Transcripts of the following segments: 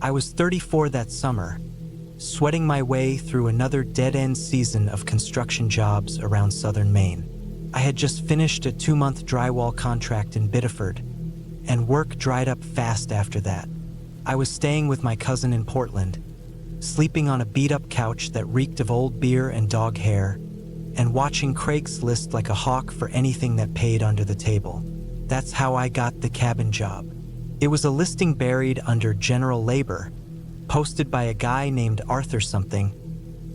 I was 34 that summer, sweating my way through another dead-end season of construction jobs around southern Maine. I had just finished a 2-month drywall contract in Biddeford, and work dried up fast after that. I was staying with my cousin in Portland, sleeping on a beat-up couch that reeked of old beer and dog hair, and watching Craigslist like a hawk for anything that paid under the table. That's how I got the cabin job. It was a listing buried under general labor, posted by a guy named Arthur something.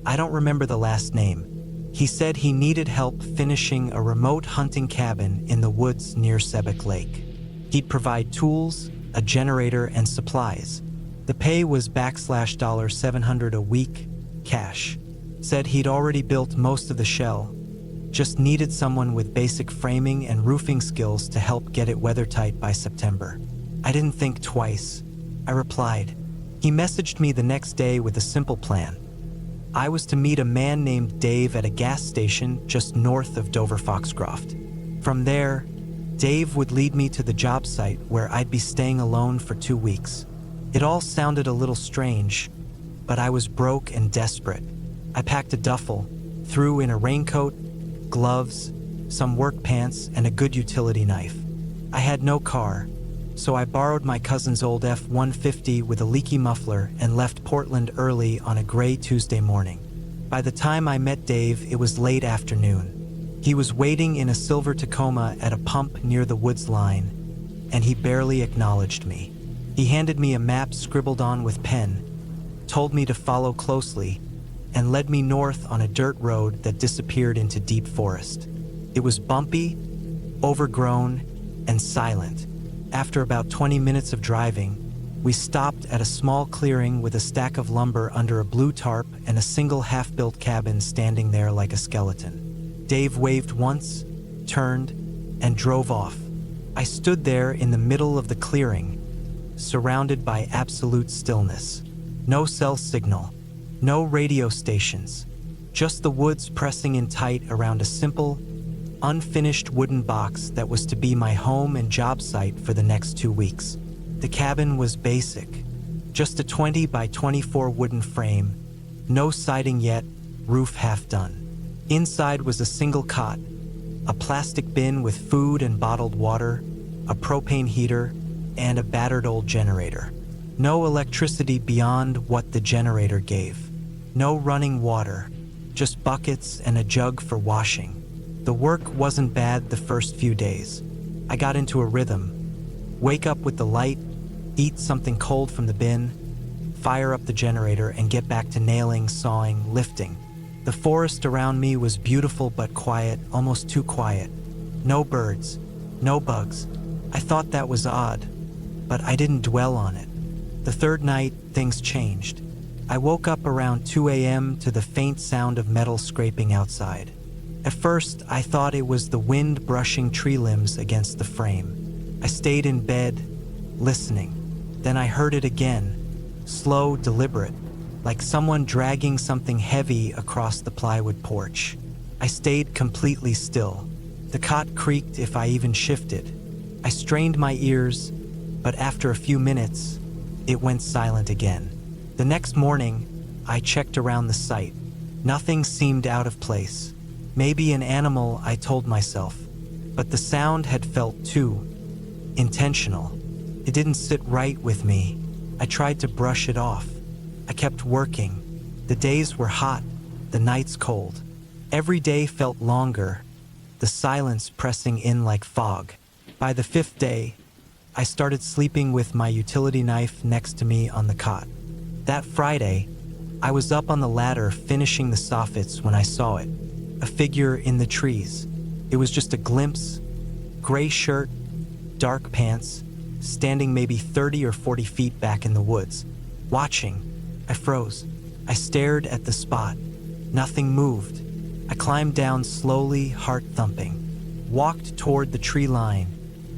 I don't remember the last name. He said he needed help finishing a remote hunting cabin in the woods near Sebec Lake. He'd provide tools, a generator, and supplies. The pay was $700 a week, cash. Said he'd already built most of the shell, just needed someone with basic framing and roofing skills to help get it weathertight by September. I didn't think twice. I replied. He messaged me the next day with a simple plan. I was to meet a man named Dave at a gas station just north of Dover Foxcroft. From there, Dave would lead me to the job site where I'd be staying alone for 2 weeks. It all sounded a little strange, but I was broke and desperate. I packed a duffel, threw in a raincoat, gloves, some work pants, and a good utility knife. I had no car, so I borrowed my cousin's old F-150 with a leaky muffler and left Portland early on a gray Tuesday morning. By the time I met Dave, it was late afternoon. He was waiting in a silver Tacoma at a pump near the woods line, and he barely acknowledged me. He handed me a map scribbled on with pen, told me to follow closely, and led me north on a dirt road that disappeared into deep forest. It was bumpy, overgrown, and silent. After about 20 minutes of driving, we stopped at a small clearing with a stack of lumber under a blue tarp and a single half-built cabin standing there like a skeleton. Dave waved once, turned, and drove off. I stood there in the middle of the clearing, surrounded by absolute stillness. No cell signal, no radio stations, just the woods pressing in tight around a simple, unfinished wooden box that was to be my home and job site for the next 2 weeks. The cabin was basic, just a 20 by 24 wooden frame, no siding yet, roof half done. Inside was a single cot, a plastic bin with food and bottled water, a propane heater, and a battered old generator. No electricity beyond what the generator gave. No running water, just buckets and a jug for washing. The work wasn't bad the first few days. I got into a rhythm. Wake up with the light, eat something cold from the bin, fire up the generator, and get back to nailing, sawing, lifting. The forest around me was beautiful but quiet, almost too quiet. No birds, no bugs. I thought that was odd, but I didn't dwell on it. The third night, things changed. I woke up around 2 a.m. to the faint sound of metal scraping outside. At first, I thought it was the wind brushing tree limbs against the frame. I stayed in bed, listening. Then I heard it again, slow, deliberate, like someone dragging something heavy across the plywood porch. I stayed completely still. The cot creaked if I even shifted. I strained my ears, but after a few minutes, it went silent again. The next morning, I checked around the site. Nothing seemed out of place. Maybe an animal, I told myself, but the sound had felt too intentional. It didn't sit right with me. I tried to brush it off. I kept working. The days were hot, the nights cold. Every day felt longer, the silence pressing in like fog. By the 5th day, I started sleeping with my utility knife next to me on the cot. That Friday, I was up on the ladder finishing the soffits when I saw it. A figure in the trees. It was just a glimpse, gray shirt, dark pants, standing maybe 30 or 40 feet back in the woods. Watching, I froze. I stared at the spot. Nothing moved. I climbed down slowly, heart thumping. Walked toward the tree line,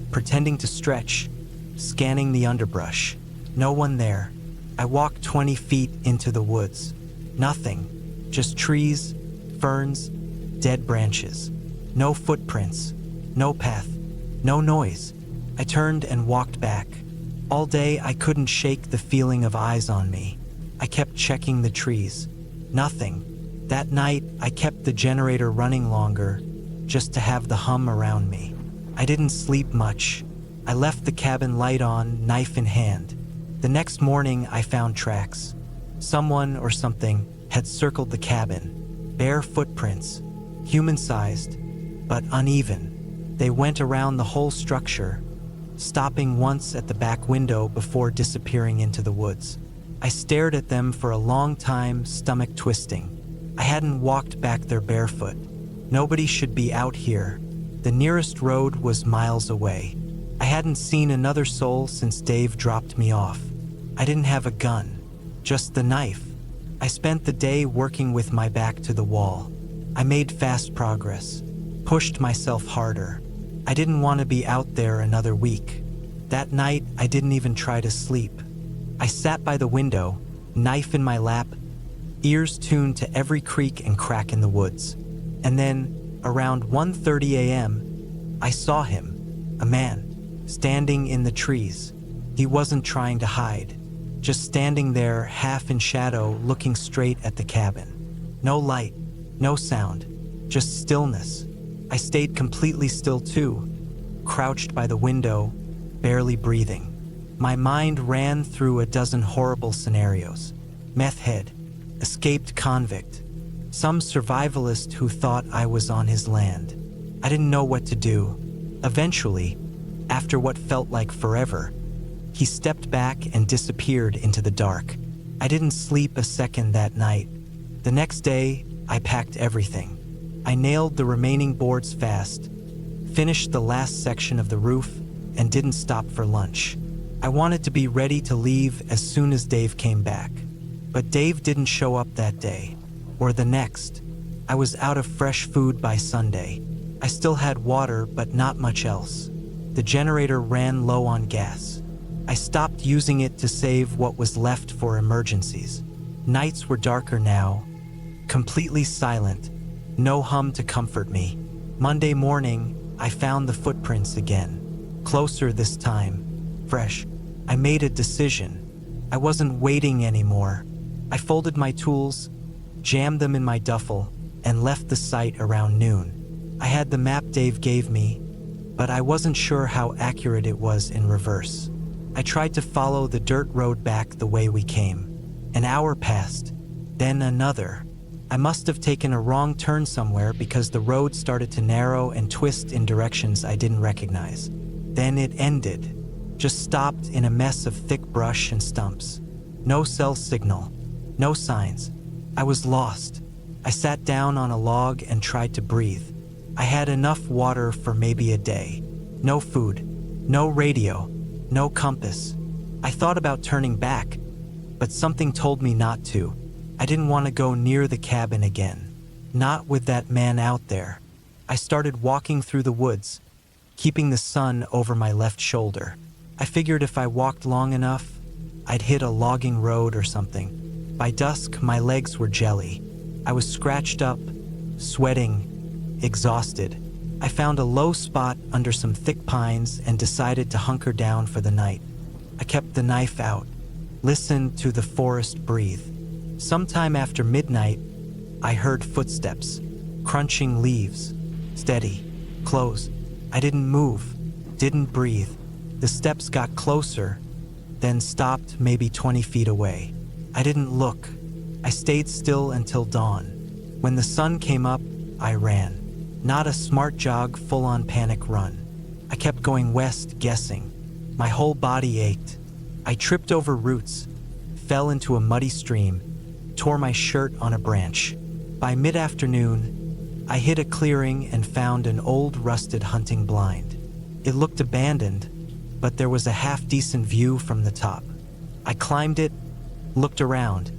pretending to stretch, scanning the underbrush. No one there. I walked 20 feet into the woods. Nothing. Just trees, ferns, dead branches. No footprints, no path, no noise. I turned and walked back. All day I couldn't shake the feeling of eyes on me. I kept checking the trees. Nothing. That night, I kept the generator running longer, just to have the hum around me. I didn't sleep much. I left the cabin light on, knife in hand. The next morning, I found tracks. Someone or something had circled the cabin. Bare footprints, human-sized, but uneven. They went around the whole structure, stopping once at the back window before disappearing into the woods. I stared at them for a long time, stomach twisting. I hadn't walked back there barefoot. Nobody should be out here. The nearest road was miles away. I hadn't seen another soul since Dave dropped me off. I didn't have a gun, just the knife. I spent the day working with my back to the wall. I made fast progress, pushed myself harder. I didn't want to be out there another week. That night, I didn't even try to sleep. I sat by the window, knife in my lap, ears tuned to every creak and crack in the woods. And then, around 1:30 a.m., I saw him, a man, standing in the trees. He wasn't trying to hide, just standing there half in shadow looking straight at the cabin. No light, no sound, just stillness. I stayed completely still too, crouched by the window, barely breathing. My mind ran through a dozen horrible scenarios. Meth head, escaped convict, some survivalist who thought I was on his land. I didn't know what to do. Eventually, after what felt like forever, he stepped back and disappeared into the dark. I didn't sleep a second that night. The next day, I packed everything. I nailed the remaining boards fast, finished the last section of the roof, and didn't stop for lunch. I wanted to be ready to leave as soon as Dave came back. But Dave didn't show up that day, or the next. I was out of fresh food by Sunday. I still had water, but not much else. The generator ran low on gas. I stopped using it to save what was left for emergencies. Nights were darker now, completely silent, no hum to comfort me. Monday morning, I found the footprints again. Closer this time, fresh. I made a decision. I wasn't waiting anymore. I folded my tools, jammed them in my duffel, and left the site around noon. I had the map Dave gave me, but I wasn't sure how accurate it was in reverse. I tried to follow the dirt road back the way we came. An hour passed, then another. I must have taken a wrong turn somewhere because the road started to narrow and twist in directions I didn't recognize. Then it ended, just stopped in a mess of thick brush and stumps. No cell signal, no signs. I was lost. I sat down on a log and tried to breathe. I had enough water for maybe a day. No food, no radio, no compass. I thought about turning back, but something told me not to. I didn't want to go near the cabin again. Not with that man out there. I started walking through the woods, keeping the sun over my left shoulder. I figured if I walked long enough, I'd hit a logging road or something. By dusk, my legs were jelly. I was scratched up, sweating, exhausted. I found a low spot under some thick pines and decided to hunker down for the night. I kept the knife out, listened to the forest breathe. Sometime after midnight, I heard footsteps, crunching leaves, steady, close. I didn't move, didn't breathe. The steps got closer, then stopped maybe 20 feet away. I didn't look. I stayed still until dawn. When the sun came up, I ran. Not a smart jog, full-on panic run. I kept going west, guessing. My whole body ached. I tripped over roots, fell into a muddy stream, tore my shirt on a branch. By mid-afternoon, I hit a clearing and found an old rusted hunting blind. It looked abandoned, but there was a half-decent view from the top. I climbed it, looked around,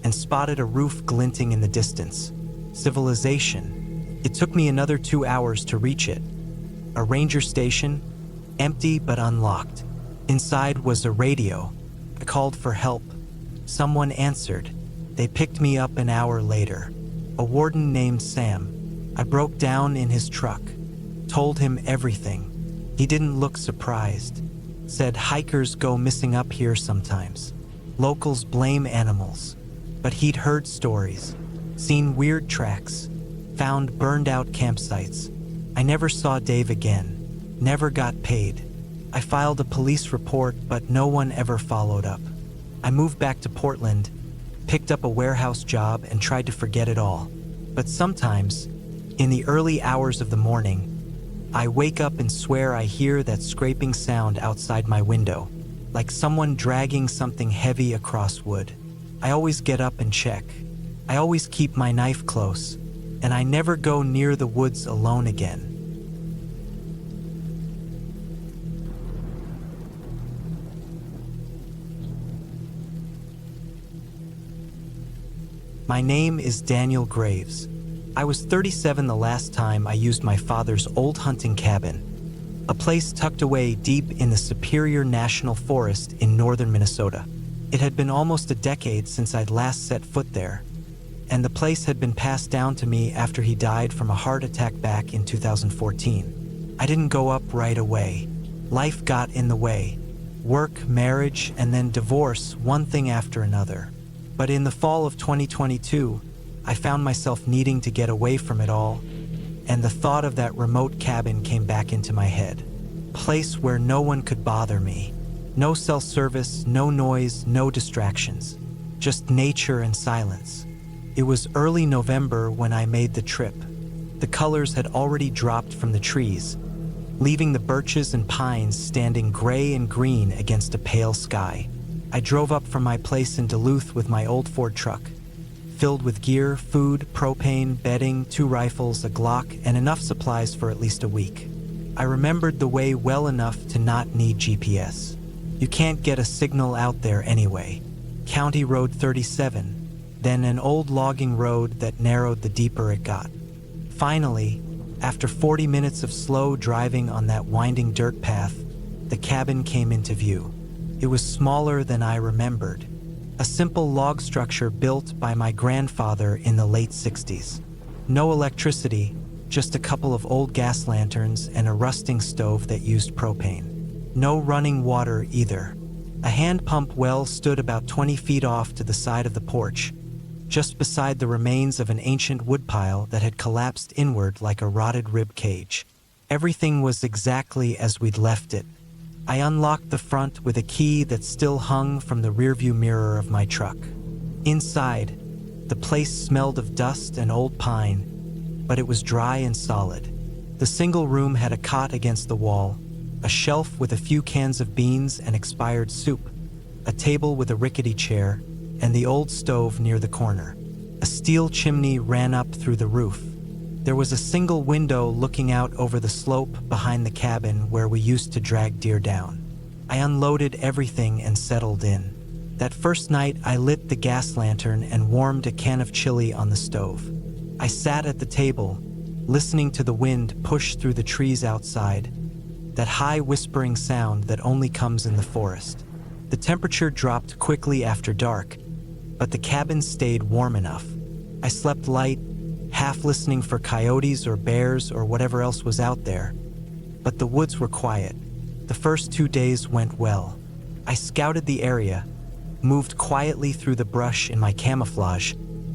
and spotted a roof glinting in the distance. Civilization. It took me another 2 hours to reach it. A ranger station, empty but unlocked. Inside was a radio. I called for help. Someone answered. They picked me up an hour later. A warden named Sam. I broke down in his truck, told him everything. He didn't look surprised. said hikers go missing up here sometimes. Locals blame animals, but he'd heard stories, seen weird tracks, found burned out campsites. I never saw Dave again, never got paid. I filed a police report, but no one ever followed up. I moved back to Portland, picked up a warehouse job, and tried to forget it all. But sometimes, in the early hours of the morning, I wake up and swear I hear that scraping sound outside my window, like someone dragging something heavy across wood. I always get up and check. I always keep my knife close, and I never go near the woods alone again. My name is Daniel Graves. I was 37 the last time I used my father's old hunting cabin, a place tucked away deep in the Superior National Forest in northern Minnesota. It had been almost a decade since I'd last set foot there, and the place had been passed down to me after he died from a heart attack back in 2014. I didn't go up right away. Life got in the way. Work, marriage, and then divorce, one thing after another. But in the fall of 2022, I found myself needing to get away from it all, and the thought of that remote cabin came back into my head. Place where no one could bother me. No cell service, no noise, no distractions. Just nature and silence. It was early November when I made the trip. The colors had already dropped from the trees, leaving the birches and pines standing gray and green against a pale sky. I drove up from my place in Duluth with my old Ford truck, filled with gear, food, propane, bedding, 2 rifles, a Glock, and enough supplies for at least a week. I remembered the way well enough to not need GPS. You can't get a signal out there anyway. County Road 37, then an old logging road that narrowed the deeper it got. Finally, after 40 minutes of slow driving on that winding dirt path, the cabin came into view. It was smaller than I remembered. A simple log structure built by my grandfather in the late 60s. No electricity, just a couple of old gas lanterns and a rusting stove that used propane. No running water either. A hand pump well stood about 20 feet off to the side of the porch, just beside the remains of an ancient woodpile that had collapsed inward like a rotted rib cage. Everything was exactly as we'd left it. I unlocked the front with a key that still hung from the rearview mirror of my truck. Inside, the place smelled of dust and old pine, but it was dry and solid. The single room had a cot against the wall, a shelf with a few cans of beans and expired soup, a table with a rickety chair, and the old stove near the corner. A steel chimney ran up through the roof. There was a single window looking out over the slope behind the cabin where we used to drag deer down. I unloaded everything and settled in. That first night, I lit the gas lantern and warmed a can of chili on the stove. I sat at the table, listening to the wind push through the trees outside, that high whispering sound that only comes in the forest. The temperature dropped quickly after dark, but the cabin stayed warm enough. I slept light, half listening for coyotes or bears or whatever else was out there. But the woods were quiet. The first 2 days went well. I scouted the area, moved quietly through the brush in my camouflage,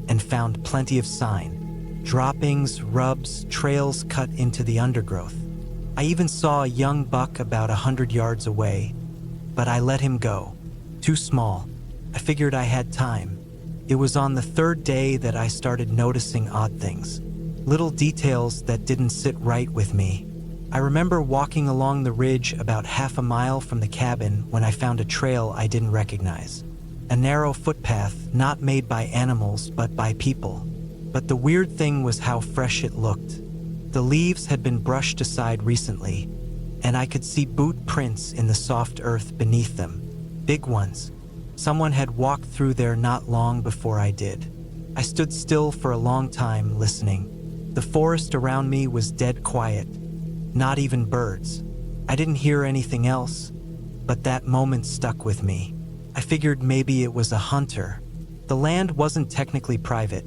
and found plenty of sign. Droppings, rubs, trails cut into the undergrowth. I even saw a young buck about 100 yards away, but I let him go. Too small. I figured I had time. It was on the 3rd day that I started noticing odd things, little details that didn't sit right with me. I remember walking along the ridge about half a mile from the cabin when I found a trail I didn't recognize. A narrow footpath not made by animals but by people. But the weird thing was how fresh it looked. The leaves had been brushed aside recently, and I could see boot prints in the soft earth beneath them. Big ones. Someone had walked through there not long before I did. I stood still for a long time, listening. The forest around me was dead quiet, not even birds. I didn't hear anything else, but that moment stuck with me. I figured maybe it was a hunter. The land wasn't technically private,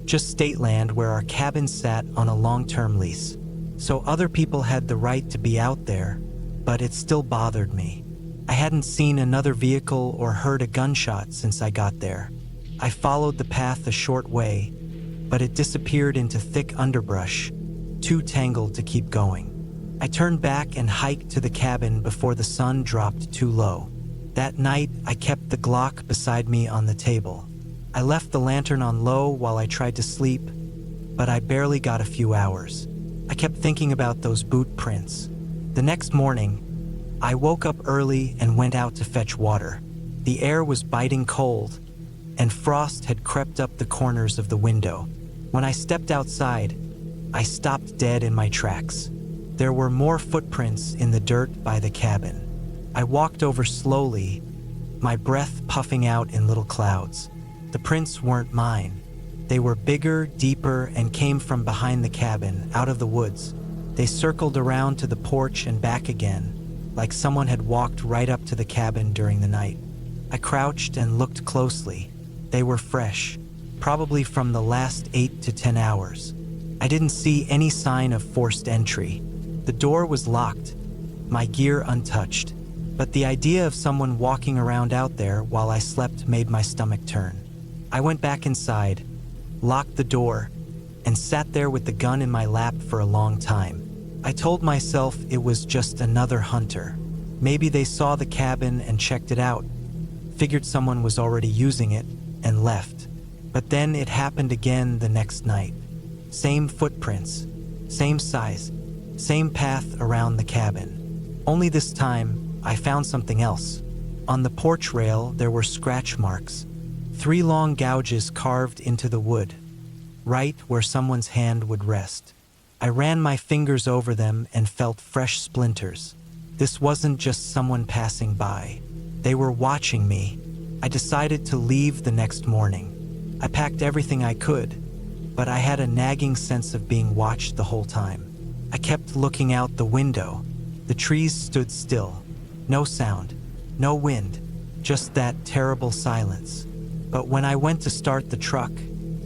just state land where our cabin sat on a long-term lease. So other people had the right to be out there, but it still bothered me. I hadn't seen another vehicle or heard a gunshot since I got there. I followed the path a short way, but it disappeared into thick underbrush, too tangled to keep going. I turned back and hiked to the cabin before the sun dropped too low. That night, I kept the Glock beside me on the table. I left the lantern on low while I tried to sleep, but I barely got a few hours. I kept thinking about those boot prints. The next morning, I woke up early and went out to fetch water. The air was biting cold, and frost had crept up the corners of the window. When I stepped outside, I stopped dead in my tracks. There were more footprints in the dirt by the cabin. I walked over slowly, my breath puffing out in little clouds. The prints weren't mine. They were bigger, deeper, and came from behind the cabin, out of the woods. They circled around to the porch and back again, like someone had walked right up to the cabin during the night. I crouched and looked closely. They were fresh, probably from the last 8 to 10 hours. I didn't see any sign of forced entry. The door was locked, my gear untouched, but the idea of someone walking around out there while I slept made my stomach turn. I went back inside, locked the door, and sat there with the gun in my lap for a long time. I told myself it was just another hunter. Maybe they saw the cabin and checked it out, figured someone was already using it, and left. But then it happened again the next night. Same footprints, same size, same path around the cabin. Only this time, I found something else. On the porch rail, there were scratch marks, 3 long gouges carved into the wood, right where someone's hand would rest. I ran my fingers over them and felt fresh splinters. This wasn't just someone passing by. They were watching me. I decided to leave the next morning. I packed everything I could, but I had a nagging sense of being watched the whole time. I kept looking out the window. The trees stood still. No sound, no wind, just that terrible silence. But when I went to start the truck,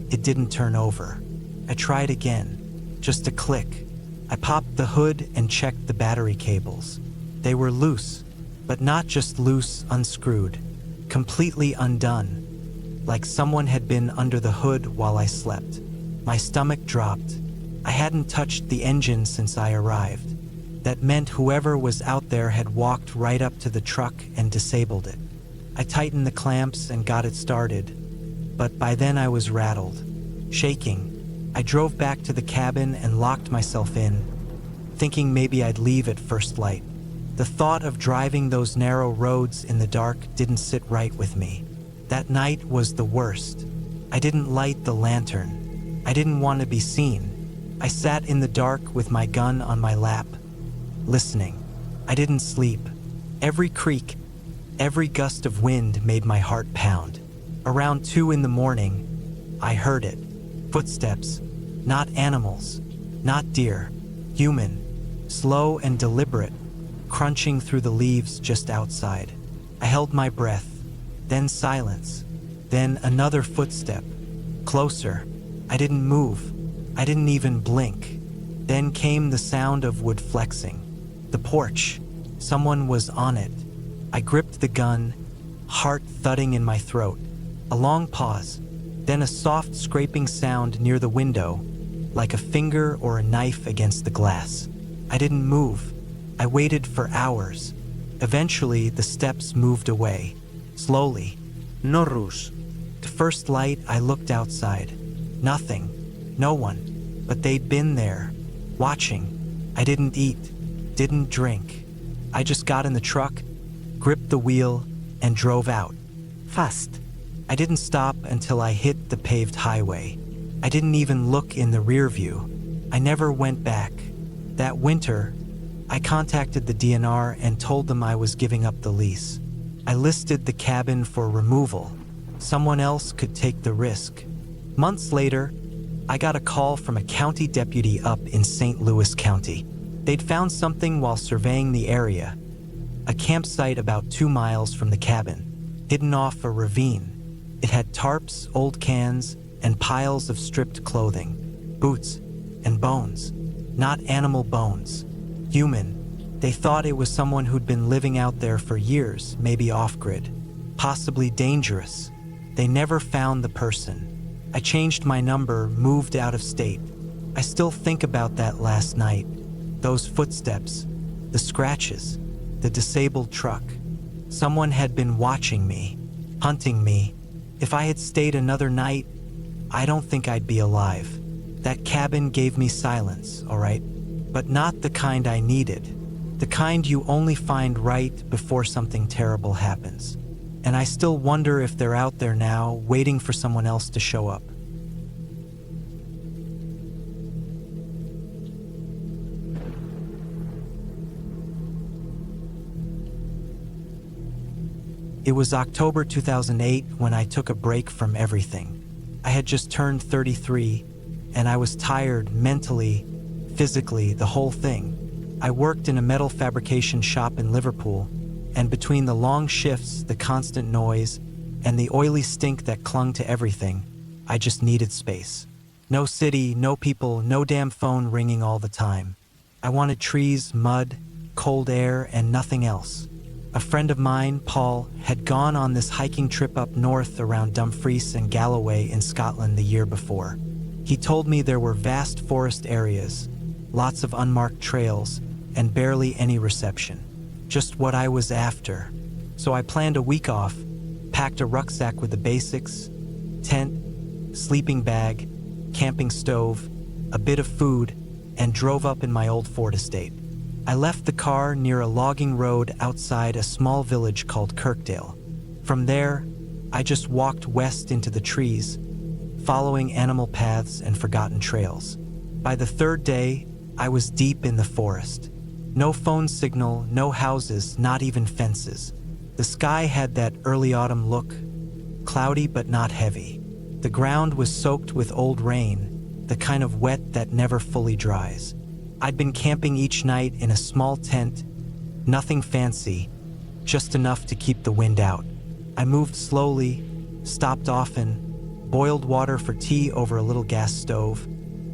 it didn't turn over. I tried again. Just a click. I popped the hood and checked the battery cables. They were loose, but not just loose, unscrewed, completely undone, like someone had been under the hood while I slept. My stomach dropped. I hadn't touched the engine since I arrived. That meant whoever was out there had walked right up to the truck and disabled it. I tightened the clamps and got it started, but by then I was rattled, shaking. I drove back to the cabin and locked myself in, thinking maybe I'd leave at first light. The thought of driving those narrow roads in the dark didn't sit right with me. That night was the worst. I didn't light the lantern. I didn't want to be seen. I sat in the dark with my gun on my lap, listening. I didn't sleep. Every creak, every gust of wind made my heart pound. Around 2 in the morning, I heard it. Footsteps, not animals, not deer, human, slow and deliberate, crunching through the leaves just outside. I held my breath, then silence, then another footstep, closer. I didn't move. I didn't even blink. Then came the sound of wood flexing. The porch. Someone was on it. I gripped the gun, heart thudding in my throat. A long pause. Then a soft scraping sound near the window, like a finger or a knife against the glass. I didn't move. I waited for hours. Eventually, the steps moved away, slowly. No rush. The first light, I looked outside. Nothing. No one. But they'd been there, watching. I didn't eat, didn't drink. I just got in the truck, gripped the wheel, and drove out. Fast. I didn't stop until I hit the paved highway. I didn't even look in the rear view. I never went back. That winter, I contacted the DNR and told them I was giving up the lease. I listed the cabin for removal. Someone else could take the risk. Months later, I got a call from a county deputy up in St. Louis County. They'd found something while surveying the area, a campsite about 2 miles from the cabin, hidden off a ravine. It had tarps, old cans, and piles of stripped clothing, boots, and bones. Not animal bones, human. They thought it was someone who'd been living out there for years, maybe off-grid, possibly dangerous. They never found the person. I changed my number, moved out of state. I still think about that last night. Those footsteps, the scratches, the disabled truck. Someone had been watching me, hunting me. If I had stayed another night, I don't think I'd be alive. That cabin gave me silence, all right? But not the kind I needed. The kind you only find right before something terrible happens. And I still wonder if they're out there now, waiting for someone else to show up. It was October 2008 when I took a break from everything. I had just turned 33, and I was tired mentally, physically, the whole thing. I worked in a metal fabrication shop in Liverpool, and between the long shifts, the constant noise, and the oily stink that clung to everything, I just needed space. No city, no people, no damn phone ringing all the time. I wanted trees, mud, cold air, and nothing else. A friend of mine, Paul, had gone on this hiking trip up north around Dumfries and Galloway in Scotland the year before. He told me there were vast forest areas, lots of unmarked trails, and barely any reception. Just what I was after. So I planned a week off, packed a rucksack with the basics, tent, sleeping bag, camping stove, a bit of food, and drove up in my old Ford estate. I left the car near a logging road outside a small village called Kirkdale. From there, I just walked west into the trees, following animal paths and forgotten trails. By the third day, I was deep in the forest. No phone signal, no houses, not even fences. The sky had that early autumn look, cloudy but not heavy. The ground was soaked with old rain, the kind of wet that never fully dries. I'd been camping each night in a small tent, nothing fancy, just enough to keep the wind out. I moved slowly, stopped often, boiled water for tea over a little gas stove,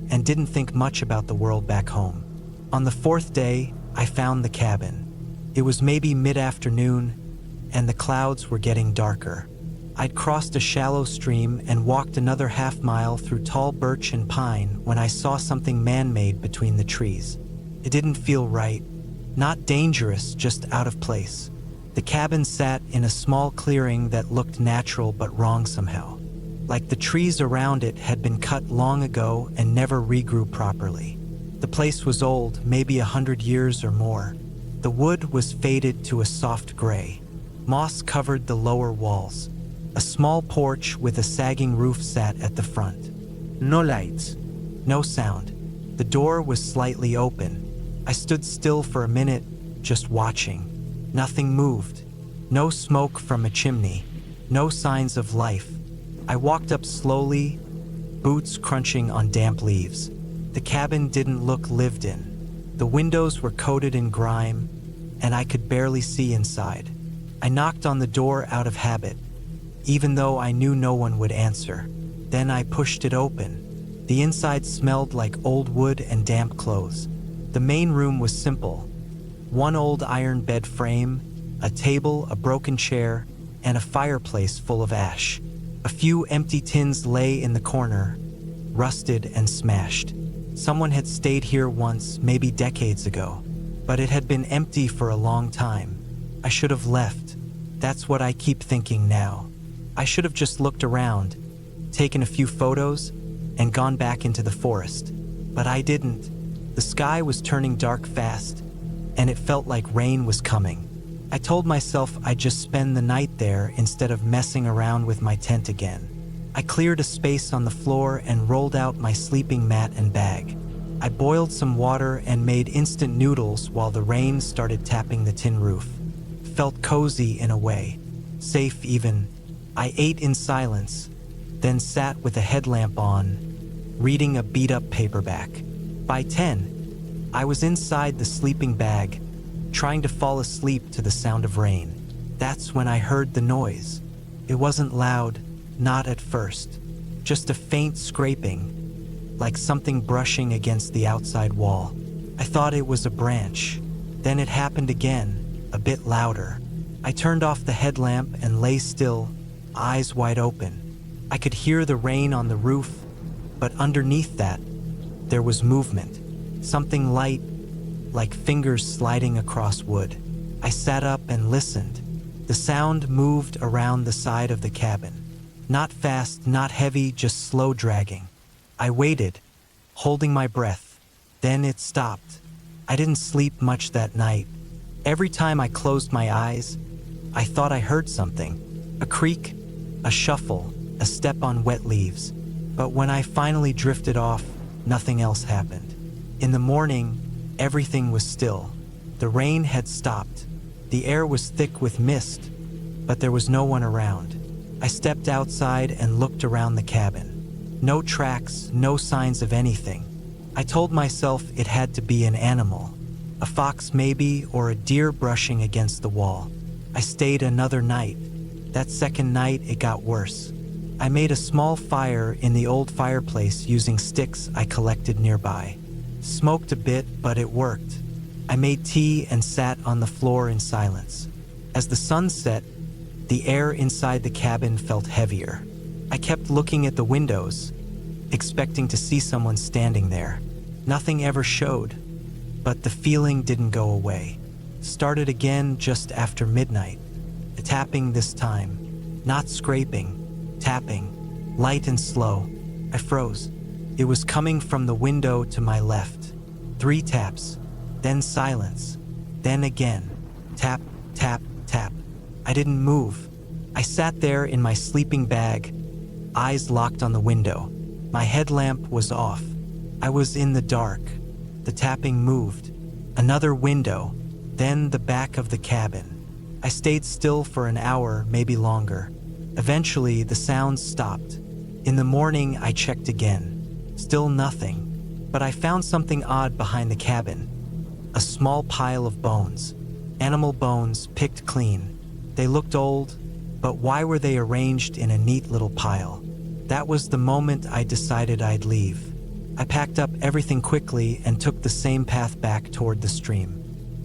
and didn't think much about the world back home. On the fourth day, I found the cabin. It was maybe mid-afternoon, and the clouds were getting darker. I'd crossed a shallow stream and walked another half-mile through tall birch and pine when I saw something man-made between the trees. It didn't feel right. Not dangerous, just out of place. The cabin sat in a small clearing that looked natural but wrong somehow. Like the trees around it had been cut long ago and never regrew properly. The place was old, maybe 100 years or more. The wood was faded to a soft gray. Moss covered the lower walls. A small porch with a sagging roof sat at the front. No lights, no sound. The door was slightly open. I stood still for a minute, just watching. Nothing moved. No smoke from a chimney. No signs of life. I walked up slowly, boots crunching on damp leaves. The cabin didn't look lived in. The windows were coated in grime, and I could barely see inside. I knocked on the door out of habit, even though I knew no one would answer. Then I pushed it open. The inside smelled like old wood and damp clothes. The main room was simple. One old iron bed frame, a table, a broken chair, and a fireplace full of ash. A few empty tins lay in the corner, rusted and smashed. Someone had stayed here once, maybe decades ago, but it had been empty for a long time. I should have left. That's what I keep thinking now. I should have just looked around, taken a few photos, and gone back into the forest. But I didn't. The sky was turning dark fast, and it felt like rain was coming. I told myself I'd just spend the night there instead of messing around with my tent again. I cleared a space on the floor and rolled out my sleeping mat and bag. I boiled some water and made instant noodles while the rain started tapping the tin roof. Felt cozy in a way, safe even. I ate in silence, then sat with a headlamp on, reading a beat-up paperback. By 10, I was inside the sleeping bag, trying to fall asleep to the sound of rain. That's when I heard the noise. It wasn't loud, not at first, just a faint scraping, like something brushing against the outside wall. I thought it was a branch, Then it happened again, a bit louder. I turned off the headlamp and lay still, eyes wide open. I could hear the rain on the roof, but underneath that, there was movement. Something light, like fingers sliding across wood. I sat up and listened. The sound moved around the side of the cabin. Not fast, not heavy, just slow dragging. I waited, holding my breath. Then it stopped. I didn't sleep much that night. Every time I closed my eyes, I thought I heard something. A creak, a shuffle, a step on wet leaves. But when I finally drifted off, nothing else happened. In the morning, everything was still. The rain had stopped. The air was thick with mist, but there was no one around. I stepped outside and looked around the cabin. No tracks, no signs of anything. I told myself it had to be an animal. A fox maybe, or a deer brushing against the wall. I stayed another night. That second night, it got worse. I made a small fire in the old fireplace using sticks I collected nearby. Smoked a bit, but it worked. I made tea and sat on the floor in silence. As the sun set, the air inside the cabin felt heavier. I kept looking at the windows, expecting to see someone standing there. Nothing ever showed, but the feeling didn't go away. Started again just after midnight. The tapping this time, not scraping, tapping, light and slow. I froze. It was coming from the window to my left. 3 taps, then silence, then again. Tap, tap, tap. I didn't move. I sat there in my sleeping bag, eyes locked on the window. My headlamp was off. I was in the dark. The tapping moved. Another window, then the back of the cabin. I stayed still for an hour, maybe longer. Eventually, the sounds stopped. In the morning, I checked again. Still nothing. But I found something odd behind the cabin. A small pile of bones. Animal bones, picked clean. They looked old, but why were they arranged in a neat little pile? That was the moment I decided I'd leave. I packed up everything quickly and took the same path back toward the stream.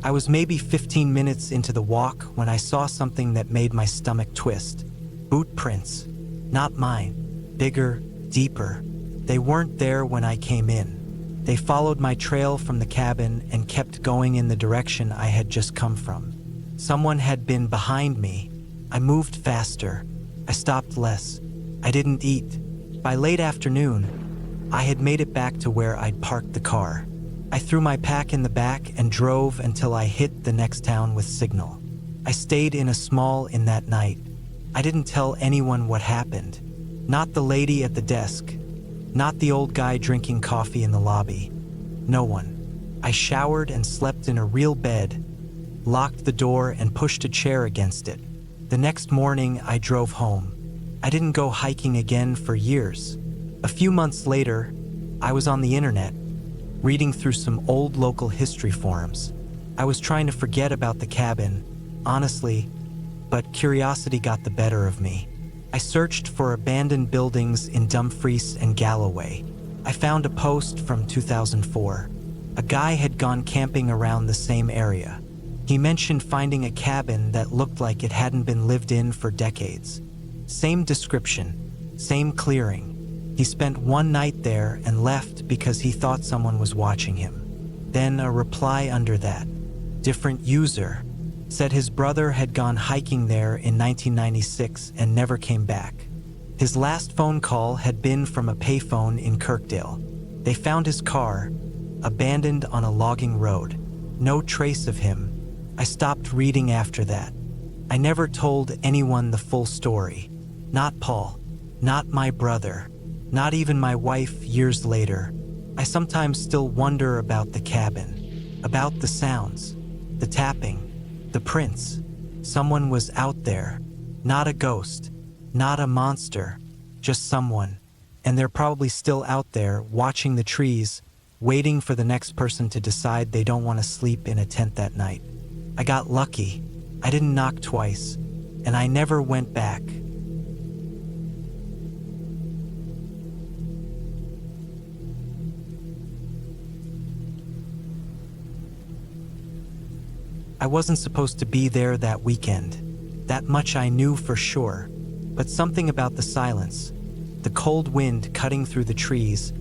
I was maybe 15 minutes into the walk when I saw something that made my stomach twist. Boot prints. Not mine. Bigger, deeper. They weren't there when I came in. They followed my trail from the cabin and kept going in the direction I had just come from. Someone had been behind me. I moved faster. I stopped less. I didn't eat. By late afternoon, I had made it back to where I'd parked the car. I threw my pack in the back and drove until I hit the next town with signal. I stayed in a small inn that night. I didn't tell anyone what happened. Not the lady at the desk. Not the old guy drinking coffee in the lobby. No one. I showered and slept in a real bed, locked the door and pushed a chair against it. The next morning, I drove home. I didn't go hiking again for years. A few months later, I was on the internet, reading through some old local history forums. I was trying to forget about the cabin, honestly, but curiosity got the better of me. I searched for abandoned buildings in Dumfries and Galloway. I found a post from 2004. A guy had gone camping around the same area. He mentioned finding a cabin that looked like it hadn't been lived in for decades. Same description, same clearing. He spent one night there and left because he thought someone was watching him. Then a reply under that. Different user. Said his brother had gone hiking there in 1996 and never came back. His last phone call had been from a payphone in Kirkdale. They found his car, abandoned on a logging road. No trace of him. I stopped reading after that. I never told anyone the full story. Not Paul. Not my brother. Not even my wife years later. I sometimes still wonder about the cabin, about the sounds, the tapping, the prints. Someone was out there, not a ghost, not a monster, just someone. And they're probably still out there watching the trees, waiting for the next person to decide they don't want to sleep in a tent that night. I got lucky. I didn't knock twice, and I never went back. I wasn't supposed to be there that weekend. That much I knew for sure. But something about the silence, the cold wind cutting through the trees,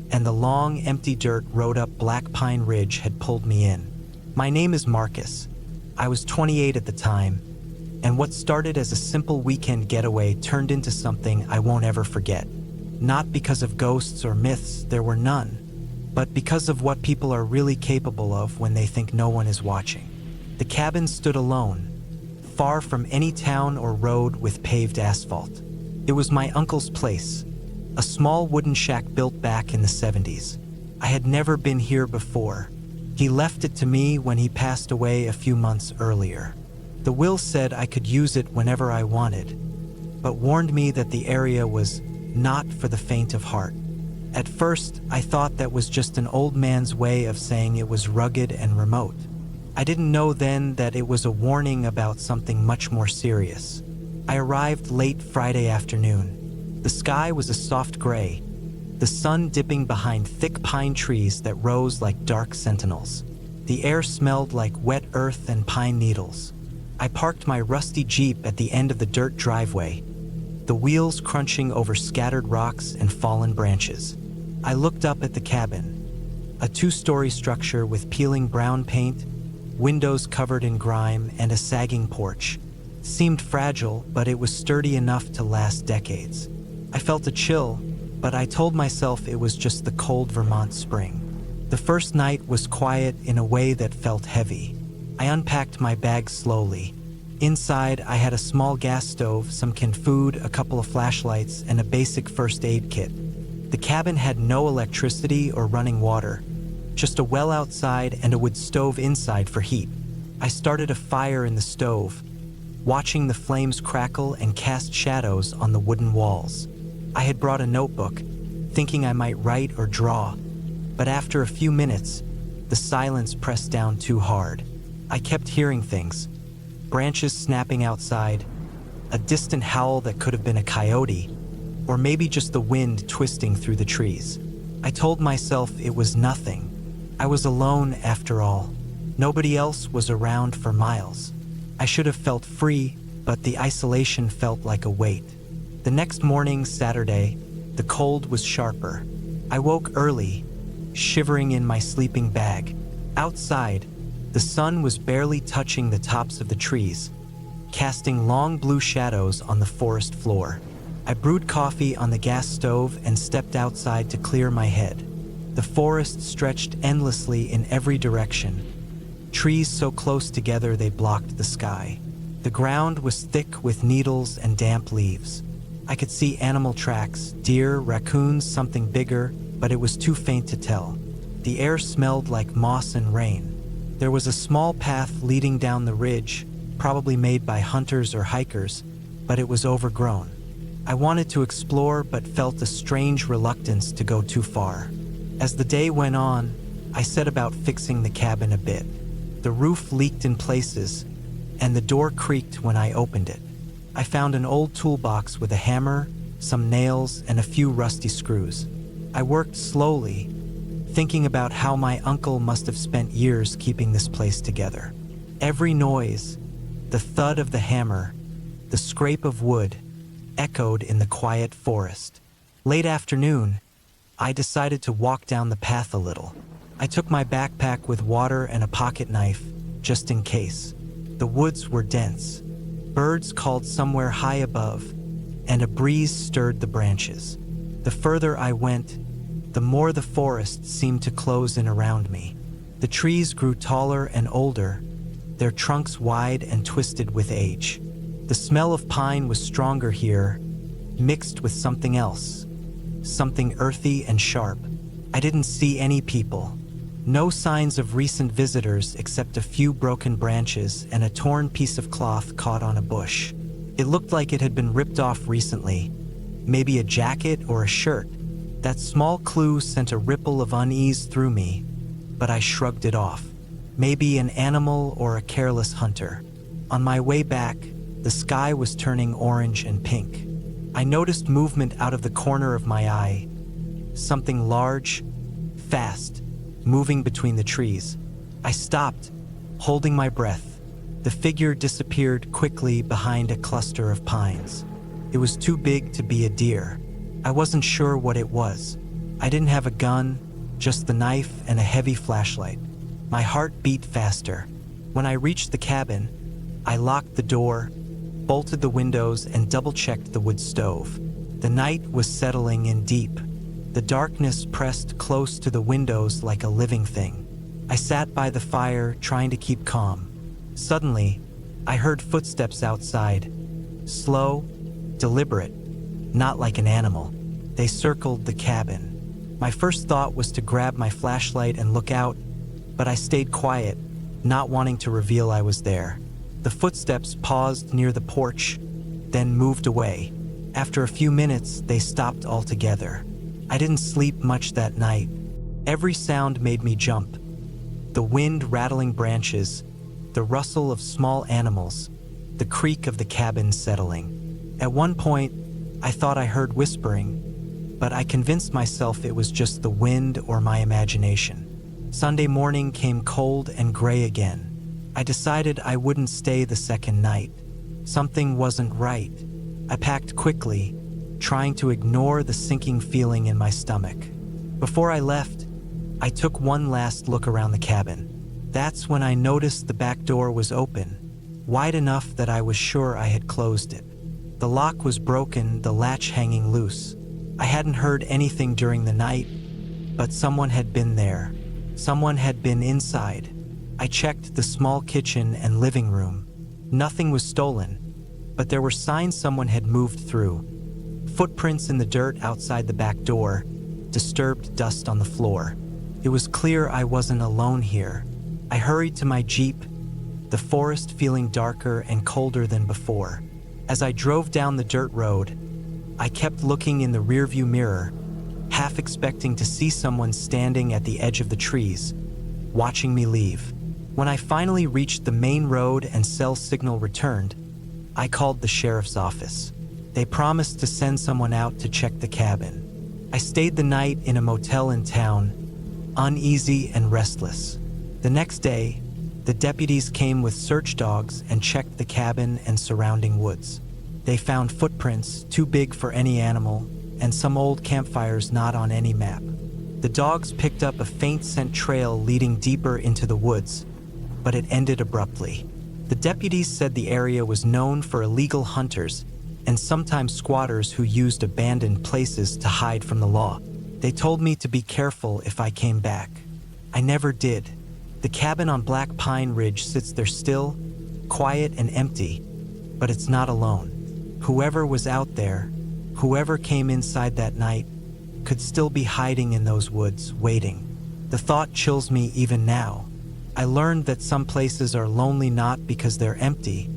and the long, empty dirt road up Black Pine Ridge had pulled me in. My name is Marcus. I was 28 at the time, and what started as a simple weekend getaway turned into something I won't ever forget. Not because of ghosts or myths, there were none, but because of what people are really capable of when they think no one is watching. The cabin stood alone, far from any town or road with paved asphalt. It was my uncle's place, a small wooden shack built back in the 70s. I had never been here before. He left it to me when he passed away a few months earlier. The will said I could use it whenever I wanted, but warned me that the area was not for the faint of heart. At first, I thought that was just an old man's way of saying it was rugged and remote. I didn't know then that it was a warning about something much more serious. I arrived late Friday afternoon. The sky was a soft gray, the sun dipping behind thick pine trees that rose like dark sentinels. The air smelled like wet earth and pine needles. I parked my rusty Jeep at the end of the dirt driveway, the wheels crunching over scattered rocks and fallen branches. I looked up at the cabin, a two-story structure with peeling brown paint, windows covered in grime, and a sagging porch. It seemed fragile, but it was sturdy enough to last decades. I felt a chill, but I told myself it was just the cold Vermont spring. The first night was quiet in a way that felt heavy. I unpacked my bag slowly. Inside, I had a small gas stove, some canned food, a couple of flashlights, and a basic first aid kit. The cabin had no electricity or running water, just a well outside and a wood stove inside for heat. I started a fire in the stove, watching the flames crackle and cast shadows on the wooden walls. I had brought a notebook, thinking I might write or draw, but after a few minutes, the silence pressed down too hard. I kept hearing things, branches snapping outside, a distant howl that could have been a coyote, or maybe just the wind twisting through the trees. I told myself it was nothing. I was alone after all. Nobody else was around for miles. I should have felt free, but the isolation felt like a weight. The next morning, Saturday, the cold was sharper. I woke early, shivering in my sleeping bag. Outside, the sun was barely touching the tops of the trees, casting long blue shadows on the forest floor. I brewed coffee on the gas stove and stepped outside to clear my head. The forest stretched endlessly in every direction, trees so close together they blocked the sky. The ground was thick with needles and damp leaves. I could see animal tracks, deer, raccoons, something bigger, but it was too faint to tell. The air smelled like moss and rain. There was a small path leading down the ridge, probably made by hunters or hikers, but it was overgrown. I wanted to explore but felt a strange reluctance to go too far. As the day went on, I set about fixing the cabin a bit. The roof leaked in places, and the door creaked when I opened it. I found an old toolbox with a hammer, some nails, and a few rusty screws. I worked slowly, thinking about how my uncle must have spent years keeping this place together. Every noise, the thud of the hammer, the scrape of wood, echoed in the quiet forest. Late afternoon, I decided to walk down the path a little. I took my backpack with water and a pocket knife, just in case. The woods were dense. Birds called somewhere high above, and a breeze stirred the branches. The further I went, the more the forest seemed to close in around me. The trees grew taller and older, their trunks wide and twisted with age. The smell of pine was stronger here, mixed with something else, something earthy and sharp. I didn't see any people. No signs of recent visitors except a few broken branches and a torn piece of cloth caught on a bush. It looked like it had been ripped off recently, maybe a jacket or a shirt. That small clue sent a ripple of unease through me, but I shrugged it off. Maybe an animal or a careless hunter. On my way back, the sky was turning orange and pink. I noticed movement out of the corner of my eye, something large, fast, moving between the trees. I stopped, holding my breath. The figure disappeared quickly behind a cluster of pines. It was too big to be a deer. I wasn't sure what it was. I didn't have a gun, just the knife and a heavy flashlight. My heart beat faster. When I reached the cabin, I locked the door, bolted the windows, and double-checked the wood stove. The night was settling in deep. The darkness pressed close to the windows like a living thing. I sat by the fire, trying to keep calm. Suddenly, I heard footsteps outside. Slow, deliberate, not like an animal. They circled the cabin. My first thought was to grab my flashlight and look out, but I stayed quiet, not wanting to reveal I was there. The footsteps paused near the porch, then moved away. After a few minutes, they stopped altogether. I didn't sleep much that night. Every sound made me jump. The wind rattling branches, the rustle of small animals, the creak of the cabin settling. At one point, I thought I heard whispering, but I convinced myself it was just the wind or my imagination. Sunday morning came cold and gray again. I decided I wouldn't stay the second night. Something wasn't right. I packed quickly, trying to ignore the sinking feeling in my stomach. Before I left, I took one last look around the cabin. That's when I noticed the back door was open, wide enough that I was sure I had closed it. The lock was broken, the latch hanging loose. I hadn't heard anything during the night, but someone had been there. Someone had been inside. I checked the small kitchen and living room. Nothing was stolen, but there were signs someone had moved through. Footprints in the dirt outside the back door, disturbed dust on the floor. It was clear I wasn't alone here. I hurried to my Jeep, the forest feeling darker and colder than before. As I drove down the dirt road, I kept looking in the rearview mirror, half expecting to see someone standing at the edge of the trees, watching me leave. When I finally reached the main road and cell signal returned, I called the sheriff's office. They promised to send someone out to check the cabin. I stayed the night in a motel in town, uneasy and restless. The next day, the deputies came with search dogs and checked the cabin and surrounding woods. They found footprints too big for any animal and some old campfires not on any map. The dogs picked up a faint scent trail leading deeper into the woods, but it ended abruptly. The deputies said the area was known for illegal hunters and sometimes squatters who used abandoned places to hide from the law. They told me to be careful if I came back. I never did. The cabin on Black Pine Ridge sits there still, quiet and empty, but it's not alone. Whoever was out there, whoever came inside that night, could still be hiding in those woods, waiting. The thought chills me even now. I learned that some places are lonely not because they're empty,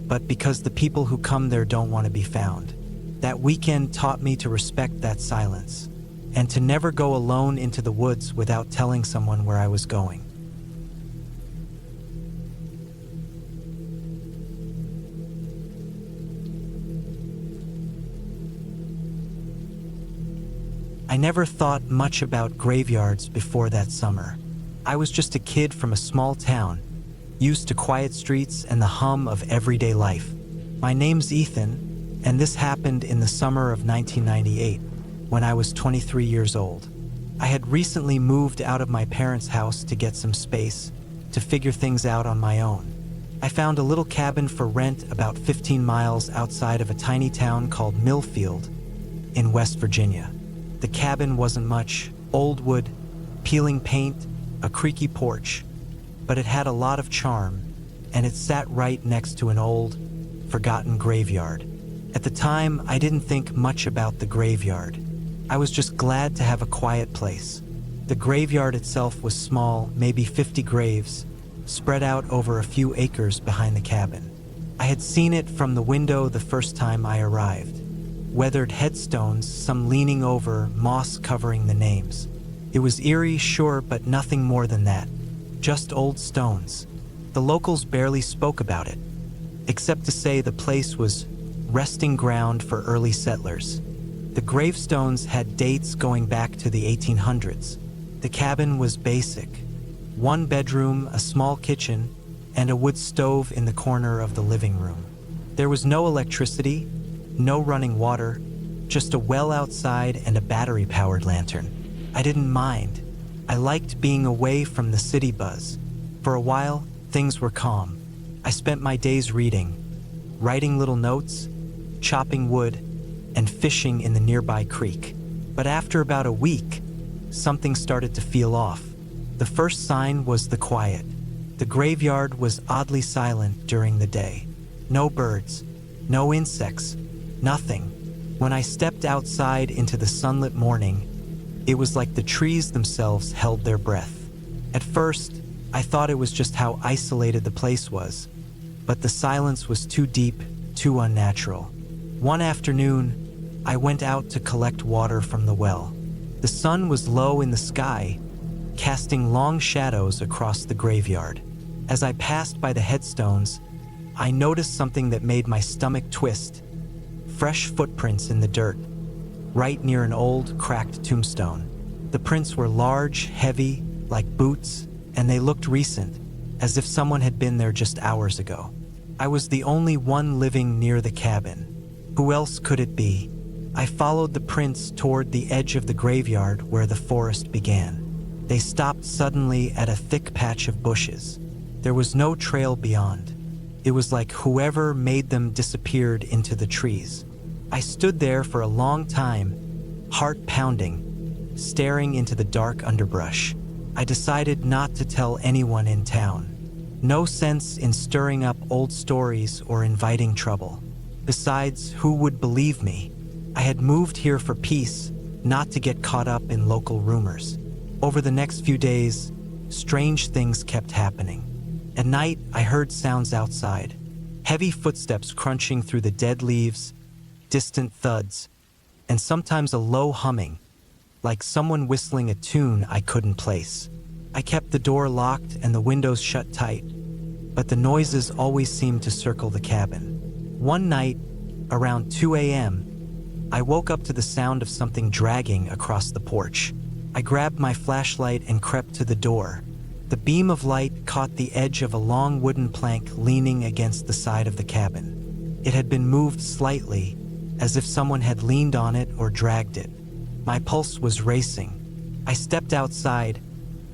but because the people who come there don't want to be found. That weekend taught me to respect that silence, and to never go alone into the woods without telling someone where I was going. I never thought much about graveyards before that summer. I was just a kid from a small town, used to quiet streets and the hum of everyday life. My name's Ethan, and this happened in the summer of 1998, when I was 23 years old. I had recently moved out of my parents' house to get some space, to figure things out on my own. I found a little cabin for rent about 15 miles outside of a tiny town called Millfield in West Virginia. The cabin wasn't much: old wood, peeling paint, a creaky porch, but it had a lot of charm, and it sat right next to an old, forgotten graveyard. At the time, I didn't think much about the graveyard. I was just glad to have a quiet place. The graveyard itself was small, maybe 50 graves, spread out over a few acres behind the cabin. I had seen it from the window the first time I arrived. Weathered headstones, some leaning over, moss covering the names. It was eerie, sure, but nothing more than that. Just old stones. The locals barely spoke about it, except to say the place was resting ground for early settlers. The gravestones had dates going back to the 1800s. The cabin was basic. One bedroom, a small kitchen, and a wood stove in the corner of the living room. There was no electricity, no running water, just a well outside and a battery-powered lantern. I didn't mind. I liked being away from the city buzz. For a while, things were calm. I spent my days reading, writing little notes, chopping wood, and fishing in the nearby creek. But after about a week, something started to feel off. The first sign was the quiet. The graveyard was oddly silent during the day. No birds, no insects, nothing. When I stepped outside into the sunlit morning, it was like the trees themselves held their breath. At first, I thought it was just how isolated the place was, but the silence was too deep, too unnatural. One afternoon, I went out to collect water from the well. The sun was low in the sky, casting long shadows across the graveyard. As I passed by the headstones, I noticed something that made my stomach twist. Fresh footprints in the dirt, right near an old, cracked tombstone. The prints were large, heavy, like boots, and they looked recent, as if someone had been there just hours ago. I was the only one living near the cabin. Who else could it be? I followed the prints toward the edge of the graveyard where the forest began. They stopped suddenly at a thick patch of bushes. There was no trail beyond. It was like whoever made them disappeared into the trees. I stood there for a long time, heart pounding, staring into the dark underbrush. I decided not to tell anyone in town. No sense in stirring up old stories or inviting trouble. Besides, who would believe me? I had moved here for peace, not to get caught up in local rumors. Over the next few days, strange things kept happening. At night, I heard sounds outside. Heavy footsteps crunching through the dead leaves, distant thuds, and sometimes a low humming, like someone whistling a tune I couldn't place. I kept the door locked and the windows shut tight, but the noises always seemed to circle the cabin. One night, around 2 a.m., I woke up to the sound of something dragging across the porch. I grabbed my flashlight and crept to the door. The beam of light caught the edge of a long wooden plank leaning against the side of the cabin. It had been moved slightly, as if someone had leaned on it or dragged it. My pulse was racing. I stepped outside,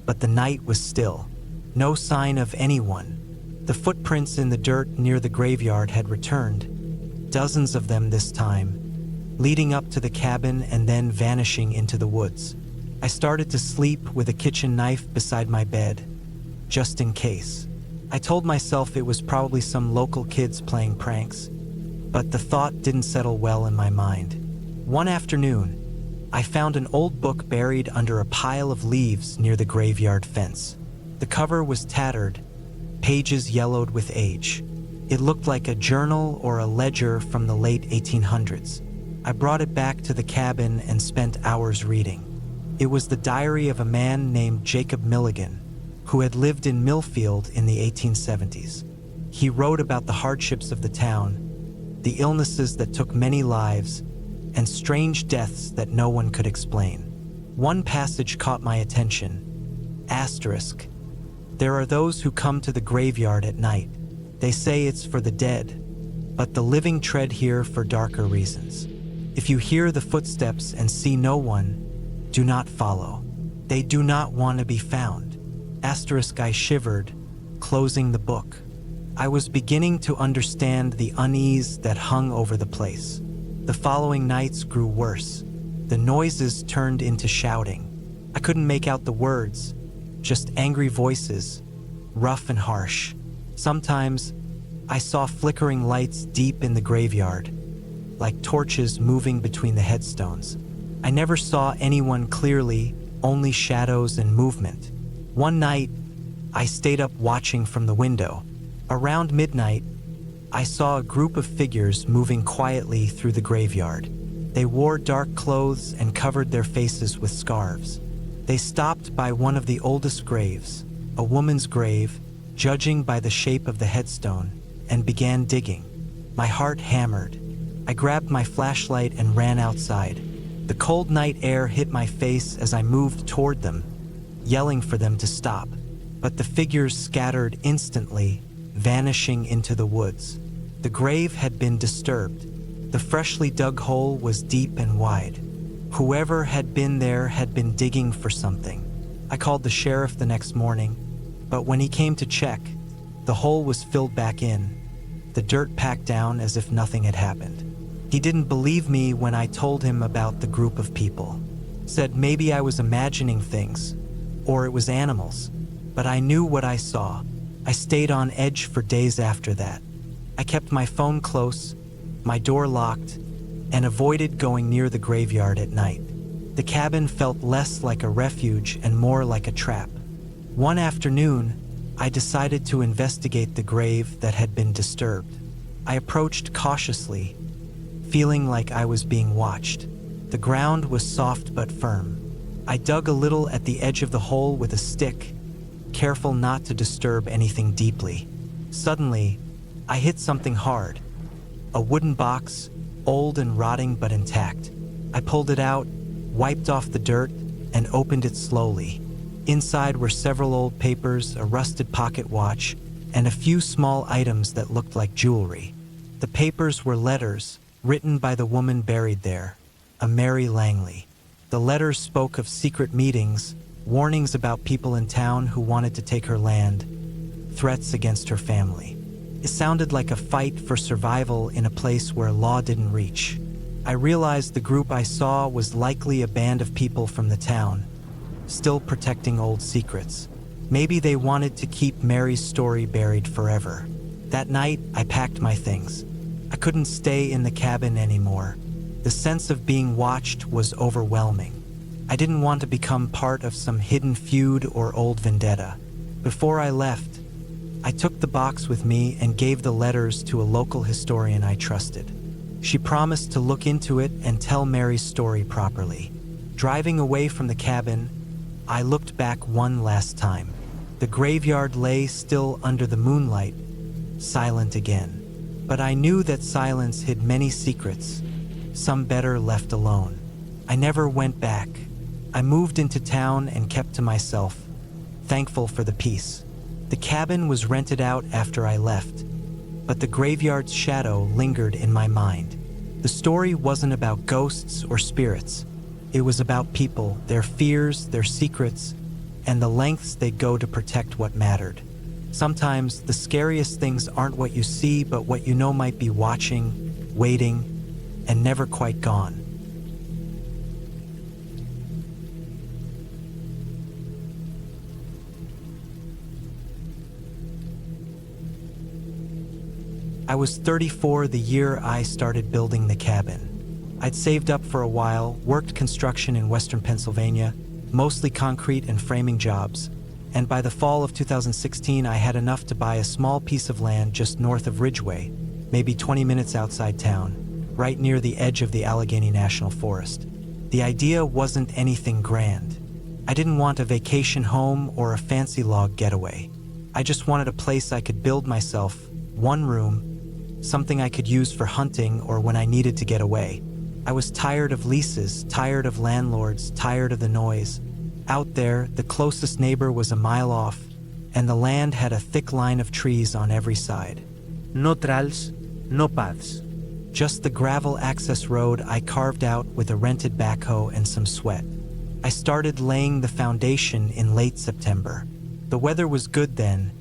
but the night was still. No sign of anyone. The footprints in the dirt near the graveyard had returned, dozens of them this time, leading up to the cabin and then vanishing into the woods. I started to sleep with a kitchen knife beside my bed, just in case. I told myself it was probably some local kids playing pranks, but the thought didn't settle well in my mind. One afternoon, I found an old book buried under a pile of leaves near the graveyard fence. The cover was tattered, pages yellowed with age. It looked like a journal or a ledger from the late 1800s. I brought it back to the cabin and spent hours reading. It was the diary of a man named Jacob Milligan, who had lived in Millfield in the 1870s. He wrote about the hardships of the town, the illnesses that took many lives, and strange deaths that no one could explain. One passage caught my attention. Asterisk. There are those who come to the graveyard at night. They say it's for the dead, but the living tread here for darker reasons. If you hear the footsteps and see no one, do not follow. They do not want to be found. Asterisk. I shivered, closing the book. I was beginning to understand the unease that hung over the place. The following nights grew worse. The noises turned into shouting. I couldn't make out the words, just angry voices, rough and harsh. Sometimes, I saw flickering lights deep in the graveyard, like torches moving between the headstones. I never saw anyone clearly, only shadows and movement. One night, I stayed up watching from the window. Around midnight, I saw a group of figures moving quietly through the graveyard. They wore dark clothes and covered their faces with scarves. They stopped by one of the oldest graves, a woman's grave, judging by the shape of the headstone, and began digging. My heart hammered. I grabbed my flashlight and ran outside. The cold night air hit my face as I moved toward them, yelling for them to stop. But the figures scattered instantly, vanishing into the woods. The grave had been disturbed. The freshly dug hole was deep and wide. Whoever had been there had been digging for something. I called the sheriff the next morning, but when he came to check, the hole was filled back in, the dirt packed down as if nothing had happened. He didn't believe me when I told him about the group of people. Said maybe I was imagining things, or it was animals, but I knew what I saw. I stayed on edge for days after that. I kept my phone close, my door locked, and avoided going near the graveyard at night. The cabin felt less like a refuge and more like a trap. One afternoon, I decided to investigate the grave that had been disturbed. I approached cautiously, feeling like I was being watched. The ground was soft but firm. I dug a little at the edge of the hole with a stick, careful not to disturb anything deeply. Suddenly, I hit something hard. A wooden box, old and rotting but intact. I pulled it out, wiped off the dirt, and opened it slowly. Inside were several old papers, a rusted pocket watch, and a few small items that looked like jewelry. The papers were letters written by the woman buried there, a Mary Langley. The letters spoke of secret meetings, warnings about people in town who wanted to take her land, threats against her family. It sounded like a fight for survival in a place where law didn't reach. I realized the group I saw was likely a band of people from the town, still protecting old secrets. Maybe they wanted to keep Mary's story buried forever. That night, I packed my things. I couldn't stay in the cabin anymore. The sense of being watched was overwhelming. I didn't want to become part of some hidden feud or old vendetta. Before I left, I took the box with me and gave the letters to a local historian I trusted. She promised to look into it and tell Mary's story properly. Driving away from the cabin, I looked back one last time. The graveyard lay still under the moonlight, silent again. But I knew that silence hid many secrets, some better left alone. I never went back. I moved into town and kept to myself, thankful for the peace. The cabin was rented out after I left, but the graveyard's shadow lingered in my mind. The story wasn't about ghosts or spirits. It was about people, their fears, their secrets, and the lengths they'd go to protect what mattered. Sometimes the scariest things aren't what you see, but what you know might be watching, waiting, and never quite gone. I was 34 the year I started building the cabin. I'd saved up for a while, worked construction in western Pennsylvania, mostly concrete and framing jobs, and by the fall of 2016 I had enough to buy a small piece of land just north of Ridgeway, maybe 20 minutes outside town, right near the edge of the Allegheny National Forest. The idea wasn't anything grand. I didn't want a vacation home or a fancy log getaway. I just wanted a place I could build myself, one room, something I could use for hunting or when I needed to get away. I was tired of leases, tired of landlords, tired of the noise. Out there, the closest neighbor was a mile off, and the land had a thick line of trees on every side. No trails, no paths. Just the gravel access road I carved out with a rented backhoe and some sweat. I started laying the foundation in late September. The weather was good then,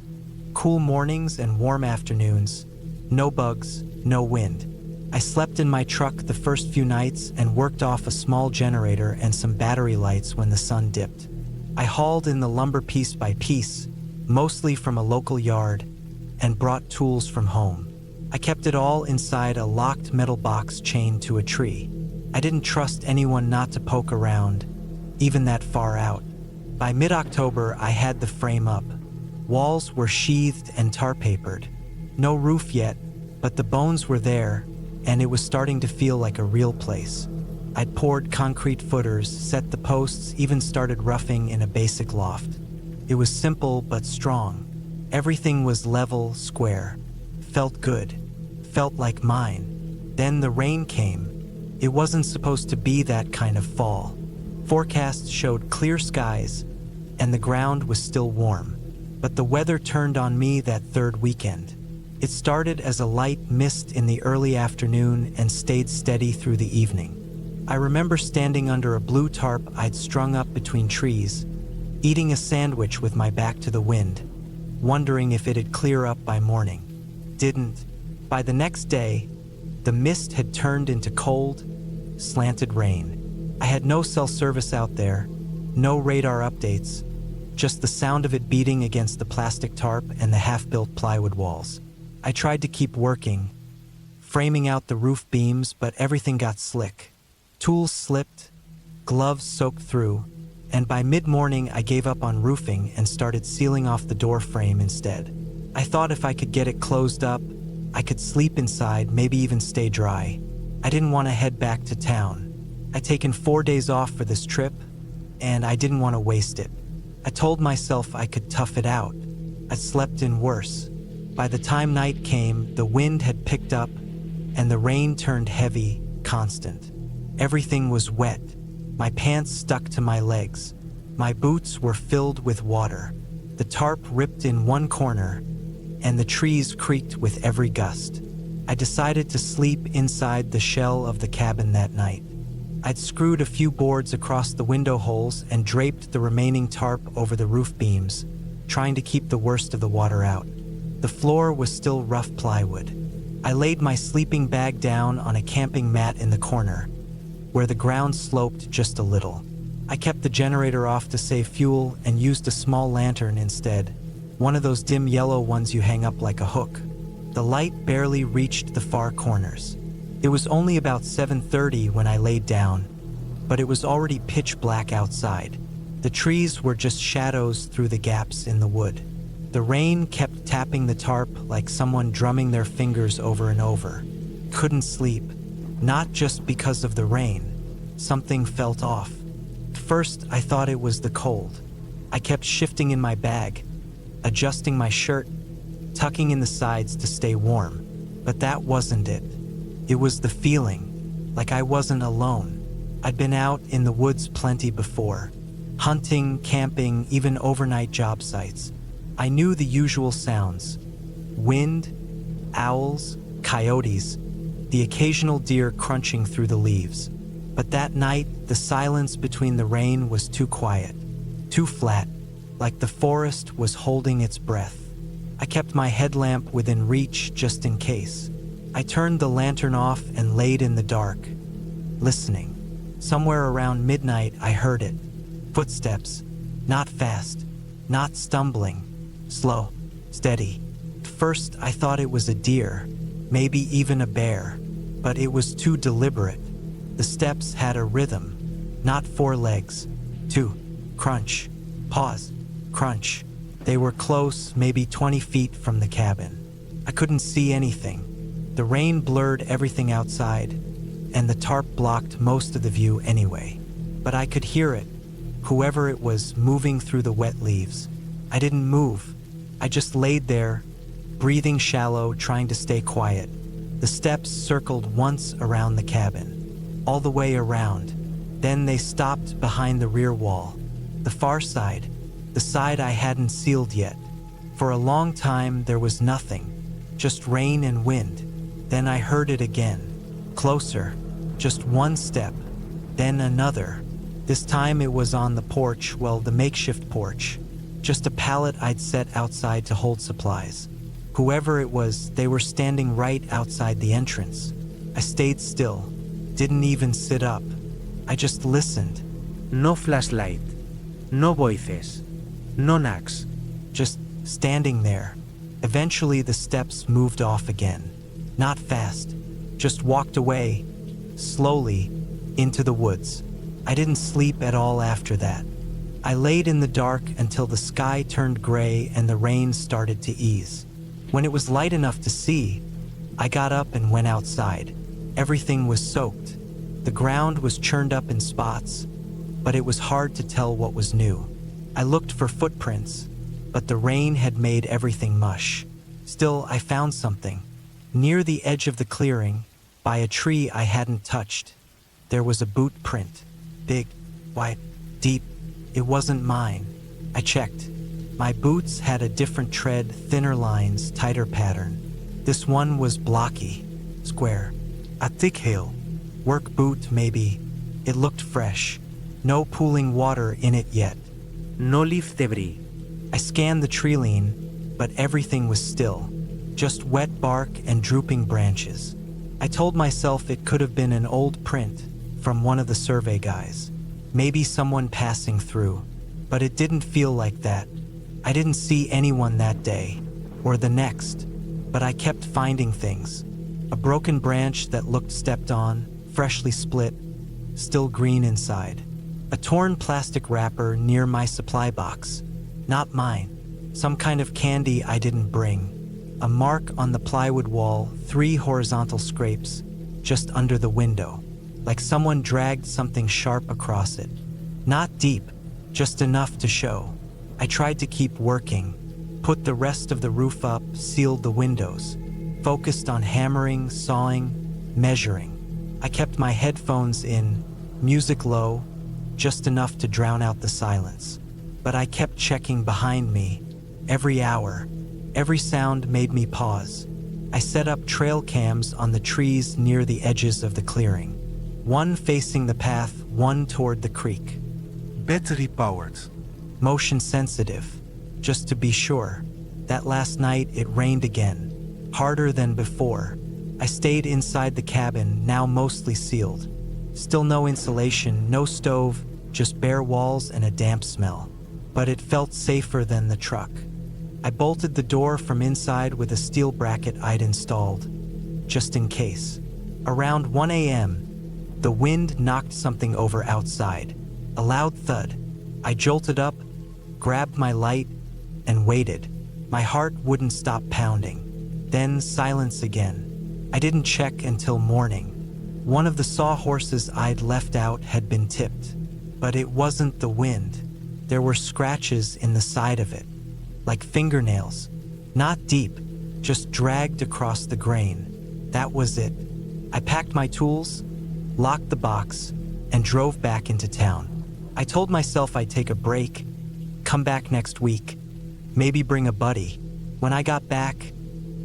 cool mornings and warm afternoons, no bugs, no wind. I slept in my truck the first few nights and worked off a small generator and some battery lights when the sun dipped. I hauled in the lumber piece by piece, mostly from a local yard, and brought tools from home. I kept it all inside a locked metal box chained to a tree. I didn't trust anyone not to poke around, even that far out. By mid-October, I had the frame up. Walls were sheathed and tar-papered. No roof yet, but the bones were there, and it was starting to feel like a real place. I'd poured concrete footers, set the posts, even started roughing in a basic loft. It was simple but strong. Everything was level, square. Felt good. Felt like mine. Then the rain came. It wasn't supposed to be that kind of fall. Forecasts showed clear skies, and the ground was still warm. But the weather turned on me that third weekend. It started as a light mist in the early afternoon and stayed steady through the evening. I remember standing under a blue tarp I'd strung up between trees, eating a sandwich with my back to the wind, wondering if it'd clear up by morning. Didn't. By the next day, the mist had turned into cold, slanted rain. I had no cell service out there, no radar updates, just the sound of it beating against the plastic tarp and the half-built plywood walls. I tried to keep working, framing out the roof beams, but everything got slick. Tools slipped, gloves soaked through, and by mid-morning I gave up on roofing and started sealing off the door frame instead. I thought if I could get it closed up, I could sleep inside, maybe even stay dry. I didn't want to head back to town. I'd taken 4 days off for this trip, and I didn't want to waste it. I told myself I could tough it out. I slept in worse. By the time night came, the wind had picked up, and the rain turned heavy, constant. Everything was wet. My pants stuck to my legs. My boots were filled with water. The tarp ripped in one corner, and the trees creaked with every gust. I decided to sleep inside the shell of the cabin that night. I'd screwed a few boards across the window holes and draped the remaining tarp over the roof beams, trying to keep the worst of the water out. The floor was still rough plywood. I laid my sleeping bag down on a camping mat in the corner, where the ground sloped just a little. I kept the generator off to save fuel and used a small lantern instead, one of those dim yellow ones you hang up like a hook. The light barely reached the far corners. It was only about 7:30 when I laid down, but it was already pitch black outside. The trees were just shadows through the gaps in the wood. The rain kept tapping the tarp like someone drumming their fingers over and over. Couldn't sleep. Not just because of the rain. Something felt off. First, I thought it was the cold. I kept shifting in my bag, adjusting my shirt, tucking in the sides to stay warm. But that wasn't it. It was the feeling, like I wasn't alone. I'd been out in the woods plenty before. Hunting, camping, even overnight job sites. I knew the usual sounds. Wind, owls, coyotes, the occasional deer crunching through the leaves. But that night, the silence between the rain was too quiet, too flat, like the forest was holding its breath. I kept my headlamp within reach just in case. I turned the lantern off and laid in the dark, listening. Somewhere around midnight, I heard it. Footsteps, not fast, not stumbling, slow, steady. First, I thought it was a deer, maybe even a bear, but it was too deliberate. The steps had a rhythm, not 4 legs. 2, crunch, pause, crunch. They were close, maybe 20 feet from the cabin. I couldn't see anything. The rain blurred everything outside, and the tarp blocked most of the view anyway. But I could hear it, whoever it was moving through the wet leaves. I didn't move. I just laid there, breathing shallow, trying to stay quiet. The steps circled once around the cabin, all the way around. Then they stopped behind the rear wall, the far side, the side I hadn't sealed yet. For a long time, there was nothing, just rain and wind. Then I heard it again, closer, just one step, then another. This time it was on the porch, well, the makeshift porch, just a pallet I'd set outside to hold supplies. Whoever it was, they were standing right outside the entrance. I stayed still, didn't even sit up. I just listened. No flashlight, no voices, no knocks. Just standing there. Eventually the steps moved off again. Not fast, just walked away, slowly, into the woods. I didn't sleep at all after that. I laid in the dark until the sky turned gray and the rain started to ease. When it was light enough to see, I got up and went outside. Everything was soaked. The ground was churned up in spots, but it was hard to tell what was new. I looked for footprints, but the rain had made everything mush. Still, I found something. Near the edge of the clearing, by a tree I hadn't touched, there was a boot print. Big, white, deep. It wasn't mine. I checked. My boots had a different tread, thinner lines, tighter pattern. This one was blocky, square. A thick heel. Work boot, maybe. It looked fresh. No pooling water in it yet. No leaf debris. I scanned the tree line, but everything was still. Just wet bark and drooping branches. I told myself it could have been an old print from one of the survey guys. Maybe someone passing through. But it didn't feel like that. I didn't see anyone that day, or the next, but I kept finding things. A broken branch that looked stepped on, freshly split, still green inside. A torn plastic wrapper near my supply box. Not mine. Some kind of candy I didn't bring. A mark on the plywood wall, 3 horizontal scrapes, just under the window, like someone dragged something sharp across it. Not deep, just enough to show. I tried to keep working, put the rest of the roof up, sealed the windows, focused on hammering, sawing, measuring. I kept my headphones in, music low, just enough to drown out the silence. But I kept checking behind me, every hour. Every sound made me pause. I set up trail cams on the trees near the edges of the clearing. One facing the path, one toward the creek. Battery powered. Motion sensitive, just to be sure. That last night it rained again, harder than before. I stayed inside the cabin, now mostly sealed. Still no insulation, no stove, just bare walls and a damp smell. But it felt safer than the truck. I bolted the door from inside with a steel bracket I'd installed, just in case. Around 1 a.m., the wind knocked something over outside. A loud thud. I jolted up, grabbed my light, and waited. My heart wouldn't stop pounding. Then silence again. I didn't check until morning. One of the sawhorses I'd left out had been tipped. But it wasn't the wind. There were scratches in the side of it, like fingernails. Not deep, just dragged across the grain. That was it. I packed my tools, locked the box, and drove back into town. I told myself I'd take a break, come back next week, maybe bring a buddy. When I got back,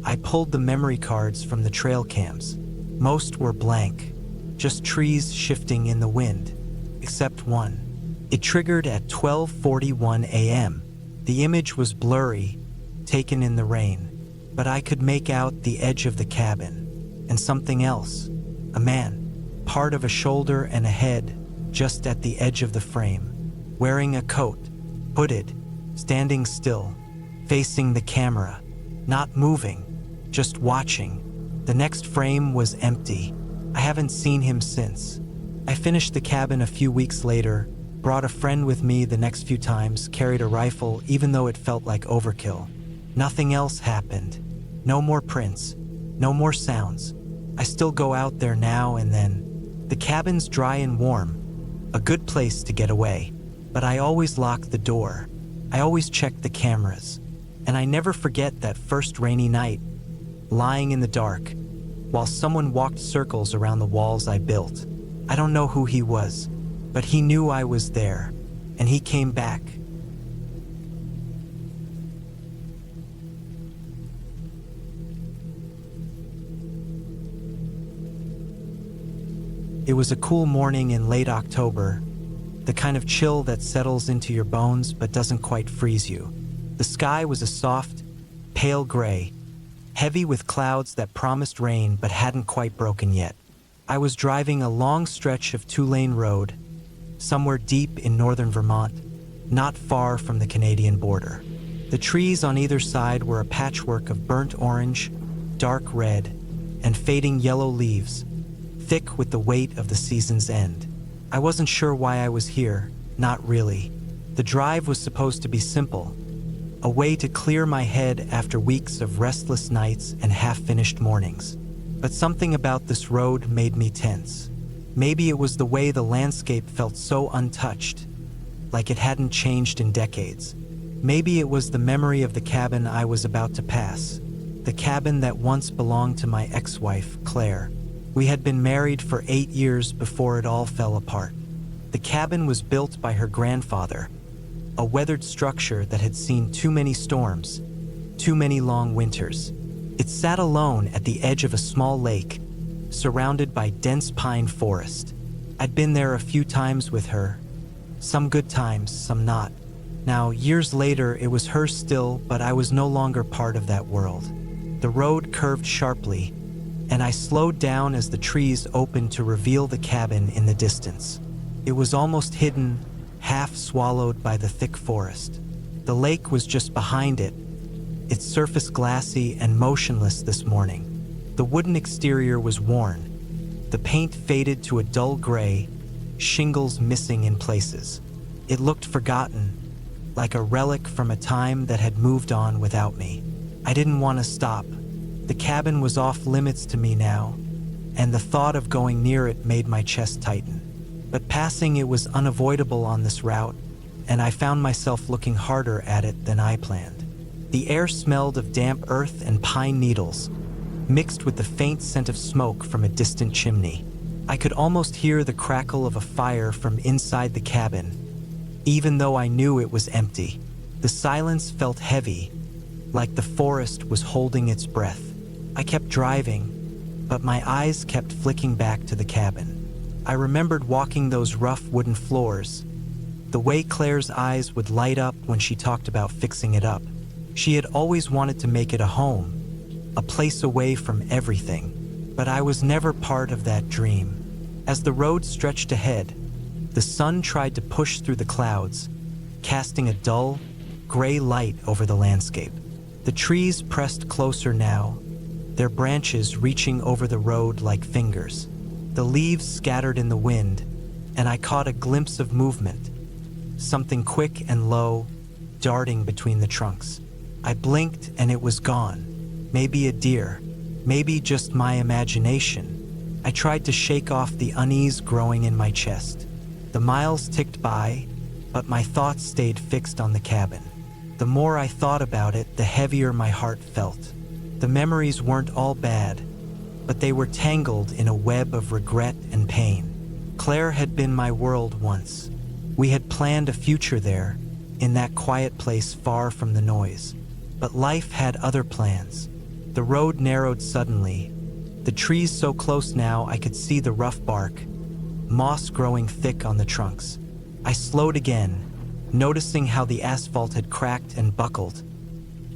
I pulled the memory cards from the trail cams. Most were blank, just trees shifting in the wind, except one. It triggered at 12:41 a.m. The image was blurry, taken in the rain, but I could make out the edge of the cabin, and something else. A man, part of a shoulder and a head, just at the edge of the frame, wearing a coat, hooded, standing still, facing the camera, not moving, just watching. The next frame was empty. I haven't seen him since. I finished the cabin a few weeks later, brought a friend with me the next few times, carried a rifle even though it felt like overkill. Nothing else happened. No more prints, no more sounds. I still go out there now and then. The cabin's dry and warm, a good place to get away. But I always lock the door. I always check the cameras. And I never forget that first rainy night, lying in the dark, while someone walked circles around the walls I built. I don't know who he was, but he knew I was there, and he came back. It was a cool morning in late October, the kind of chill that settles into your bones but doesn't quite freeze you. The sky was a soft, pale gray, heavy with clouds that promised rain but hadn't quite broken yet. I was driving a long stretch of 2-lane road, somewhere deep in northern Vermont, not far from the Canadian border. The trees on either side were a patchwork of burnt orange, dark red, and fading yellow leaves, thick with the weight of the season's end. I wasn't sure why I was here, not really. The drive was supposed to be simple, a way to clear my head after weeks of restless nights and half-finished mornings. But something about this road made me tense. Maybe it was the way the landscape felt so untouched, like it hadn't changed in decades. Maybe it was the memory of the cabin I was about to pass, the cabin that once belonged to my ex-wife, Claire. We had been married for 8 years before it all fell apart. The cabin was built by her grandfather, a weathered structure that had seen too many storms, too many long winters. It sat alone at the edge of a small lake, surrounded by dense pine forest. I'd been there a few times with her, some good times, some not. Now, years later, it was hers still, but I was no longer part of that world. The road curved sharply, and I slowed down as the trees opened to reveal the cabin in the distance. It was almost hidden, half swallowed by the thick forest. The lake was just behind it, its surface glassy and motionless this morning. The wooden exterior was worn, the paint faded to a dull gray, shingles missing in places. It looked forgotten, like a relic from a time that had moved on without me. I didn't want to stop. The cabin was off limits to me now, and the thought of going near it made my chest tighten. But passing it was unavoidable on this route, and I found myself looking harder at it than I planned. The air smelled of damp earth and pine needles, mixed with the faint scent of smoke from a distant chimney. I could almost hear the crackle of a fire from inside the cabin, even though I knew it was empty. The silence felt heavy, like the forest was holding its breath. I kept driving, but my eyes kept flicking back to the cabin. I remembered walking those rough wooden floors, the way Claire's eyes would light up when she talked about fixing it up. She had always wanted to make it a home, a place away from everything, but I was never part of that dream. As the road stretched ahead, the sun tried to push through the clouds, casting a dull, gray light over the landscape. The trees pressed closer now, their branches reaching over the road like fingers. The leaves scattered in the wind, and I caught a glimpse of movement, something quick and low, darting between the trunks. I blinked and it was gone. Maybe a deer, maybe just my imagination. I tried to shake off the unease growing in my chest. The miles ticked by, but my thoughts stayed fixed on the cabin. The more I thought about it, the heavier my heart felt. The memories weren't all bad, but they were tangled in a web of regret and pain. Claire had been my world once. We had planned a future there, in that quiet place far from the noise. But life had other plans. The road narrowed suddenly, the trees so close now I could see the rough bark, moss growing thick on the trunks. I slowed again, noticing how the asphalt had cracked and buckled,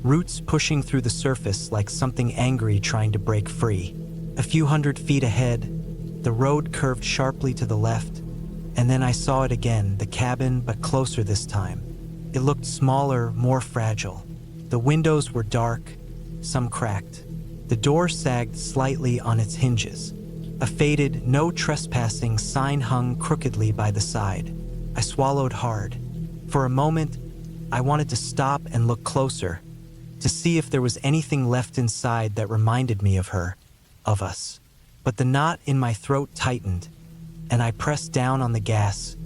roots pushing through the surface like something angry trying to break free. A few 100 feet ahead, the road curved sharply to the left, and then I saw it again, the cabin, but closer this time. It looked smaller, more fragile. The windows were dark, some cracked. The door sagged slightly on its hinges. A faded, no trespassing sign hung crookedly by the side. I swallowed hard. For a moment, I wanted to stop and look closer, to see if there was anything left inside that reminded me of her, of us. But the knot in my throat tightened, and I pressed down on the gas,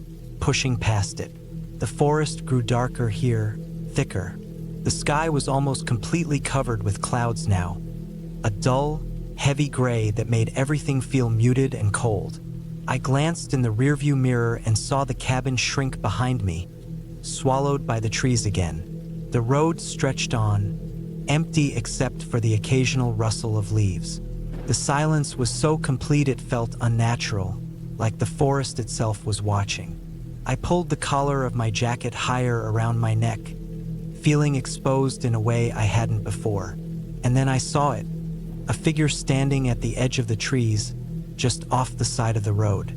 pushing past it. The forest grew darker here, thicker. The sky was almost completely covered with clouds now, a dull, heavy gray that made everything feel muted and cold. I glanced in the rearview mirror and saw the cabin shrink behind me, swallowed by the trees again. The road stretched on, empty except for the occasional rustle of leaves. The silence was so complete it felt unnatural, like the forest itself was watching. I pulled the collar of my jacket higher around my neck, feeling exposed in a way I hadn't before. And then I saw it, a figure standing at the edge of the trees, just off the side of the road.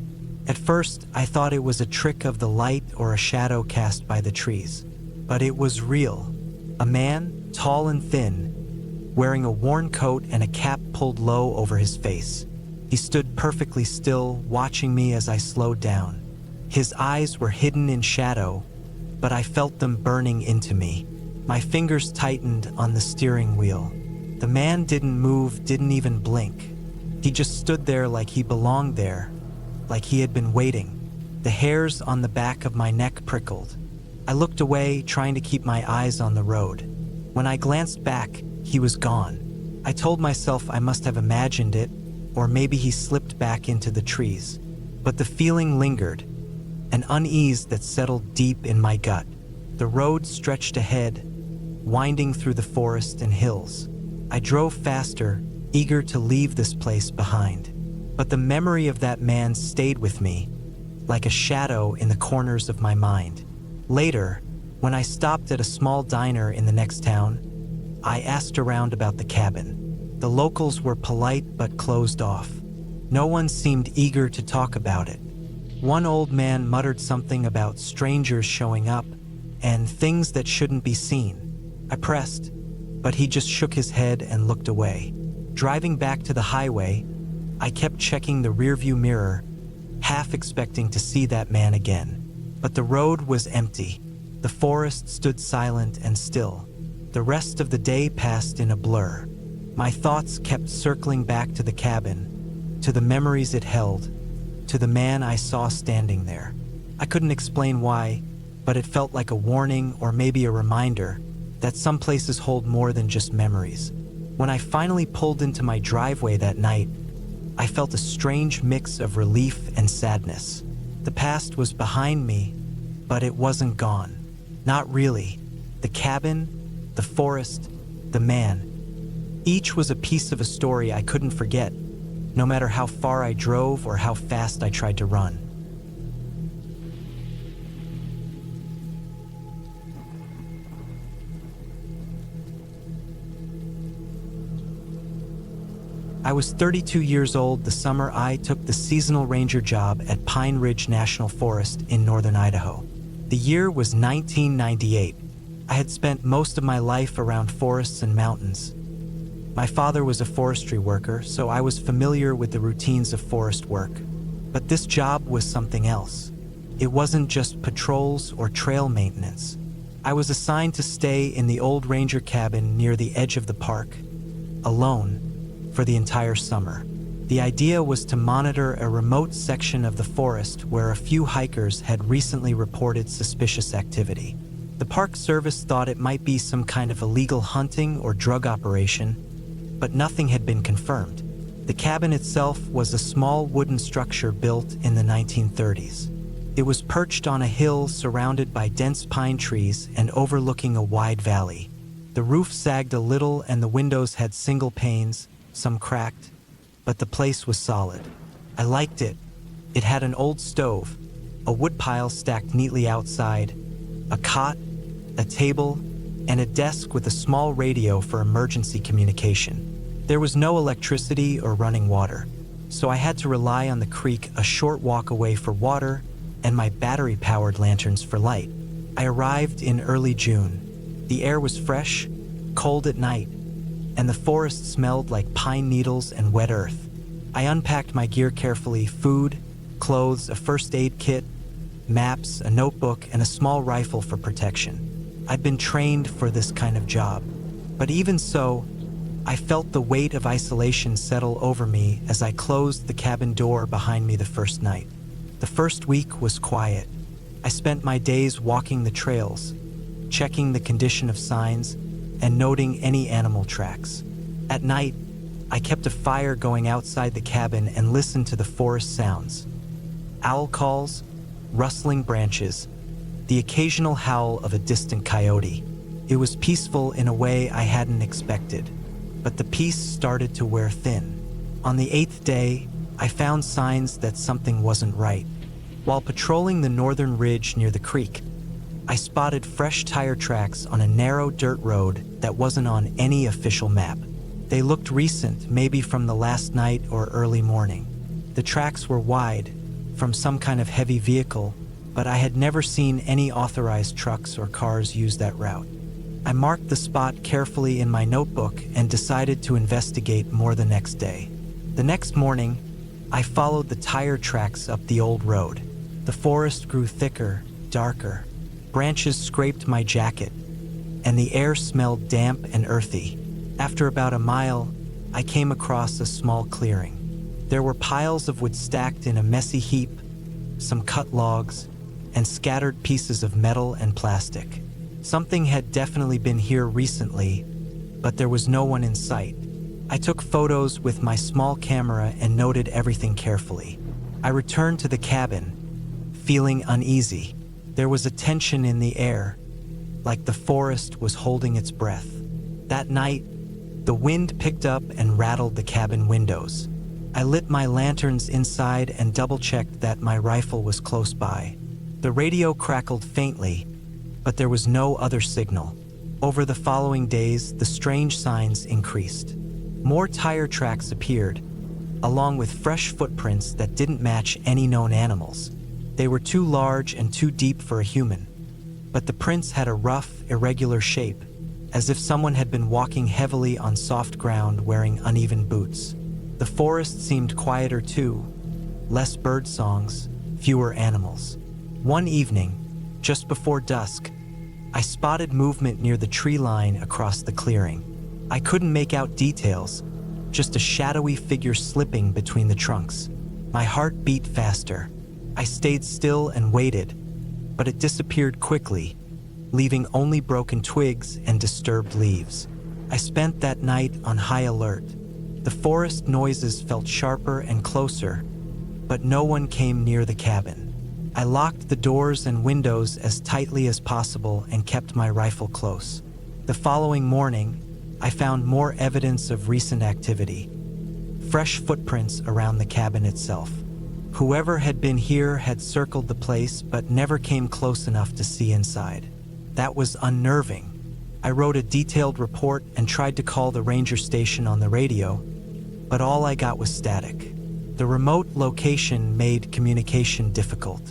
At first, I thought it was a trick of the light or a shadow cast by the trees. But it was real. A man, tall and thin, wearing a worn coat and a cap pulled low over his face. He stood perfectly still, watching me as I slowed down. His eyes were hidden in shadow, but I felt them burning into me. My fingers tightened on the steering wheel. The man didn't move, didn't even blink. He just stood there like he belonged there, like he had been waiting. The hairs on the back of my neck prickled. I looked away, trying to keep my eyes on the road. When I glanced back, he was gone. I told myself I must have imagined it, or maybe he slipped back into the trees. But the feeling lingered, an unease that settled deep in my gut. The road stretched ahead, winding through the forest and hills. I drove faster, eager to leave this place behind. But the memory of that man stayed with me, like a shadow in the corners of my mind. Later, when I stopped at a small diner in the next town, I asked around about the cabin. The locals were polite but closed off. No one seemed eager to talk about it. One old man muttered something about strangers showing up and things that shouldn't be seen. I pressed, but he just shook his head and looked away. Driving back to the highway, I kept checking the rearview mirror, half expecting to see that man again. But the road was empty. The forest stood silent and still. The rest of the day passed in a blur. My thoughts kept circling back to the cabin, to the memories it held, to the man I saw standing there. I couldn't explain why, but it felt like a warning or maybe a reminder that some places hold more than just memories. When I finally pulled into my driveway that night, I felt a strange mix of relief and sadness. The past was behind me, but it wasn't gone. Not really. The cabin, the forest, the man. Each was a piece of a story I couldn't forget, no matter how far I drove or how fast I tried to run. I was 32 years old the summer I took the seasonal ranger job at Pine Ridge National Forest in northern Idaho. The year was 1998. I had spent most of my life around forests and mountains. My father was a forestry worker, so I was familiar with the routines of forest work. But this job was something else. It wasn't just patrols or trail maintenance. I was assigned to stay in the old ranger cabin near the edge of the park, alone, for the entire summer. The idea was to monitor a remote section of the forest where a few hikers had recently reported suspicious activity. The Park Service thought it might be some kind of illegal hunting or drug operation, but nothing had been confirmed. The cabin itself was a small wooden structure built in the 1930s. It was perched on a hill surrounded by dense pine trees and overlooking a wide valley. The roof sagged a little and the windows had single panes, some cracked, but the place was solid. I liked it. It had an old stove, a woodpile stacked neatly outside, a cot, a table, and a desk with a small radio for emergency communication. There was no electricity or running water, so I had to rely on the creek a short walk away for water and my battery-powered lanterns for light. I arrived in early June. The air was fresh, cold at night, and the forest smelled like pine needles and wet earth. I unpacked my gear carefully: food, clothes, a first aid kit, maps, a notebook, and a small rifle for protection. I'd been trained for this kind of job. But even so, I felt the weight of isolation settle over me as I closed the cabin door behind me the first night. The first week was quiet. I spent my days walking the trails, checking the condition of signs, and noting any animal tracks. At night, I kept a fire going outside the cabin and listened to the forest sounds. Owl calls, rustling branches, the occasional howl of a distant coyote. It was peaceful in a way I hadn't expected, but the peace started to wear thin. On the 8th day, I found signs that something wasn't right. While patrolling the northern ridge near the creek, I spotted fresh tire tracks on a narrow dirt road that wasn't on any official map. They looked recent, maybe from the last night or early morning. The tracks were wide, from some kind of heavy vehicle, but I had never seen any authorized trucks or cars use that route. I marked the spot carefully in my notebook and decided to investigate more the next day. The next morning, I followed the tire tracks up the old road. The forest grew thicker, darker. Branches scraped my jacket, and the air smelled damp and earthy. After about a mile, I came across a small clearing. There were piles of wood stacked in a messy heap, some cut logs, and scattered pieces of metal and plastic. Something had definitely been here recently, but there was no one in sight. I took photos with my small camera and noted everything carefully. I returned to the cabin, feeling uneasy. There was a tension in the air, like the forest was holding its breath. That night, the wind picked up and rattled the cabin windows. I lit my lanterns inside and double-checked that my rifle was close by. The radio crackled faintly, but there was no other signal. Over the following days, the strange signs increased. More tire tracks appeared, along with fresh footprints that didn't match any known animals. They were too large and too deep for a human, but the prints had a rough, irregular shape, as if someone had been walking heavily on soft ground wearing uneven boots. The forest seemed quieter too, less bird songs, fewer animals. One evening, just before dusk, I spotted movement near the tree line across the clearing. I couldn't make out details, just a shadowy figure slipping between the trunks. My heart beat faster. I stayed still and waited, but it disappeared quickly, leaving only broken twigs and disturbed leaves. I spent that night on high alert. The forest noises felt sharper and closer, but no one came near the cabin. I locked the doors and windows as tightly as possible and kept my rifle close. The following morning, I found more evidence of recent activity. Fresh footprints around the cabin itself. Whoever had been here had circled the place but never came close enough to see inside. That was unnerving. I wrote a detailed report and tried to call the ranger station on the radio, but all I got was static. The remote location made communication difficult.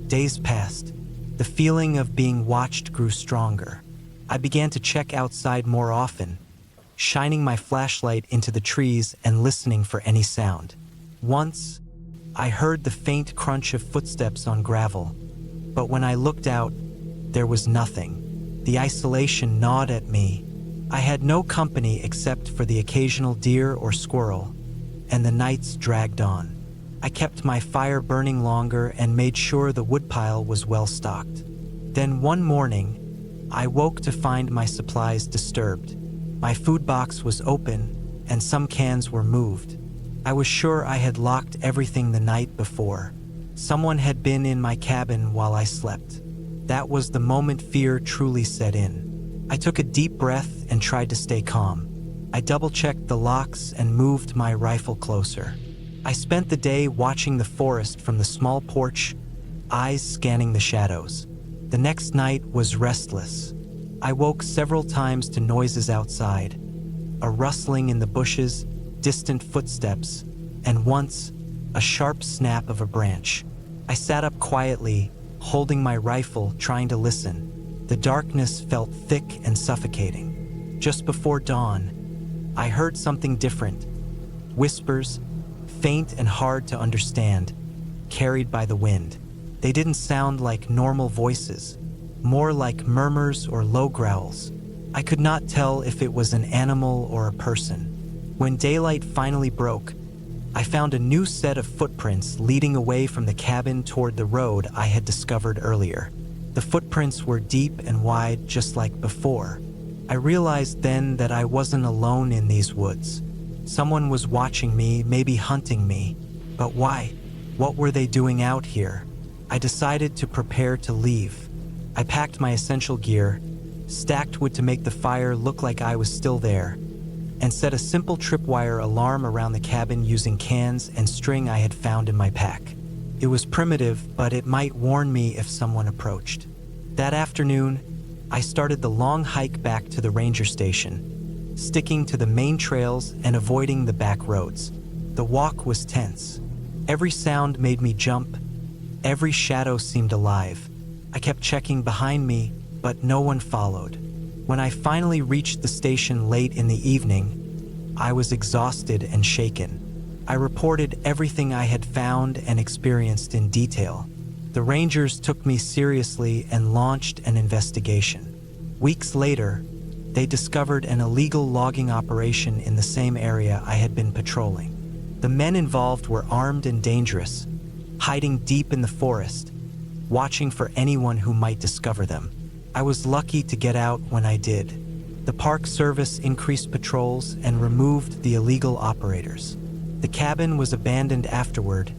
Days passed. The feeling of being watched grew stronger. I began to check outside more often, shining my flashlight into the trees and listening for any sound. Once, I heard the faint crunch of footsteps on gravel, but when I looked out, there was nothing. The isolation gnawed at me. I had no company except for the occasional deer or squirrel, and the nights dragged on. I kept my fire burning longer and made sure the woodpile was well stocked. Then one morning, I woke to find my supplies disturbed. My food box was open, and some cans were moved. I was sure I had locked everything the night before. Someone had been in my cabin while I slept. That was the moment fear truly set in. I took a deep breath and tried to stay calm. I double-checked the locks and moved my rifle closer. I spent the day watching the forest from the small porch, eyes scanning the shadows. The next night was restless. I woke several times to noises outside, a rustling in the bushes, distant footsteps, and once, a sharp snap of a branch. I sat up quietly, holding my rifle, trying to listen. The darkness felt thick and suffocating. Just before dawn, I heard something different. Whispers, faint and hard to understand, carried by the wind. They didn't sound like normal voices, more like murmurs or low growls. I could not tell if it was an animal or a person. When daylight finally broke, I found a new set of footprints leading away from the cabin toward the road I had discovered earlier. The footprints were deep and wide, just like before. I realized then that I wasn't alone in these woods. Someone was watching me, maybe hunting me. But why? What were they doing out here? I decided to prepare to leave. I packed my essential gear, stacked wood to make the fire look like I was still there, and set a simple tripwire alarm around the cabin using cans and string I had found in my pack. It was primitive, but it might warn me if someone approached. That afternoon, I started the long hike back to the ranger station, sticking to the main trails and avoiding the back roads. The walk was tense. Every sound made me jump. Every shadow seemed alive. I kept checking behind me, but no one followed. When I finally reached the station late in the evening, I was exhausted and shaken. I reported everything I had found and experienced in detail. The rangers took me seriously and launched an investigation. Weeks later, they discovered an illegal logging operation in the same area I had been patrolling. The men involved were armed and dangerous, hiding deep in the forest, watching for anyone who might discover them. I was lucky to get out when I did. The Park Service increased patrols and removed the illegal operators. The cabin was abandoned afterward,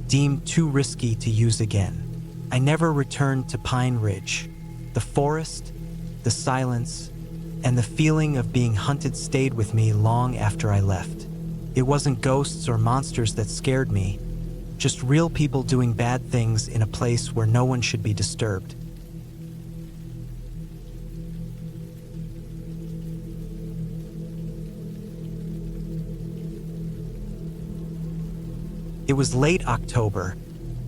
deemed too risky to use again. I never returned to Pine Ridge. The forest, the silence, and the feeling of being hunted stayed with me long after I left. It wasn't ghosts or monsters that scared me, just real people doing bad things in a place where no one should be disturbed. It was late October,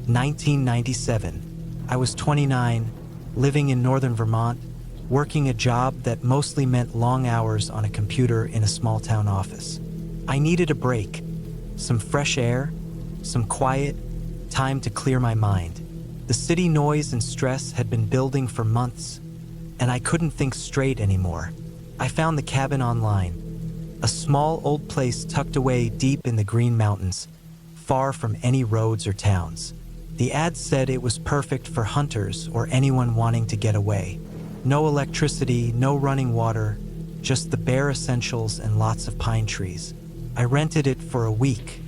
1997. I was 29, living in northern Vermont, working a job that mostly meant long hours on a computer in a small-town office. I needed a break, some fresh air, some quiet, time to clear my mind. The city noise and stress had been building for months, and I couldn't think straight anymore. I found the cabin online, a small old place tucked away deep in the Green Mountains, far from any roads or towns. The ad said it was perfect for hunters or anyone wanting to get away. No electricity, no running water, just the bare essentials and lots of pine trees. I rented it for a week.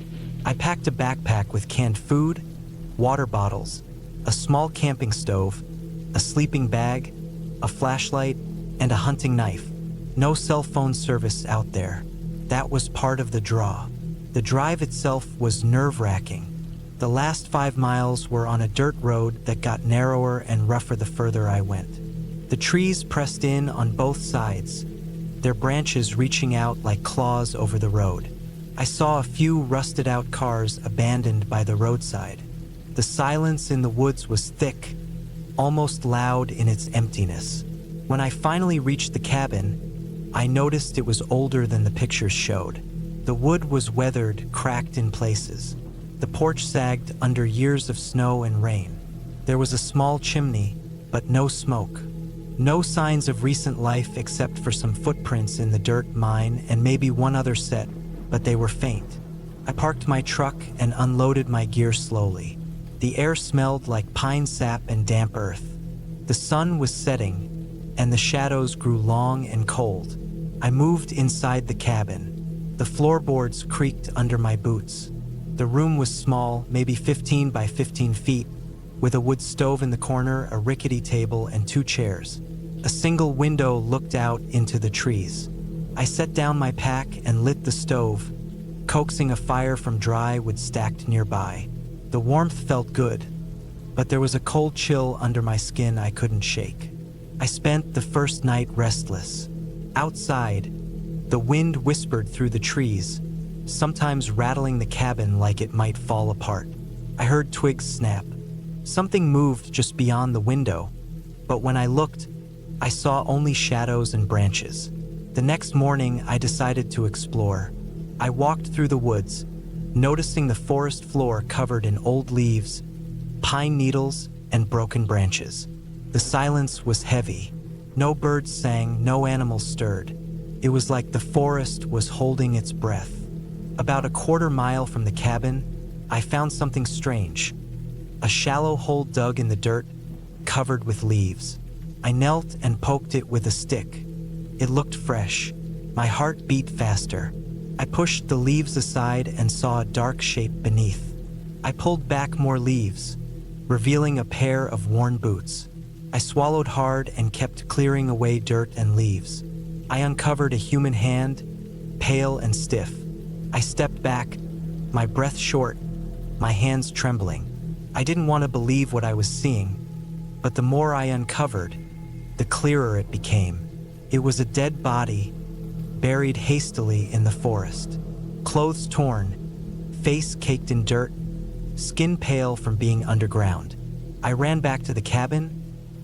I packed a backpack with canned food, water bottles, a small camping stove, a sleeping bag, a flashlight, and a hunting knife. No cell phone service out there. That was part of the draw. The drive itself was nerve-wracking. The last 5 miles were on a dirt road that got narrower and rougher the further I went. The trees pressed in on both sides, their branches reaching out like claws over the road. I saw a few rusted-out cars abandoned by the roadside. The silence in the woods was thick, almost loud in its emptiness. When I finally reached the cabin, I noticed it was older than the pictures showed. The wood was weathered, cracked in places. The porch sagged under years of snow and rain. There was a small chimney, but no smoke. No signs of recent life except for some footprints in the dirt mine and maybe one other set, but they were faint. I parked my truck and unloaded my gear slowly. The air smelled like pine sap and damp earth. The sun was setting, and the shadows grew long and cold. I moved inside the cabin. The floorboards creaked under my boots. The room was small, maybe 15 by 15 feet, with a wood stove in the corner, a rickety table, and 2 chairs. A single window looked out into the trees. I set down my pack and lit the stove, coaxing a fire from dry wood stacked nearby. The warmth felt good, but there was a cold chill under my skin I couldn't shake. I spent the first night restless. Outside, the wind whispered through the trees, sometimes rattling the cabin like it might fall apart. I heard twigs snap. Something moved just beyond the window, but when I looked, I saw only shadows and branches. The next morning, I decided to explore. I walked through the woods, noticing the forest floor covered in old leaves, pine needles, and broken branches. The silence was heavy. No birds sang, no animals stirred. It was like the forest was holding its breath. About a quarter mile from the cabin, I found something strange. A shallow hole dug in the dirt, covered with leaves. I knelt and poked it with a stick. It looked fresh. My heart beat faster. I pushed the leaves aside and saw a dark shape beneath. I pulled back more leaves, revealing a pair of worn boots. I swallowed hard and kept clearing away dirt and leaves. I uncovered a human hand, pale and stiff. I stepped back, my breath short, my hands trembling. I didn't want to believe what I was seeing, but the more I uncovered, the clearer it became. It was a dead body, buried hastily in the forest. Clothes torn, face caked in dirt, skin pale from being underground. I ran back to the cabin,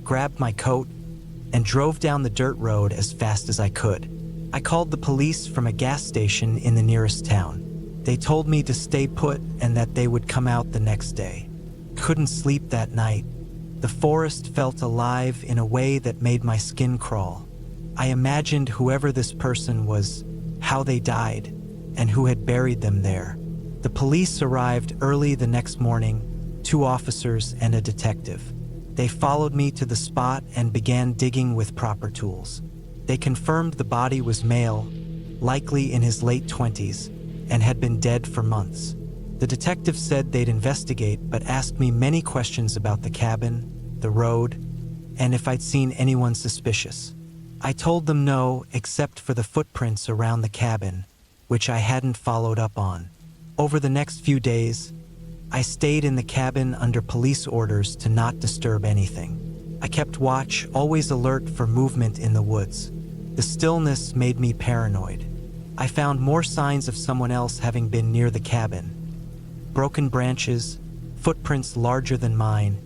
grabbed my coat, and drove down the dirt road as fast as I could. I called the police from a gas station in the nearest town. They told me to stay put and that they would come out the next day. Couldn't sleep that night. The forest felt alive in a way that made my skin crawl. I imagined whoever this person was, how they died, and who had buried them there. The police arrived early the next morning, 2 officers and a detective. They followed me to the spot and began digging with proper tools. They confirmed the body was male, likely in his late 20s, and had been dead for months. The detective said they'd investigate, but asked me many questions about the cabin, the road, and if I'd seen anyone suspicious. I told them no, except for the footprints around the cabin, which I hadn't followed up on. Over the next few days, I stayed in the cabin under police orders to not disturb anything. I kept watch, always alert for movement in the woods. The stillness made me paranoid. I found more signs of someone else having been near the cabin. Broken branches, footprints larger than mine,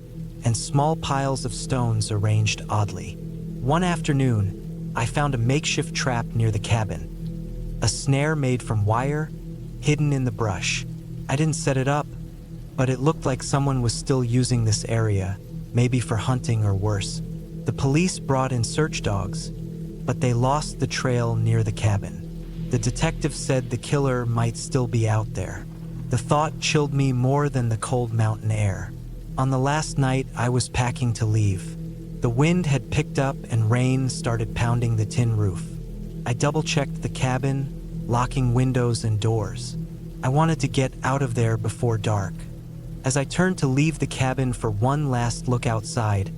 and small piles of stones arranged oddly. One afternoon, I found a makeshift trap near the cabin. A snare made from wire, hidden in the brush. I didn't set it up, but it looked like someone was still using this area, maybe for hunting or worse. The police brought in search dogs, but they lost the trail near the cabin. The detective said the killer might still be out there. The thought chilled me more than the cold mountain air. On the last night, I was packing to leave. The wind had picked up and rain started pounding the tin roof. I double-checked the cabin, locking windows and doors. I wanted to get out of there before dark. As I turned to leave the cabin for one last look outside,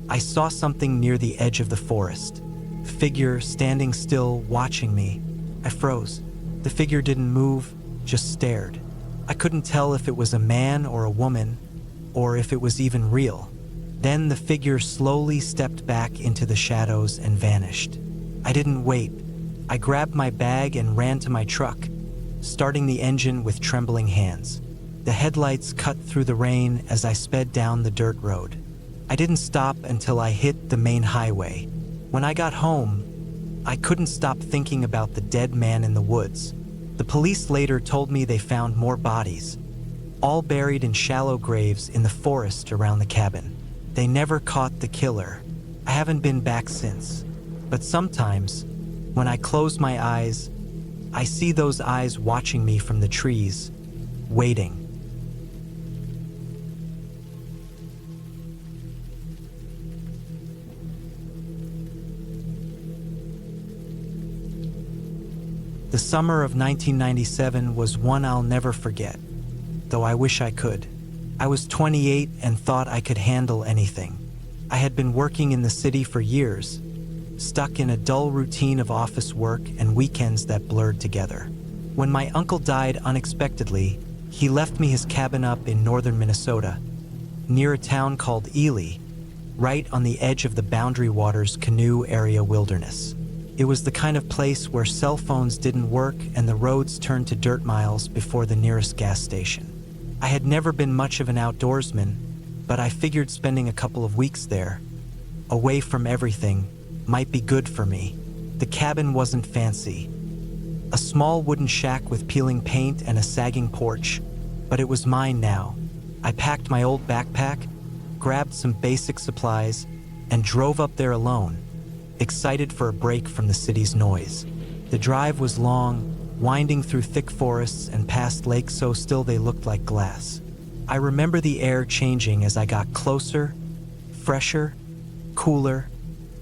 I saw something near the edge of the forest. A figure standing still, watching me. I froze. The figure didn't move, just stared. I couldn't tell if it was a man or a woman, or if it was even real. Then the figure slowly stepped back into the shadows and vanished. I didn't wait. I grabbed my bag and ran to my truck, starting the engine with trembling hands. The headlights cut through the rain as I sped down the dirt road. I didn't stop until I hit the main highway. When I got home, I couldn't stop thinking about the dead man in the woods. The police later told me they found more bodies, all buried in shallow graves in the forest around the cabin. They never caught the killer. I haven't been back since. But sometimes, when I close my eyes, I see those eyes watching me from the trees, waiting. The summer of 1997 was one I'll never forget, though I wish I could. I was 28 and thought I could handle anything. I had been working in the city for years, stuck in a dull routine of office work and weekends that blurred together. When my uncle died unexpectedly, he left me his cabin up in northern Minnesota, near a town called Eerie, right on the edge of the Boundary Waters Canoe Area Wilderness. It was the kind of place where cell phones didn't work and the roads turned to dirt miles before the nearest gas station. I had never been much of an outdoorsman, but I figured spending a couple of weeks there, away from everything, might be good for me. The cabin wasn't fancy. A small wooden shack with peeling paint and a sagging porch, but it was mine now. I packed my old backpack, grabbed some basic supplies, and drove up there alone, excited for a break from the city's noise. The drive was long, winding through thick forests and past lakes so still they looked like glass. I remember the air changing as I got closer, fresher, cooler,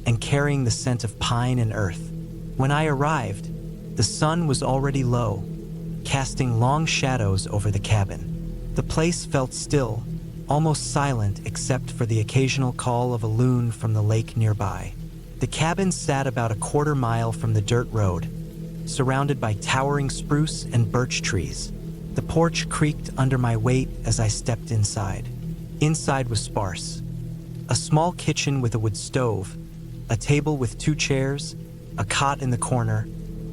and carrying the scent of pine and earth. When I arrived, the sun was already low, casting long shadows over the cabin. The place felt still, almost silent except for the occasional call of a loon from the lake nearby. The cabin sat about a quarter mile from the dirt road, surrounded by towering spruce and birch trees. The porch creaked under my weight as I stepped inside. Inside was sparse. A small kitchen with a wood stove, a table with 2 chairs, a cot in the corner,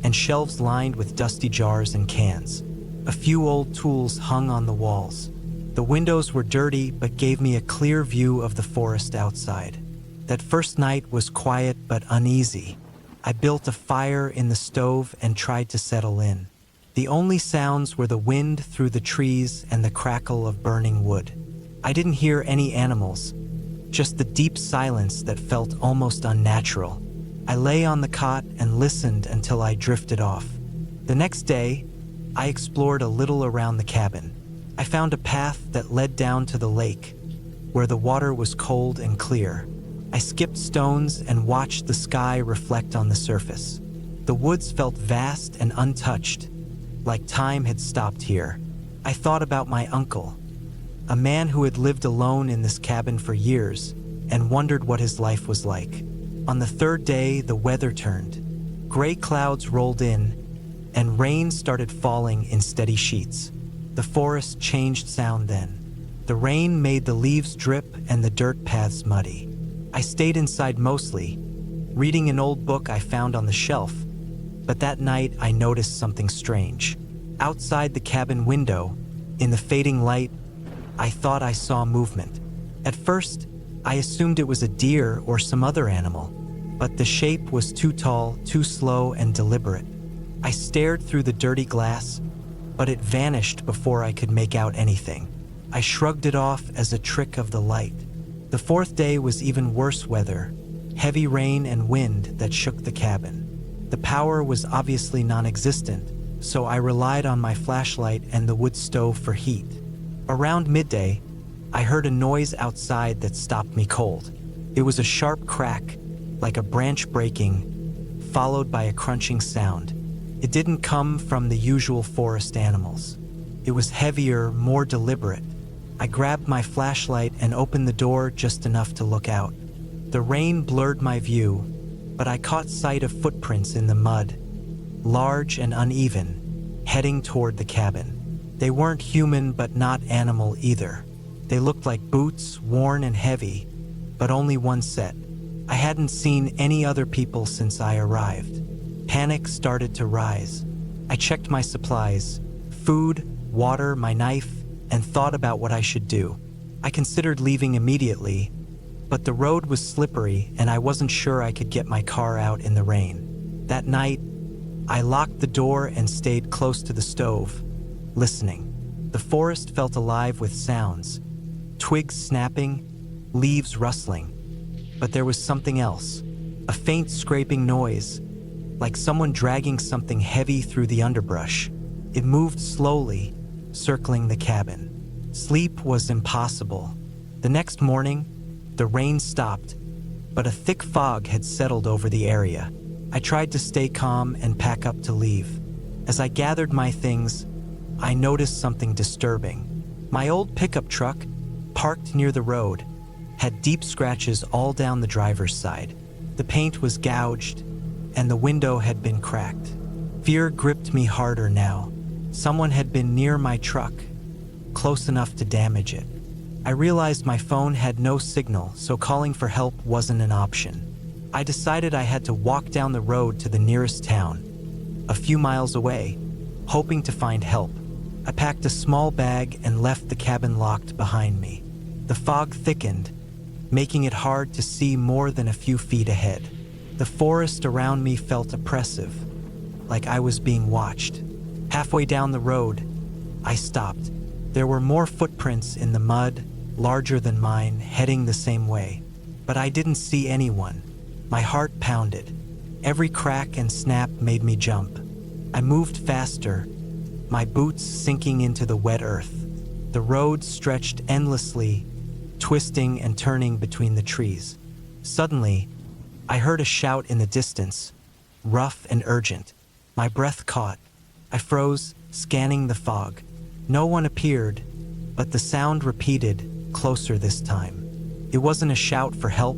and shelves lined with dusty jars and cans. A few old tools hung on the walls. The windows were dirty but gave me a clear view of the forest outside. That first night was quiet but uneasy. I built a fire in the stove and tried to settle in. The only sounds were the wind through the trees and the crackle of burning wood. I didn't hear any animals, just the deep silence that felt almost unnatural. I lay on the cot and listened until I drifted off. The next day, I explored a little around the cabin. I found a path that led down to the lake, where the water was cold and clear. I skipped stones and watched the sky reflect on the surface. The woods felt vast and untouched, like time had stopped here. I thought about my uncle, a man who had lived alone in this cabin for years, and wondered what his life was like. On the third day, the weather turned. Gray clouds rolled in, and rain started falling in steady sheets. The forest changed sound then. The rain made the leaves drip and the dirt paths muddy. I stayed inside mostly, reading an old book I found on the shelf, but that night I noticed something strange. Outside the cabin window, in the fading light, I thought I saw movement. At first, I assumed it was a deer or some other animal, but the shape was too tall, too slow, and deliberate. I stared through the dirty glass, but it vanished before I could make out anything. I shrugged it off as a trick of the light. The fourth day was even worse weather, heavy rain and wind that shook the cabin. The power was obviously non-existent, so I relied on my flashlight and the wood stove for heat. Around midday, I heard a noise outside that stopped me cold. It was a sharp crack, like a branch breaking, followed by a crunching sound. It didn't come from the usual forest animals. It was heavier, more deliberate. I grabbed my flashlight and opened the door just enough to look out. The rain blurred my view, but I caught sight of footprints in the mud, large and uneven, heading toward the cabin. They weren't human, but not animal either. They looked like boots, worn and heavy, but only one set. I hadn't seen any other people since I arrived. Panic started to rise. I checked my supplies, food, water, my knife, and thought about what I should do. I considered leaving immediately, but the road was slippery and I wasn't sure I could get my car out in the rain. That night, I locked the door and stayed close to the stove, listening. The forest felt alive with sounds, twigs snapping, leaves rustling. But there was something else, a faint scraping noise, like someone dragging something heavy through the underbrush. It moved slowly, circling the cabin. Sleep was impossible. The next morning, the rain stopped, but a thick fog had settled over the area. I tried to stay calm and pack up to leave. As I gathered my things, I noticed something disturbing. My old pickup truck, parked near the road, had deep scratches all down the driver's side. The paint was gouged, and the window had been cracked. Fear gripped me harder now. Someone had been near my truck, close enough to damage it. I realized my phone had no signal, so calling for help wasn't an option. I decided I had to walk down the road to the nearest town, a few miles away, hoping to find help. I packed a small bag and left the cabin locked behind me. The fog thickened, making it hard to see more than a few feet ahead. The forest around me felt oppressive, like I was being watched. Halfway down the road, I stopped. There were more footprints in the mud, larger than mine, heading the same way. But I didn't see anyone. My heart pounded. Every crack and snap made me jump. I moved faster, my boots sinking into the wet earth. The road stretched endlessly, twisting and turning between the trees. Suddenly, I heard a shout in the distance, rough and urgent. My breath caught. I froze, scanning the fog. No one appeared, but the sound repeated, closer this time. It wasn't a shout for help.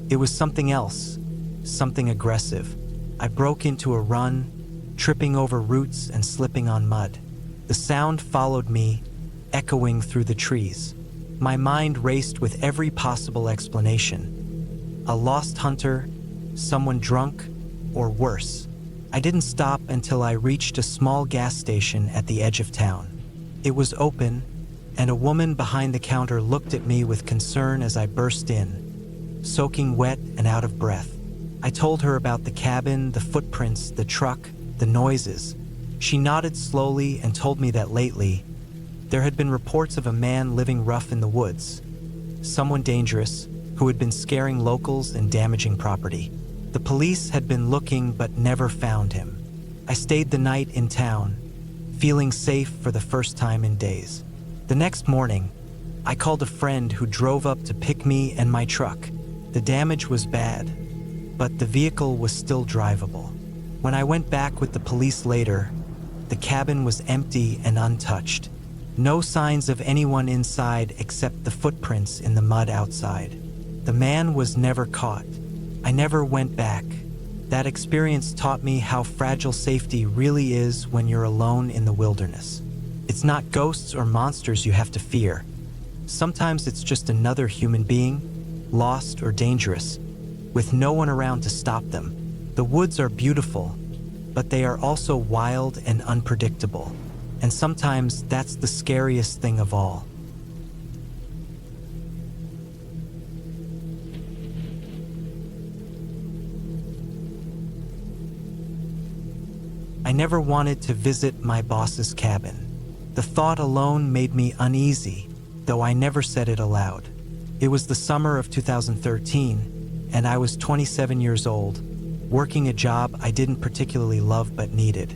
It was something else, something aggressive. I broke into a run, tripping over roots and slipping on mud. The sound followed me, echoing through the trees. My mind raced with every possible explanation. A lost hunter, someone drunk, or worse. I didn't stop until I reached a small gas station at the edge of town. It was open, and a woman behind the counter looked at me with concern as I burst in, soaking wet and out of breath. I told her about the cabin, the footprints, the truck, the noises. She nodded slowly and told me that lately, there had been reports of a man living rough in the woods, someone dangerous who had been scaring locals and damaging property. The police had been looking but never found him. I stayed the night in town, feeling safe for the first time in days. The next morning, I called a friend who drove up to pick me and my truck. The damage was bad, but the vehicle was still drivable. When I went back with the police later, the cabin was empty and untouched. No signs of anyone inside except the footprints in the mud outside. The man was never caught, I never went back. That experience taught me how fragile safety really is when you're alone in the wilderness. It's not ghosts or monsters you have to fear. Sometimes it's just another human being, lost or dangerous, with no one around to stop them. The woods are beautiful, but they are also wild and unpredictable. And sometimes that's the scariest thing of all. I never wanted to visit my boss's cabin. The thought alone made me uneasy, though I never said it aloud. It was the summer of 2013, and I was 27 years old, working a job I didn't particularly love but needed.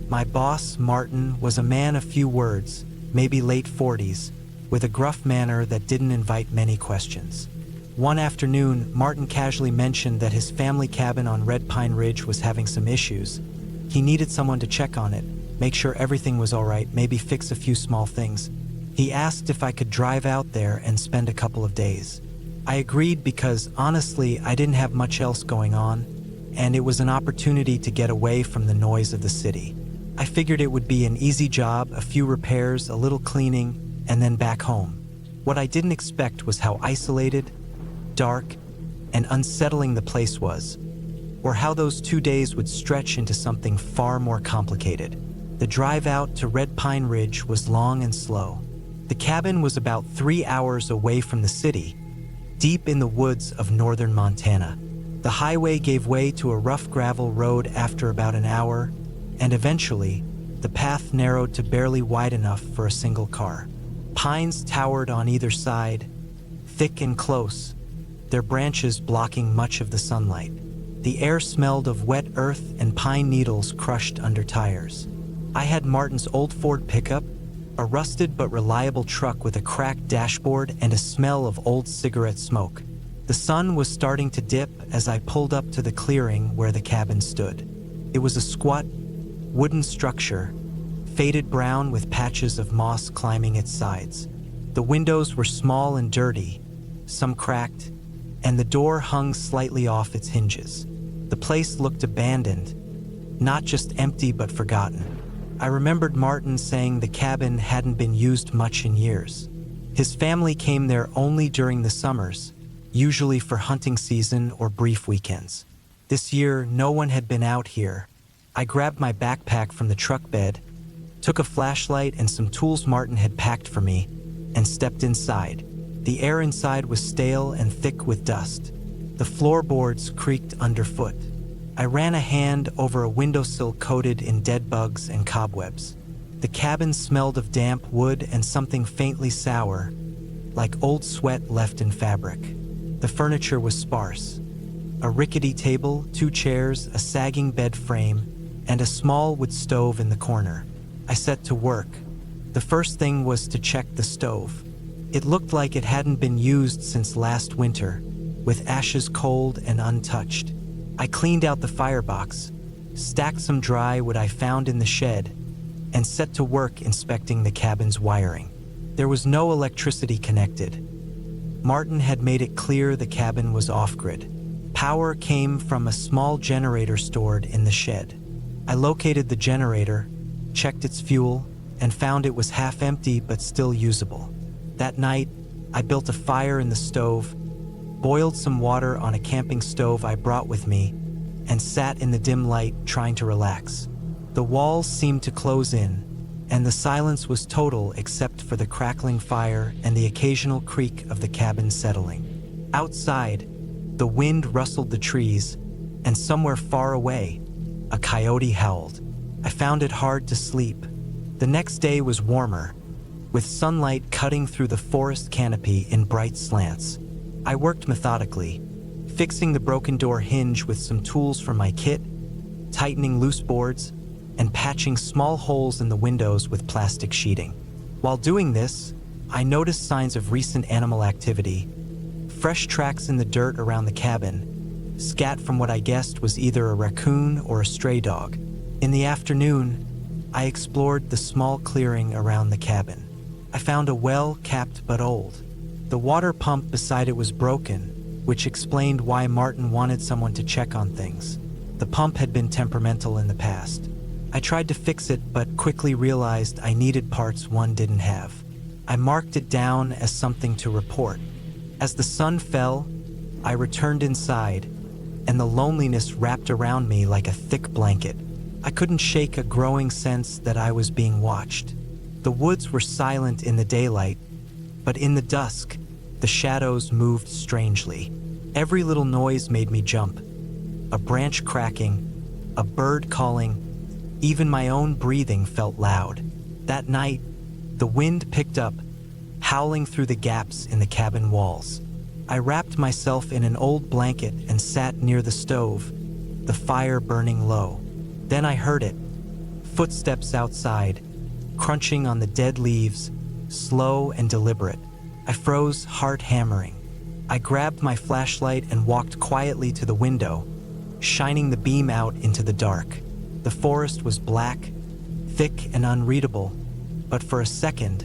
My boss, Martin, was a man of few words, maybe late 40s, with a gruff manner that didn't invite many questions. One afternoon, Martin casually mentioned that his family cabin on Red Pine Ridge was having some issues. He needed someone to check on it, make sure everything was all right, maybe fix a few small things. He asked if I could drive out there and spend a couple of days. I agreed because, honestly, I didn't have much else going on, and it was an opportunity to get away from the noise of the city. I figured it would be an easy job, a few repairs, a little cleaning, and then back home. What I didn't expect was how isolated, dark, and unsettling the place was, or how those 2 days would stretch into something far more complicated. The drive out to Red Pine Ridge was long and slow. The cabin was about 3 hours away from the city, deep in the woods of northern Montana. The highway gave way to a rough gravel road after about an hour, and eventually, the path narrowed to barely wide enough for a single car. Pines towered on either side, thick and close, their branches blocking much of the sunlight. The air smelled of wet earth and pine needles crushed under tires. I had Martin's old Ford pickup, a rusted but reliable truck with a cracked dashboard and a smell of old cigarette smoke. The sun was starting to dip as I pulled up to the clearing where the cabin stood. It was a squat, wooden structure, faded brown with patches of moss climbing its sides. The windows were small and dirty, some cracked, and the door hung slightly off its hinges. The place looked abandoned, not just empty but forgotten. I remembered Martin saying the cabin hadn't been used much in years. His family came there only during the summers, usually for hunting season or brief weekends. This year, no one had been out here. I grabbed my backpack from the truck bed, took a flashlight and some tools Martin had packed for me, and stepped inside. The air inside was stale and thick with dust. The floorboards creaked underfoot. I ran a hand over a windowsill coated in dead bugs and cobwebs. The cabin smelled of damp wood and something faintly sour, like old sweat left in fabric. The furniture was sparse. A rickety table, 2 chairs, a sagging bed frame, and a small wood stove in the corner. I set to work. The first thing was to check the stove. It looked like it hadn't been used since last winter, with ashes cold and untouched. I cleaned out the firebox, stacked some dry wood I found in the shed, and set to work inspecting the cabin's wiring. There was no electricity connected. Martin had made it clear the cabin was off-grid. Power came from a small generator stored in the shed. I located the generator, checked its fuel, and found it was half empty but still usable. That night, I built a fire in the stove, boiled some water on a camping stove I brought with me, and sat in the dim light trying to relax. The walls seemed to close in, and the silence was total except for the crackling fire and the occasional creak of the cabin settling. Outside, the wind rustled the trees, and somewhere far away, a coyote howled. I found it hard to sleep. The next day was warmer, with sunlight cutting through the forest canopy in bright slants. I worked methodically, fixing the broken door hinge with some tools from my kit, tightening loose boards, and patching small holes in the windows with plastic sheeting. While doing this, I noticed signs of recent animal activity, fresh tracks in the dirt around the cabin, scat from what I guessed was either a raccoon or a stray dog. In the afternoon, I explored the small clearing around the cabin. I found a well capped but old. The water pump beside it was broken, which explained why Martin wanted someone to check on things. The pump had been temperamental in the past. I tried to fix it, but quickly realized I needed parts one didn't have. I marked it down as something to report. As the sun fell, I returned inside, and the loneliness wrapped around me like a thick blanket. I couldn't shake a growing sense that I was being watched. The woods were silent in the daylight, but in the dusk, the shadows moved strangely. Every little noise made me jump. A branch cracking, a bird calling, even my own breathing felt loud. That night, the wind picked up, howling through the gaps in the cabin walls. I wrapped myself in an old blanket and sat near the stove, the fire burning low. Then I heard it, footsteps outside, crunching on the dead leaves, slow and deliberate. I froze, heart hammering. I grabbed my flashlight and walked quietly to the window, shining the beam out into the dark. The forest was black, thick and unreadable, but for a second,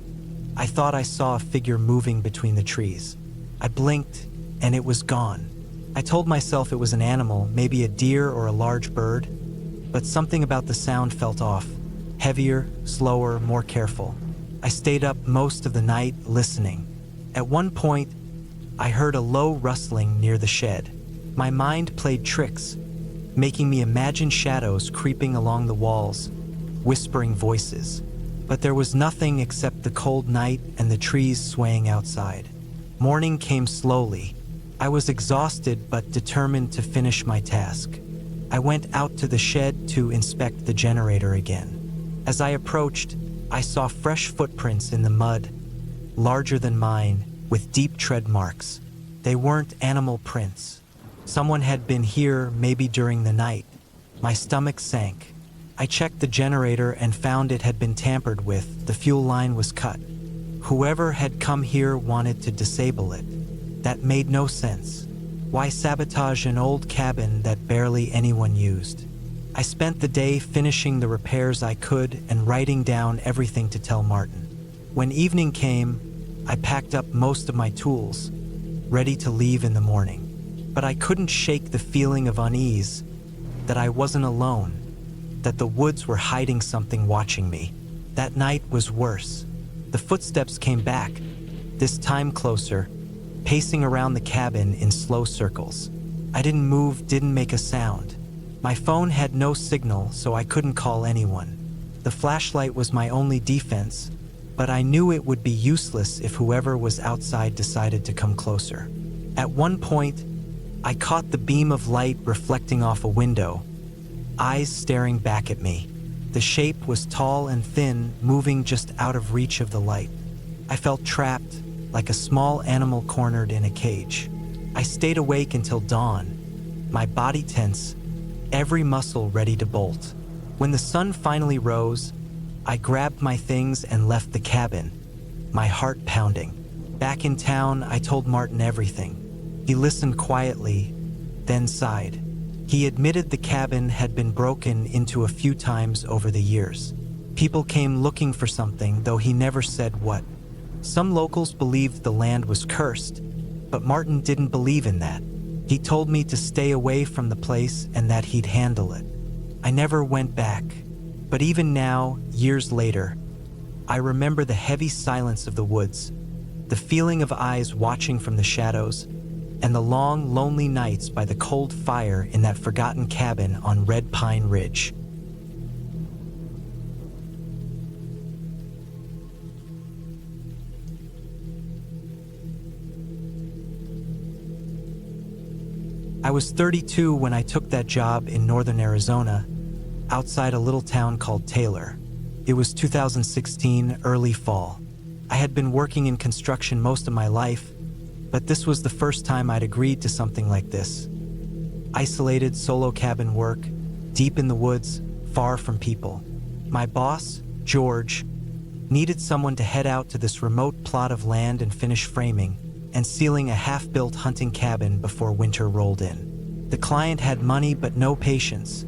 I thought I saw a figure moving between the trees. I blinked, and it was gone. I told myself it was an animal, maybe a deer or a large bird, but something about the sound felt off. Heavier, slower, more careful. I stayed up most of the night listening. At one point, I heard a low rustling near the shed. My mind played tricks, making me imagine shadows creeping along the walls, whispering voices. But there was nothing except the cold night and the trees swaying outside. Morning came slowly. I was exhausted but determined to finish my task. I went out to the shed to inspect the generator again. As I approached, I saw fresh footprints in the mud, larger than mine, with deep tread marks. They weren't animal prints. Someone had been here, maybe during the night. My stomach sank. I checked the generator and found it had been tampered with. The fuel line was cut. Whoever had come here wanted to disable it. That made no sense. Why sabotage an old cabin that barely anyone used? I spent the day finishing the repairs I could and writing down everything to tell Martin. When evening came, I packed up most of my tools, ready to leave in the morning. But I couldn't shake the feeling of unease, that I wasn't alone, that the woods were hiding something watching me. That night was worse. The footsteps came back, this time closer, pacing around the cabin in slow circles. I didn't move, didn't make a sound. My phone had no signal, so I couldn't call anyone. The flashlight was my only defense, but I knew it would be useless if whoever was outside decided to come closer. At one point, I caught the beam of light reflecting off a window, eyes staring back at me. The shape was tall and thin, moving just out of reach of the light. I felt trapped, like a small animal cornered in a cage. I stayed awake until dawn, my body tense, every muscle ready to bolt. When the sun finally rose, I grabbed my things and left the cabin, my heart pounding. Back in town, I told Martin everything. He listened quietly, then sighed. He admitted the cabin had been broken into a few times over the years. People came looking for something, though he never said what. Some locals believed the land was cursed, but Martin didn't believe in that. He told me to stay away from the place and that he'd handle it. I never went back, but even now, years later, I remember the heavy silence of the woods, the feeling of eyes watching from the shadows, and the long, lonely nights by the cold fire in that forgotten cabin on Red Pine Ridge. I was 32 when I took that job in northern Arizona, outside a little town called Taylor. It was 2016, early fall. I had been working in construction most of my life, but this was the first time I'd agreed to something like this. Isolated solo cabin work, deep in the woods, far from people. My boss, George, needed someone to head out to this remote plot of land and finish framing and sealing a half-built hunting cabin before winter rolled in. The client had money but no patience,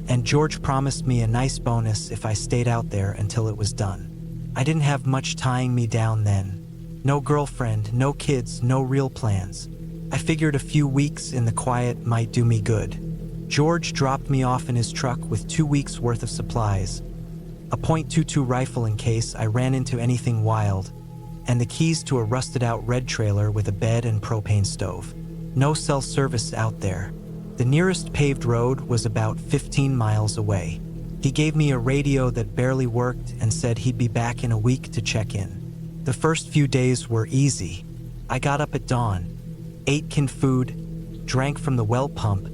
and George promised me a nice bonus if I stayed out there until it was done. I didn't have much tying me down then. No girlfriend, no kids, no real plans. I figured a few weeks in the quiet might do me good. George dropped me off in his truck with 2 weeks worth of supplies, a .22 rifle in case I ran into anything wild, and the keys to a rusted-out red trailer with a bed and propane stove. No cell service out there. The nearest paved road was about 15 miles away. He gave me a radio that barely worked and said he'd be back in a week to check in. The first few days were easy. I got up at dawn, ate canned food, drank from the well pump,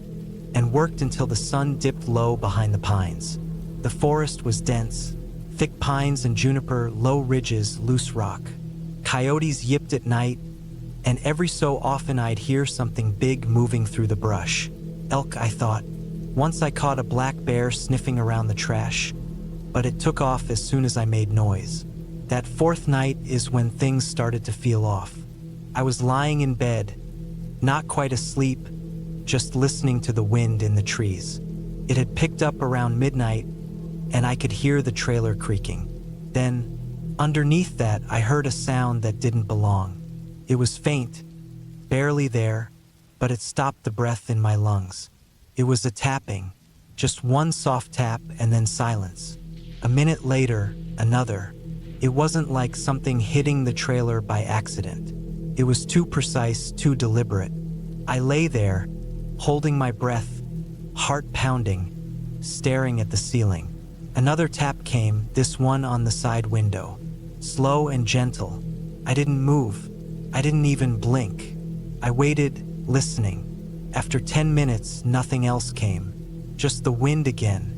and worked until the sun dipped low behind the pines. The forest was dense, thick pines and juniper, low ridges, loose rock. Coyotes yipped at night, and every so often I'd hear something big moving through the brush. Elk, I thought. Once I caught a black bear sniffing around the trash, but it took off as soon as I made noise. That fourth night is when things started to feel off. I was lying in bed, not quite asleep, just listening to the wind in the trees. It had picked up around midnight, and I could hear the trailer creaking. Then, underneath that, I heard a sound that didn't belong. It was faint, barely there, but it stopped the breath in my lungs. It was a tapping, just one soft tap and then silence. A minute later, another. It wasn't like something hitting the trailer by accident. It was too precise, too deliberate. I lay there, holding my breath, heart pounding, staring at the ceiling. Another tap came, this one on the side window. Slow and gentle. I didn't move. I didn't even blink. I waited, listening. After 10 minutes, nothing else came. Just the wind again.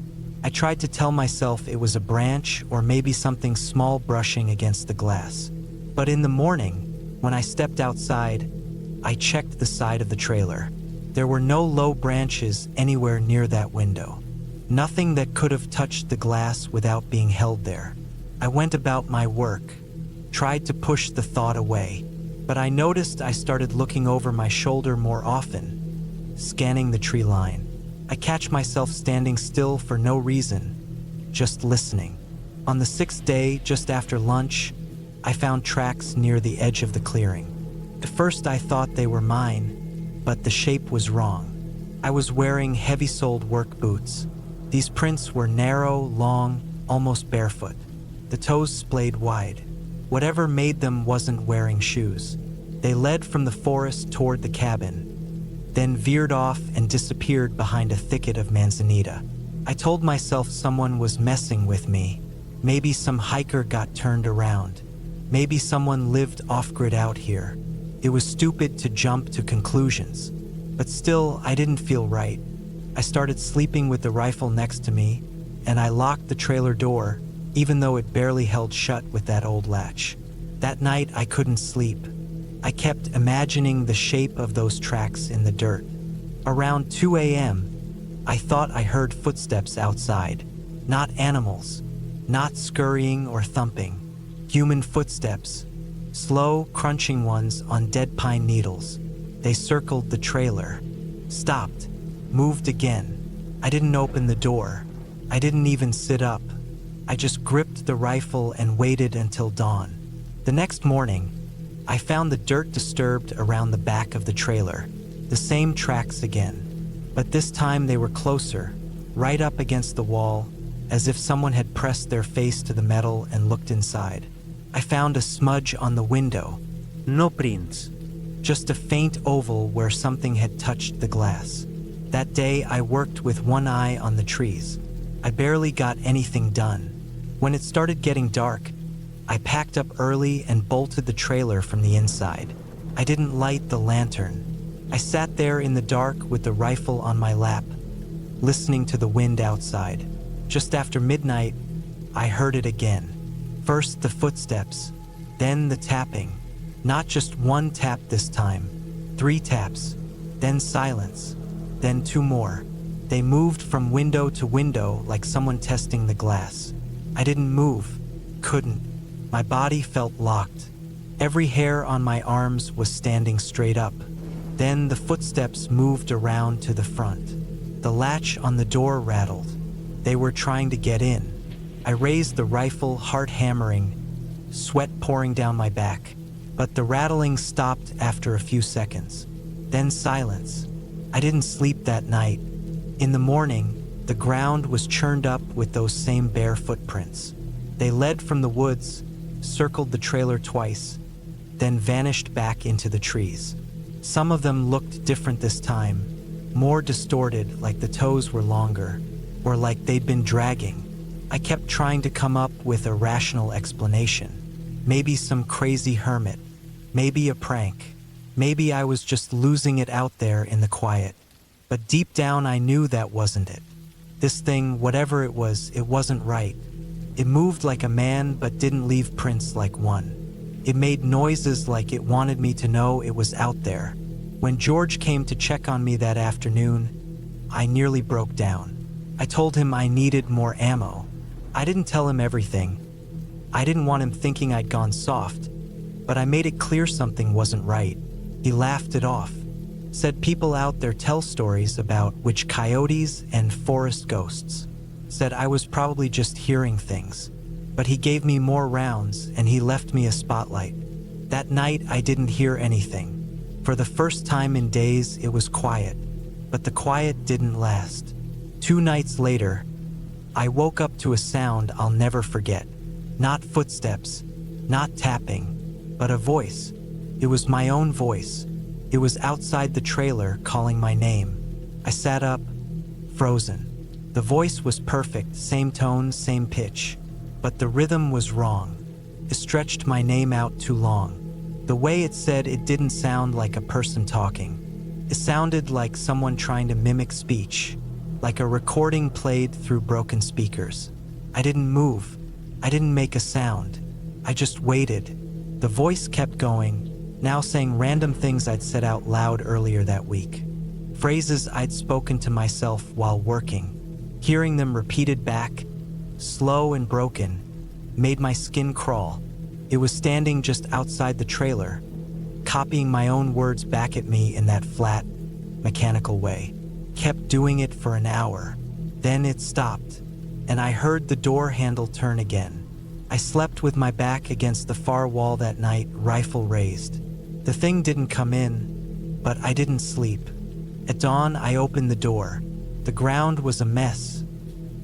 I tried to tell myself it was a branch or maybe something small brushing against the glass. But in the morning, when I stepped outside, I checked the side of the trailer. There were no low branches anywhere near that window. Nothing that could have touched the glass without being held there. I went about my work, tried to push the thought away, but I noticed I started looking over my shoulder more often, scanning the tree line. I catch myself standing still for no reason, just listening. On the 6th day, just after lunch, I found tracks near the edge of the clearing. At first I thought they were mine, but the shape was wrong. I was wearing heavy-soled work boots. These prints were narrow, long, almost barefoot. The toes splayed wide. Whatever made them wasn't wearing shoes. They led from the forest toward the cabin, then veered off and disappeared behind a thicket of manzanita. I told myself someone was messing with me. Maybe some hiker got turned around. Maybe someone lived off-grid out here. It was stupid to jump to conclusions. But still, I didn't feel right. I started sleeping with the rifle next to me, and I locked the trailer door, even though it barely held shut with that old latch. That night, I couldn't sleep. I kept imagining the shape of those tracks in the dirt. Around 2 a.m., I thought I heard footsteps outside. Not animals, not scurrying or thumping. Human footsteps, slow, crunching ones on dead pine needles. They circled the trailer, stopped, moved again. I didn't open the door. I didn't even sit up. I just gripped the rifle and waited until dawn. The next morning, I found the dirt disturbed around the back of the trailer. The same tracks again, but this time they were closer, right up against the wall, as if someone had pressed their face to the metal and looked inside. I found a smudge on the window. No prints. Just a faint oval where something had touched the glass. That day, I worked with one eye on the trees. I barely got anything done. When it started getting dark, I packed up early and bolted the trailer from the inside. I didn't light the lantern. I sat there in the dark with the rifle on my lap, listening to the wind outside. Just after midnight, I heard it again. First the footsteps, then the tapping. Not just one tap this time, 3 taps, then silence, then 2 more. They moved from window to window like someone testing the glass. I didn't move, couldn't. My body felt locked. Every hair on my arms was standing straight up. Then the footsteps moved around to the front. The latch on the door rattled. They were trying to get in. I raised the rifle, heart hammering, sweat pouring down my back. But the rattling stopped after a few seconds. Then silence. I didn't sleep that night. In the morning, the ground was churned up with those same bare footprints. They led from the woods, circled the trailer twice, then vanished back into the trees. Some of them looked different this time, more distorted, like the toes were longer, or like they'd been dragging. I kept trying to come up with a rational explanation. Maybe some crazy hermit, maybe a prank, maybe I was just losing it out there in the quiet. But deep down I knew that wasn't it. This thing, whatever it wasn't right. It moved like a man but didn't leave prints like one. It made noises like it wanted me to know it was out there. When George came to check on me that afternoon, I nearly broke down. I told him I needed more ammo. I didn't tell him everything. I didn't want him thinking I'd gone soft, but I made it clear something wasn't right. He laughed it off, said people out there tell stories about witch coyotes and forest ghosts, said I was probably just hearing things. But he gave me more rounds and he left me a spotlight. That night I didn't hear anything. For the first time in days it was quiet, but the quiet didn't last. 2 nights later, I woke up to a sound I'll never forget. Not footsteps, not tapping, but a voice. It was my own voice. It was outside the trailer calling my name. I sat up, frozen. The voice was perfect, same tone, same pitch, but the rhythm was wrong. It stretched my name out too long. The way it said it didn't sound like a person talking. It sounded like someone trying to mimic speech, like a recording played through broken speakers. I didn't move. I didn't make a sound. I just waited. The voice kept going, now saying random things I'd said out loud earlier that week. Phrases I'd spoken to myself while working. Hearing them repeated back, slow and broken, made my skin crawl. It was standing just outside the trailer, copying my own words back at me in that flat, mechanical way. Kept doing it for an hour. Then it stopped, and I heard the door handle turn again. I slept with my back against the far wall that night, rifle raised. The thing didn't come in, but I didn't sleep. At dawn, I opened the door. The ground was a mess,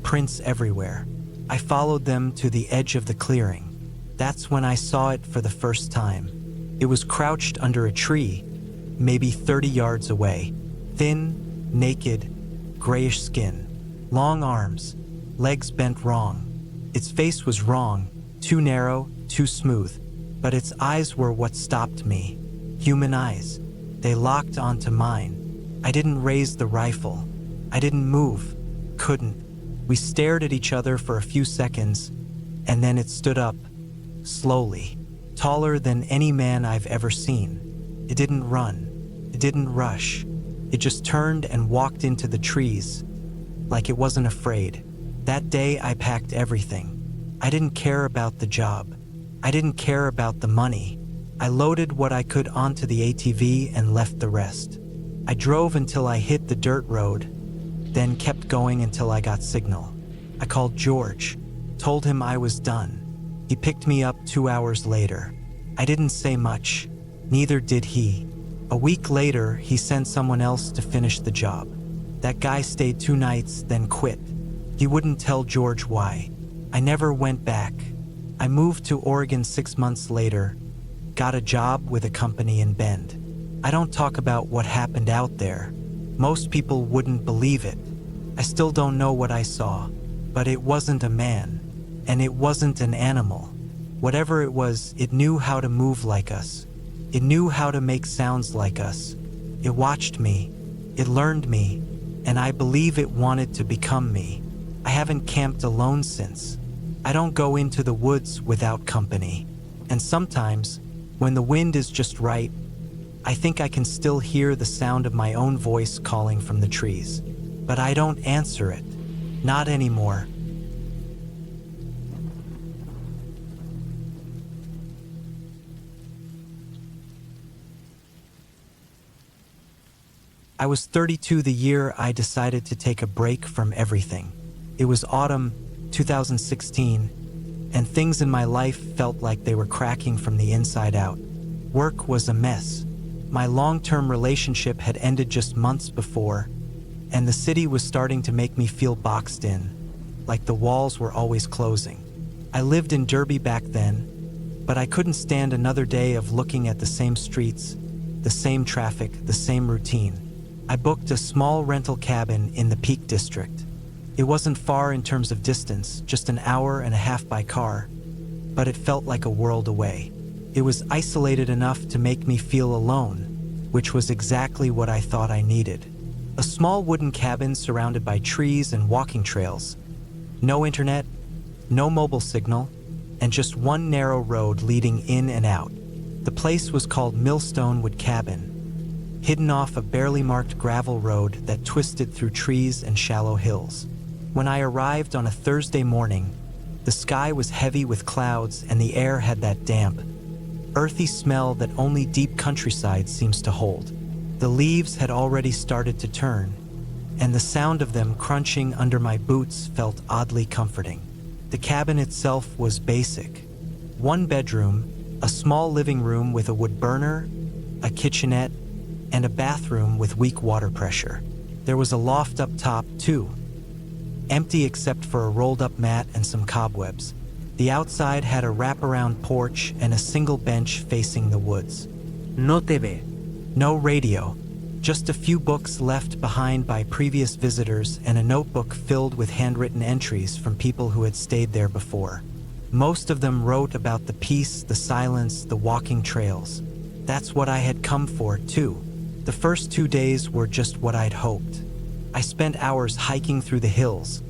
prints everywhere. I followed them to the edge of the clearing. That's when I saw it for the first time. It was crouched under a tree, maybe 30 yards away. Thin, naked, grayish skin, long arms, legs bent wrong. Its face was wrong, too narrow, too smooth, but its eyes were what stopped me. Human eyes. They locked onto mine. I didn't raise the rifle. I didn't move. Couldn't. We stared at each other for a few seconds, and then it stood up, slowly, taller than any man I've ever seen. It didn't run. It didn't rush. It just turned and walked into the trees, like it wasn't afraid. That day I packed everything. I didn't care about the job. I didn't care about the money. I loaded what I could onto the ATV and left the rest. I drove until I hit the dirt road, then kept going until I got signal. I called George, told him I was done. He picked me up 2 hours later. I didn't say much, neither did he. A week later, he sent someone else to finish the job. That guy stayed 2 nights, then quit. He wouldn't tell George why. I never went back. I moved to Oregon 6 months later, got a job with a company in Bend. I don't talk about what happened out there. Most people wouldn't believe it. I still don't know what I saw, but it wasn't a man. And it wasn't an animal. Whatever it was, it knew how to move like us. It knew how to make sounds like us. It watched me. It learned me. And I believe it wanted to become me. I haven't camped alone since. I don't go into the woods without company. And sometimes, when the wind is just right, I think I can still hear the sound of my own voice calling from the trees. But I don't answer it. Not anymore. I was 32 the year I decided to take a break from everything. It was autumn 2016, and things in my life felt like they were cracking from the inside out. Work was a mess. My long-term relationship had ended just months before, and the city was starting to make me feel boxed in, like the walls were always closing. I lived in Derby back then, but I couldn't stand another day of looking at the same streets, the same traffic, the same routine. I booked a small rental cabin in the Peak District. It wasn't far in terms of distance, just an hour and a half by car, but it felt like a world away. It was isolated enough to make me feel alone, which was exactly what I thought I needed. A small wooden cabin surrounded by trees and walking trails. No internet, no mobile signal, and just one narrow road leading in and out. The place was called Millstone Wood Cabin, hidden off a barely marked gravel road that twisted through trees and shallow hills. When I arrived on a Thursday morning, the sky was heavy with clouds and the air had that damp, earthy smell that only deep countryside seems to hold. The leaves had already started to turn, and the sound of them crunching under my boots felt oddly comforting. The cabin itself was basic. One bedroom, a small living room with a wood burner, a kitchenette, and a bathroom with weak water pressure. There was a loft up top, too, empty except for a rolled-up mat and some cobwebs. The outside had a wraparound porch and a single bench facing the woods. No TV. No radio, just a few books left behind by previous visitors and a notebook filled with handwritten entries from people who had stayed there before. Most of them wrote about the peace, the silence, the walking trails. That's what I had come for, too. The first 2 days were just what I'd hoped. I spent hours hiking through the hills,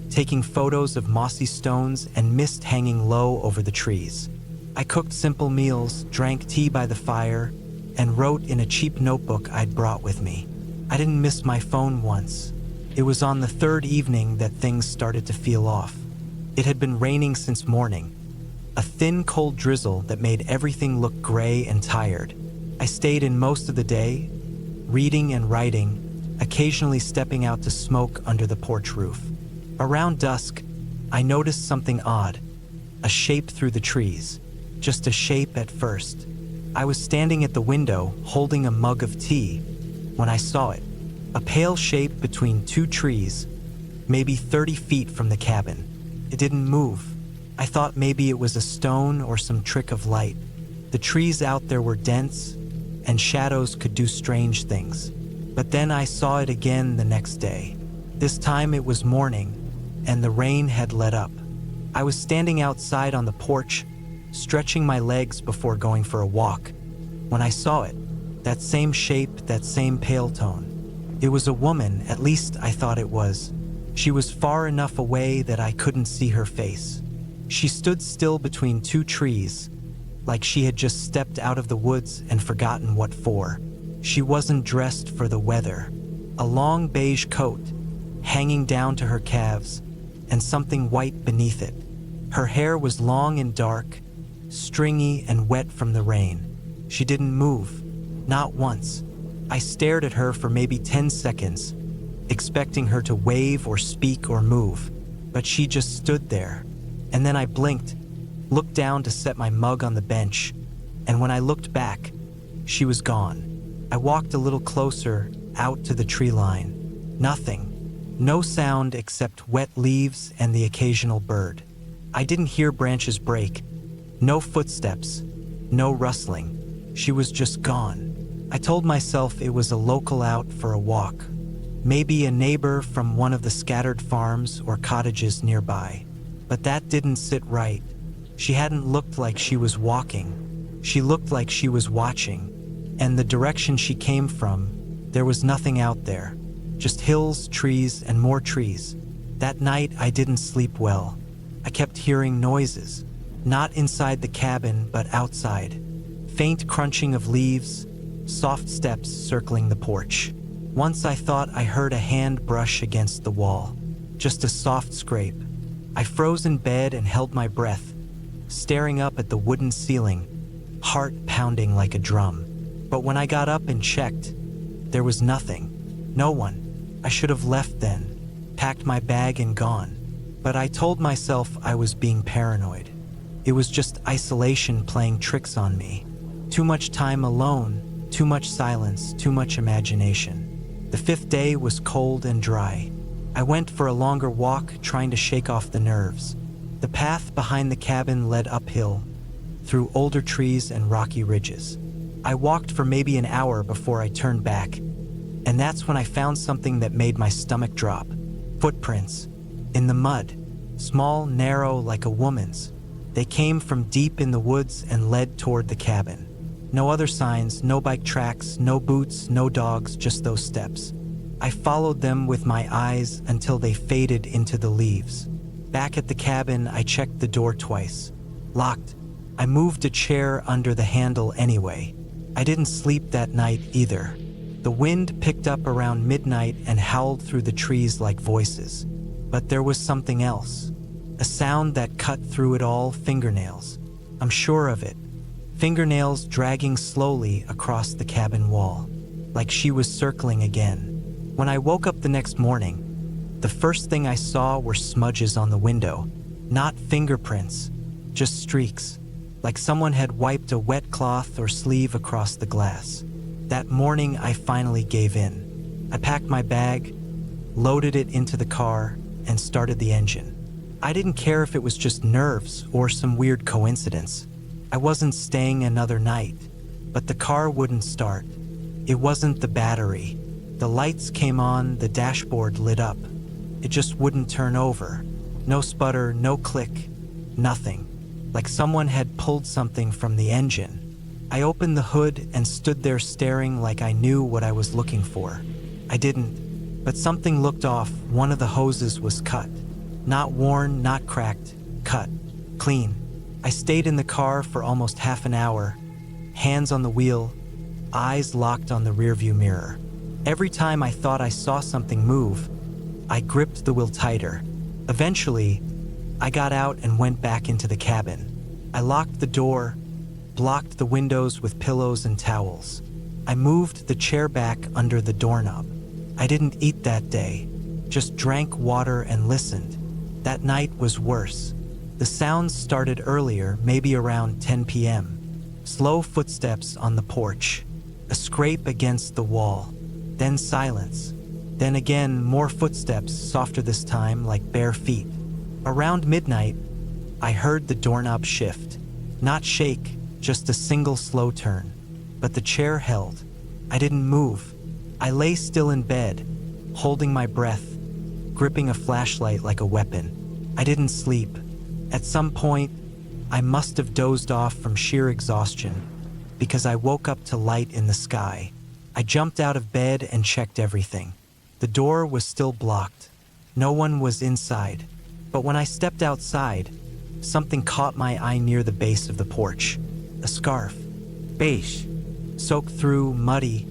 taking photos of mossy stones and mist hanging low over the trees. I cooked simple meals, drank tea by the fire, and wrote in a cheap notebook I'd brought with me. I didn't miss my phone once. It was on the third evening that things started to feel off. It had been raining since morning, a thin, cold drizzle that made everything look gray and tired. I stayed in most of the day, reading and writing, occasionally stepping out to smoke under the porch roof. Around dusk, I noticed something odd, a shape through the trees, just a shape at first. I was standing at the window, holding a mug of tea, when I saw it, a pale shape between two trees, maybe 30 feet from the cabin. It didn't move. I thought maybe it was a stone or some trick of light. The trees out there were dense, and shadows could do strange things. But then I saw it again the next day. This time it was morning, and the rain had let up. I was standing outside on the porch, stretching my legs before going for a walk, when I saw it, that same shape, that same pale tone. It was a woman, at least I thought it was. She was far enough away that I couldn't see her face. She stood still between two trees, like she had just stepped out of the woods and forgotten what for. She wasn't dressed for the weather. A long beige coat, hanging down to her calves, and something white beneath it. Her hair was long and dark, stringy and wet from the rain. She didn't move, not once. I stared at her for maybe 10 seconds, expecting her to wave or speak or move, but she just stood there. And then I blinked, looked down to set my mug on the bench, and when I looked back, she was gone. I walked a little closer, out to the tree line. Nothing. No sound except wet leaves and the occasional bird. I didn't hear branches break. No footsteps. No rustling. She was just gone. I told myself it was a local out for a walk. Maybe a neighbor from one of the scattered farms or cottages nearby. But that didn't sit right. She hadn't looked like she was walking. She looked like she was watching. And the direction she came from, there was nothing out there. Just hills, trees, and more trees. That night, I didn't sleep well. I kept hearing noises. Not inside the cabin, but outside. Faint crunching of leaves, soft steps circling the porch. Once I thought I heard a hand brush against the wall. Just a soft scrape. I froze in bed and held my breath, staring up at the wooden ceiling, heart pounding like a drum. But when I got up and checked, there was nothing. No one. I should have left then, packed my bag and gone. But I told myself I was being paranoid. It was just isolation playing tricks on me. Too much time alone, too much silence, too much imagination. The fifth day was cold and dry. I went for a longer walk, trying to shake off the nerves. The path behind the cabin led uphill, through older trees and rocky ridges. I walked for maybe an hour before I turned back, and that's when I found something that made my stomach drop. Footprints. In the mud. Small, narrow, like a woman's. They came from deep in the woods and led toward the cabin. No other signs, no bike tracks, no boots, no dogs, just those steps. I followed them with my eyes until they faded into the leaves. Back at the cabin, I checked the door twice. Locked. I moved a chair under the handle anyway. I didn't sleep that night either. The wind picked up around midnight and howled through the trees like voices. But there was something else. A sound that cut through it all, fingernails. I'm sure of it. Fingernails dragging slowly across the cabin wall, like she was circling again. When I woke up the next morning, the first thing I saw were smudges on the window. Not fingerprints, just streaks, like someone had wiped a wet cloth or sleeve across the glass. That morning, I finally gave in. I packed my bag, loaded it into the car, and started the engine. I didn't care if it was just nerves or some weird coincidence. I wasn't staying another night, but the car wouldn't start. It wasn't the battery. The lights came on, the dashboard lit up. It just wouldn't turn over. No sputter, no click, nothing. Like someone had pulled something from the engine. I opened the hood and stood there staring like I knew what I was looking for. I didn't, but something looked off. One of the hoses was cut. Not worn, not cracked, cut, clean. I stayed in the car for almost half an hour, hands on the wheel, eyes locked on the rearview mirror. Every time I thought I saw something move, I gripped the wheel tighter. Eventually, I got out and went back into the cabin. I locked the door, blocked the windows with pillows and towels. I moved the chair back under the doorknob. I didn't eat that day, just drank water and listened. That night was worse. The sounds started earlier, maybe around 10 p.m. Slow footsteps on the porch, a scrape against the wall, then silence. Then again, more footsteps, softer this time, like bare feet. Around midnight, I heard the doorknob shift. Not shake, just a single slow turn. But the chair held. I didn't move. I lay still in bed, holding my breath, gripping a flashlight like a weapon. I didn't sleep. At some point, I must have dozed off from sheer exhaustion, because I woke up to light in the sky. I jumped out of bed and checked everything. The door was still blocked. No one was inside. But when I stepped outside, something caught my eye near the base of the porch. A scarf. Beige. Soaked through, muddy,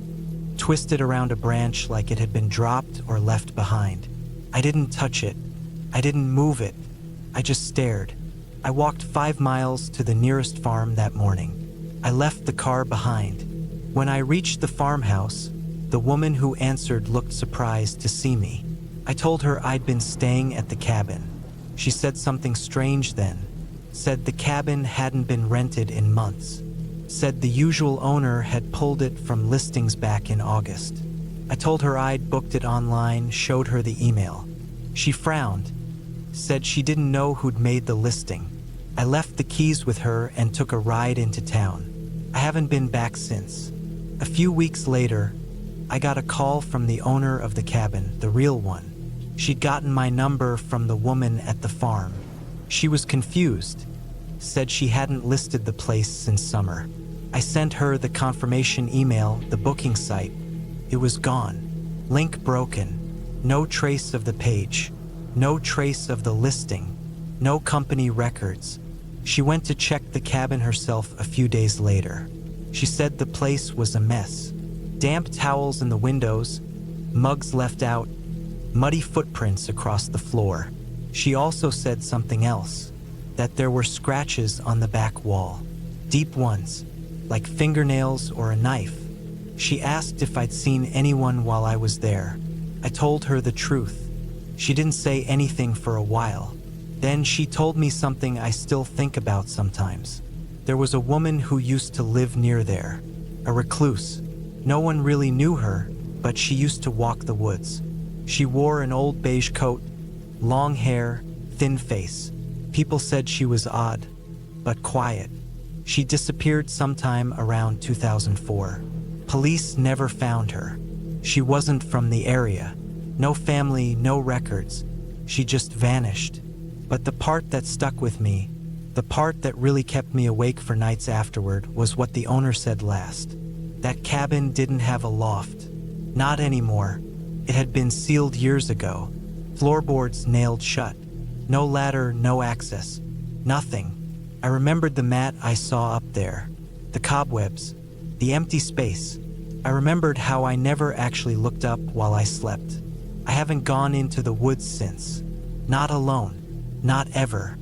twisted around a branch like it had been dropped or left behind. I didn't touch it. I didn't move it. I just stared. I walked 5 miles to the nearest farm that morning. I left the car behind. When I reached the farmhouse, the woman who answered looked surprised to see me. I told her I'd been staying at the cabin. She said something strange then. Said the cabin hadn't been rented in months. Said the usual owner had pulled it from listings back in August. I told her I'd booked it online, showed her the email. She frowned, said she didn't know who'd made the listing. I left the keys with her and took a ride into town. I haven't been back since. A few weeks later, I got a call from the owner of the cabin, the real one. She'd gotten my number from the woman at the farm. She was confused, said she hadn't listed the place since summer. I sent her the confirmation email, the booking site. It was gone. Link broken. No trace of the page. No trace of the listing. No company records. She went to check the cabin herself a few days later. She said the place was a mess. Damp towels in the windows, mugs left out, muddy footprints across the floor. She also said something else, that there were scratches on the back wall. Deep ones, like fingernails or a knife. She asked if I'd seen anyone while I was there. I told her the truth. She didn't say anything for a while. Then she told me something I still think about sometimes. There was a woman who used to live near there, a recluse, No one really knew her, but she used to walk the woods. She wore an old beige coat, long hair, thin face. People said she was odd, but quiet. She disappeared sometime around 2004. Police never found her. She wasn't from the area. No family, no records. She just vanished. But the part that stuck with me, the part that really kept me awake for nights afterward, was what the owner said last. That cabin didn't have a loft. Not anymore. It had been sealed years ago. Floorboards nailed shut. No ladder, no access. Nothing. I remembered the mat I saw up there. The cobwebs. The empty space. I remembered how I never actually looked up while I slept. I haven't gone into the woods since. Not alone. Not ever.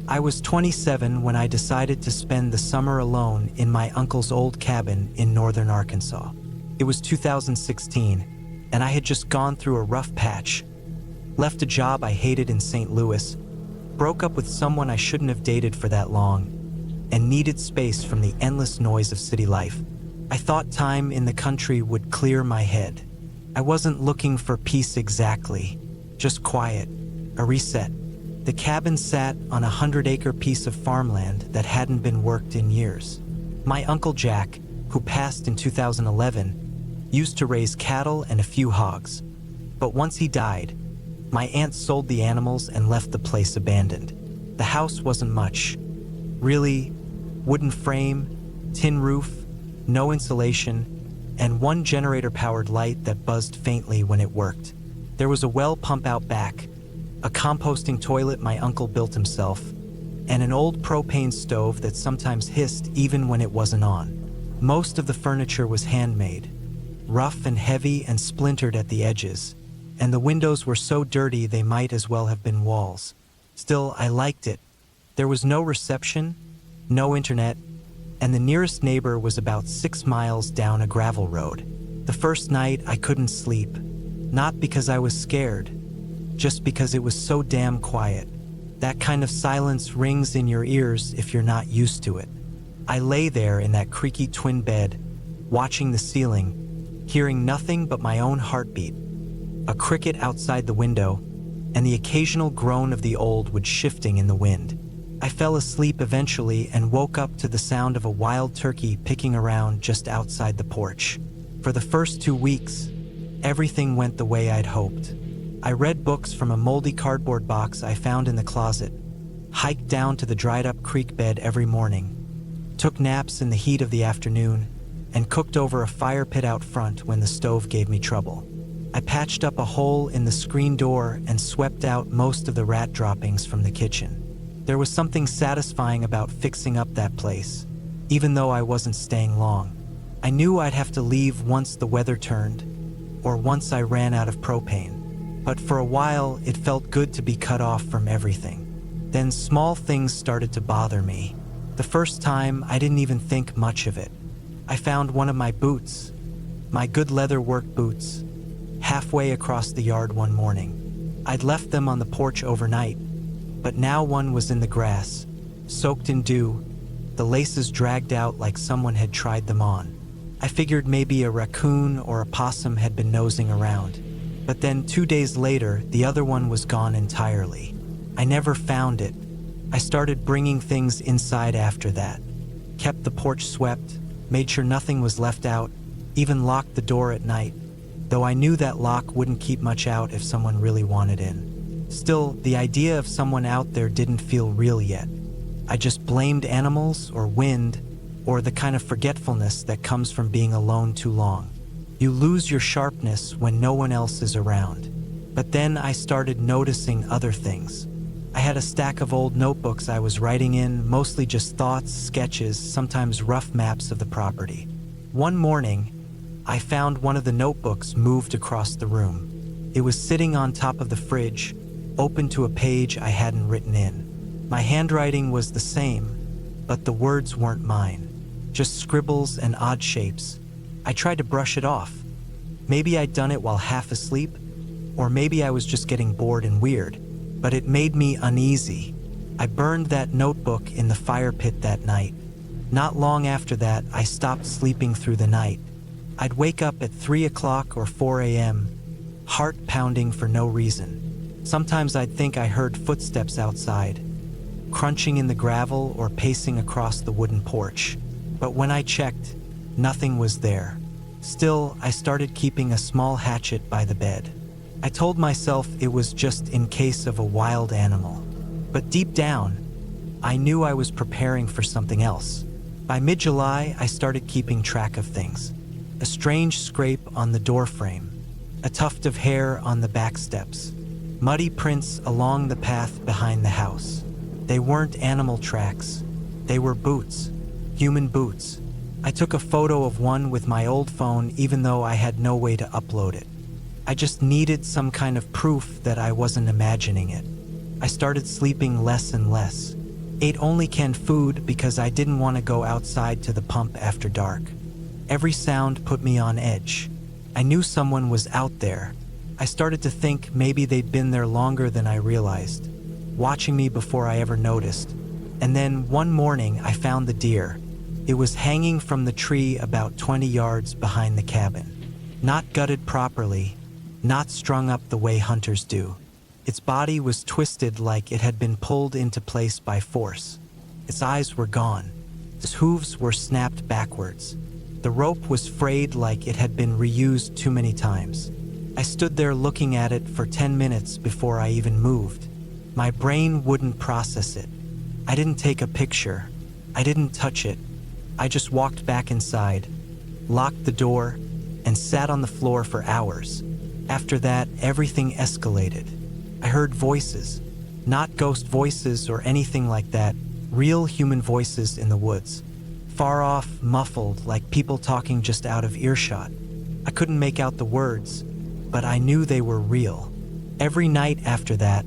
I was 27 when I decided to spend the summer alone in my uncle's old cabin in northern Arkansas. It was 2016, and I had just gone through a rough patch. Left a job I hated in St. Louis, broke up with someone I shouldn't have dated for that long, and needed space from the endless noise of city life. I thought time in the country would clear my head. I wasn't looking for peace exactly, just quiet, a reset. The cabin sat on a 100-acre piece of farmland that hadn't been worked in years. My Uncle Jack, who passed in 2011, used to raise cattle and a few hogs. But once he died, my aunt sold the animals and left the place abandoned. The house wasn't much. Really, wooden frame, tin roof, no insulation, and one generator-powered light that buzzed faintly when it worked. There was a well pump out back, a composting toilet my uncle built himself, and an old propane stove that sometimes hissed even when it wasn't on. Most of the furniture was handmade, rough and heavy and splintered at the edges, and the windows were so dirty they might as well have been walls. Still, I liked it. There was no reception, no internet, and the nearest neighbor was about 6 miles down a gravel road. The first night I couldn't sleep, not because I was scared, just because it was so damn quiet. That kind of silence rings in your ears if you're not used to it. I lay there in that creaky twin bed, watching the ceiling, hearing nothing but my own heartbeat, a cricket outside the window, and the occasional groan of the old wood shifting in the wind. I fell asleep eventually and woke up to the sound of a wild turkey picking around just outside the porch. For the first 2 weeks, everything went the way I'd hoped. I read books from a moldy cardboard box I found in the closet, hiked down to the dried-up creek bed every morning, took naps in the heat of the afternoon, and cooked over a fire pit out front when the stove gave me trouble. I patched up a hole in the screen door and swept out most of the rat droppings from the kitchen. There was something satisfying about fixing up that place, even though I wasn't staying long. I knew I'd have to leave once the weather turned, or once I ran out of propane. But for a while, it felt good to be cut off from everything. Then small things started to bother me. The first time, I didn't even think much of it. I found one of my boots, my good leather work boots, halfway across the yard one morning. I'd left them on the porch overnight, but now one was in the grass, soaked in dew, the laces dragged out like someone had tried them on. I figured maybe a raccoon or a possum had been nosing around. But then 2 days later, the other one was gone entirely. I never found it. I started bringing things inside after that. Kept the porch swept, made sure nothing was left out, even locked the door at night, though I knew that lock wouldn't keep much out if someone really wanted in. Still, the idea of someone out there didn't feel real yet. I just blamed animals or wind, or the kind of forgetfulness that comes from being alone too long. You lose your sharpness when no one else is around. But then I started noticing other things. I had a stack of old notebooks I was writing in, mostly just thoughts, sketches, sometimes rough maps of the property. One morning, I found one of the notebooks moved across the room. It was sitting on top of the fridge, open to a page I hadn't written in. My handwriting was the same, but the words weren't mine, just scribbles and odd shapes. I tried to brush it off. Maybe I'd done it while half asleep, Or maybe I was just getting bored and weird, but it made me uneasy. I burned that notebook in the fire pit that night. Not long after that, I stopped sleeping through the night. I'd wake up at 3 o'clock or 4 a.m., heart pounding for no reason. Sometimes I'd think I heard footsteps outside, crunching in the gravel or pacing across the wooden porch. But when I checked, nothing was there. Still, I started keeping a small hatchet by the bed. I told myself it was just in case of a wild animal. But deep down, I knew I was preparing for something else. By mid-July, I started keeping track of things. A strange scrape on the doorframe, a tuft of hair on the back steps, muddy prints along the path behind the house. They weren't animal tracks. They were boots, human boots. I took a photo of one with my old phone even though I had no way to upload it. I just needed some kind of proof that I wasn't imagining it. I started sleeping less and less. Ate only canned food because I didn't want to go outside to the pump after dark. Every sound put me on edge. I knew someone was out there. I started to think maybe they'd been there longer than I realized, watching me before I ever noticed. And then one morning I found the deer. It was hanging from the tree about 20 yards behind the cabin. Not gutted properly, not strung up the way hunters do. Its body was twisted like it had been pulled into place by force. Its eyes were gone. Its hooves were snapped backwards. The rope was frayed like it had been reused too many times. I stood there looking at it for 10 minutes before I even moved. My brain wouldn't process it. I didn't take a picture. I didn't touch it. I just walked back inside, locked the door, and sat on the floor for hours. After that, everything escalated. I heard voices, not ghost voices or anything like that, real human voices in the woods. Far off, muffled, like people talking just out of earshot. I couldn't make out the words, but I knew they were real. Every night after that,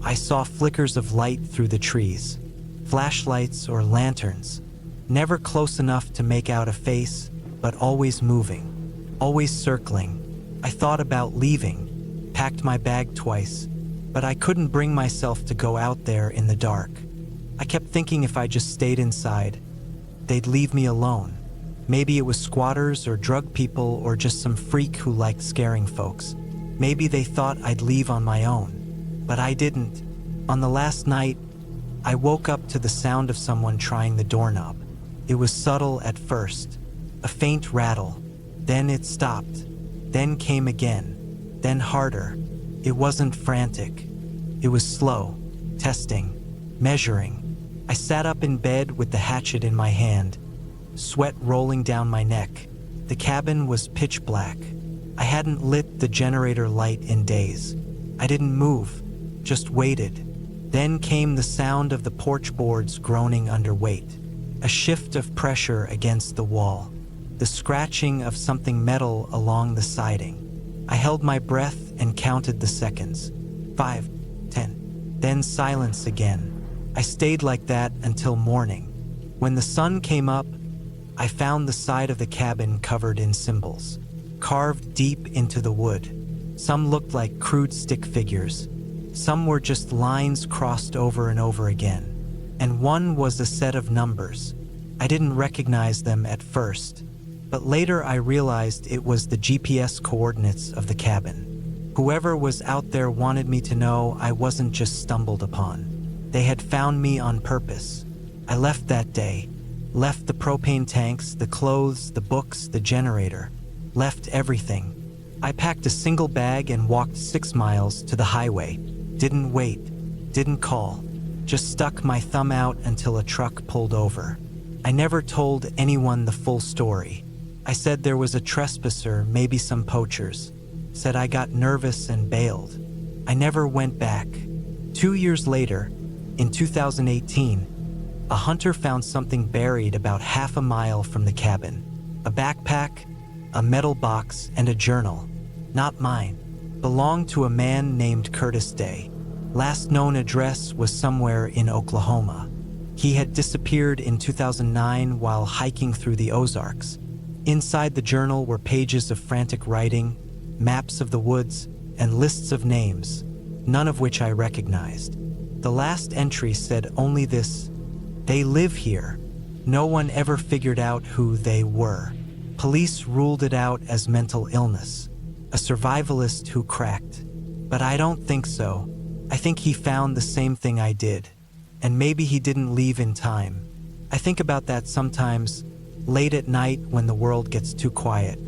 I saw flickers of light through the trees, flashlights or lanterns, never close enough to make out a face, but always moving, always circling. I thought about leaving, packed my bag twice, but I couldn't bring myself to go out there in the dark. I kept thinking if I just stayed inside, they'd leave me alone. Maybe it was squatters or drug people or just some freak who liked scaring folks. Maybe they thought I'd leave on my own, but I didn't. On the last night, I woke up to the sound of someone trying the doorknob. It was subtle at first, a faint rattle. Then it stopped. Then came again. Then harder. It wasn't frantic. It was slow, testing, measuring. I sat up in bed with the hatchet in my hand, sweat rolling down my neck. The cabin was pitch black. I hadn't lit the generator light in days. I didn't move, just waited. Then came the sound of the porch boards groaning under weight, a shift of pressure against the wall, the scratching of something metal along the siding. I held my breath and counted the seconds. 5, 10. Then silence again. I stayed like that until morning. When the sun came up, I found the side of the cabin covered in symbols, carved deep into the wood. Some looked like crude stick figures. Some were just lines crossed over and over again. And one was a set of numbers. I didn't recognize them at first, but later I realized it was the GPS coordinates of the cabin. Whoever was out there wanted me to know I wasn't just stumbled upon. They had found me on purpose. I left that day, left the propane tanks, the clothes, the books, the generator, left everything. I packed a single bag and walked 6 miles to the highway. Didn't wait, didn't call, just stuck my thumb out until a truck pulled over. I never told anyone the full story. I said there was a trespasser, maybe some poachers. Said I got nervous and bailed. I never went back. 2 years later, in 2018, a hunter found something buried about half a mile from the cabin. A backpack, a metal box, and a journal. Not mine. Belonged to a man named Curtis Day. Last known address was somewhere in Oklahoma. He had disappeared in 2009 while hiking through the Ozarks. Inside the journal were pages of frantic writing, maps of the woods, and lists of names, none of which I recognized. The last entry said only this: "They live here." No one ever figured out who they were. Police ruled it out as mental illness, a survivalist who cracked. But I don't think so. I think he found the same thing I did. And maybe he didn't leave in time. I think about that sometimes, late at night when the world gets too quiet.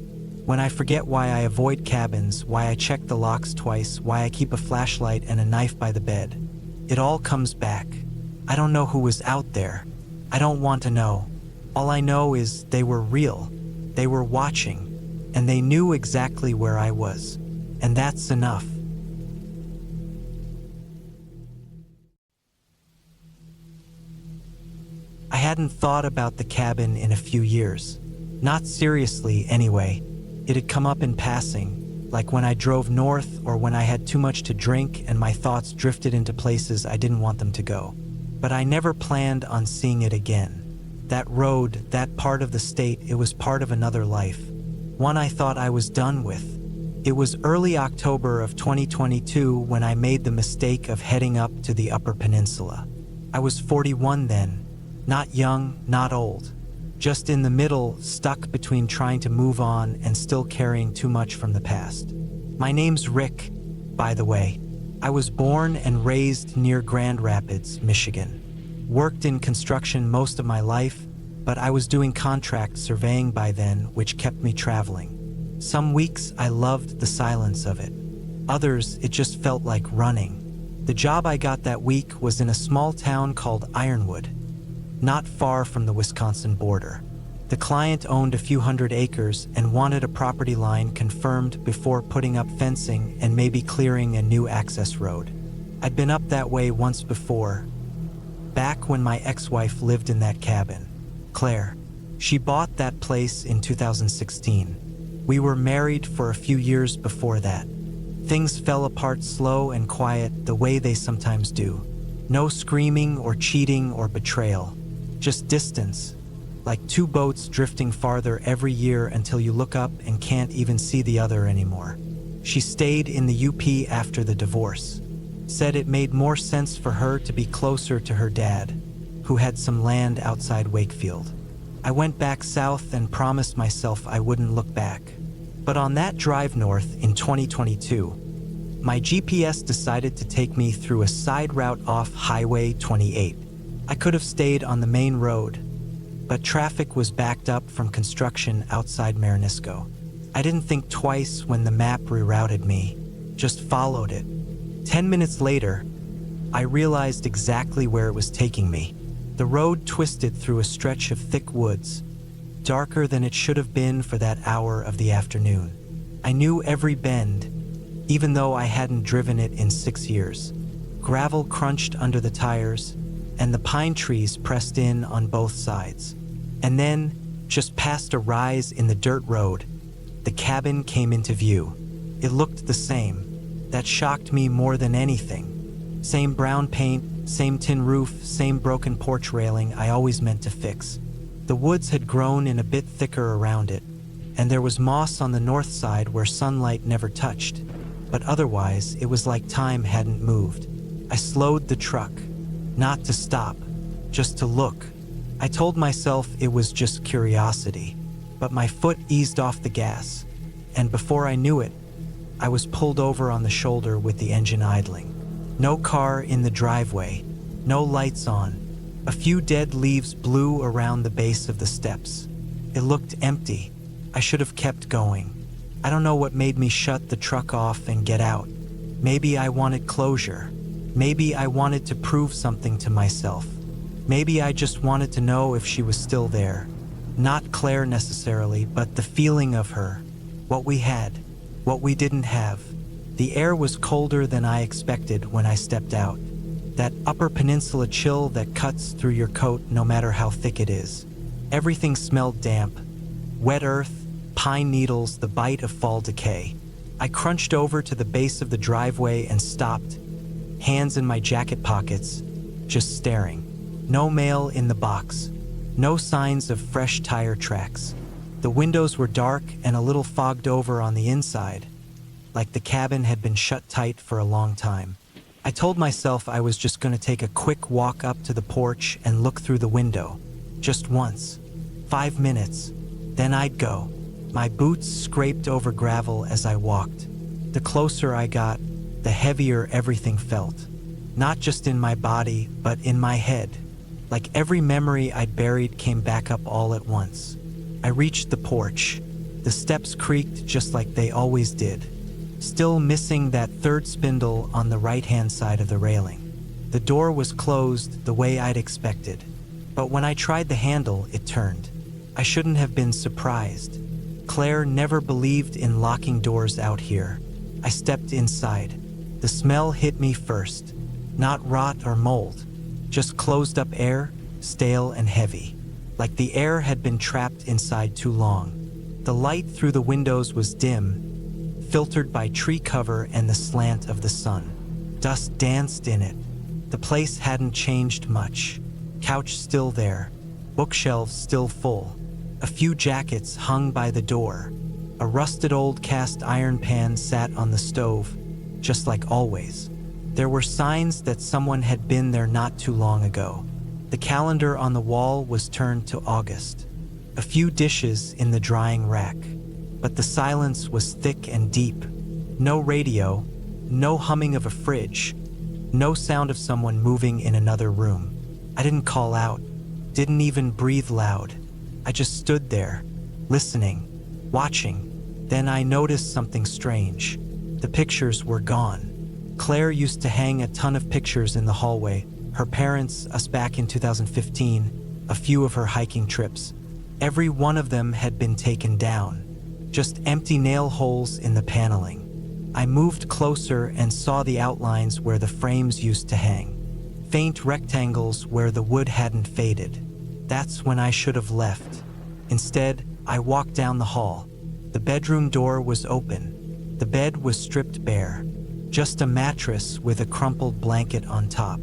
When I forget why I avoid cabins, why I check the locks twice, why I keep a flashlight and a knife by the bed. It all comes back. I don't know who was out there. I don't want to know. All I know is they were real. They were watching, and they knew exactly where I was. And that's enough. I hadn't thought about the cabin in a few years. Not seriously, anyway. It had come up in passing, like when I drove north or when I had too much to drink and my thoughts drifted into places I didn't want them to go. But I never planned on seeing it again. That road, that part of the state, it was part of another life. One I thought I was done with. It was early October of 2022 when I made the mistake of heading up to the Upper Peninsula. I was 41 then, not young, not old. Just in the middle, stuck between trying to move on and still carrying too much from the past. My name's Rick, by the way. I was born and raised near Grand Rapids, Michigan. Worked in construction most of my life, but I was doing contract surveying by then, which kept me traveling. Some weeks I loved the silence of it. Others, it just felt like running. The job I got that week was in a small town called Ironwood, not far from the Wisconsin border. The client owned a few hundred acres and wanted a property line confirmed before putting up fencing and maybe clearing a new access road. I'd been up that way once before, back when my ex-wife lived in that cabin, Claire. She bought that place in 2016. We were married for a few years before that. Things fell apart slow and quiet, the way they sometimes do. No screaming or cheating or betrayal. Just distance, like two boats drifting farther every year until you look up and can't even see the other anymore. She stayed in the UP after the divorce. Said it made more sense for her to be closer to her dad, who had some land outside Wakefield. I went back south and promised myself I wouldn't look back. But on that drive north in 2022, my GPS decided to take me through a side route off Highway 28. I could have stayed on the main road, but traffic was backed up from construction outside Marinisco. I didn't think twice when the map rerouted me, just followed it. 10 minutes later, I realized exactly where it was taking me. The road twisted through a stretch of thick woods, darker than it should have been for that hour of the afternoon. I knew every bend, even though I hadn't driven it in 6 years. Gravel crunched under the tires, and the pine trees pressed in on both sides. And then, just past a rise in the dirt road, the cabin came into view. It looked the same. That shocked me more than anything. Same brown paint, same tin roof, same broken porch railing I always meant to fix. The woods had grown in a bit thicker around it, and there was moss on the north side where sunlight never touched. But otherwise, it was like time hadn't moved. I slowed the truck, not to stop, just to look. I told myself it was just curiosity, but my foot eased off the gas, and before I knew it, I was pulled over on the shoulder with the engine idling. No car in the driveway, no lights on. A few dead leaves blew around the base of the steps. It looked empty. I should have kept going. I don't know what made me shut the truck off and get out. Maybe I wanted closure. Maybe I wanted to prove something to myself. Maybe I just wanted to know if she was still there. Not Claire necessarily, but the feeling of her. What we had. What we didn't have. The air was colder than I expected when I stepped out. That Upper Peninsula chill that cuts through your coat no matter how thick it is. Everything smelled damp. Wet earth, pine needles, the bite of fall decay. I crunched over to the base of the driveway and stopped, hands in my jacket pockets, just staring. No mail in the box. No signs of fresh tire tracks. The windows were dark and a little fogged over on the inside. like the cabin had been shut tight for a long time. I told myself I was just going to take a quick walk up to the porch and look through the window. Just once. 5 minutes. Then I'd go. My boots scraped over gravel as I walked. The closer I got, the heavier everything felt. Not just in my body, but in my head. Like every memory I'd buried came back up all at once. I reached the porch. The steps creaked just like they always did. Still missing that third spindle on the right-hand side of the railing. The door was closed the way I'd expected. But when I tried the handle, it turned. I shouldn't have been surprised. Claire never believed in locking doors out here. I stepped inside. The smell hit me first. Not rot or mold. Just closed up air, stale and heavy. Like the air had been trapped inside too long. The light through the windows was dim, filtered by tree cover and the slant of the sun. Dust danced in it. The place hadn't changed much. Couch still there. Bookshelves still full. A few jackets hung by the door. A rusted old cast iron pan sat on the stove, just like always. There were signs that someone had been there not too long ago. The calendar on the wall was turned to August. A few dishes in the drying rack. But the silence was thick and deep. No radio, no humming of a fridge, no sound of someone moving in another room. I didn't call out, didn't even breathe loud. I just stood there, listening, watching. Then I noticed something strange. The pictures were gone. Claire used to hang a ton of pictures in the hallway. Her parents, us back in 2015, a few of her hiking trips. Every one of them had been taken down. Just empty nail holes in the paneling. I moved closer and saw the outlines where the frames used to hang. Faint rectangles where the wood hadn't faded. That's when I should have left. Instead, I walked down the hall. The bedroom door was open. The bed was stripped bare. Just a mattress with a crumpled blanket on top.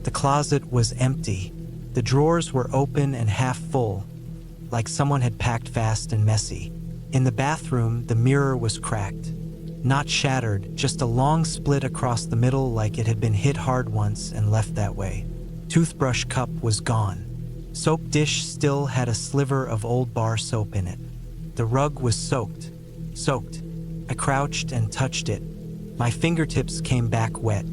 The closet was empty. The drawers were open and half full, like someone had packed fast and messy. In the bathroom, the mirror was cracked. Not shattered, just a long split across the middle like it had been hit hard once and left that way. Toothbrush cup was gone. Soap dish still had a sliver of old bar soap in it. The rug was soaked. I crouched and touched it. My fingertips came back wet.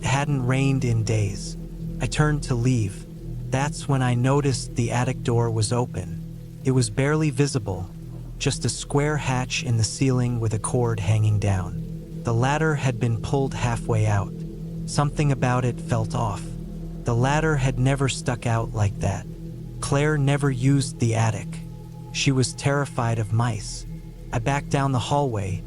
It hadn't rained in days. I turned to leave. That's when I noticed the attic door was open. It was barely visible. Just a square hatch in the ceiling with a cord hanging down. The ladder had been pulled halfway out. Something about it felt off. The ladder had never stuck out like that. Claire never used the attic. She was terrified of mice. I backed down the hallway,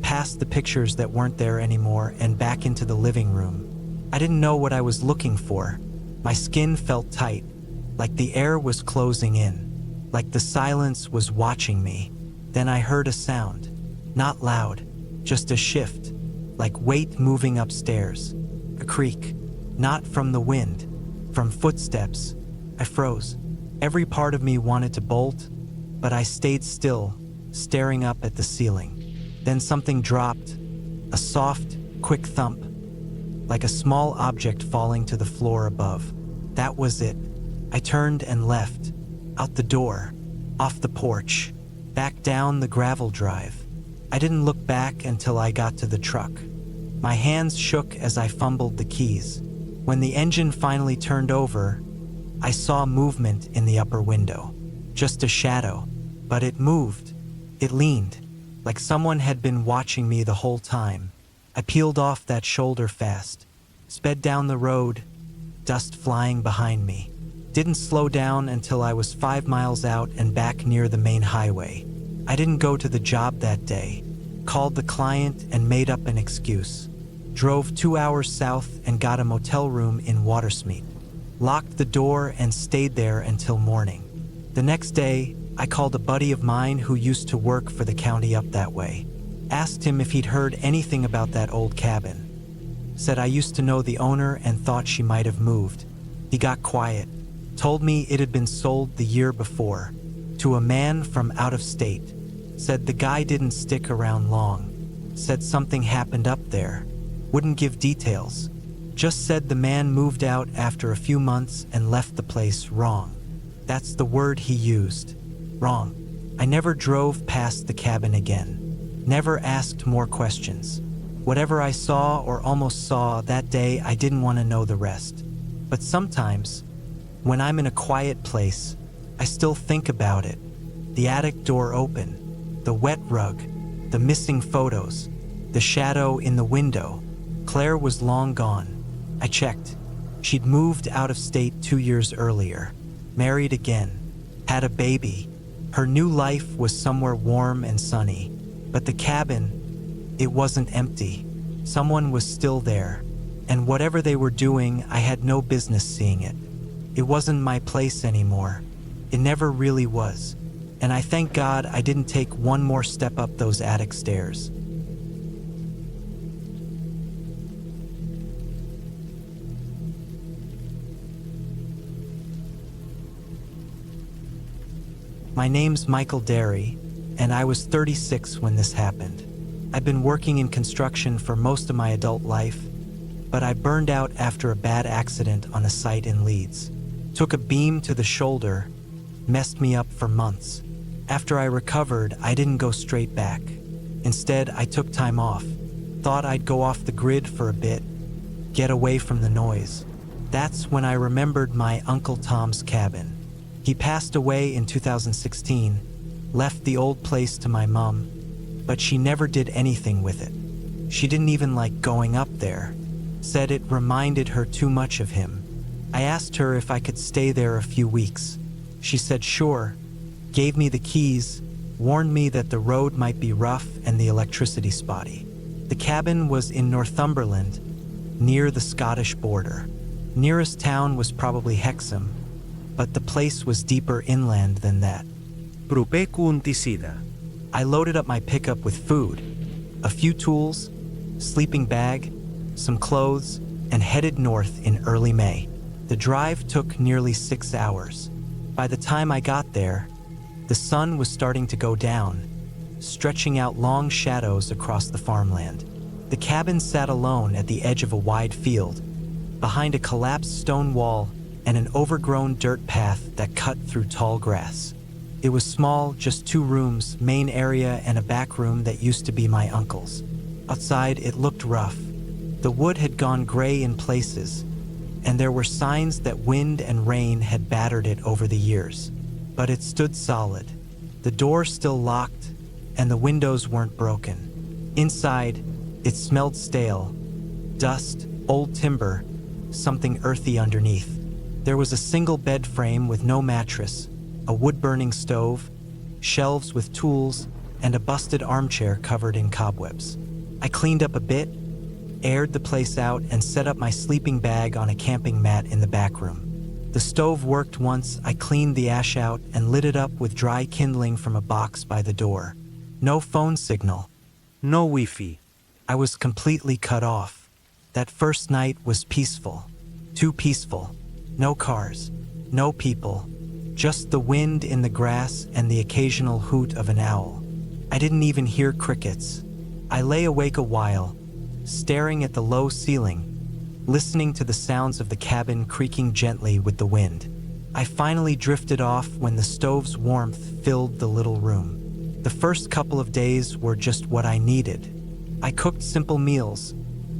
past the pictures that weren't there anymore, and back into the living room. I didn't know what I was looking for. My skin felt tight, like the air was closing in. Like the silence was watching me. Then I heard a sound. Not loud, just a shift, like weight moving upstairs. A creak. Not from the wind, from footsteps. I froze. Every part of me wanted to bolt, but I stayed still, staring up at the ceiling. Then something dropped. A soft, quick thump, like a small object falling to the floor above. That was it. I turned and left. Out the door, off the porch, back down the gravel drive. I didn't look back until I got to the truck. My hands shook as I fumbled the keys. When the engine finally turned over, I saw movement in the upper window. Just a shadow, but it moved. It leaned, like someone had been watching me the whole time. I peeled off that shoulder fast, sped down the road, dust flying behind me. Didn't slow down until I was 5 miles out and back near the main highway. I didn't go to the job that day. Called the client and made up an excuse. Drove 2 hours south and got a motel room in Watersmeet. Locked the door and stayed there until morning. The next day, I called a buddy of mine who used to work for the county up that way. Asked him if he'd heard anything about that old cabin. Said I used to know the owner and thought she might have moved. He got quiet. Told me it had been sold the year before, to a man from out of state. Said the guy didn't stick around long. Said something happened up there. Wouldn't give details. Just said the man moved out after a few months and left the place wrong. That's the word he used. Wrong. I never drove past the cabin again. Never asked more questions. Whatever I saw or almost saw that day, I didn't want to know the rest. But sometimes, when I'm in a quiet place, I still think about it. The attic door open, the wet rug, the missing photos, the shadow in the window. Claire was long gone. I checked. She'd moved out of state 2 years earlier, married again, had a baby. Her new life was somewhere warm and sunny. But the cabin, it wasn't empty. Someone was still there. And whatever they were doing, I had no business seeing it. It wasn't my place anymore. It never really was. And I thank God I didn't take one more step up those attic stairs. My name's Michael Derry, and I was 36 when this happened. I've been working in construction for most of my adult life, but I burned out after a bad accident on a site in Leeds. Took a beam to the shoulder, messed me up for months. After I recovered, I didn't go straight back. Instead, I took time off. Thought I'd go off the grid for a bit, get away from the noise. That's when I remembered my Uncle Tom's cabin. He passed away in 2016, left the old place to my mom, but she never did anything with it. She didn't even like going up there. Said it reminded her too much of him. I asked her if I could stay there a few weeks. She said sure, gave me the keys, warned me that the road might be rough and the electricity spotty. The cabin was in Northumberland, near the Scottish border. Nearest town was probably Hexham, but the place was deeper inland than that. Propeku unticida. I loaded up my pickup with food, a few tools, sleeping bag, some clothes, and headed north in early May. The drive took nearly 6 hours. By the time I got there, the sun was starting to go down, stretching out long shadows across the farmland. The cabin sat alone at the edge of a wide field, behind a collapsed stone wall and an overgrown dirt path that cut through tall grass. It was small, just 2 rooms, main area and a back room that used to be my uncle's. Outside, it looked rough. The wood had gone gray in places, and there were signs that wind and rain had battered it over the years. But it stood solid. The door still locked, and the windows weren't broken. Inside, it smelled stale, dust, old timber, something earthy underneath. There was a single bed frame with no mattress, a wood-burning stove, shelves with tools, and a busted armchair covered in cobwebs. I cleaned up a bit, aired the place out, and set up my sleeping bag on a camping mat in the back room. The stove worked once I cleaned the ash out and lit it up with dry kindling from a box by the door. No phone signal. No Wi-Fi. I was completely cut off. That first night was peaceful. Too peaceful. No cars. No people. Just the wind in the grass and the occasional hoot of an owl. I didn't even hear crickets. I lay awake a while, staring at the low ceiling, listening to the sounds of the cabin creaking gently with the wind. I finally drifted off when the stove's warmth filled the little room. The first couple of days were just what I needed. I cooked simple meals,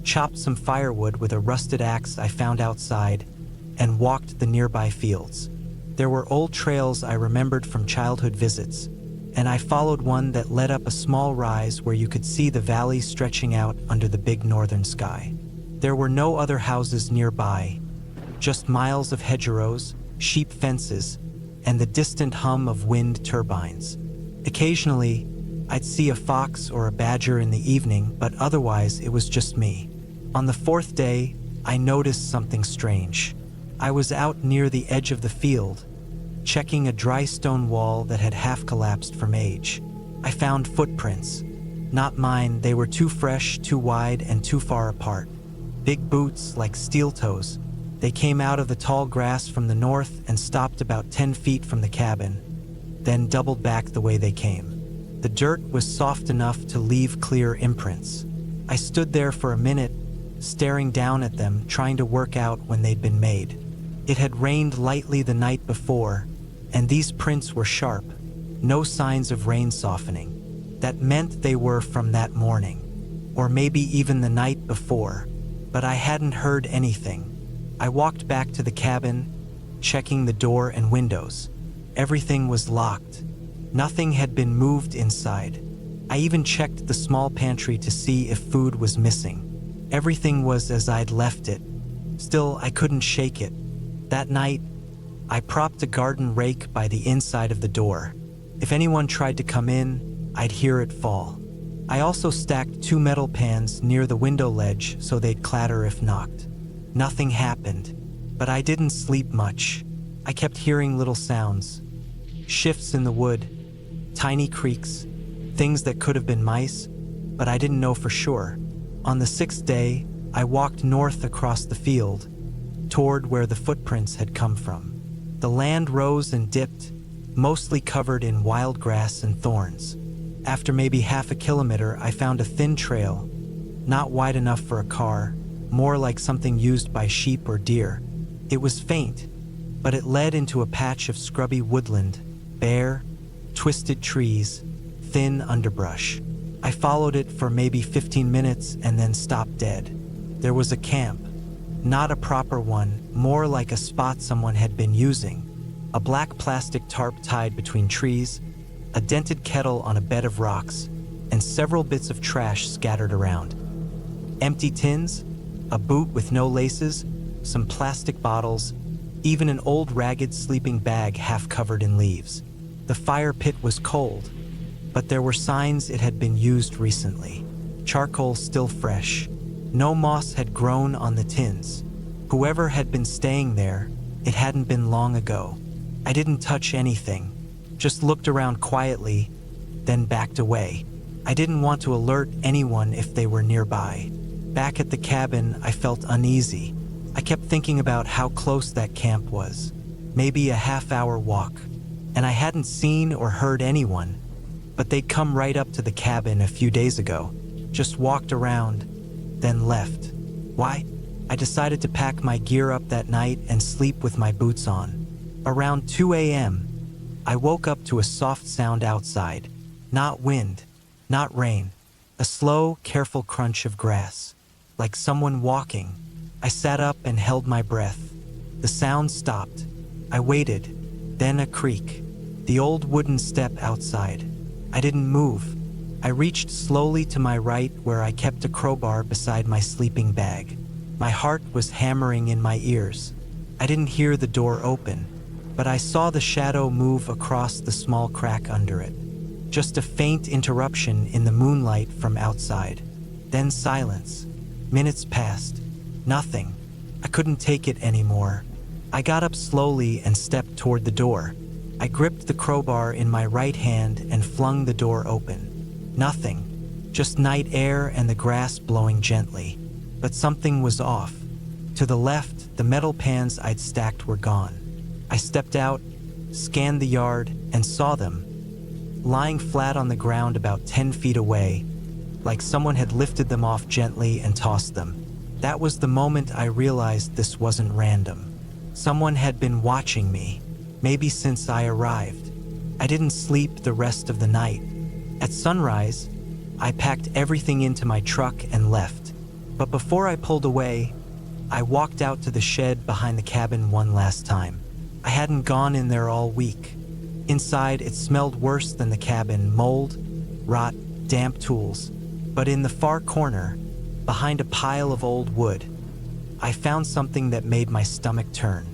chopped some firewood with a rusted axe I found outside, and walked the nearby fields. There were old trails I remembered from childhood visits, and I followed one that led up a small rise where you could see the valley stretching out under the big northern sky. There were no other houses nearby, just miles of hedgerows, sheep fences, and the distant hum of wind turbines. Occasionally, I'd see a fox or a badger in the evening, but otherwise it was just me. On the 4th day, I noticed something strange. I was out near the edge of the field, checking a dry stone wall that had half collapsed from age. I found footprints. Not mine, they were too fresh, too wide, and too far apart. Big boots like steel toes. They came out of the tall grass from the north and stopped about 10 feet from the cabin, then doubled back the way they came. The dirt was soft enough to leave clear imprints. I stood there for a minute, staring down at them, trying to work out when they'd been made. It had rained lightly the night before, and these prints were sharp, no signs of rain softening. That meant they were from that morning, or maybe even the night before, but I hadn't heard anything. I walked back to the cabin, checking the door and windows. Everything was locked. Nothing had been moved inside. I even checked the small pantry to see if food was missing. Everything was as I'd left it. Still, I couldn't shake it. That night, I propped a garden rake by the inside of the door. If anyone tried to come in, I'd hear it fall. I also stacked 2 metal pans near the window ledge so they'd clatter if knocked. Nothing happened, but I didn't sleep much. I kept hearing little sounds. Shifts in the wood, tiny creaks, things that could have been mice, but I didn't know for sure. On the 6th day, I walked north across the field, toward where the footprints had come from. The land rose and dipped, mostly covered in wild grass and thorns. After maybe half a kilometer, I found a thin trail, not wide enough for a car, more like something used by sheep or deer. It was faint, but it led into a patch of scrubby woodland, bare, twisted trees, thin underbrush. I followed it for maybe 15 minutes and then stopped dead. There was a camp, not a proper one, more like a spot someone had been using. A black plastic tarp tied between trees, a dented kettle on a bed of rocks, and several bits of trash scattered around. Empty tins, a boot with no laces, some plastic bottles, even an old ragged sleeping bag half covered in leaves. The fire pit was cold, but there were signs it had been used recently. Charcoal still fresh. No moss had grown on the tins. Whoever had been staying there, it hadn't been long ago. I didn't touch anything, just looked around quietly, then backed away. I didn't want to alert anyone if they were nearby. Back at the cabin, I felt uneasy. I kept thinking about how close that camp was, maybe a half-hour walk, and I hadn't seen or heard anyone, but they'd come right up to the cabin a few days ago, just walked around, then left. Why? I decided to pack my gear up that night and sleep with my boots on. Around 2 a.m., I woke up to a soft sound outside. Not wind, not rain, a slow, careful crunch of grass, like someone walking. I sat up and held my breath. The sound stopped. I waited, then a creak. The old wooden step outside. I didn't move. I reached slowly to my right where I kept a crowbar beside my sleeping bag. My heart was hammering in my ears. I didn't hear the door open, but I saw the shadow move across the small crack under it. Just a faint interruption in the moonlight from outside. Then silence. Minutes passed. Nothing. I couldn't take it anymore. I got up slowly and stepped toward the door. I gripped the crowbar in my right hand and flung the door open. Nothing. Just night air and the grass blowing gently. But something was off. To the left, the metal pans I'd stacked were gone. I stepped out, scanned the yard, and saw them, lying flat on the ground about 10 feet away, like someone had lifted them off gently and tossed them. That was the moment I realized this wasn't random. Someone had been watching me, maybe since I arrived. I didn't sleep the rest of the night. At sunrise, I packed everything into my truck and left. But before I pulled away, I walked out to the shed behind the cabin one last time. I hadn't gone in there all week. Inside, it smelled worse than the cabin: mold, rot, damp tools. But in the far corner, behind a pile of old wood, I found something that made my stomach turn.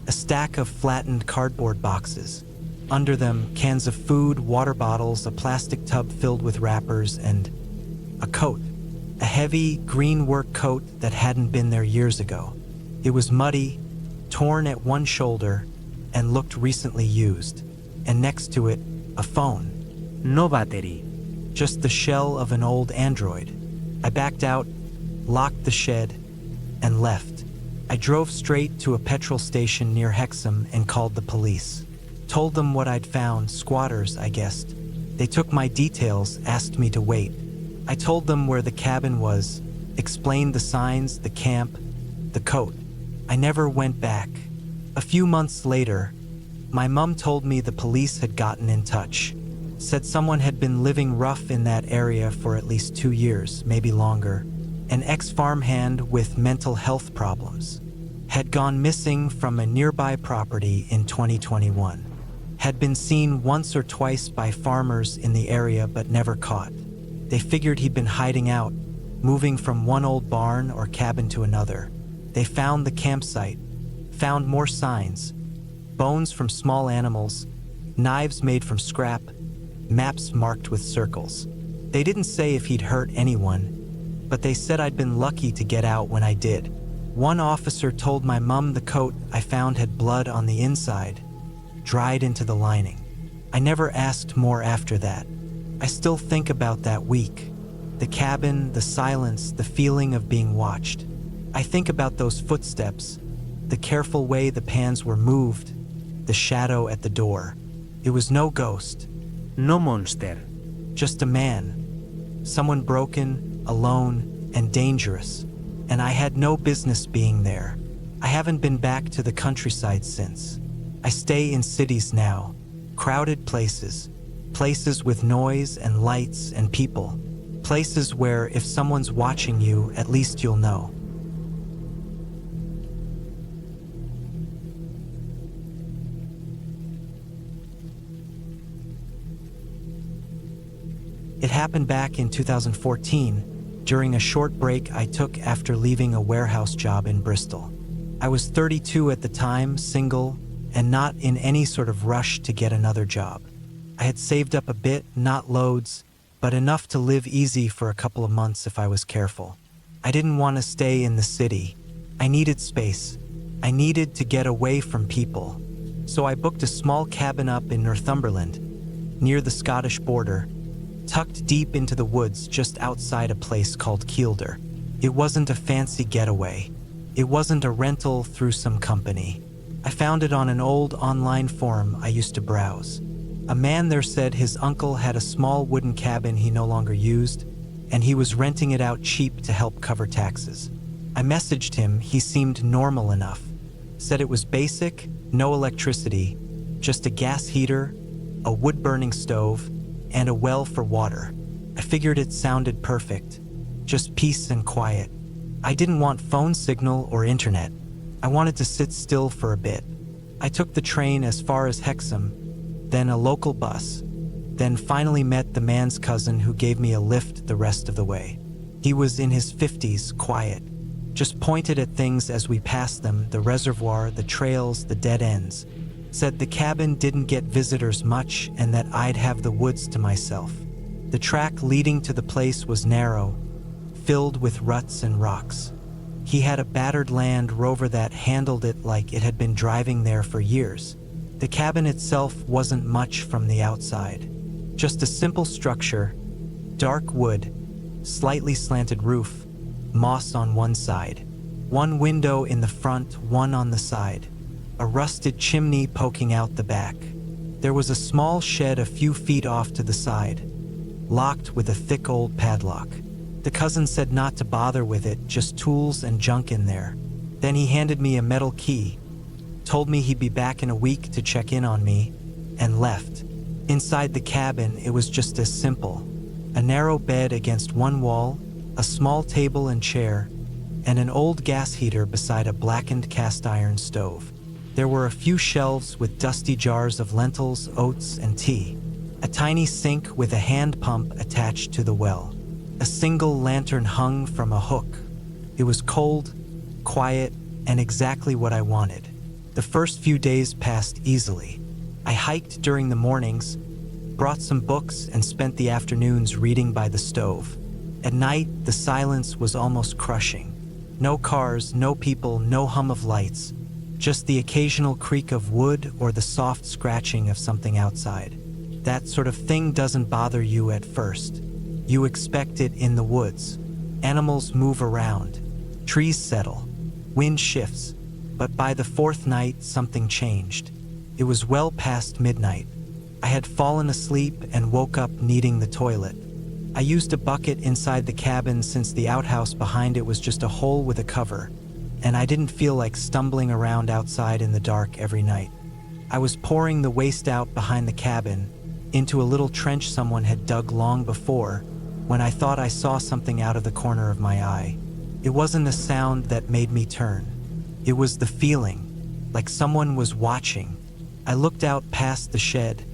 A stack of flattened cardboard boxes. Under them, cans of food, water bottles, a plastic tub filled with wrappers, and a coat. A heavy, green work coat that hadn't been there years ago. It was muddy, torn at one shoulder, and looked recently used. And next to it, a phone. No battery. Just the shell of an old Android. I backed out, locked the shed, and left. I drove straight to a petrol station near Hexham and called the police. Told them what I'd found, squatters, I guessed. They took my details, asked me to wait. I told them where the cabin was, explained the signs, the camp, the coat. I never went back. A few months later, my mom told me the police had gotten in touch. Said someone had been living rough in that area for at least 2 years, maybe longer. An ex-farmhand with mental health problems. Had gone missing from a nearby property in 2021. Had been seen once or twice by farmers in the area but never caught. They figured he'd been hiding out, moving from one old barn or cabin to another. They found the campsite, found more signs, bones from small animals, knives made from scrap, maps marked with circles. They didn't say if he'd hurt anyone, but they said I'd been lucky to get out when I did. One officer told my mom the coat I found had blood on the inside, dried into the lining. I never asked more after that. I still think about that week. The cabin, the silence, the feeling of being watched. I think about those footsteps, the careful way the pans were moved, the shadow at the door. It was no ghost. No monster. Just a man. Someone broken, alone, and dangerous. And I had no business being there. I haven't been back to the countryside since. I stay in cities now. Crowded places. Places with noise and lights and people. Places where if someone's watching you, at least you'll know. It happened back in 2014, during a short break I took after leaving a warehouse job in Bristol. I was 32 at the time, single, and not in any sort of rush to get another job. I had saved up a bit, not loads, but enough to live easy for a couple of months if I was careful. I didn't want to stay in the city. I needed space. I needed to get away from people. So I booked a small cabin up in Northumberland, near the Scottish border, tucked deep into the woods just outside a place called Kielder. It wasn't a fancy getaway. It wasn't a rental through some company. I found it on an old online forum I used to browse. A man there said his uncle had a small wooden cabin he no longer used, and he was renting it out cheap to help cover taxes. I messaged him, he seemed normal enough. Said it was basic, no electricity, just a gas heater, a wood-burning stove, and a well for water. I figured it sounded perfect. Just peace and quiet. I didn't want phone signal or internet. I wanted to sit still for a bit. I took the train as far as Hexham, then a local bus, then finally met the man's cousin who gave me a lift the rest of the way. He was in his 50s, quiet. Just pointed at things as we passed them, the reservoir, the trails, the dead ends. Said the cabin didn't get visitors much and that I'd have the woods to myself. The track leading to the place was narrow, filled with ruts and rocks. He had a battered Land Rover that handled it like it had been driving there for years. The cabin itself wasn't much from the outside. Just a simple structure, dark wood, slightly slanted roof, moss on one side. One window in the front, one on the side. A rusted chimney poking out the back. There was a small shed a few feet off to the side, locked with a thick old padlock. The cousin said not to bother with it, just tools and junk in there. Then he handed me a metal key, told me he'd be back in a week to check in on me, and left. Inside the cabin, it was just as simple. A narrow bed against one wall, a small table and chair, and an old gas heater beside a blackened cast iron stove. There were a few shelves with dusty jars of lentils, oats, and tea. A tiny sink with a hand pump attached to the well. A single lantern hung from a hook. It was cold, quiet, and exactly what I wanted. The first few days passed easily. I hiked during the mornings, brought some books, and spent the afternoons reading by the stove. At night, the silence was almost crushing. No cars, no people, no hum of lights. Just the occasional creak of wood or the soft scratching of something outside. That sort of thing doesn't bother you at first. You expect it in the woods. Animals move around. Trees settle. Wind shifts. But by the fourth night, something changed. It was well past midnight. I had fallen asleep and woke up needing the toilet. I used a bucket inside the cabin since the outhouse behind it was just a hole with a cover, and I didn't feel like stumbling around outside in the dark every night. I was pouring the waste out behind the cabin into a little trench someone had dug long before when I thought I saw something out of the corner of my eye. It wasn't the sound that made me turn. It was the feeling, like someone was watching. I looked out past the shed,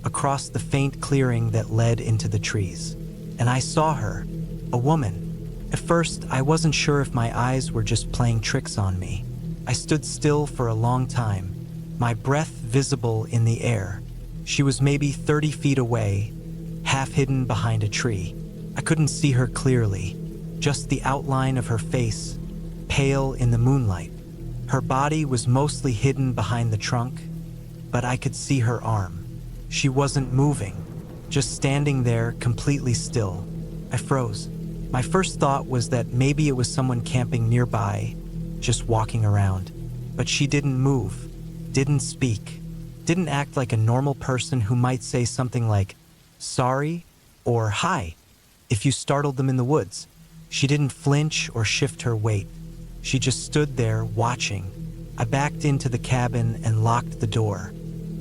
across the faint clearing that led into the trees, and I saw her, a woman. At first, I wasn't sure if my eyes were just playing tricks on me. I stood still for a long time, my breath visible in the air. She was maybe 30 feet away, half hidden behind a tree. I couldn't see her clearly, just the outline of her face, pale in the moonlight. Her body was mostly hidden behind the trunk, but I could see her arm. She wasn't moving, just standing there completely still. I froze. My first thought was that maybe it was someone camping nearby, just walking around. But she didn't move, didn't speak, didn't act like a normal person who might say something like, "Sorry," or "Hi," if you startled them in the woods. She didn't flinch or shift her weight. She just stood there, watching. I backed into the cabin and locked the door.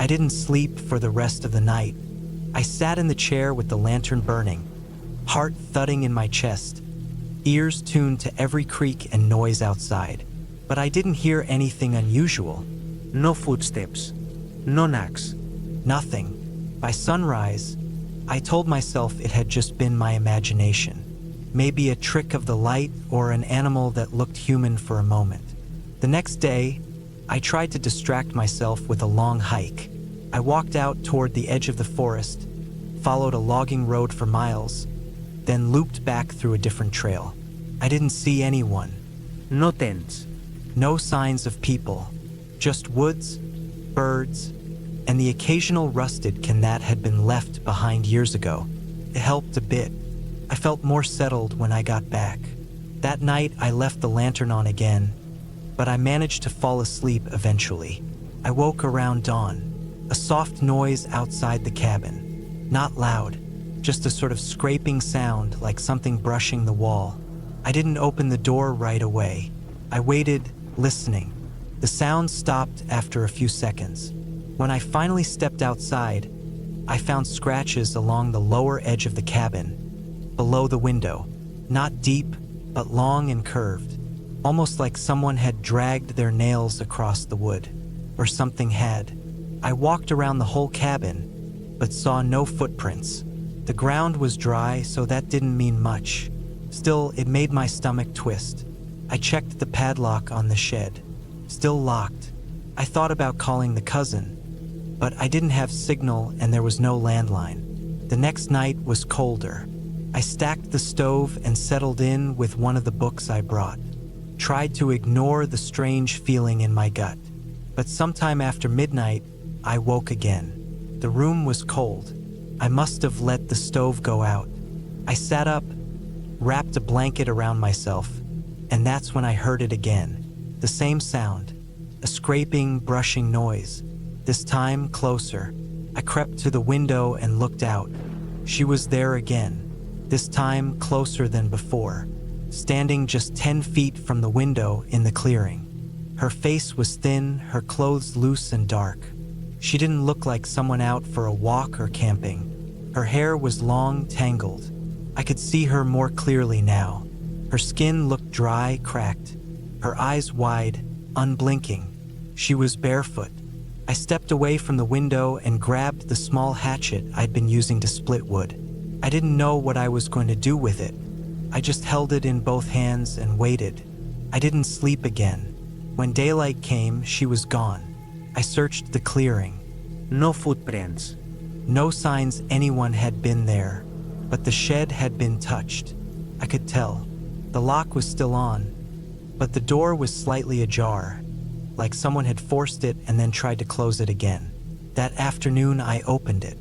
I didn't sleep for the rest of the night. I sat in the chair with the lantern burning, heart thudding in my chest, ears tuned to every creak and noise outside. But I didn't hear anything unusual. No footsteps. No knocks. Nothing. By sunrise, I told myself it had just been my imagination. Maybe a trick of the light or an animal that looked human for a moment. The next day, I tried to distract myself with a long hike. I walked out toward the edge of the forest, followed a logging road for miles, then looped back through a different trail. I didn't see anyone. No tents. No signs of people. Just woods, birds, and the occasional rusted can that had been left behind years ago. It helped a bit. I felt more settled when I got back. That night, I left the lantern on again, but I managed to fall asleep eventually. I woke around dawn, a soft noise outside the cabin. Not loud, just a sort of scraping sound like something brushing the wall. I didn't open the door right away. I waited, listening. The sound stopped after a few seconds. When I finally stepped outside, I found scratches along the lower edge of the cabin, below the window. Not deep, but long and curved, almost like someone had dragged their nails across the wood, or something had. I walked around the whole cabin, but saw no footprints. The ground was dry, so that didn't mean much. Still, it made my stomach twist. I checked the padlock on the shed. Still locked. I thought about calling the cousin, but I didn't have signal and there was no landline. The next night was colder. I stacked the stove and settled in with one of the books I brought. Tried to ignore the strange feeling in my gut. But sometime after midnight, I woke again. The room was cold. I must have let the stove go out. I sat up, wrapped a blanket around myself, and that's when I heard it again. The same sound, a scraping, brushing noise. This time closer. I crept to the window and looked out. She was there again. This time closer than before, standing just 10 feet from the window in the clearing. Her face was thin, her clothes loose and dark. She didn't look like someone out for a walk or camping. Her hair was long, tangled. I could see her more clearly now. Her skin looked dry, cracked. Her eyes wide, unblinking. She was barefoot. I stepped away from the window and grabbed the small hatchet I'd been using to split wood. I didn't know what I was going to do with it. I just held it in both hands and waited. I didn't sleep again. When daylight came, she was gone. I searched the clearing. No footprints. No signs anyone had been there, but the shed had been touched. I could tell. The lock was still on, but the door was slightly ajar, like someone had forced it and then tried to close it again. That afternoon, I opened it.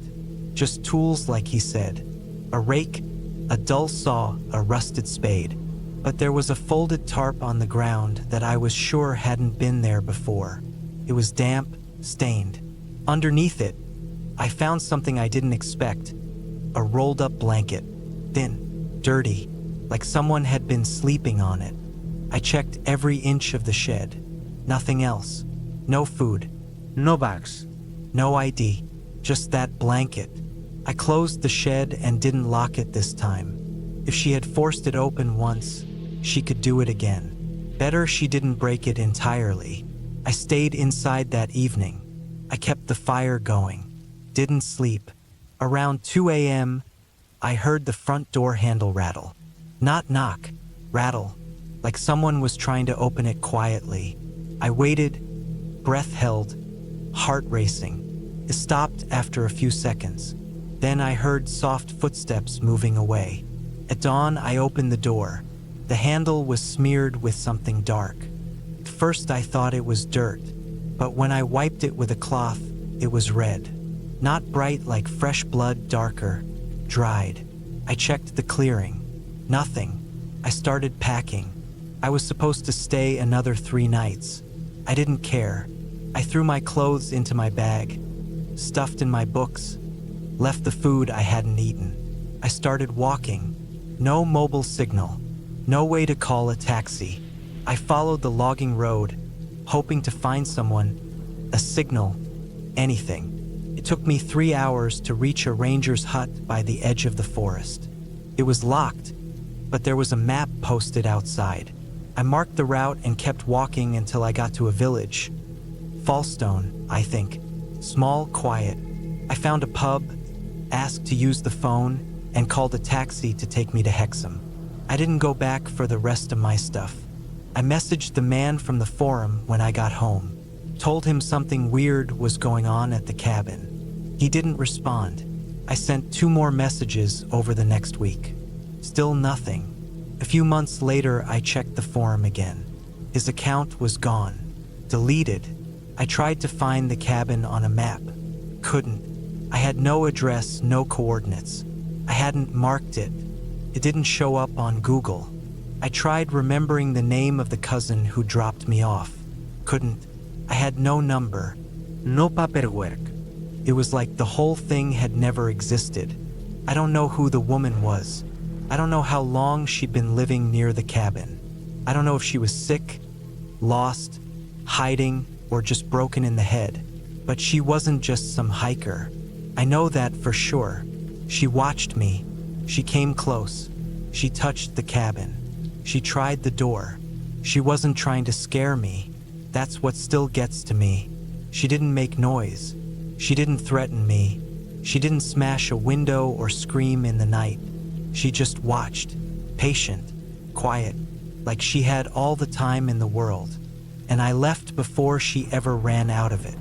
Just tools, like he said. A rake, a dull saw, a rusted spade. But there was a folded tarp on the ground that I was sure hadn't been there before. It was damp, stained. Underneath it, I found something I didn't expect. A rolled up blanket. Thin, dirty, like someone had been sleeping on it. I checked every inch of the shed. Nothing else. No food. No bags. No ID. Just that blanket. I closed the shed and didn't lock it this time. If she had forced it open once, she could do it again. Better she didn't break it entirely. I stayed inside that evening. I kept the fire going. Didn't sleep. Around 2 a.m., I heard the front door handle rattle. Not knock, rattle, like someone was trying to open it quietly. I waited, breath held, heart racing. It stopped after a few seconds. Then I heard soft footsteps moving away. At dawn, I opened the door. The handle was smeared with something dark. At first, I thought it was dirt, but when I wiped it with a cloth, it was red. Not bright like fresh blood, darker, dried. I checked the clearing. Nothing. I started packing. I was supposed to stay another 3 nights. I didn't care. I threw my clothes into my bag, stuffed in my books, left the food I hadn't eaten. I started walking. No mobile signal. No way to call a taxi. I followed the logging road, hoping to find someone, a signal, anything. It took me 3 hours to reach a ranger's hut by the edge of the forest. It was locked, but there was a map posted outside. I marked the route and kept walking until I got to a village. Fallstone, I think. Small, quiet. I found a pub, asked to use the phone, and called a taxi to take me to Hexham. I didn't go back for the rest of my stuff. I messaged the man from the forum when I got home. Told him something weird was going on at the cabin. He didn't respond. I sent 2 more messages over the next week. Still nothing. A few months later, I checked the forum again. His account was gone. Deleted. I tried to find the cabin on a map. Couldn't. I had no address, no coordinates. I hadn't marked it. It didn't show up on Google. I tried remembering the name of the cousin who dropped me off. Couldn't. I had no number. No paperwork. It was like the whole thing had never existed. I don't know who the woman was. I don't know how long she'd been living near the cabin. I don't know if she was sick, lost, hiding, or just broken in the head. But she wasn't just some hiker. I know that for sure. She watched me. She came close. She touched the cabin. She tried the door. She wasn't trying to scare me. That's what still gets to me. She didn't make noise. She didn't threaten me. She didn't smash a window or scream in the night. She just watched, patient, quiet, like she had all the time in the world. And I left before she ever ran out of it.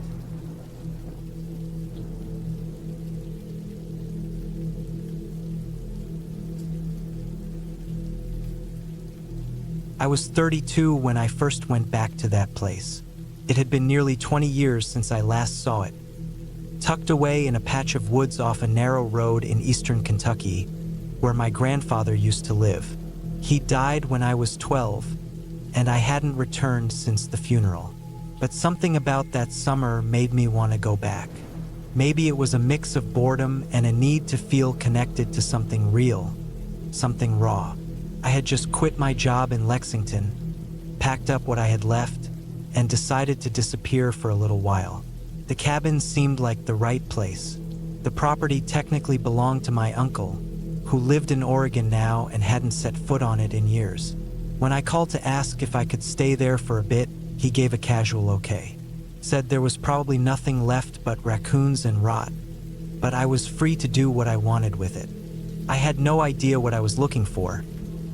I was 32 when I first went back to that place. It had been nearly 20 years since I last saw it. Tucked away in a patch of woods off a narrow road in eastern Kentucky, where my grandfather used to live. He died when I was 12, and I hadn't returned since the funeral. But something about that summer made me want to go back. Maybe it was a mix of boredom and a need to feel connected to something real, something raw. I had just quit my job in Lexington, packed up what I had left, and decided to disappear for a little while. The cabin seemed like the right place. The property technically belonged to my uncle, who lived in Oregon now and hadn't set foot on it in years. When I called to ask if I could stay there for a bit, he gave a casual okay. Said there was probably nothing left but raccoons and rot, but I was free to do what I wanted with it. I had no idea what I was looking for,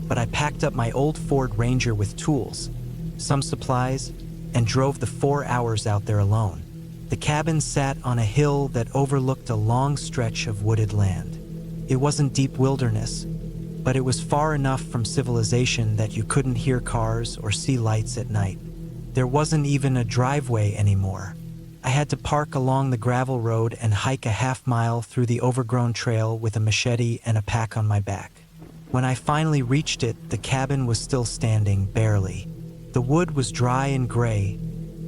but I packed up my old Ford Ranger with tools, some supplies, and drove the 4 hours out there alone. The cabin sat on a hill that overlooked a long stretch of wooded land. It wasn't deep wilderness, but it was far enough from civilization that you couldn't hear cars or see lights at night. There wasn't even a driveway anymore. I had to park along the gravel road and hike a half-mile through the overgrown trail with a machete and a pack on my back. When I finally reached it, the cabin was still standing, barely. The wood was dry and gray,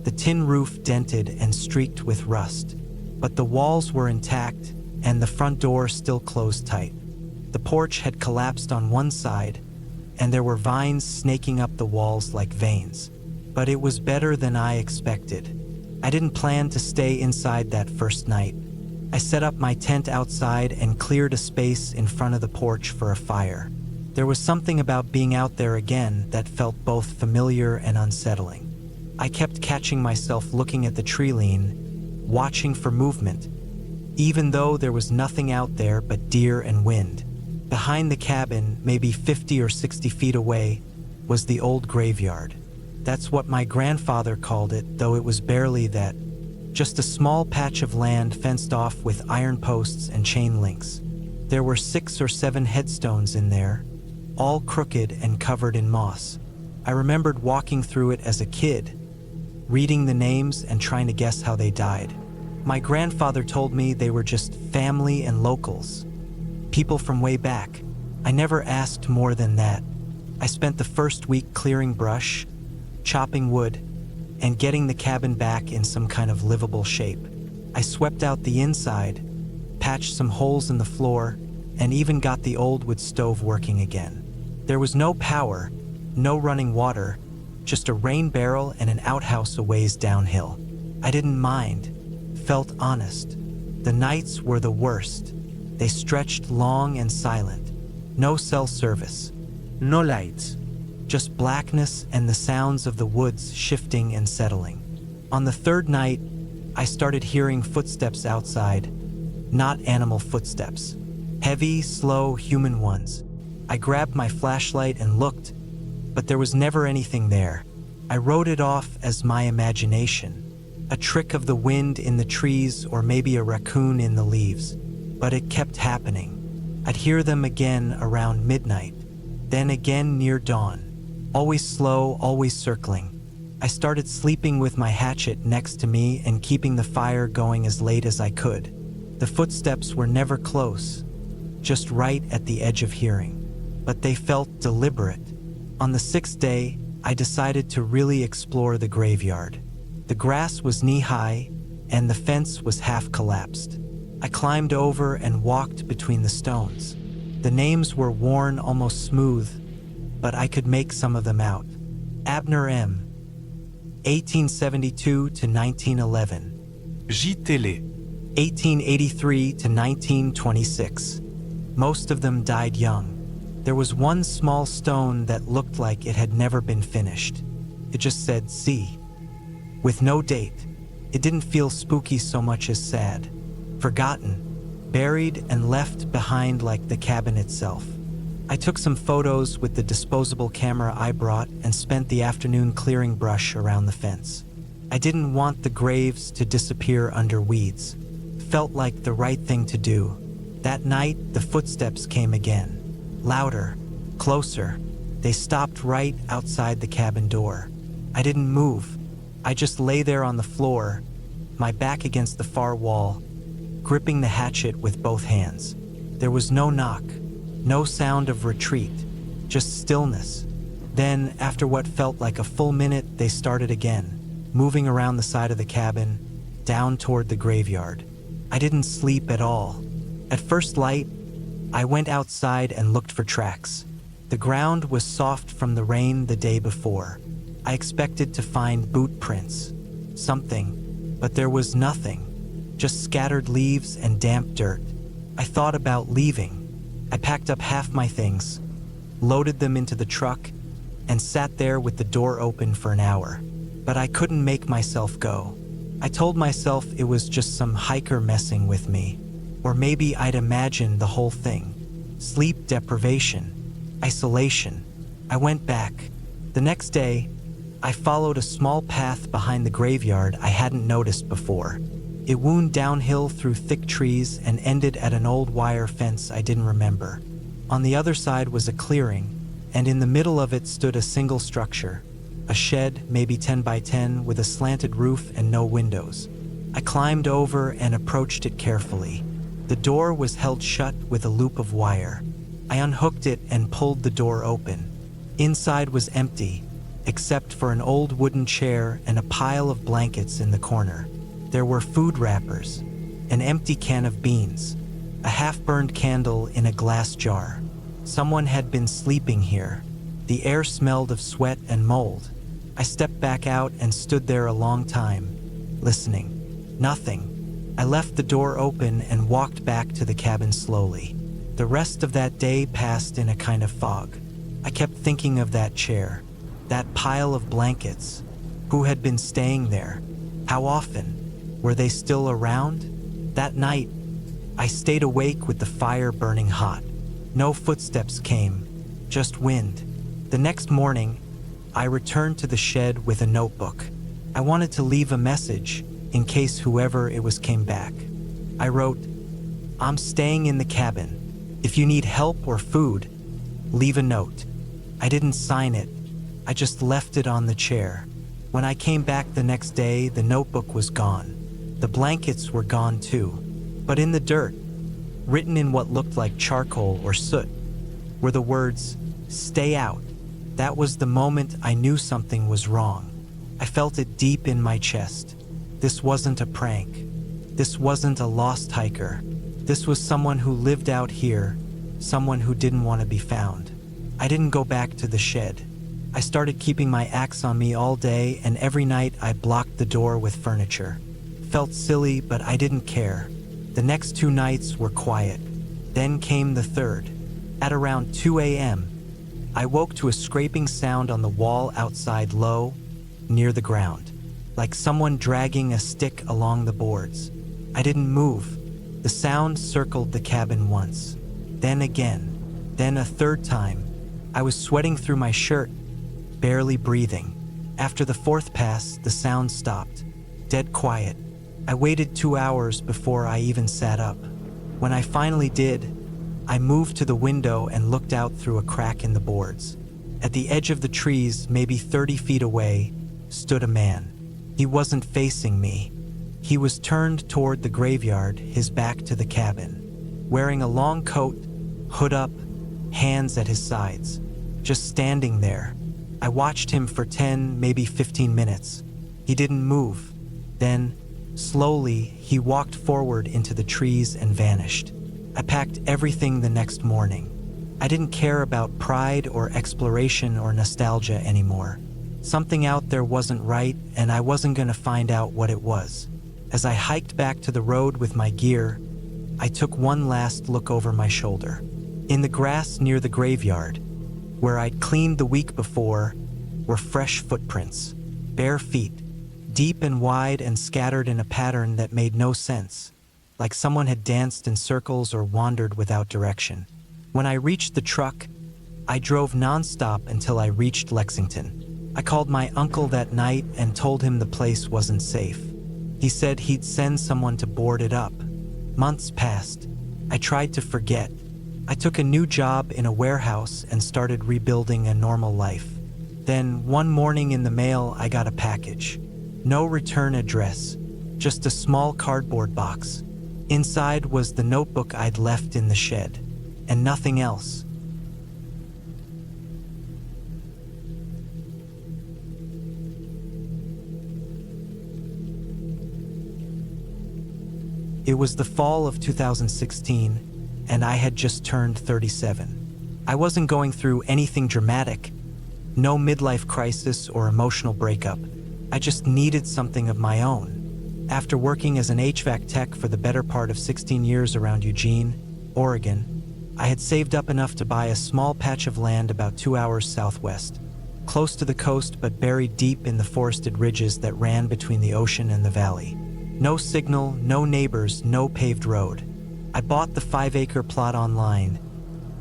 the tin roof dented and streaked with rust. but the walls were intact and the front door still closed tight. The porch had collapsed on one side, and there were vines snaking up the walls like veins. But it was better than I expected. I didn't plan to stay inside that first night. I set up my tent outside and cleared a space in front of the porch for a fire. There was something about being out there again that felt both familiar and unsettling. I kept catching myself looking at the tree line, watching for movement, even though there was nothing out there but deer and wind. Behind the cabin, maybe 50 or 60 feet away, was the old graveyard. That's what my grandfather called it, though it was barely that. Just a small patch of land fenced off with iron posts and chain links. There were 6 or 7 headstones in there, all crooked and covered in moss. I remembered walking through it as a kid, reading the names and trying to guess how they died. My grandfather told me they were just family and locals, people from way back. I never asked more than that. I spent the first week clearing brush, chopping wood, and getting the cabin back in some kind of livable shape. I swept out the inside, patched some holes in the floor, and even got the old wood stove working again. There was no power, no running water, just a rain barrel and an outhouse a ways downhill. I didn't mind, felt honest. The nights were the worst. They stretched long and silent. No cell service. No lights. Just blackness and the sounds of the woods shifting and settling. On the third night, I started hearing footsteps outside. Not animal footsteps. Heavy, slow, human ones. I grabbed my flashlight and looked, but there was never anything there. I wrote it off as my imagination. A trick of the wind in the trees or maybe a raccoon in the leaves. But it kept happening. I'd hear them again around midnight, then again near dawn. Always slow, always circling. I started sleeping with my hatchet next to me and keeping the fire going as late as I could. The footsteps were never close, just right at the edge of hearing. But they felt deliberate. On the 6th day, I decided to really explore the graveyard. The grass was knee-high, and the fence was half collapsed. I climbed over and walked between the stones. The names were worn almost smooth, but I could make some of them out. Abner M., 1872 to 1911. J-Télé. 1883 to 1926. Most of them died young. There was one small stone that looked like it had never been finished. It just said C, with no date. It didn't feel spooky so much as sad. Forgotten, buried and left behind like the cabin itself. I took some photos with the disposable camera I brought and spent the afternoon clearing brush around the fence. I didn't want the graves to disappear under weeds. Felt like the right thing to do. That night, the footsteps came again. Louder, closer. They stopped right outside the cabin door. I didn't move. I just lay there on the floor, my back against the far wall, gripping the hatchet with both hands. There was no knock. No sound of retreat, just stillness. Then, after what felt like a full minute, they started again, moving around the side of the cabin, down toward the graveyard. I didn't sleep at all. At first light, I went outside and looked for tracks. The ground was soft from the rain the day before. I expected to find boot prints, something, but there was nothing, just scattered leaves and damp dirt. I thought about leaving. I packed up half my things, loaded them into the truck, and sat there with the door open for an hour. But I couldn't make myself go. I told myself it was just some hiker messing with me, or maybe I'd imagined the whole thing. Sleep deprivation, isolation. I went back. The next day, I followed a small path behind the graveyard I hadn't noticed before. It wound downhill through thick trees and ended at an old wire fence I didn't remember. On the other side was a clearing, and in the middle of it stood a single structure, a shed, maybe 10 by 10, with a slanted roof and no windows. I climbed over and approached it carefully. The door was held shut with a loop of wire. I unhooked it and pulled the door open. Inside was empty, except for an old wooden chair and a pile of blankets in the corner. There were food wrappers, an empty can of beans, a half-burned candle in a glass jar. Someone had been sleeping here. The air smelled of sweat and mold. I stepped back out and stood there a long time, listening. Nothing. I left the door open and walked back to the cabin slowly. The rest of that day passed in a kind of fog. I kept thinking of that chair, that pile of blankets. Who had been staying there? How often? Were they still around? That night, I stayed awake with the fire burning hot. No footsteps came, just wind. The next morning, I returned to the shed with a notebook. I wanted to leave a message in case whoever it was came back. I wrote, "I'm staying in the cabin. If you need help or food, leave a note." I didn't sign it. I just left it on the chair. When I came back the next day, the notebook was gone. The blankets were gone too. But in the dirt, written in what looked like charcoal or soot, were the words, "Stay out." That was the moment I knew something was wrong. I felt it deep in my chest. This wasn't a prank. This wasn't a lost hiker. This was someone who lived out here, someone who didn't want to be found. I didn't go back to the shed. I started keeping my axe on me all day, and every night I blocked the door with furniture. Felt silly, but I didn't care. The next 2 nights were quiet. Then came the third. At around 2 a.m., I woke to a scraping sound on the wall outside, low, near the ground, like someone dragging a stick along the boards. I didn't move. The sound circled the cabin once, then again, then a third time. I was sweating through my shirt, barely breathing. After the 4th pass, the sound stopped, dead quiet. I waited 2 hours before I even sat up. When I finally did, I moved to the window and looked out through a crack in the boards. At the edge of the trees, maybe 30 feet away, stood a man. He wasn't facing me. He was turned toward the graveyard, his back to the cabin, wearing a long coat, hood up, hands at his sides, just standing there. I watched him for 10, maybe 15 minutes. He didn't move. Then, slowly, he walked forward into the trees and vanished. I packed everything the next morning. I didn't care about pride or exploration or nostalgia anymore. Something out there wasn't right, and I wasn't going to find out what it was. As I hiked back to the road with my gear, I took one last look over my shoulder. In the grass near the graveyard, where I'd cleaned the week before, were fresh footprints, bare feet, deep and wide and scattered in a pattern that made no sense, like someone had danced in circles or wandered without direction. When I reached the truck, I drove nonstop until I reached Lexington. I called my uncle that night and told him the place wasn't safe. He said he'd send someone to board it up. Months passed. I tried to forget. I took a new job in a warehouse and started rebuilding a normal life. Then, one morning in the mail, I got a package. No return address, just a small cardboard box. Inside was the notebook I'd left in the shed, and nothing else. It was the fall of 2016, and I had just turned 37. I wasn't going through anything dramatic, no midlife crisis or emotional breakup. I just needed something of my own. After working as an HVAC tech for the better part of 16 years around Eugene, Oregon, I had saved up enough to buy a small patch of land about 2 hours southwest, close to the coast but buried deep in the forested ridges that ran between the ocean and the valley. No signal, no neighbors, no paved road. I bought the 5-acre plot online.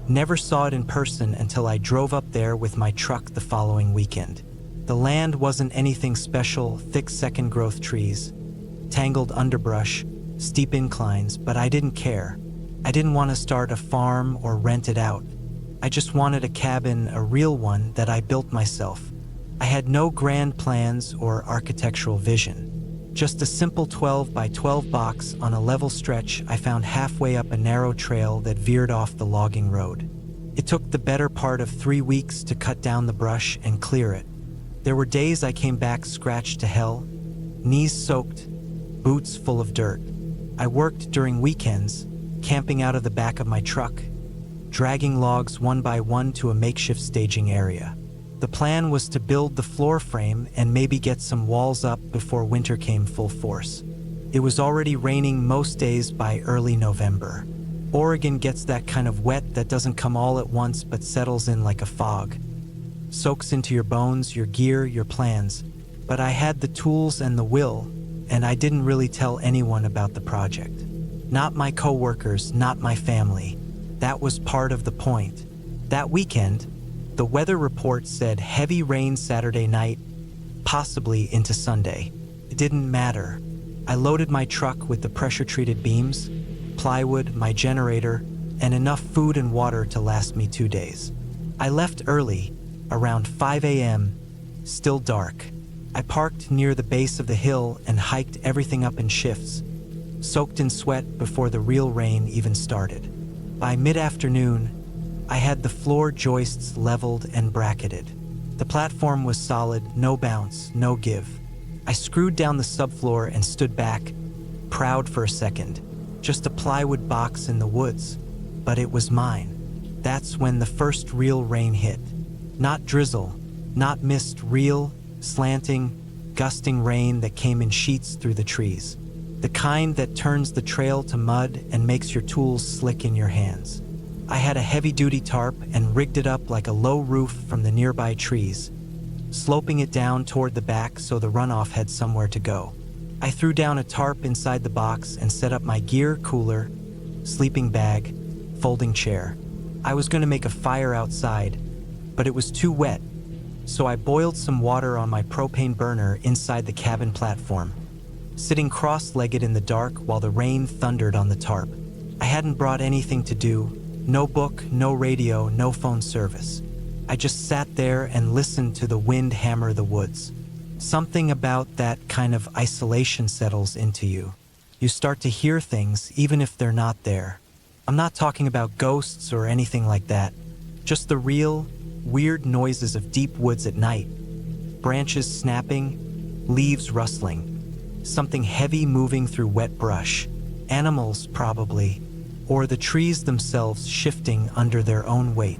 Never saw it in person until I drove up there with my truck the following weekend. The land wasn't anything special, thick second-growth trees, tangled underbrush, steep inclines, but I didn't care. I didn't want to start a farm or rent it out. I just wanted a cabin, a real one that I built myself. I had no grand plans or architectural vision. Just a simple 12 by 12 box on a level stretch I found halfway up a narrow trail that veered off the logging road. It took the better part of 3 weeks to cut down the brush and clear it. There were days I came back scratched to hell, knees soaked, boots full of dirt. I worked during weekends, camping out of the back of my truck, dragging logs one by one to a makeshift staging area. The plan was to build the floor frame and maybe get some walls up before winter came full force. It was already raining most days by early November. Oregon gets that kind of wet that doesn't come all at once but settles in like a fog. Soaks into your bones, your gear, your plans. But I had the tools and the will, and I didn't really tell anyone about the project. Not my coworkers, not my family. That was part of the point. That weekend, the weather report said heavy rain Saturday night, possibly into Sunday. It didn't matter. I loaded my truck with the pressure-treated beams, plywood, my generator, and enough food and water to last me 2 days. I left early, around 5 a.m., still dark. I parked near the base of the hill and hiked everything up in shifts, soaked in sweat before the real rain even started. By mid-afternoon, I had the floor joists leveled and bracketed. The platform was solid, no bounce, no give. I screwed down the subfloor and stood back, proud for a second. Just a plywood box in the woods, but it was mine. That's when the first real rain hit. Not drizzle, not mist, real, slanting, gusting rain that came in sheets through the trees. The kind that turns the trail to mud and makes your tools slick in your hands. I had a heavy-duty tarp and rigged it up like a low roof from the nearby trees, sloping it down toward the back so the runoff had somewhere to go. I threw down a tarp inside the box and set up my gear, cooler, sleeping bag, folding chair. I was going to make a fire outside, but it was too wet, so I boiled some water on my propane burner inside the cabin platform, sitting cross-legged in the dark while the rain thundered on the tarp. I hadn't brought anything to do, no book, no radio, no phone service. I just sat there and listened to the wind hammer the woods. Something about that kind of isolation settles into you. You start to hear things even if they're not there. I'm not talking about ghosts or anything like that. Just the real, weird noises of deep woods at night. Branches snapping, leaves rustling. Something heavy moving through wet brush. Animals, probably. Or the trees themselves shifting under their own weight.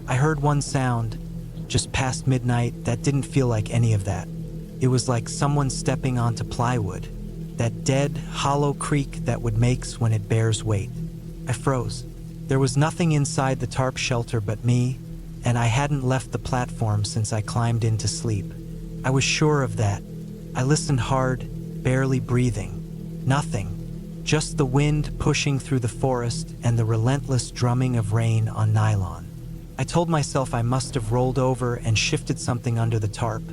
I heard one sound, just past midnight, that didn't feel like any of that. It was like someone stepping onto plywood. That dead, hollow creak that wood makes when it bears weight. I froze. There was nothing inside the tarp shelter but me, and I hadn't left the platform since I climbed in to sleep. I was sure of that. I listened hard, barely breathing. Nothing. Just the wind pushing through the forest and the relentless drumming of rain on nylon. I told myself I must have rolled over and shifted something under the tarp.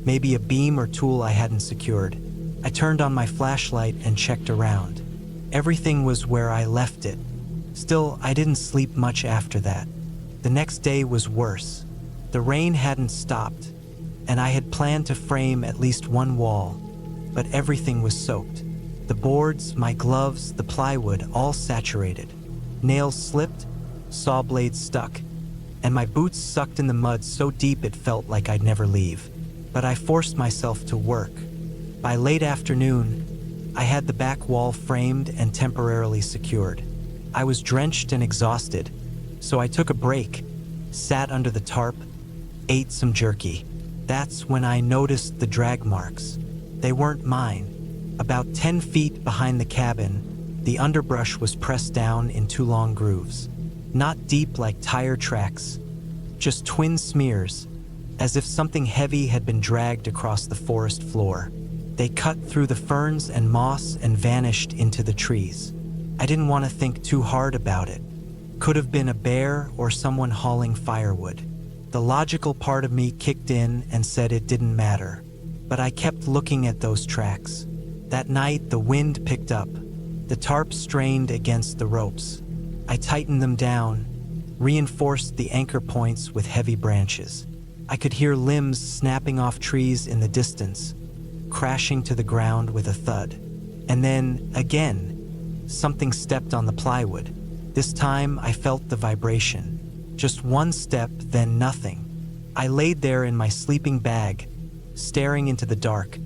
Maybe a beam or tool I hadn't secured. I turned on my flashlight and checked around. Everything was where I left it. Still, I didn't sleep much after that. The next day was worse. The rain hadn't stopped, and I had planned to frame at least one wall, but everything was soaked. The boards, my gloves, the plywood, all saturated. Nails slipped, saw blades stuck, and my boots sucked in the mud so deep it felt like I'd never leave. But I forced myself to work. By late afternoon, I had the back wall framed and temporarily secured. I was drenched and exhausted, so I took a break, sat under the tarp, ate some jerky. That's when I noticed the drag marks. They weren't mine. About 10 feet behind the cabin, the underbrush was pressed down in 2 long grooves. Not deep like tire tracks, just twin smears, as if something heavy had been dragged across the forest floor. They cut through the ferns and moss and vanished into the trees. I didn't want to think too hard about it. Could have been a bear or someone hauling firewood. The logical part of me kicked in and said it didn't matter. But I kept looking at those tracks. That night, the wind picked up. The tarp strained against the ropes. I tightened them down, reinforced the anchor points with heavy branches. I could hear limbs snapping off trees in the distance, crashing to the ground with a thud. And then, again, something stepped on the plywood. This time, I felt the vibration. Just one step, then nothing. I laid there in my sleeping bag, staring into the dark,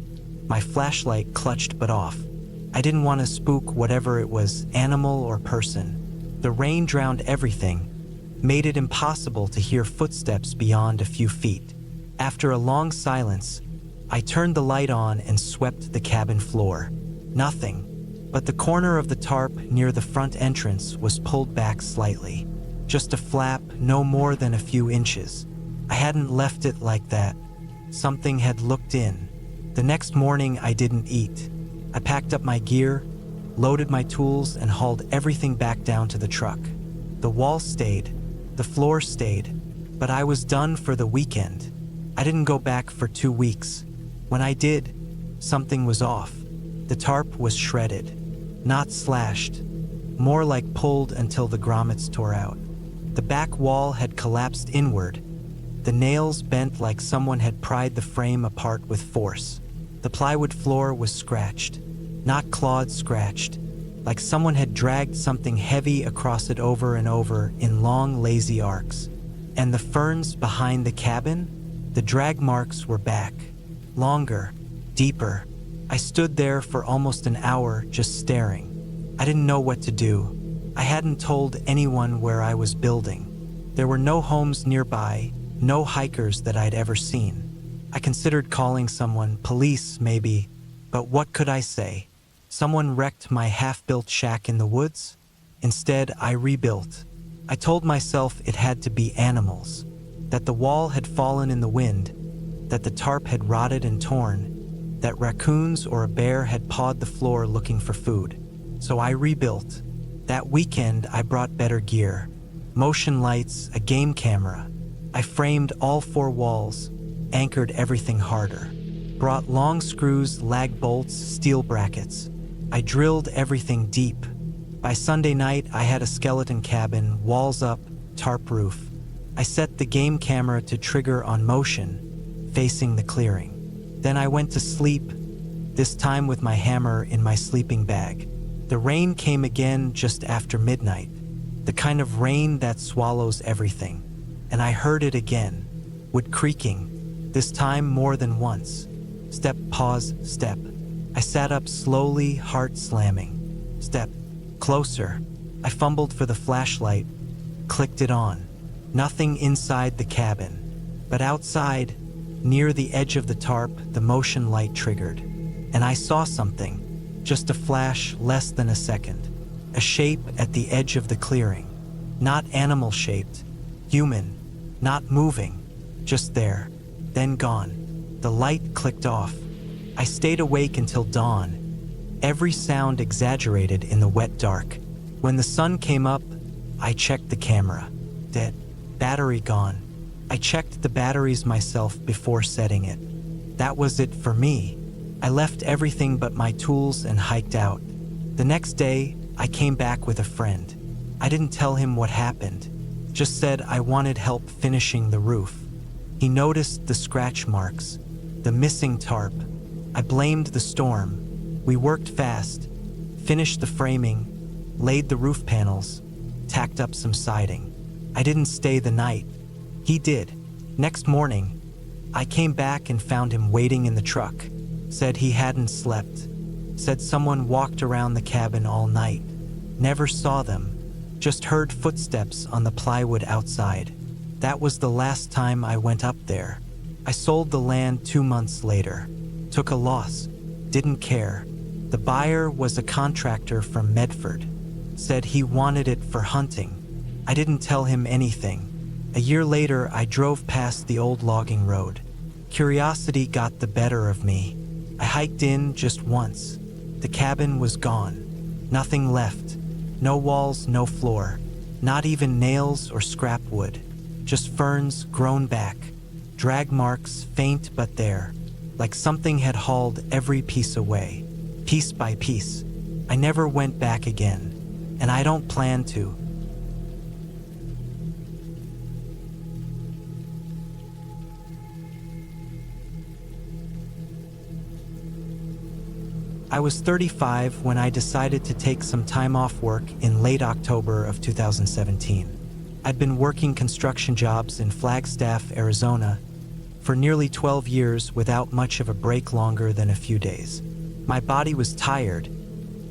my flashlight clutched but off. I didn't want to spook whatever it was, animal or person. The rain drowned everything, made it impossible to hear footsteps beyond a few feet. After a long silence, I turned the light on and swept the cabin floor. Nothing, but the corner of the tarp near the front entrance was pulled back slightly. Just a flap, no more than a few inches. I hadn't left it like that. Something had looked in. The next morning, I didn't eat. I packed up my gear, loaded my tools, and hauled everything back down to the truck. The wall stayed, the floor stayed, but I was done for the weekend. I didn't go back for 2 weeks. When I did, something was off. The tarp was shredded, not slashed, more like pulled until the grommets tore out. The back wall had collapsed inward. The nails bent like someone had pried the frame apart with force. The plywood floor was scratched, not clawed, scratched, like someone had dragged something heavy across it over and over in long, lazy arcs. And the ferns behind the cabin? The drag marks were back, longer, deeper. I stood there for almost an hour just staring. I didn't know what to do. I hadn't told anyone where I was building. There were no homes nearby, no hikers that I'd ever seen. I considered calling someone, police maybe, but what could I say? Someone wrecked my half-built shack in the woods? Instead, I rebuilt. I told myself it had to be animals, that the wall had fallen in the wind, that the tarp had rotted and torn, that raccoons or a bear had pawed the floor looking for food. So I rebuilt. That weekend, I brought better gear. Motion lights, a game camera. I framed all 4 walls, anchored everything harder. Brought long screws, lag bolts, steel brackets. I drilled everything deep. By Sunday night, I had a skeleton cabin, walls up, tarp roof. I set the game camera to trigger on motion, facing the clearing. Then I went to sleep, this time with my hammer in my sleeping bag. The rain came again just after midnight, the kind of rain that swallows everything. And I heard it again, wood creaking, this time more than once. Step, pause, step. I sat up slowly, heart slamming. Step, closer. I fumbled for the flashlight, clicked it on. Nothing inside the cabin, but outside, near the edge of the tarp, the motion light triggered. And I saw something, just a flash, less than a second. A shape at the edge of the clearing. Not animal-shaped, human, not moving, just there, then gone. The light clicked off. I stayed awake until dawn, every sound exaggerated in the wet dark. When the sun came up, I checked the camera. Dead. Battery gone. I checked the batteries myself before setting it. That was it for me. I left everything but my tools and hiked out. The next day, I came back with a friend. I didn't tell him what happened, just said I wanted help finishing the roof. He noticed the scratch marks, the missing tarp. I blamed the storm. We worked fast, finished the framing, laid the roof panels, tacked up some siding. I didn't stay the night. He did. Next morning, I came back and found him waiting in the truck. Said he hadn't slept. Said someone walked around the cabin all night. Never saw them. Just heard footsteps on the plywood outside. That was the last time I went up there. I sold the land 2 months later. Took a loss. Didn't care. The buyer was a contractor from Medford. Said he wanted it for hunting. I didn't tell him anything. A year later, I drove past the old logging road. Curiosity got the better of me. I hiked in just once. The cabin was gone. Nothing left. No walls, no floor. Not even nails or scrap wood. Just ferns grown back. Drag marks, faint but there. Like something had hauled every piece away. Piece by piece. I never went back again. And I don't plan to. I was 35 when I decided to take some time off work in late October of 2017. I'd been working construction jobs in Flagstaff, Arizona, for nearly 12 years without much of a break longer than a few days. My body was tired,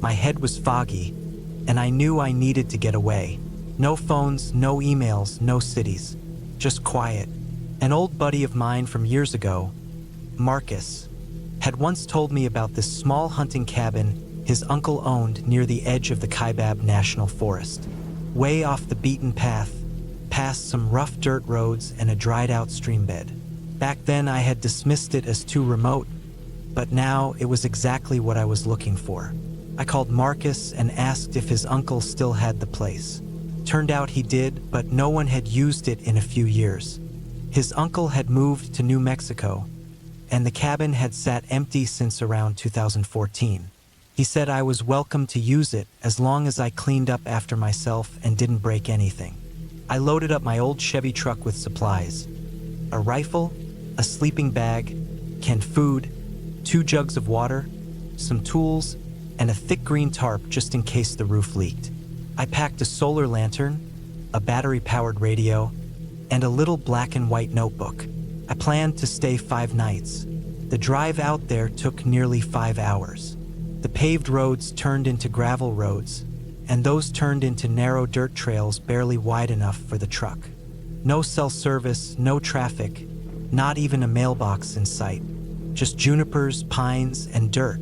My head was foggy, and I knew I needed to get away. No phones, no emails, no cities. Just quiet. An old buddy of mine from years ago, Marcus, had once told me about this small hunting cabin his uncle owned near the edge of the Kaibab National Forest. Way off the beaten path, past some rough dirt roads and a dried-out stream bed. Back then I had dismissed it as too remote, but now it was exactly what I was looking for. I called Marcus and asked if his uncle still had the place. Turned out he did, but no one had used it in a few years. His uncle had moved to New Mexico, and the cabin had sat empty since around 2014. He said I was welcome to use it as long as I cleaned up after myself and didn't break anything. I loaded up my old Chevy truck with supplies: a rifle, a sleeping bag, canned food, 2 jugs of water, some tools, and a thick green tarp just in case the roof leaked. I packed a solar lantern, a battery-powered radio, and a little black and white notebook. I planned to stay 5 nights. The drive out there took nearly 5 hours. The paved roads turned into gravel roads, and those turned into narrow dirt trails barely wide enough for the truck. No cell service, no traffic, not even a mailbox in sight. Just junipers, pines, and dirt.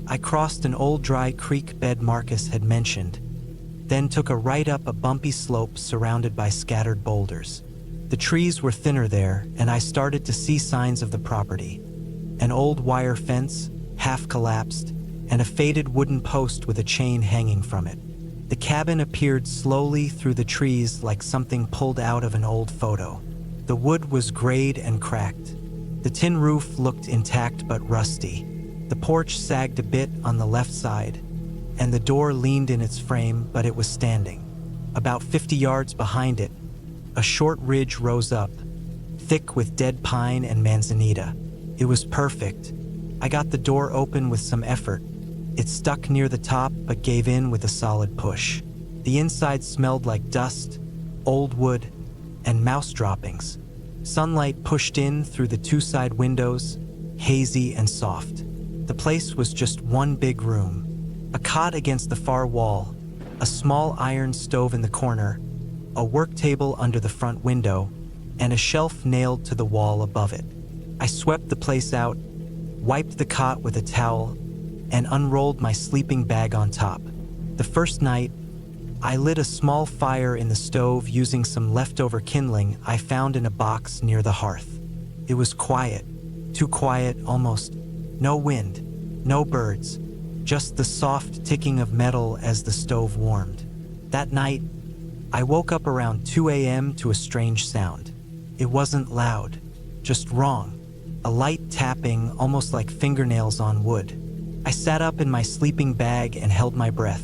I crossed an old dry creek bed Marcus had mentioned, then took a right up a bumpy slope surrounded by scattered boulders. The trees were thinner there, and I started to see signs of the property. An old wire fence, half collapsed, and a faded wooden post with a chain hanging from it. The cabin appeared slowly through the trees like something pulled out of an old photo. The wood was grayed and cracked. The tin roof looked intact but rusty. The porch sagged a bit on the left side, and the door leaned in its frame, but it was standing. About 50 yards behind it, a short ridge rose up, thick with dead pine and manzanita. It was perfect. I got the door open with some effort. It stuck near the top but gave in with a solid push. The inside smelled like dust, old wood, and mouse droppings. Sunlight pushed in through the 2 side windows, hazy and soft. The place was just one big room. A cot against the far wall, a small iron stove in the corner, a work table under the front window, and a shelf nailed to the wall above it. I swept the place out, wiped the cot with a towel, and unrolled my sleeping bag on top. The first night, I lit a small fire in the stove using some leftover kindling I found in a box near the hearth. It was quiet, too quiet almost. No wind, no birds, just the soft ticking of metal as the stove warmed. That night, I woke up around 2 a.m. to a strange sound. It wasn't loud, just wrong. A light tapping, almost like fingernails on wood. I sat up in my sleeping bag and held my breath.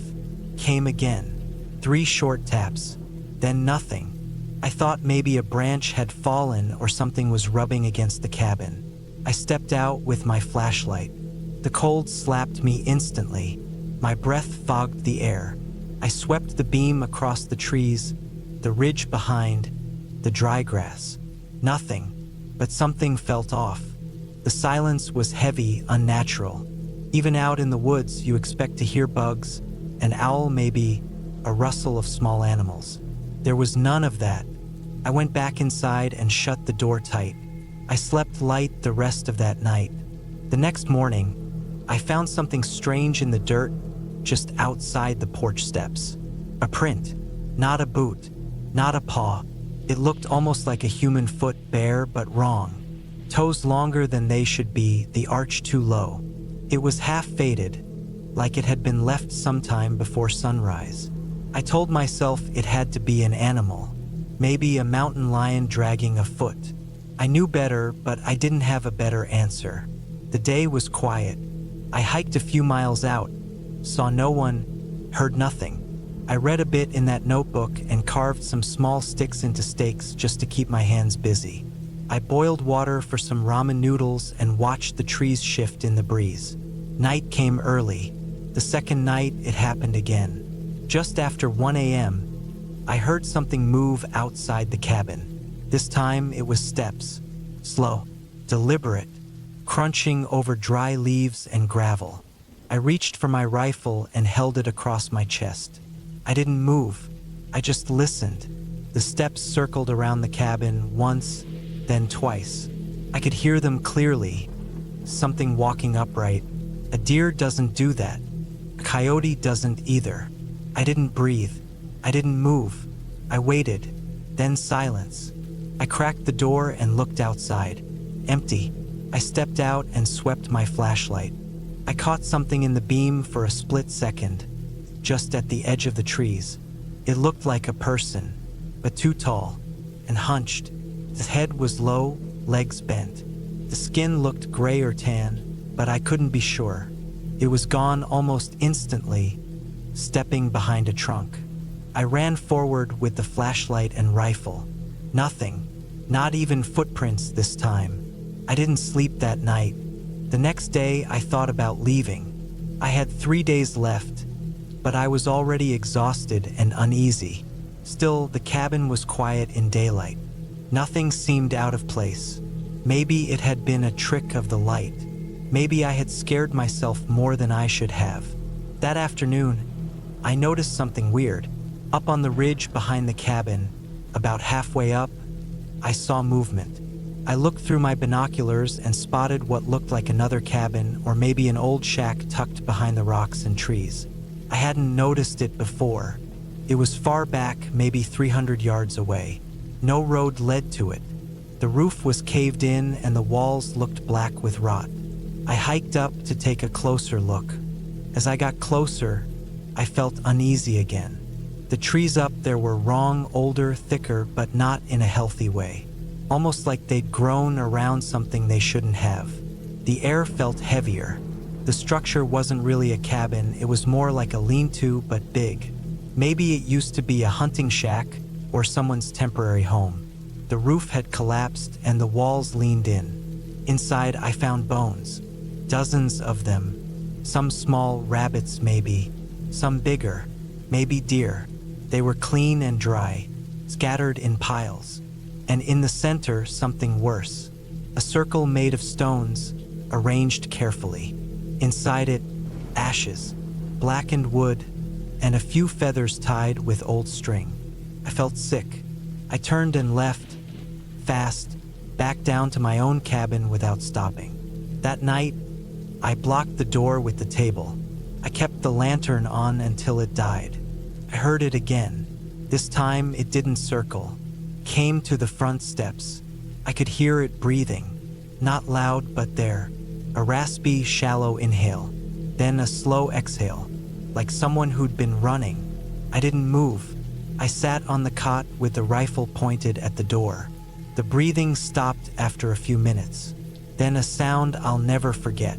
Came again. 3 short taps, then nothing. I thought maybe a branch had fallen or something was rubbing against the cabin. I stepped out with my flashlight. The cold slapped me instantly. My breath fogged the air. I swept the beam across the trees, the ridge behind, the dry grass. Nothing, but something felt off. The silence was heavy, unnatural. Even out in the woods, you expect to hear bugs, an owl maybe, a rustle of small animals. There was none of that. I went back inside and shut the door tight. I slept light the rest of that night. The next morning, I found something strange in the dirt just outside the porch steps. A print, not a boot, not a paw. It looked almost like a human foot, bare but wrong. Toes longer than they should be, the arch too low. It was half faded, like it had been left sometime before sunrise. I told myself it had to be an animal, maybe a mountain lion dragging a foot. I knew better, but I didn't have a better answer. The day was quiet. I hiked a few miles out, saw no one, heard nothing. I read a bit in that notebook and carved some small sticks into stakes just to keep my hands busy. I boiled water for some ramen noodles and watched the trees shift in the breeze. Night came early. The second night, it happened again. Just after 1 a.m., I heard something move outside the cabin. This time, it was steps. Slow, deliberate, crunching over dry leaves and gravel. I reached for my rifle and held it across my chest. I didn't move. I just listened. The steps circled around the cabin once, then twice. I could hear them clearly. Something walking upright. A deer doesn't do that. A coyote doesn't either. I didn't breathe. I didn't move. I waited. Then silence. I cracked the door and looked outside. Empty. I stepped out and swept my flashlight. I caught something in the beam for a split second, just at the edge of the trees. It looked like a person, but too tall and hunched. His head was low, legs bent. The skin looked gray or tan, but I couldn't be sure. It was gone almost instantly, stepping behind a trunk. I ran forward with the flashlight and rifle. Nothing, not even footprints this time. I didn't sleep that night. The next day, I thought about leaving. I had 3 days left, but I was already exhausted and uneasy. Still, the cabin was quiet in daylight. Nothing seemed out of place. Maybe it had been a trick of the light. Maybe I had scared myself more than I should have. That afternoon, I noticed something weird. Up on the ridge behind the cabin, about halfway up, I saw movement. I looked through my binoculars and spotted what looked like another cabin or maybe an old shack tucked behind the rocks and trees. I hadn't noticed it before. It was far back, maybe 300 yards away. No road led to it. The roof was caved in and the walls looked black with rot. I hiked up to take a closer look. As I got closer, I felt uneasy again. The trees up there were wrong, older, thicker, but not in a healthy way. Almost like they'd grown around something they shouldn't have. The air felt heavier. The structure wasn't really a cabin, it was more like a lean-to but big. Maybe it used to be a hunting shack or someone's temporary home. The roof had collapsed and the walls leaned in. Inside, I found bones. Dozens of them. Some small rabbits maybe, some bigger, maybe deer. They were clean and dry, scattered in piles. And in the center, something worse. A circle made of stones, arranged carefully. Inside it, ashes, blackened wood, and a few feathers tied with old string. I felt sick. I turned and left, fast, back down to my own cabin without stopping. That night, I blocked the door with the table. I kept the lantern on until it died. I heard it again. This time, it didn't circle. Came to the front steps. I could hear it breathing. Not loud, but there. A raspy, shallow inhale. Then a slow exhale, like someone who'd been running. I didn't move. I sat on the cot with the rifle pointed at the door. The breathing stopped after a few minutes. Then a sound I'll never forget.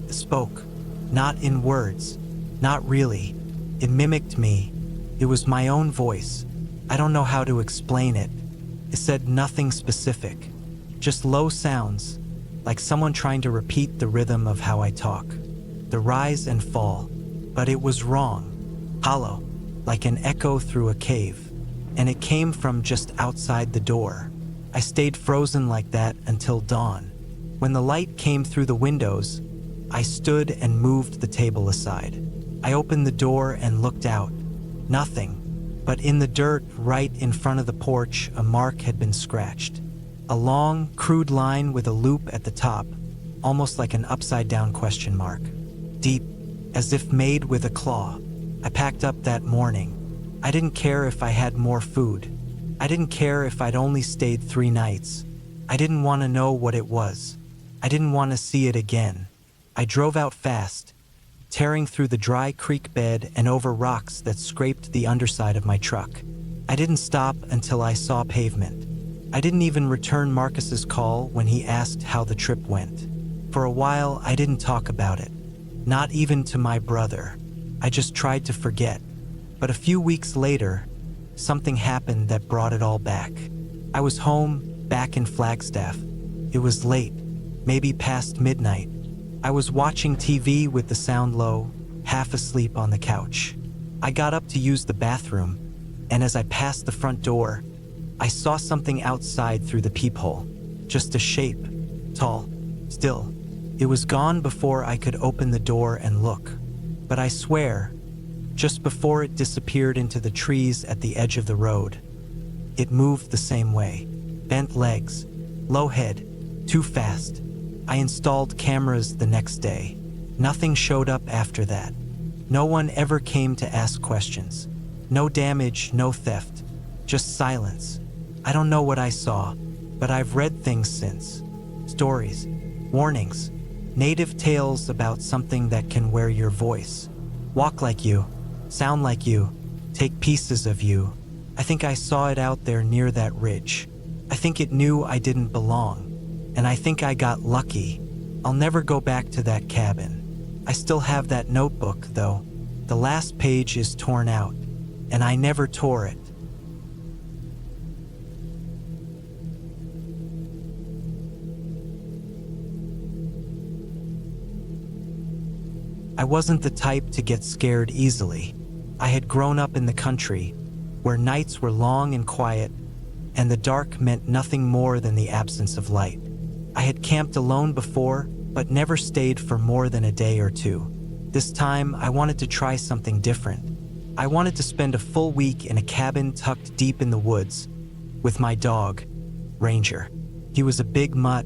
It spoke. Not in words. Not really. It mimicked me. It was my own voice. I don't know how to explain it. It said nothing specific. Just low sounds, like someone trying to repeat the rhythm of how I talk. The rise and fall. But it was wrong. Hollow, like an echo through a cave. And it came from just outside the door. I stayed frozen like that until dawn. When the light came through the windows, I stood and moved the table aside. I opened the door and looked out. Nothing. But in the dirt right in front of the porch, a mark had been scratched. A long, crude line with a loop at the top, almost like an upside-down question mark. Deep, as if made with a claw. I packed up that morning. I didn't care if I had more food. I didn't care if I'd only stayed 3 nights. I didn't want to know what it was. I didn't want to see it again. I drove out fast, tearing through the dry creek bed and over rocks that scraped the underside of my truck. I didn't stop until I saw pavement. I didn't even return Marcus's call when he asked how the trip went. For a while, I didn't talk about it. Not even to my brother. I just tried to forget. But a few weeks later, something happened that brought it all back. I was home, back in Flagstaff. It was late, maybe past midnight. I was watching TV with the sound low, half asleep on the couch. I got up to use the bathroom, and as I passed the front door, I saw something outside through the peephole. Just a shape, tall, still. It was gone before I could open the door and look. But I swear, just before it disappeared into the trees at the edge of the road, it moved the same way. Bent legs, low head, too fast. I installed cameras the next day. Nothing showed up after that. No one ever came to ask questions. No damage, no theft, just silence. I don't know what I saw, but I've read things since. Stories, warnings, native tales about something that can wear your voice. Walk like you, sound like you, take pieces of you. I think I saw it out there near that ridge. I think it knew I didn't belong. And I think I got lucky. I'll never go back to that cabin. I still have that notebook, though. The last page is torn out, and I never tore it. I wasn't the type to get scared easily. I had grown up in the country, where nights were long and quiet, and the dark meant nothing more than the absence of light. I had camped alone before, but never stayed for more than a day or two. This time, I wanted to try something different. I wanted to spend a full week in a cabin tucked deep in the woods, with my dog, Ranger. He was a big mutt,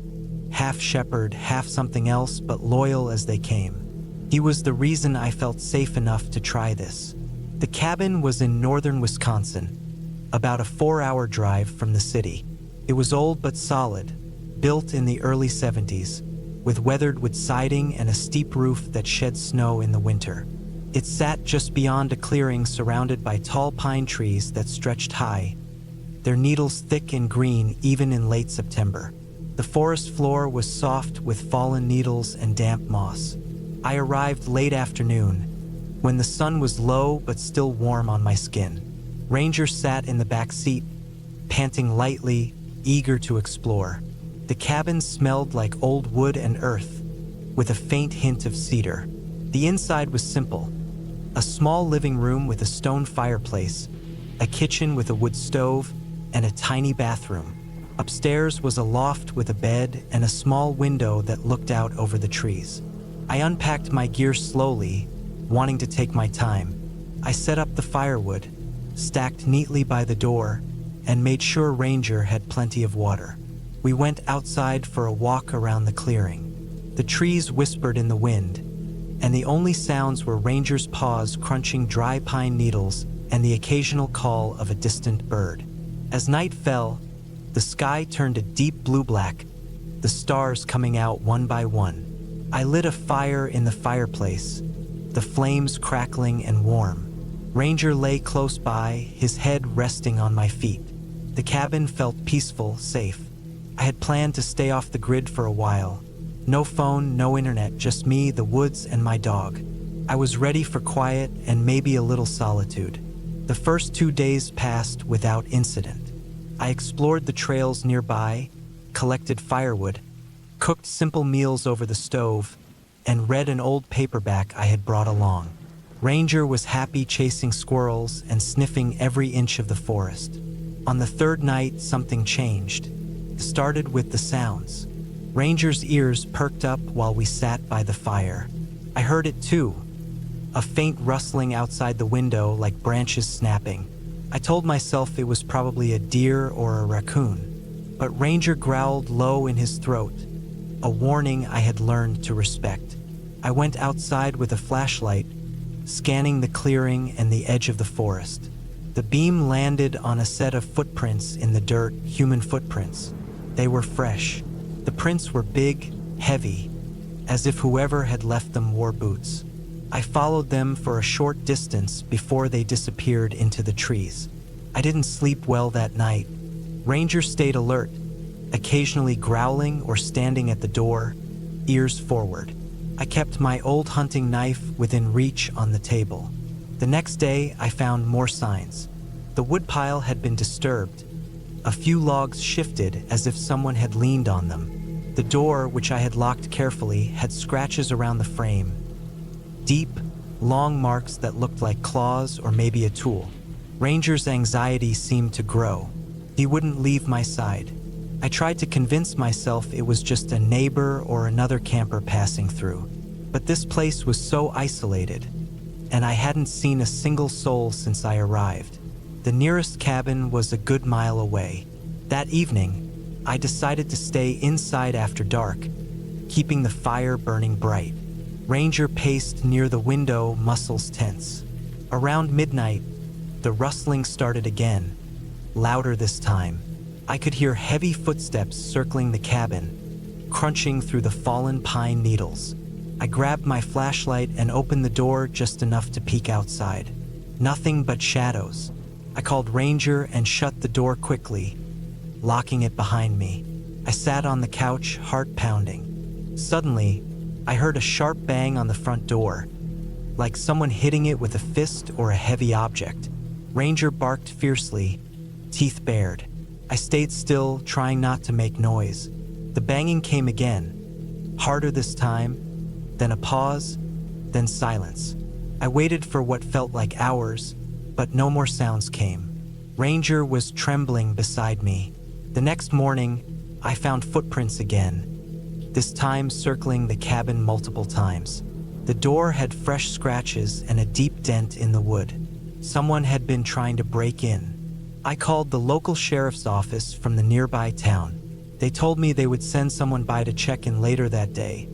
half shepherd, half something else, but loyal as they came. He was the reason I felt safe enough to try this. The cabin was in northern Wisconsin, about a 4-hour drive from the city. It was old but solid, built in the early 70s, with weathered wood siding and a steep roof that shed snow in the winter. It sat just beyond a clearing surrounded by tall pine trees that stretched high, their needles thick and green even in late September. The forest floor was soft with fallen needles and damp moss. I arrived late afternoon, when the sun was low but still warm on my skin. Ranger sat in the back seat, panting lightly, eager to explore. The cabin smelled like old wood and earth, with a faint hint of cedar. The inside was simple: a small living room with a stone fireplace, a kitchen with a wood stove, and a tiny bathroom. Upstairs was a loft with a bed and a small window that looked out over the trees. I unpacked my gear slowly, wanting to take my time. I set up the firewood, stacked neatly by the door, and made sure Ranger had plenty of water. We went outside for a walk around the clearing. The trees whispered in the wind, and the only sounds were Ranger's paws crunching dry pine needles and the occasional call of a distant bird. As night fell, the sky turned a deep blue-black, the stars coming out one by one. I lit a fire in the fireplace, the flames crackling and warm. Ranger lay close by, his head resting on my feet. The cabin felt peaceful, safe. I had planned to stay off the grid for a while. No phone, no internet, just me, the woods, and my dog. I was ready for quiet and maybe a little solitude. The first 2 days passed without incident. I explored the trails nearby, collected firewood, cooked simple meals over the stove, and read an old paperback I had brought along. Ranger was happy chasing squirrels and sniffing every inch of the forest. On the third night, something changed. It started with the sounds. Ranger's ears perked up while we sat by the fire. I heard it too, a faint rustling outside the window like branches snapping. I told myself it was probably a deer or a raccoon, but Ranger growled low in his throat, a warning I had learned to respect. I went outside with a flashlight, scanning the clearing and the edge of the forest. The beam landed on a set of footprints in the dirt, human footprints. They were fresh. The prints were big, heavy, as if whoever had left them wore boots. I followed them for a short distance before they disappeared into the trees. I didn't sleep well that night. Ranger stayed alert, occasionally growling or standing at the door, ears forward. I kept my old hunting knife within reach on the table. The next day, I found more signs. The woodpile had been disturbed. A few logs shifted as if someone had leaned on them. The door, which I had locked carefully, had scratches around the frame. Deep, long marks that looked like claws or maybe a tool. Ranger's anxiety seemed to grow. He wouldn't leave my side. I tried to convince myself it was just a neighbor or another camper passing through. But this place was so isolated, and I hadn't seen a single soul since I arrived. The nearest cabin was a good mile away. That evening, I decided to stay inside after dark, keeping the fire burning bright. Ranger paced near the window, muscles tense. Around midnight, the rustling started again, louder this time. I could hear heavy footsteps circling the cabin, crunching through the fallen pine needles. I grabbed my flashlight and opened the door just enough to peek outside. Nothing but shadows. I called Ranger and shut the door quickly, locking it behind me. I sat on the couch, heart pounding. Suddenly, I heard a sharp bang on the front door, like someone hitting it with a fist or a heavy object. Ranger barked fiercely, teeth bared. I stayed still, trying not to make noise. The banging came again, harder this time, then a pause, then silence. I waited for what felt like hours, but no more sounds came. Ranger was trembling beside me. The next morning, I found footprints again, this time circling the cabin multiple times. The door had fresh scratches and a deep dent in the wood. Someone had been trying to break in. I called the local sheriff's office from the nearby town. They told me they would send someone by to check in later that day,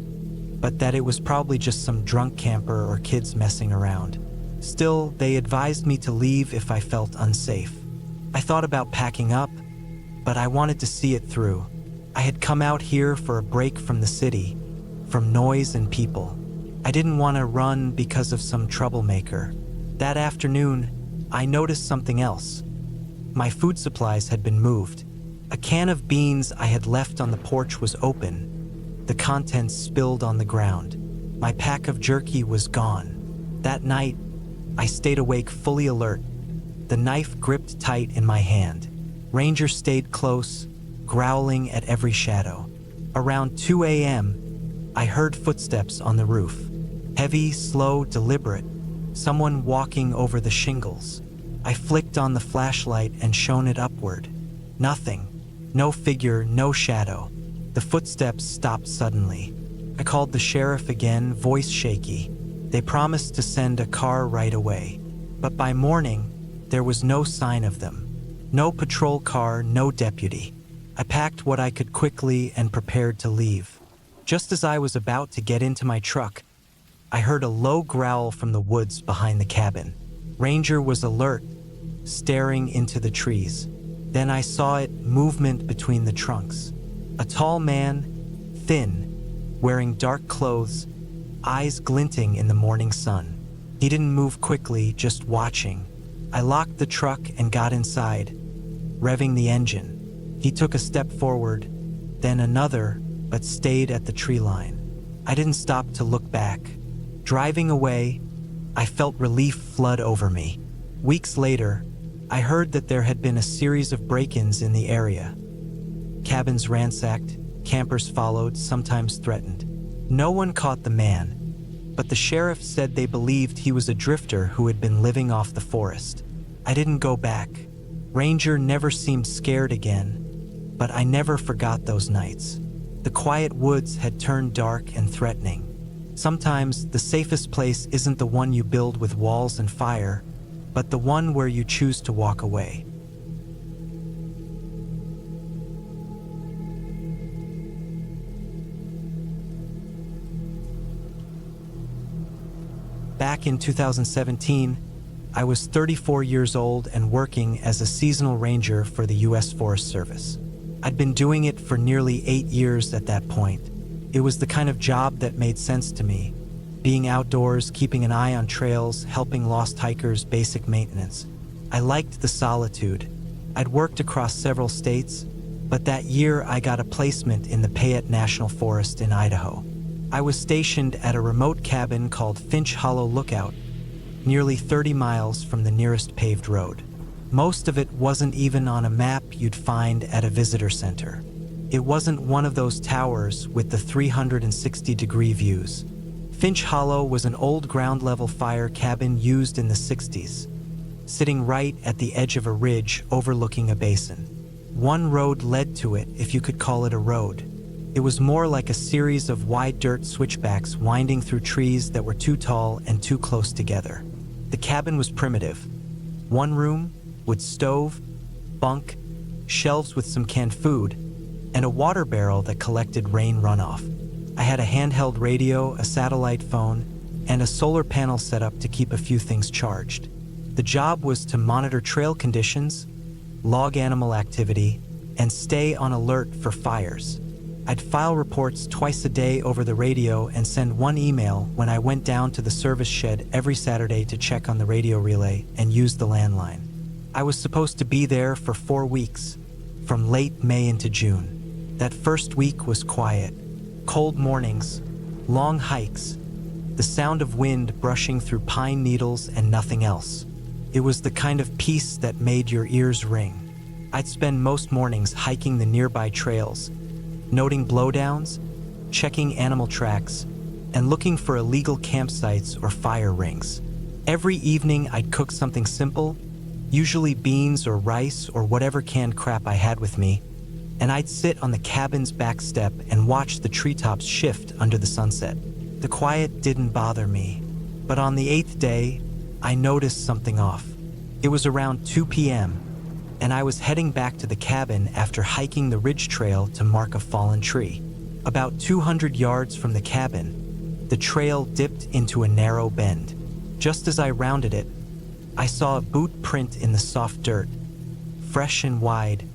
but that it was probably just some drunk camper or kids messing around. Still, they advised me to leave if I felt unsafe. I thought about packing up, but I wanted to see it through. I had come out here for a break from the city, from noise and people. I didn't want to run because of some troublemaker. That afternoon, I noticed something else. My food supplies had been moved. A can of beans I had left on the porch was open, the contents spilled on the ground. My pack of jerky was gone. That night, I stayed awake, fully alert, the knife gripped tight in my hand. Ranger stayed close, growling at every shadow. Around 2 a.m., I heard footsteps on the roof. Heavy, slow, deliberate, someone walking over the shingles. I flicked on the flashlight and shone it upward. Nothing. No figure, no shadow. The footsteps stopped suddenly. I called the sheriff again, voice shaky. They promised to send a car right away. But by morning, there was no sign of them. No patrol car, no deputy. I packed what I could quickly and prepared to leave. Just as I was about to get into my truck, I heard a low growl from the woods behind the cabin. Ranger was alert, staring into the trees. Then I saw it, movement between the trunks. A tall man, thin, wearing dark clothes, eyes glinting in the morning sun. He didn't move quickly, just watching. I locked the truck and got inside, revving the engine. He took a step forward, then another, but stayed at the tree line. I didn't stop to look back. Driving away, I felt relief flood over me. Weeks later, I heard that there had been a series of break-ins in the area. Cabins ransacked, campers followed, sometimes threatened. No one caught the man, but the sheriff said they believed he was a drifter who had been living off the forest. I didn't go back. Ranger never seemed scared again, but I never forgot those nights. The quiet woods had turned dark and threatening. Sometimes the safest place isn't the one you build with walls and fire, but the one where you choose to walk away. Back in 2017, I was 34 years old and working as a seasonal ranger for the U.S. Forest Service. I'd been doing it for nearly 8 years at that point. It was the kind of job that made sense to me. Being outdoors, keeping an eye on trails, helping lost hikers, basic maintenance. I liked the solitude. I'd worked across several states, but that year I got a placement in the Payette National Forest in Idaho. I was stationed at a remote cabin called Finch Hollow Lookout, nearly 30 miles from the nearest paved road. Most of it wasn't even on a map you'd find at a visitor center. It wasn't one of those towers with the 360-degree views. Finch Hollow was an old ground-level fire cabin used in the 60s, sitting right at the edge of a ridge overlooking a basin. One road led to it, if you could call it a road. It was more like a series of wide dirt switchbacks winding through trees that were too tall and too close together. The cabin was primitive. One room, wood stove, bunk, shelves with some canned food, and a water barrel that collected rain runoff. I had a handheld radio, a satellite phone, and a solar panel set up to keep a few things charged. The job was to monitor trail conditions, log animal activity, and stay on alert for fires. I'd file reports twice a day over the radio and send one email when I went down to the service shed every Saturday to check on the radio relay and use the landline. I was supposed to be there for 4 weeks, from late May into June. That first week was quiet. Cold mornings, long hikes, the sound of wind brushing through pine needles and nothing else. It was the kind of peace that made your ears ring. I'd spend most mornings hiking the nearby trails, noting blowdowns, checking animal tracks, and looking for illegal campsites or fire rings. Every evening I'd cook something simple, usually beans or rice or whatever canned crap I had with me, and I'd sit on the cabin's back step and watch the treetops shift under the sunset. The quiet didn't bother me, but on the 8th day, I noticed something off. It was around 2 p.m., and I was heading back to the cabin after hiking the ridge trail to mark a fallen tree. About 200 yards from the cabin, the trail dipped into a narrow bend. Just as I rounded it, I saw a boot print in the soft dirt, fresh and wide,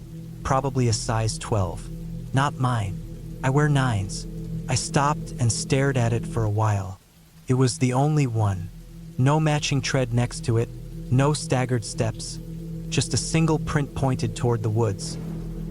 probably a size 12. Not mine. I wear 9s. I stopped and stared at it for a while. It was the only one. No matching tread next to it, no staggered steps, just a single print pointed toward the woods,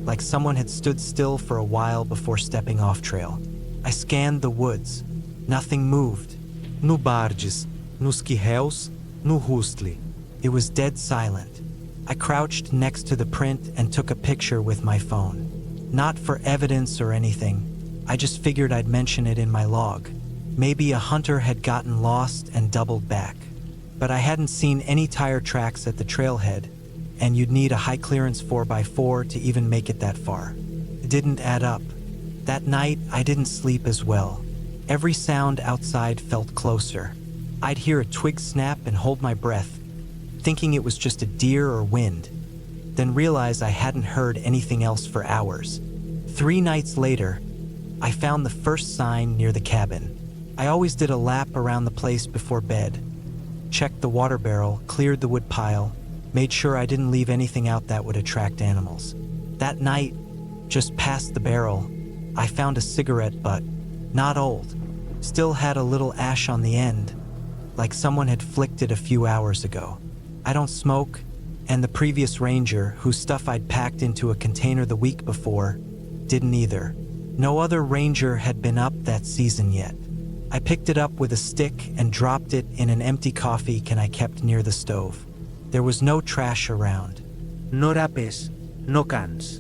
like someone had stood still for a while before stepping off trail. I scanned the woods. Nothing moved. No barges, nos quirréus, no rustle. It was dead silent. I crouched next to the print and took a picture with my phone. Not for evidence or anything. I just figured I'd mention it in my log. Maybe a hunter had gotten lost and doubled back. But I hadn't seen any tire tracks at the trailhead, and you'd need a high-clearance 4x4 to even make it that far. It didn't add up. That night, I didn't sleep as well. Every sound outside felt closer. I'd hear a twig snap and hold my breath, thinking it was just a deer or wind, then realize I hadn't heard anything else for hours. 3 nights later, I found the first sign near the cabin. I always did a lap around the place before bed, checked the water barrel, cleared the wood pile, made sure I didn't leave anything out that would attract animals. That night, just past the barrel, I found a cigarette butt, not old, still had a little ash on the end, like someone had flicked it a few hours ago. I don't smoke, and the previous ranger, whose stuff I'd packed into a container the week before, didn't either. No other ranger had been up that season yet. I picked it up with a stick and dropped it in an empty coffee can I kept near the stove. There was no trash around. No rapes, no cans.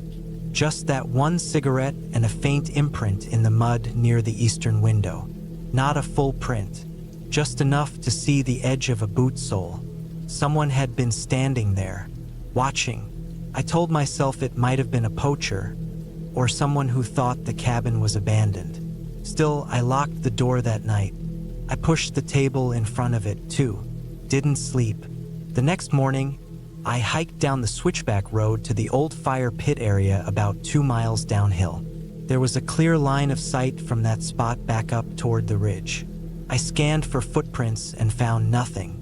Just that one cigarette and a faint imprint in the mud near the eastern window. Not a full print, just enough to see the edge of a boot sole. Someone had been standing there, watching. I told myself it might have been a poacher, or someone who thought the cabin was abandoned. Still, I locked the door that night. I pushed the table in front of it, too. Didn't sleep. The next morning, I hiked down the switchback road to the old fire pit area about 2 miles downhill. There was a clear line of sight from that spot back up toward the ridge. I scanned for footprints and found nothing.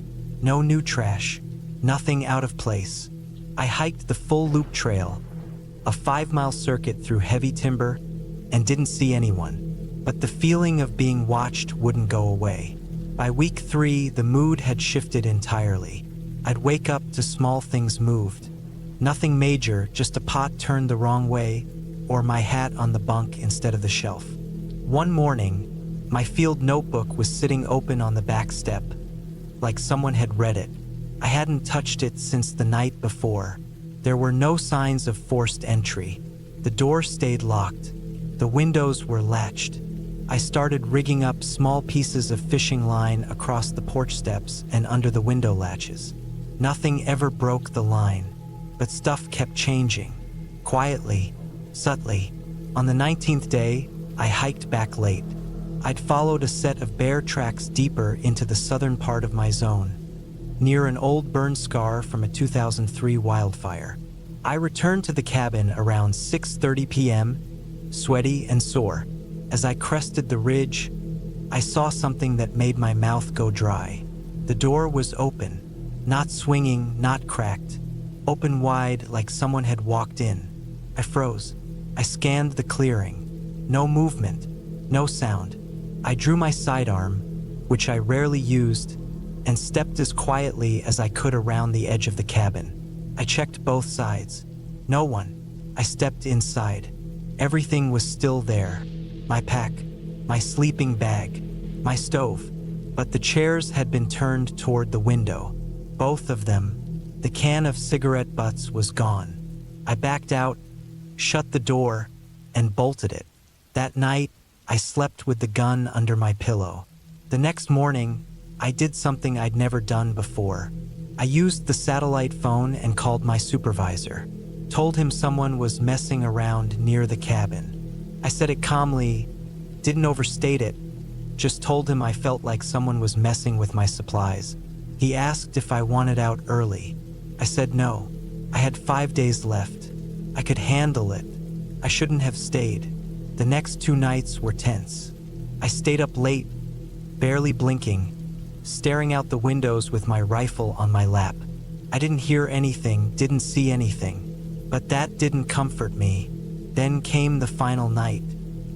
No new trash, nothing out of place. I hiked the full loop trail, a 5-mile circuit through heavy timber, and didn't see anyone. But the feeling of being watched wouldn't go away. By week 3, the mood had shifted entirely. I'd wake up to small things moved. Nothing major, just a pot turned the wrong way, or my hat on the bunk instead of the shelf. One morning, my field notebook was sitting open on the back step, like someone had read it. I hadn't touched it since the night before. There were no signs of forced entry. The door stayed locked. The windows were latched. I started rigging up small pieces of fishing line across the porch steps and under the window latches. Nothing ever broke the line, but stuff kept changing. quietly, subtly. On the 19th day, I hiked back late. I'd followed a set of bear tracks deeper into the southern part of my zone, near an old burn scar from a 2003 wildfire. I returned to the cabin around 6:30 p.m., sweaty and sore. As I crested the ridge, I saw something that made my mouth go dry. The door was open, not swinging, not cracked, open wide like someone had walked in. I froze. I scanned the clearing. No movement, no sound. I drew my sidearm, which I rarely used, and stepped as quietly as I could around the edge of the cabin. I checked both sides. No one. I stepped inside. Everything was still there. My pack, my sleeping bag, my stove. But the chairs had been turned toward the window. Both of them. The can of cigarette butts was gone. I backed out, shut the door, and bolted it. That night, I slept with the gun under my pillow. The next morning, I did something I'd never done before. I used the satellite phone and called my supervisor. Told him someone was messing around near the cabin. I said it calmly, didn't overstate it, just told him I felt like someone was messing with my supplies. He asked if I wanted out early. I said no. I had 5 days left. I could handle it. I shouldn't have stayed. The next 2 nights were tense. I stayed up late, barely blinking, staring out the windows with my rifle on my lap. I didn't hear anything, didn't see anything, but that didn't comfort me. Then came the final night.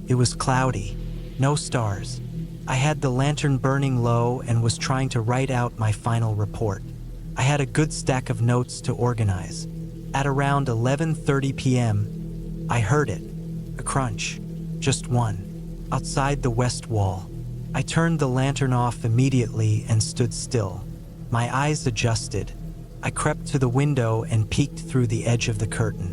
It was cloudy, no stars. I had the lantern burning low and was trying to write out my final report. I had a good stack of notes to organize. At around 11:30 p.m., I heard it, a crunch, just one, outside the west wall. I turned the lantern off immediately and stood still. My eyes adjusted. I crept to the window and peeked through the edge of the curtain.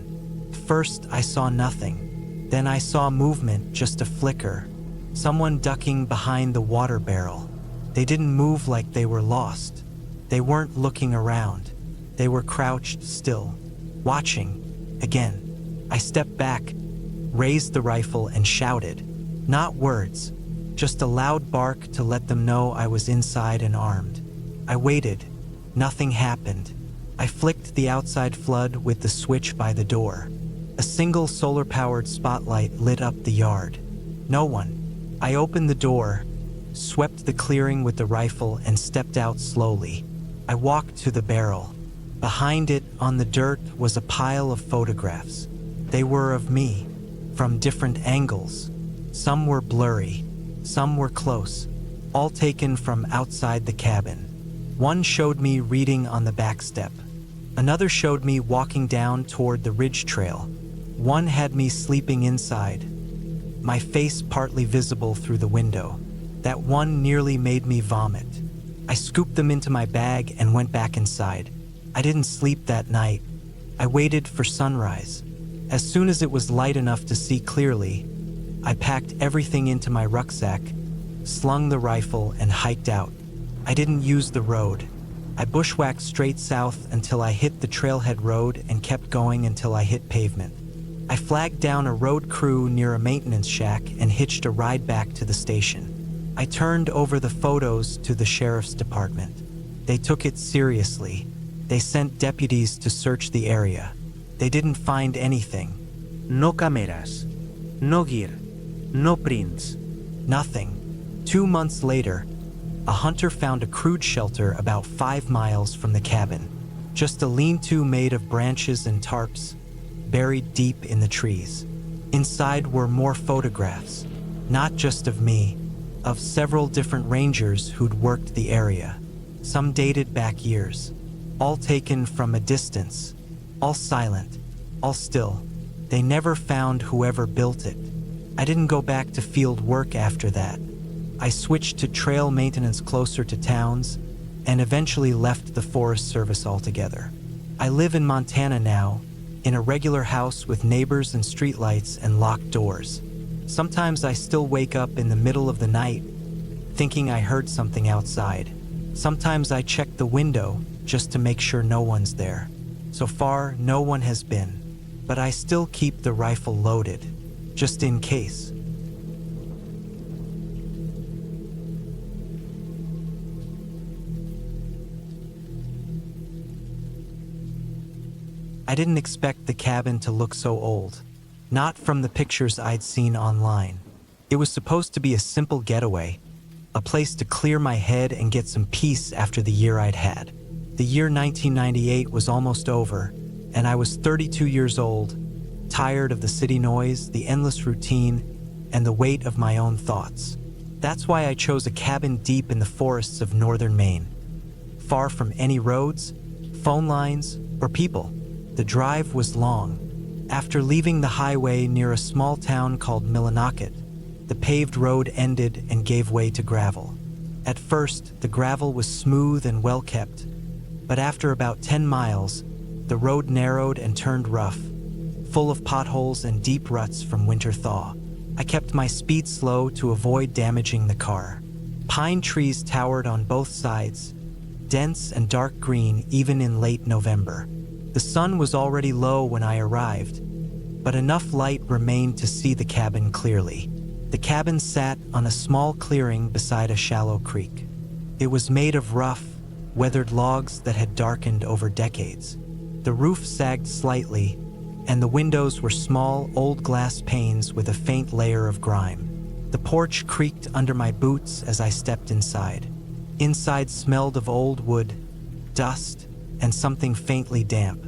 First, I saw nothing. Then I saw movement, just a flicker. Someone ducking behind the water barrel. They didn't move like they were lost. They weren't looking around. They were crouched still, watching. Again, I stepped back, raised the rifle and shouted. Not words, just a loud bark to let them know I was inside and armed. I waited. Nothing happened. I flicked the outside flood with the switch by the door. A single solar-powered spotlight lit up the yard. No one. I opened the door, swept the clearing with the rifle and stepped out slowly. I walked to the barrel. Behind it, on the dirt, was a pile of photographs. They were of me, from different angles. Some were blurry, some were close, all taken from outside the cabin. One showed me reading on the back step. Another showed me walking down toward the ridge trail. One had me sleeping inside, my face partly visible through the window. That one nearly made me vomit. I scooped them into my bag and went back inside. I didn't sleep that night. I waited for sunrise. As soon as it was light enough to see clearly, I packed everything into my rucksack, slung the rifle, and hiked out. I didn't use the road. I bushwhacked straight south until I hit the trailhead road and kept going until I hit pavement. I flagged down a road crew near a maintenance shack and hitched a ride back to the station. I turned over the photos to the sheriff's department. They took it seriously. They sent deputies to search the area. They didn't find anything. No cameras, no gear, no prints. Nothing. 2 months later, a hunter found a crude shelter about 5 miles from the cabin. Just a lean-to made of branches and tarps, buried deep in the trees. Inside were more photographs, not just of me, of several different rangers who'd worked the area. Some dated back years, all taken from a distance, all silent, all still. They never found whoever built it. I didn't go back to field work after that. I switched to trail maintenance closer to towns and eventually left the Forest Service altogether. I live in Montana now, in a regular house with neighbors and streetlights and locked doors. Sometimes I still wake up in the middle of the night, thinking I heard something outside. Sometimes I check the window just to make sure no one's there. So far, no one has been. but I still keep the rifle loaded, just in case. I didn't expect the cabin to look so old, not from the pictures I'd seen online. It was supposed to be a simple getaway, a place to clear my head and get some peace after the year I'd had. The year 1998 was almost over, and I was 32 years old, tired of the city noise, the endless routine, and the weight of my own thoughts. That's why I chose a cabin deep in the forests of northern Maine, far from any roads, phone lines, or people. The drive was long. After leaving the highway near a small town called Millinocket, the paved road ended and gave way to gravel. At first, the gravel was smooth and well-kept, but after about 10 miles, the road narrowed and turned rough, full of potholes and deep ruts from winter thaw. I kept my speed slow to avoid damaging the car. Pine trees towered on both sides, dense and dark green even in late November. The sun was already low when I arrived, but enough light remained to see the cabin clearly. The cabin sat on a small clearing beside a shallow creek. It was made of rough, weathered logs that had darkened over decades. The roof sagged slightly, and the windows were small, old glass panes with a faint layer of grime. The porch creaked under my boots as I stepped inside. Inside smelled of old wood, dust, and something faintly damp.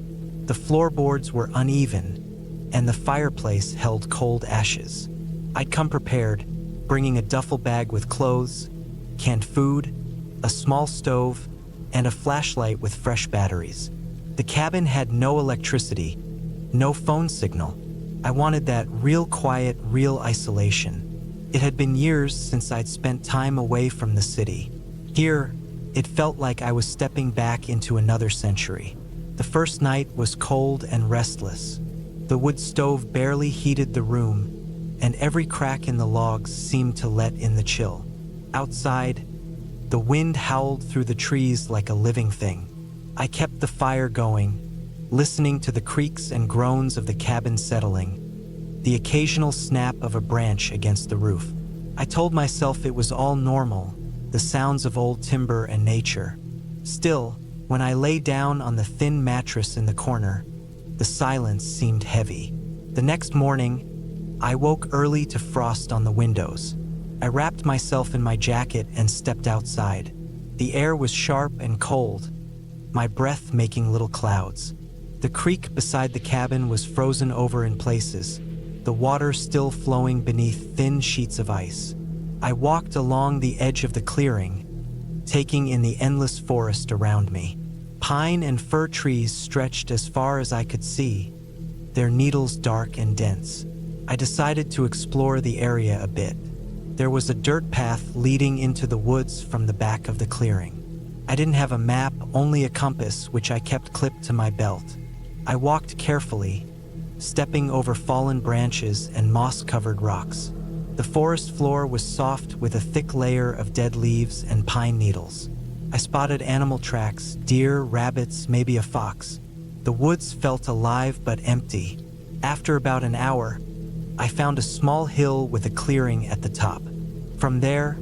The floorboards were uneven, and the fireplace held cold ashes. I'd come prepared, bringing a duffel bag with clothes, canned food, a small stove, and a flashlight with fresh batteries. The cabin had no electricity, no phone signal. I wanted that real quiet, real isolation. It had been years since I'd spent time away from the city. Here, it felt like I was stepping back into another century. The first night was cold and restless. The wood stove barely heated the room, and every crack in the logs seemed to let in the chill. Outside, the wind howled through the trees like a living thing. I kept the fire going, listening to the creaks and groans of the cabin settling, the occasional snap of a branch against the roof. I told myself it was all normal, the sounds of old timber and nature. Still, when I lay down on the thin mattress in the corner, the silence seemed heavy. The next morning, I woke early to frost on the windows. I wrapped myself in my jacket and stepped outside. The air was sharp and cold, my breath making little clouds. The creek beside the cabin was frozen over in places, the water still flowing beneath thin sheets of ice. I walked along the edge of the clearing, taking in the endless forest around me. Pine and fir trees stretched as far as I could see, their needles dark and dense. I decided to explore the area a bit. There was a dirt path leading into the woods from the back of the clearing. I didn't have a map, only a compass, which I kept clipped to my belt. I walked carefully, stepping over fallen branches and moss-covered rocks. The forest floor was soft with a thick layer of dead leaves and pine needles. I spotted animal tracks, deer, rabbits, maybe a fox. The woods felt alive but empty. After about an hour, I found a small hill with a clearing at the top. From there,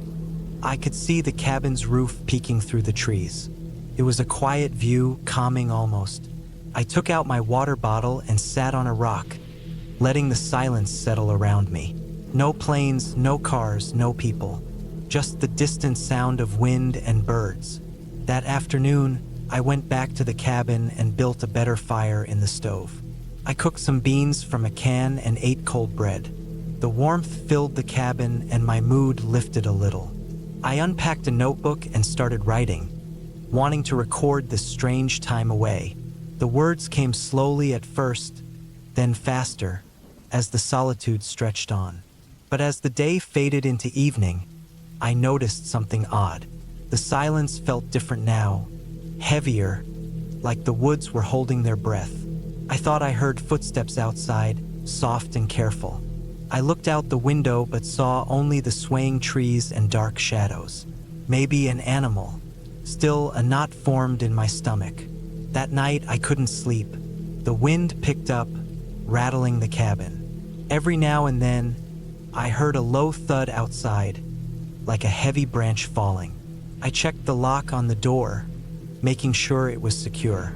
I could see the cabin's roof peeking through the trees. It was a quiet view, calming almost. I took out my water bottle and sat on a rock, letting the silence settle around me. No planes, no cars, no people. Just the distant sound of wind and birds. That afternoon, I went back to the cabin and built a better fire in the stove. I cooked some beans from a can and ate cold bread. The warmth filled the cabin and my mood lifted a little. I unpacked a notebook and started writing, wanting to record this strange time away. The words came slowly at first, then faster, as the solitude stretched on. But as the day faded into evening, I noticed something odd. The silence felt different now, heavier, like the woods were holding their breath. I thought I heard footsteps outside, soft and careful. I looked out the window but saw only the swaying trees and dark shadows. Maybe an animal. Still, a knot formed in my stomach. That night, I couldn't sleep. The wind picked up, rattling the cabin. Every now and then, I heard a low thud outside, like a heavy branch falling. I checked the lock on the door, making sure it was secure.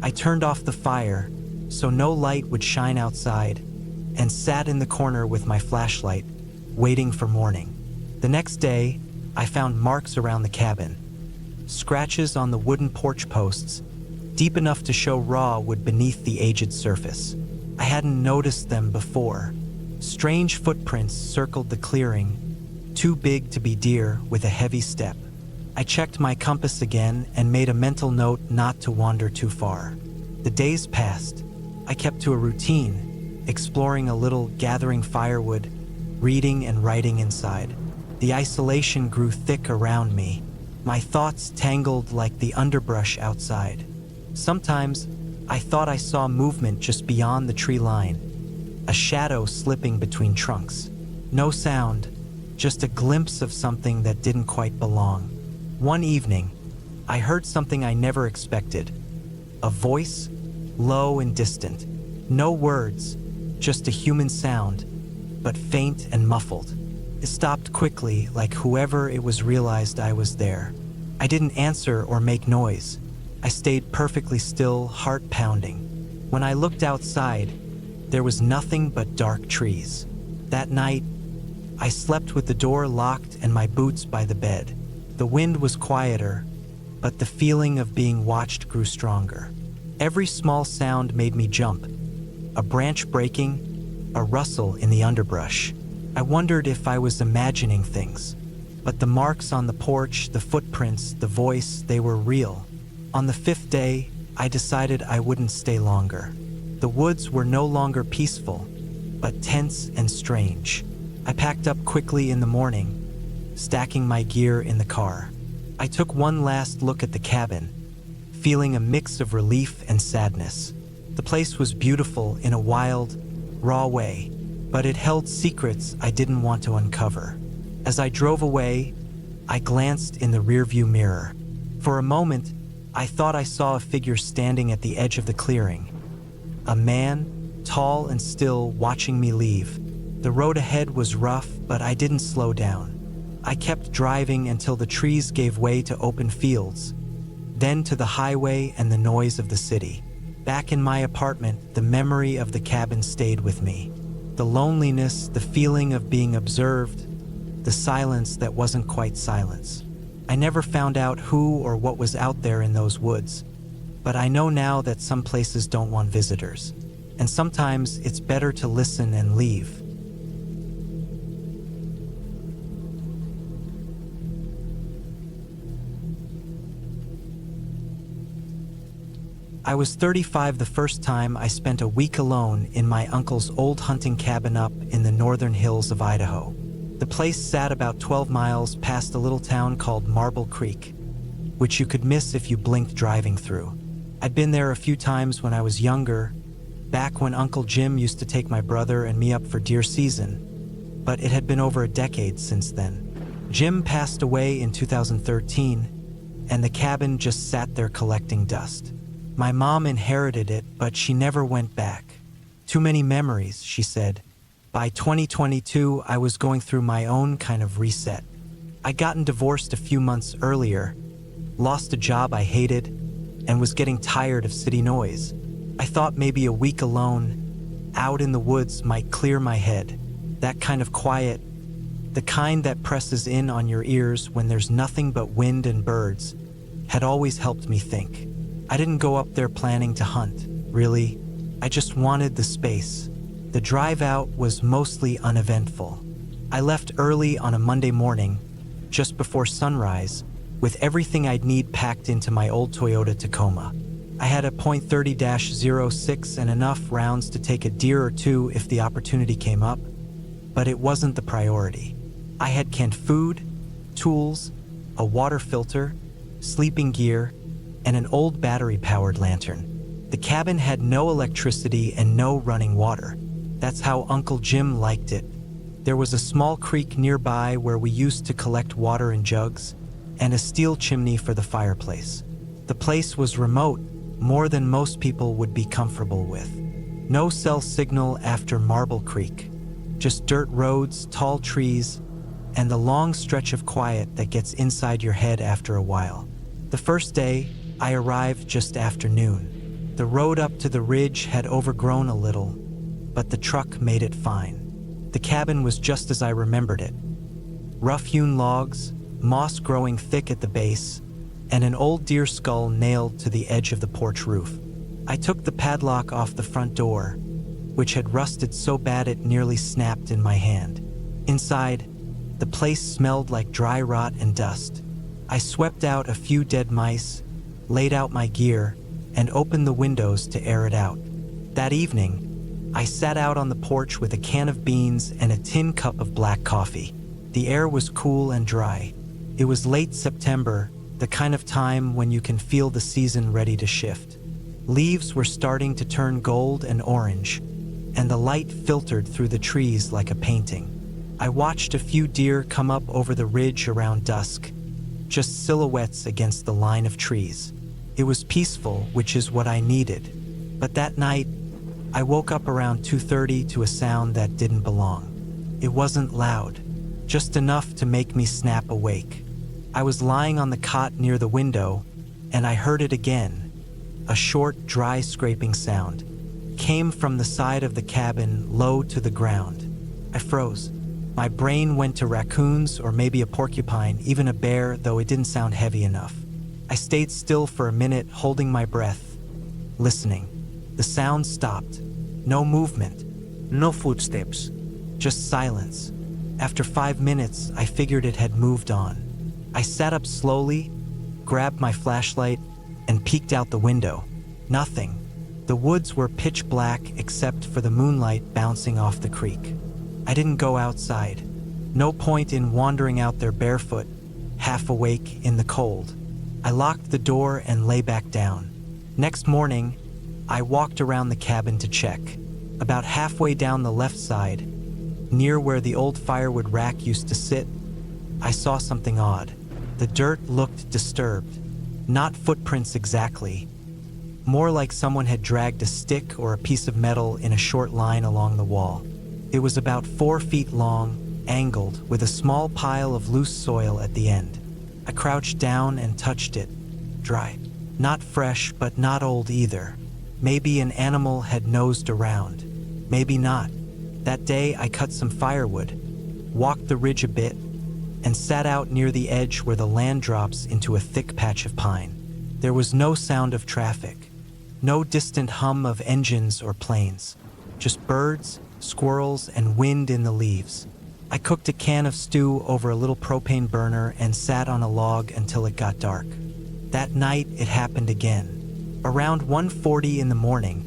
I turned off the fire so no light would shine outside, and sat in the corner with my flashlight, waiting for morning. The next day, I found marks around the cabin, scratches on the wooden porch posts, deep enough to show raw wood beneath the aged surface. I hadn't noticed them before. Strange footprints circled the clearing, too big to be deer with a heavy step. I checked my compass again and made a mental note not to wander too far. The days passed. I kept to a routine, exploring a little, gathering firewood, reading and writing inside. The isolation grew thick around me. My thoughts tangled like the underbrush outside. Sometimes, I thought I saw movement just beyond the tree line, a shadow slipping between trunks. No sound, just a glimpse of something that didn't quite belong. One evening, I heard something I never expected. A voice, low and distant. No words, just a human sound, but faint and muffled. It stopped quickly, like whoever it was realized I was there. I didn't answer or make noise. I stayed perfectly still, heart pounding. When I looked outside, there was nothing but dark trees. That night, I slept with the door locked and my boots by the bed. The wind was quieter, but the feeling of being watched grew stronger. Every small sound made me jump. A branch breaking, a rustle in the underbrush. I wondered if I was imagining things. But the marks on the porch, the footprints, the voice, they were real. On the 5th day, I decided I wouldn't stay longer. The woods were no longer peaceful, but tense and strange. I packed up quickly in the morning, stacking my gear in the car. I took one last look at the cabin, feeling a mix of relief and sadness. The place was beautiful in a wild, raw way, but it held secrets I didn't want to uncover. As I drove away, I glanced in the rearview mirror. For a moment, I thought I saw a figure standing at the edge of the clearing. A man, tall and still, watching me leave. The road ahead was rough, but I didn't slow down. I kept driving until the trees gave way to open fields, then to the highway and the noise of the city. Back in my apartment, the memory of the cabin stayed with me. The loneliness, the feeling of being observed, the silence that wasn't quite silence. I never found out who or what was out there in those woods, but I know now that some places don't want visitors, and sometimes it's better to listen and leave. I was 35 the first time I spent a week alone in my uncle's old hunting cabin up in the northern hills of Idaho. The place sat about 12 miles past a little town called Marble Creek, which you could miss if you blinked driving through. I'd been there a few times when I was younger, back when Uncle Jim used to take my brother and me up for deer season, but it had been over a decade since then. Jim passed away in 2013, and the cabin just sat there collecting dust. My mom inherited it, but she never went back. Too many memories, she said. By 2022, I was going through my own kind of reset. I'd gotten divorced a few months earlier, lost a job I hated, and was getting tired of city noise. I thought maybe a week alone, out in the woods, might clear my head. That kind of quiet, the kind that presses in on your ears when there's nothing but wind and birds, had always helped me think. I didn't go up there planning to hunt, really. I just wanted the space. The drive out was mostly uneventful. I left early on a Monday morning, just before sunrise, with everything I'd need packed into my old Toyota Tacoma. I had a .30-06 and enough rounds to take a deer or two if the opportunity came up, but it wasn't the priority. I had canned food, tools, a water filter, sleeping gear, and an old battery-powered lantern. The cabin had no electricity and no running water. That's how Uncle Jim liked it. There was a small creek nearby where we used to collect water in jugs, and a steel chimney for the fireplace. The place was remote, more than most people would be comfortable with. No cell signal after Marble Creek. Just dirt roads, tall trees, and the long stretch of quiet that gets inside your head after a while. The first day, I arrived just after noon. The road up to the ridge had overgrown a little, but the truck made it fine. The cabin was just as I remembered it. Rough-hewn logs, moss growing thick at the base, and an old deer skull nailed to the edge of the porch roof. I took the padlock off the front door, which had rusted so bad it nearly snapped in my hand. Inside, the place smelled like dry rot and dust. I swept out a few dead mice, laid out my gear, and opened the windows to air it out. That evening, I sat out on the porch with a can of beans and a tin cup of black coffee. The air was cool and dry. It was late September, the kind of time when you can feel the season ready to shift. Leaves were starting to turn gold and orange, and the light filtered through the trees like a painting. I watched a few deer come up over the ridge around dusk, just silhouettes against the line of trees. It was peaceful, which is what I needed. But that night, I woke up around 2:30 to a sound that didn't belong. It wasn't loud, just enough to make me snap awake. I was lying on the cot near the window, and I heard it again. A short, dry scraping sound came from the side of the cabin, low to the ground. I froze. My brain went to raccoons or maybe a porcupine, even a bear, though it didn't sound heavy enough. I stayed still for a minute, holding my breath, listening. The sound stopped. No movement. No footsteps. Just silence. After 5 minutes, I figured it had moved on. I sat up slowly, grabbed my flashlight, and peeked out the window. Nothing. The woods were pitch black except for the moonlight bouncing off the creek. I didn't go outside. No point in wandering out there barefoot, half awake in the cold. I locked the door and lay back down. Next morning, I walked around the cabin to check. About halfway down the left side, near where the old firewood rack used to sit, I saw something odd. The dirt looked disturbed. Not footprints exactly. More like someone had dragged a stick or a piece of metal in a short line along the wall. It was about 4 feet long, angled, with a small pile of loose soil at the end. I crouched down and touched it. Dry. Not fresh, but not old either. Maybe an animal had nosed around. Maybe not. That day, I cut some firewood, walked the ridge a bit, and sat out near the edge where the land drops into a thick patch of pine. There was no sound of traffic, no distant hum of engines or planes, just birds, squirrels, and wind in the leaves. I cooked a can of stew over a little propane burner and sat on a log until it got dark. That night, it happened again. Around 1:40 in the morning,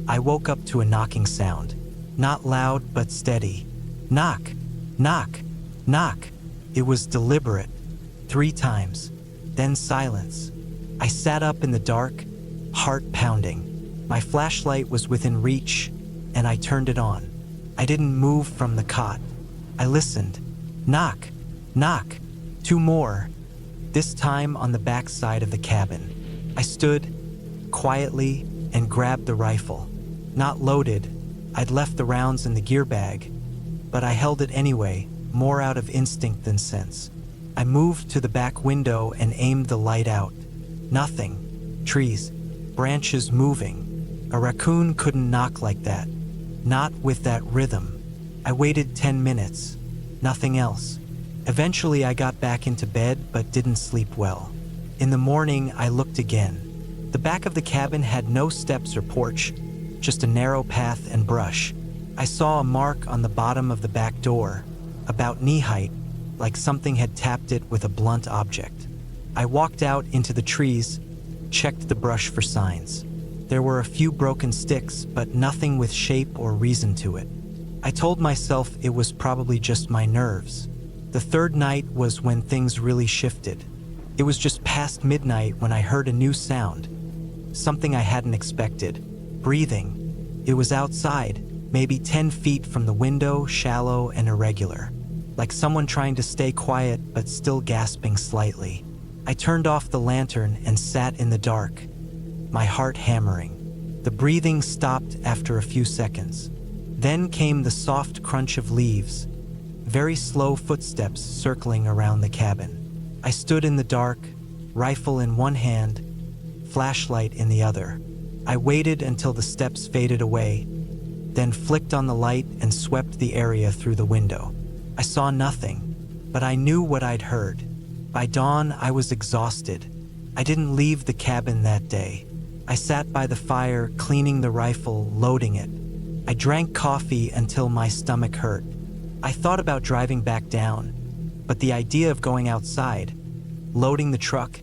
I woke up to a knocking sound. Not loud, but steady. Knock, knock, knock. It was deliberate. 3 times. Then silence. I sat up in the dark, heart pounding. My flashlight was within reach, and I turned it on. I didn't move from the cot. I listened. Knock, knock. 2 more. This time on the back side of the cabin. I stood quietly and grabbed the rifle. Not loaded. I'd left the rounds in the gear bag, but I held it anyway, more out of instinct than sense. I moved to the back window and aimed the light out. Nothing. Trees. Branches moving. A raccoon couldn't knock like that. Not with that rhythm. I waited 10 minutes. Nothing else. Eventually I got back into bed but didn't sleep well. In the morning I looked again. The back of the cabin had no steps or porch, just a narrow path and brush. I saw a mark on the bottom of the back door, about knee height, like something had tapped it with a blunt object. I walked out into the trees, checked the brush for signs. There were a few broken sticks, but nothing with shape or reason to it. I told myself it was probably just my nerves. The third night was when things really shifted. It was just past midnight when I heard a new sound, something I hadn't expected. Breathing. It was outside, maybe 10 feet from the window, shallow and irregular, like someone trying to stay quiet but still gasping slightly. I turned off the lantern and sat in the dark, my heart hammering. The breathing stopped after a few seconds. Then came the soft crunch of leaves, very slow footsteps circling around the cabin. I stood in the dark, rifle in one hand, flashlight in the other. I waited until the steps faded away, then flicked on the light and swept the area through the window. I saw nothing, but I knew what I'd heard. By dawn, I was exhausted. I didn't leave the cabin that day. I sat by the fire, cleaning the rifle, loading it. I drank coffee until my stomach hurt. I thought about driving back down, but the idea of going outside, loading the truck,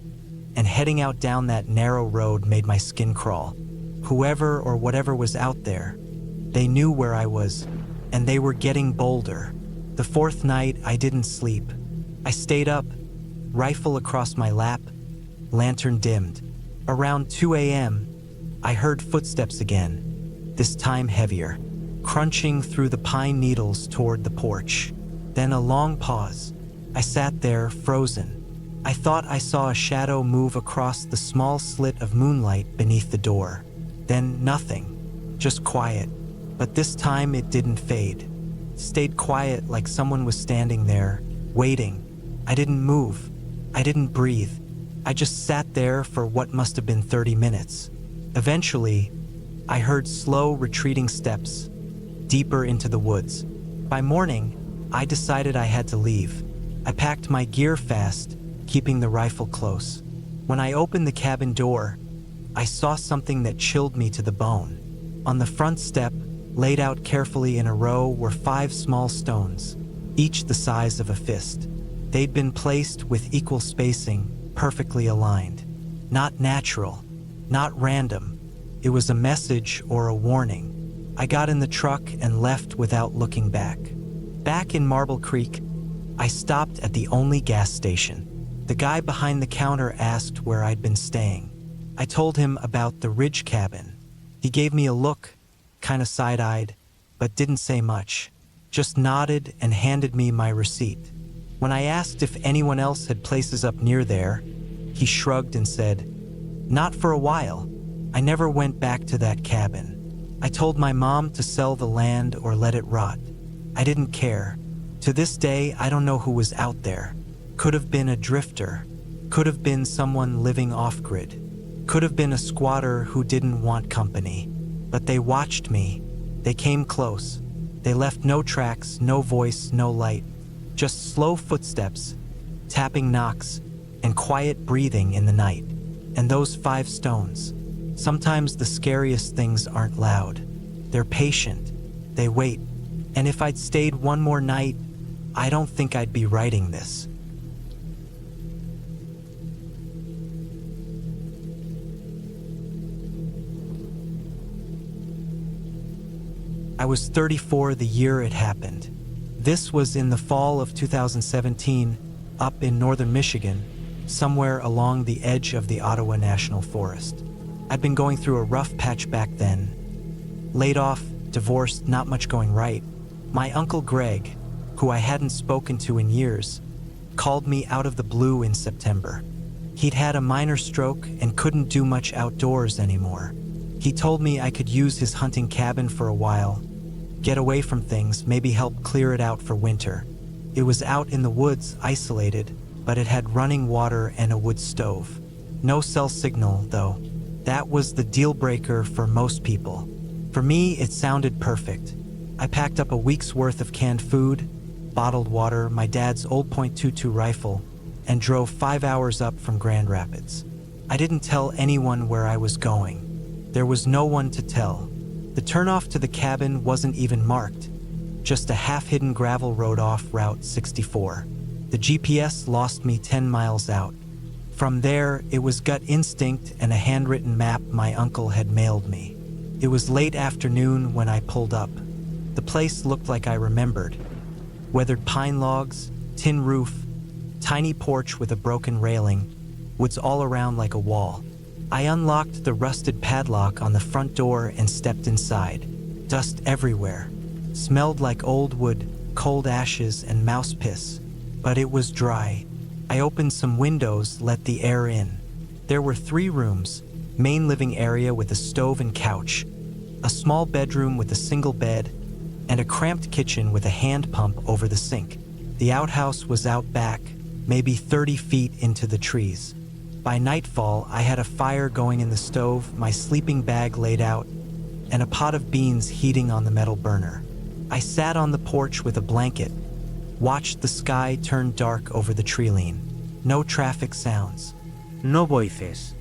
and heading out down that narrow road made my skin crawl. Whoever or whatever was out there, they knew where I was, and they were getting bolder. The fourth night, I didn't sleep. I stayed up, rifle across my lap, lantern dimmed. Around 2 a.m., I heard footsteps again, this time heavier, crunching through the pine needles toward the porch. Then a long pause. I sat there, frozen. I thought I saw a shadow move across the small slit of moonlight beneath the door. Then nothing, just quiet. But this time it didn't fade. It stayed quiet like someone was standing there, waiting. I didn't move. I didn't breathe. I just sat there for what must have been 30 minutes. Eventually, I heard slow, retreating steps, deeper into the woods. By morning, I decided I had to leave. I packed my gear fast, keeping the rifle close. When I opened the cabin door, I saw something that chilled me to the bone. On the front step, laid out carefully in a row, were 5 small stones, each the size of a fist. They'd been placed with equal spacing, perfectly aligned. Not natural, not random. It was a message or a warning. I got in the truck and left without looking back. Back in Marble Creek, I stopped at the only gas station. The guy behind the counter asked where I'd been staying. I told him about the Ridge cabin. He gave me a look, kinda side-eyed, but didn't say much. Just nodded and handed me my receipt. When I asked if anyone else had places up near there, he shrugged and said, "Not for a while. I never went back to that cabin. I told my mom to sell the land or let it rot. I didn't care. To this day, I don't know who was out there. Could have been a drifter. Could have been someone living off-grid. Could have been a squatter who didn't want company. But they watched me. They came close. They left no tracks, no voice, no light. Just slow footsteps, tapping knocks, and quiet breathing in the night. And those 5 stones. Sometimes the scariest things aren't loud. They're patient. They wait. And if I'd stayed one more night, I don't think I'd be writing this. I was 34 the year it happened. This was in the fall of 2017, up in northern Michigan, somewhere along the edge of the Ottawa National Forest. I'd been going through a rough patch back then. Laid off, divorced, not much going right. My Uncle Greg, who I hadn't spoken to in years, called me out of the blue in September. He'd had a minor stroke and couldn't do much outdoors anymore. He told me I could use his hunting cabin for a while, get away from things, maybe help clear it out for winter. It was out in the woods, isolated, but it had running water and a wood stove. No cell signal, though. That was the deal breaker for most people. For me, it sounded perfect. I packed up a week's worth of canned food, bottled water, my dad's old .22 rifle, and drove 5 hours up from Grand Rapids. I didn't tell anyone where I was going. There was no one to tell. The turnoff to the cabin wasn't even marked, just a half-hidden gravel road off Route 64. The GPS lost me 10 miles out. From there, it was gut instinct and a handwritten map my uncle had mailed me. It was late afternoon when I pulled up. The place looked like I remembered. Weathered pine logs, tin roof, tiny porch with a broken railing, woods all around like a wall. I unlocked the rusted padlock on the front door and stepped inside. Dust everywhere. Smelled like old wood, cold ashes, and mouse piss. But it was dry. I opened some windows, let the air in. There were 3 rooms, Main living area with a stove and couch, a small bedroom with a single bed, and a cramped kitchen with a hand pump over the sink. The outhouse was out back, maybe 30 feet into the trees. By nightfall, I had a fire going in the stove, my sleeping bag laid out, and a pot of beans heating on the metal burner. I sat on the porch with a blanket, watched the sky turn dark over the treeline. No traffic sounds. No voices.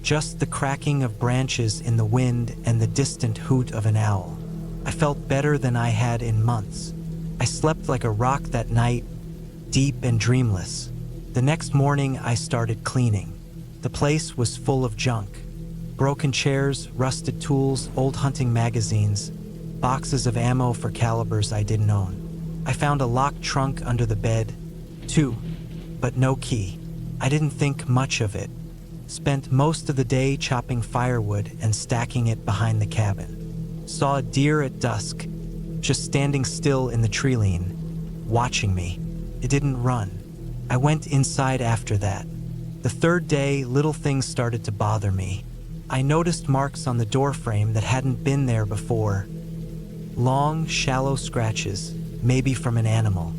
Just the cracking of branches in the wind and the distant hoot of an owl. I felt better than I had in months. I slept like a rock that night, deep and dreamless. The next morning, I started cleaning. The place was full of junk. Broken chairs, rusted tools, old hunting magazines, boxes of ammo for calibers I didn't own. I found a locked trunk under the bed, too, but no key. I didn't think much of it. Spent most of the day chopping firewood and stacking it behind the cabin. Saw a deer at dusk, just standing still in the treeline, watching me. It didn't run. I went inside after that. The third day, little things started to bother me. I noticed marks on the doorframe that hadn't been there before. Long, shallow scratches, maybe from an animal.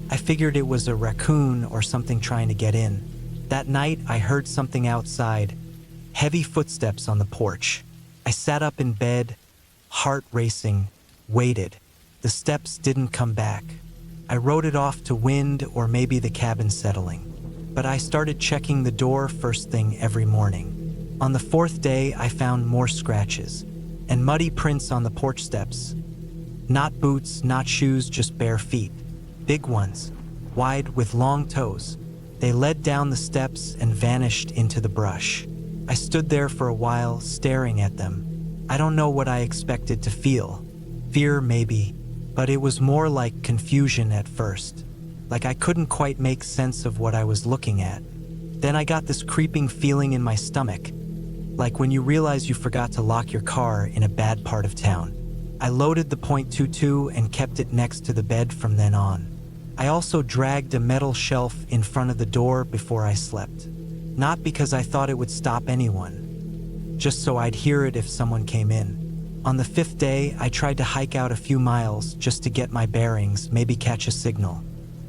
I figured it was a raccoon or something trying to get in. That night, I heard something outside, heavy footsteps on the porch. I sat up in bed, heart racing, waited. The steps didn't come back. I wrote it off to wind or maybe the cabin settling. But I started checking the door first thing every morning. On the fourth day, I found more scratches and muddy prints on the porch steps. Not boots, not shoes, just bare feet. Big ones, wide with long toes. They led down the steps and vanished into the brush. I stood there for a while, staring at them. I don't know what I expected to feel. Fear, maybe, but it was more like confusion at first. Like I couldn't quite make sense of what I was looking at. Then I got this creeping feeling in my stomach, like when you realize you forgot to lock your car in a bad part of town. I loaded the .22 and kept it next to the bed from then on. I also dragged a metal shelf in front of the door before I slept. Not because I thought it would stop anyone, just so I'd hear it if someone came in. On the fifth day, I tried to hike out a few miles just to get my bearings, maybe catch a signal.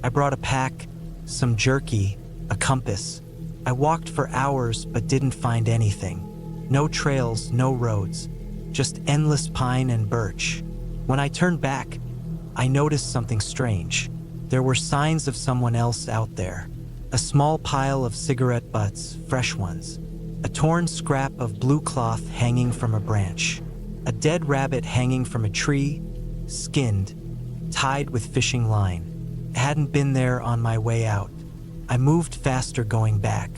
I brought a pack, some jerky, a compass. I walked for hours but didn't find anything. No trails, no roads, just endless pine and birch. When I turned back, I noticed something strange. There were signs of someone else out there. A small pile of cigarette butts, fresh ones. A torn scrap of blue cloth hanging from a branch. A dead rabbit hanging from a tree, skinned, tied with fishing line. I hadn't been there on my way out. I moved faster going back.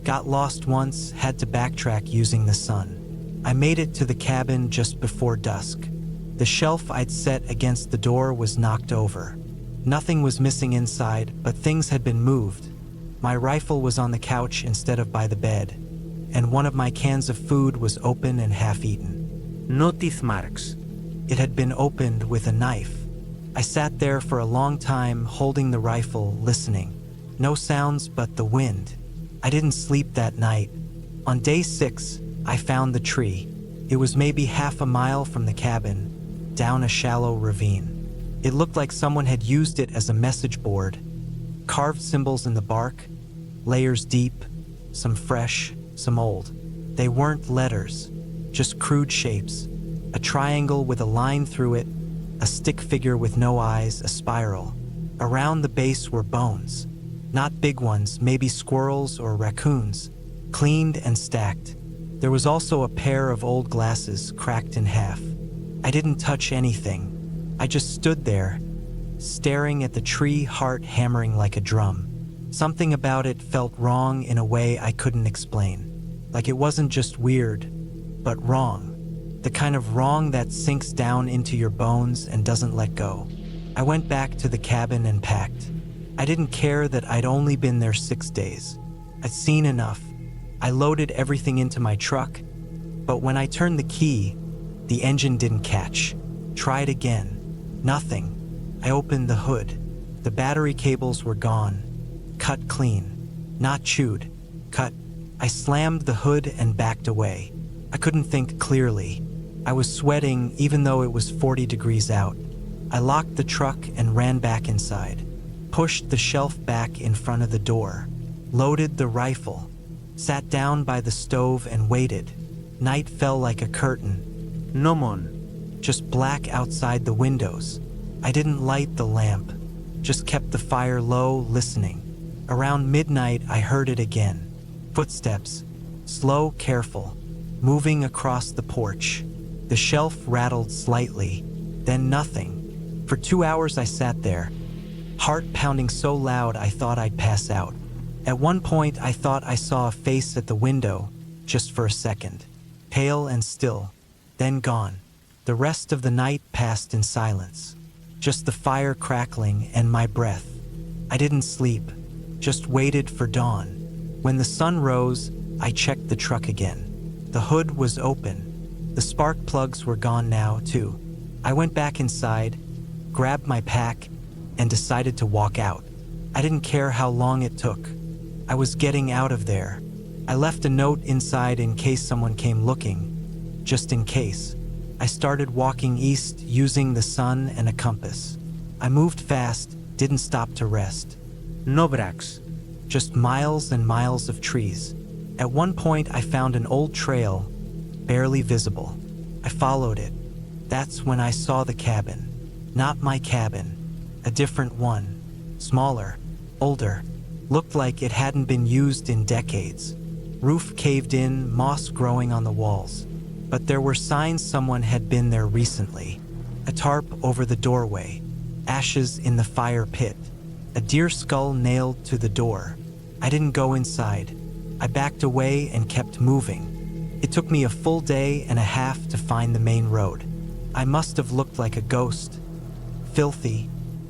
Got lost once, had to backtrack using the sun. I made it to the cabin just before dusk. The shelf I'd set against the door was knocked over. Nothing was missing inside, but things had been moved. My rifle was on the couch instead of by the bed, and one of my cans of food was open and half-eaten. No teeth marks. It had been opened with a knife. I sat there for a long time, holding the rifle, listening. No sounds but the wind. I didn't sleep that night. On day 6, I found the tree. It was maybe half a mile from the cabin, down a shallow ravine. It looked like someone had used it as a message board. Carved symbols in the bark, layers deep, some fresh, some old. They weren't letters, just crude shapes. A triangle with a line through it, a stick figure with no eyes, a spiral. Around the base were bones. Not big ones, maybe squirrels or raccoons, cleaned and stacked. There was also a pair of old glasses cracked in half. I didn't touch anything. I just stood there, staring at the tree, heart hammering like a drum. Something about it felt wrong in a way I couldn't explain. Like it wasn't just weird, but wrong. The kind of wrong that sinks down into your bones and doesn't let go. I went back to the cabin and packed. I didn't care that I'd only been there 6 days. I'd seen enough. I loaded everything into my truck, but when I turned the key, the engine didn't catch. Tried again. Nothing. I opened the hood. The battery cables were gone. Cut clean. Not chewed. Cut. I slammed the hood and backed away. I couldn't think clearly. I was sweating even though it was 40 degrees out. I locked the truck and ran back inside, pushed the shelf back in front of the door, loaded the rifle, sat down by the stove and waited. Night fell like a curtain. No mon. Just black outside the windows. I didn't light the lamp, just kept the fire low, listening. Around midnight, I heard it again. Footsteps, slow, careful, moving across the porch. The shelf rattled slightly, then nothing. For 2 hours I sat there, heart pounding so loud I thought I'd pass out. At one point I thought I saw a face at the window, just for a second. Pale and still, then gone. The rest of the night passed in silence. Just the fire crackling and my breath. I didn't sleep, just waited for dawn. When the sun rose, I checked the truck again. The hood was open. The spark plugs were gone now, too. I went back inside, grabbed my pack, and decided to walk out. I didn't care how long it took. I was getting out of there. I left a note inside in case someone came looking, just in case. I started walking east using the sun and a compass. I moved fast, didn't stop to rest. No brakes. Just miles and miles of trees. At one point I found an old trail, barely visible. I followed it. That's when I saw the cabin. Not my cabin, a different one. Smaller, older, looked like it hadn't been used in decades. Roof caved in, moss growing on the walls. But there were signs someone had been there recently. A tarp over the doorway, ashes in the fire pit, a deer skull nailed to the door. I didn't go inside. I backed away and kept moving. It took me a full day and a half to find the main road. I must have looked like a ghost. Filthy,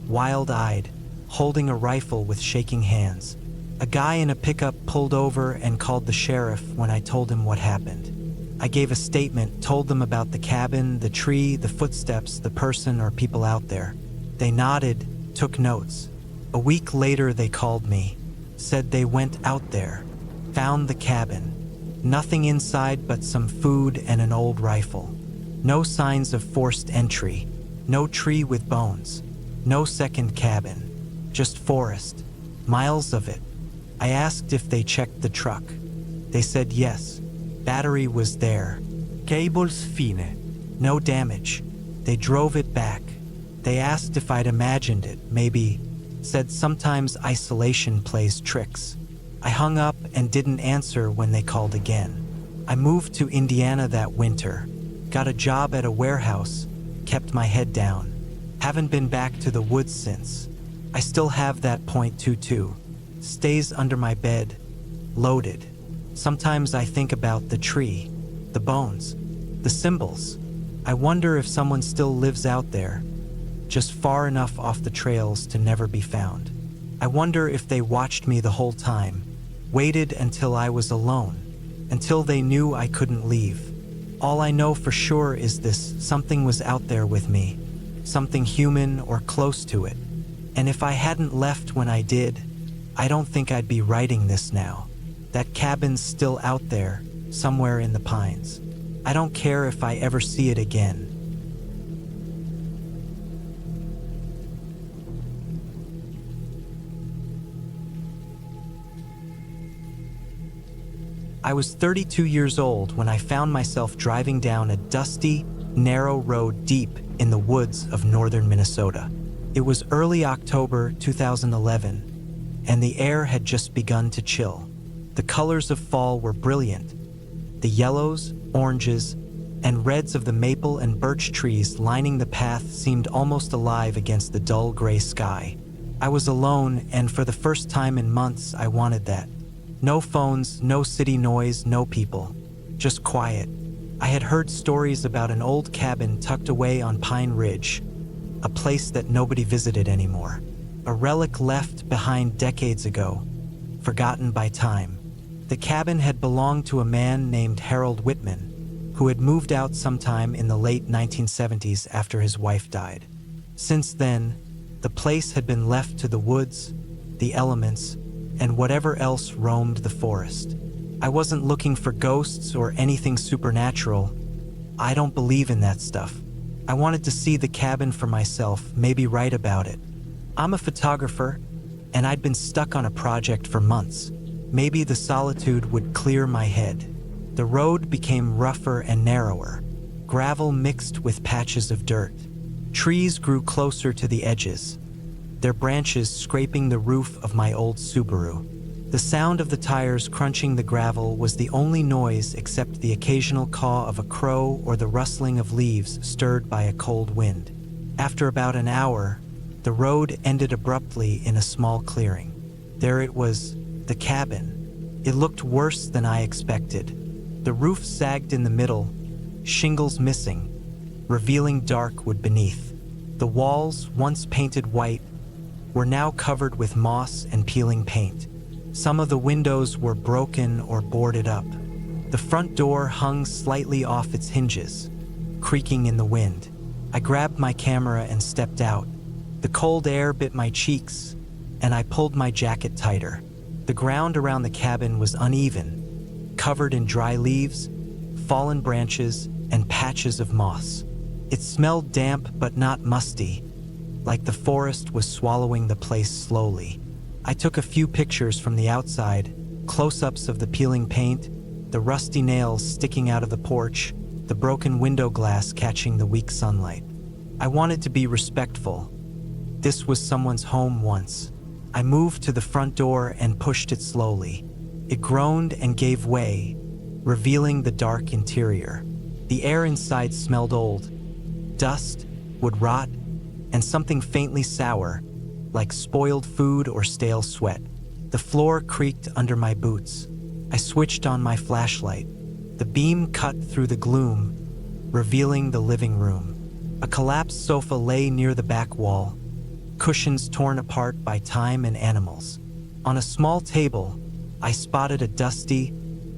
wild-eyed, holding a rifle with shaking hands. A guy in a pickup pulled over and called the sheriff when I told him what happened. I gave a statement, told them about the cabin, the tree, the footsteps, the person or people out there. They nodded, took notes. A week later they called me, said they went out there, found the cabin. Nothing inside but some food and an old rifle. No signs of forced entry, no tree with bones, no second cabin, just forest, miles of it. I asked if they checked the truck. They said yes. Battery was there. Cables fine. No damage. They drove it back. They asked if I'd imagined it, maybe. Said sometimes isolation plays tricks. I hung up and didn't answer when they called again. I moved to Indiana that winter. Got a job at a warehouse. Kept my head down. Haven't been back to the woods since. I still have that .22. Stays under my bed. Loaded. Sometimes I think about the tree, the bones, the symbols. I wonder if someone still lives out there, just far enough off the trails to never be found. I wonder if they watched me the whole time, waited until I was alone, until they knew I couldn't leave. All I know for sure is this: something was out there with me, something human or close to it. And if I hadn't left when I did, I don't think I'd be writing this now. That cabin's still out there, somewhere in the pines. I don't care if I ever see it again. I was 32 years old when I found myself driving down a dusty, narrow road deep in the woods of northern Minnesota. It was early October 2011, and the air had just begun to chill. The colors of fall were brilliant. The yellows, oranges, and reds of the maple and birch trees lining the path seemed almost alive against the dull gray sky. I was alone, and for the first time in months, I wanted that. No phones, no city noise, no people. Just quiet. I had heard stories about an old cabin tucked away on Pine Ridge, a place that nobody visited anymore. A relic left behind decades ago, forgotten by time. The cabin had belonged to a man named Harold Whitman, who had moved out sometime in the late 1970s after his wife died. Since then, the place had been left to the woods, the elements, and whatever else roamed the forest. I wasn't looking for ghosts or anything supernatural. I don't believe in that stuff. I wanted to see the cabin for myself, maybe write about it. I'm a photographer, and I'd been stuck on a project for months. Maybe the solitude would clear my head. The road became rougher and narrower, gravel mixed with patches of dirt. Trees grew closer to the edges, their branches scraping the roof of my old Subaru. The sound of the tires crunching the gravel was the only noise except the occasional caw of a crow or the rustling of leaves stirred by a cold wind. After about an hour, the road ended abruptly in a small clearing. There it was, the cabin. It looked worse than I expected. The roof sagged in the middle, shingles missing, revealing dark wood beneath. The walls, once painted white, were now covered with moss and peeling paint. Some of the windows were broken or boarded up. The front door hung slightly off its hinges, creaking in the wind. I grabbed my camera and stepped out. The cold air bit my cheeks, and I pulled my jacket tighter. The ground around the cabin was uneven, covered in dry leaves, fallen branches, and patches of moss. It smelled damp but not musty, like the forest was swallowing the place slowly. I took a few pictures from the outside, close-ups of the peeling paint, the rusty nails sticking out of the porch, the broken window glass catching the weak sunlight. I wanted to be respectful. This was someone's home once. I moved to the front door and pushed it slowly. It groaned and gave way, revealing the dark interior. The air inside smelled old. Dust, wood rot, and something faintly sour, like spoiled food or stale sweat. The floor creaked under my boots. I switched on my flashlight. The beam cut through the gloom, revealing the living room. A collapsed sofa lay near the back wall, cushions torn apart by time and animals. On a small table, I spotted a dusty,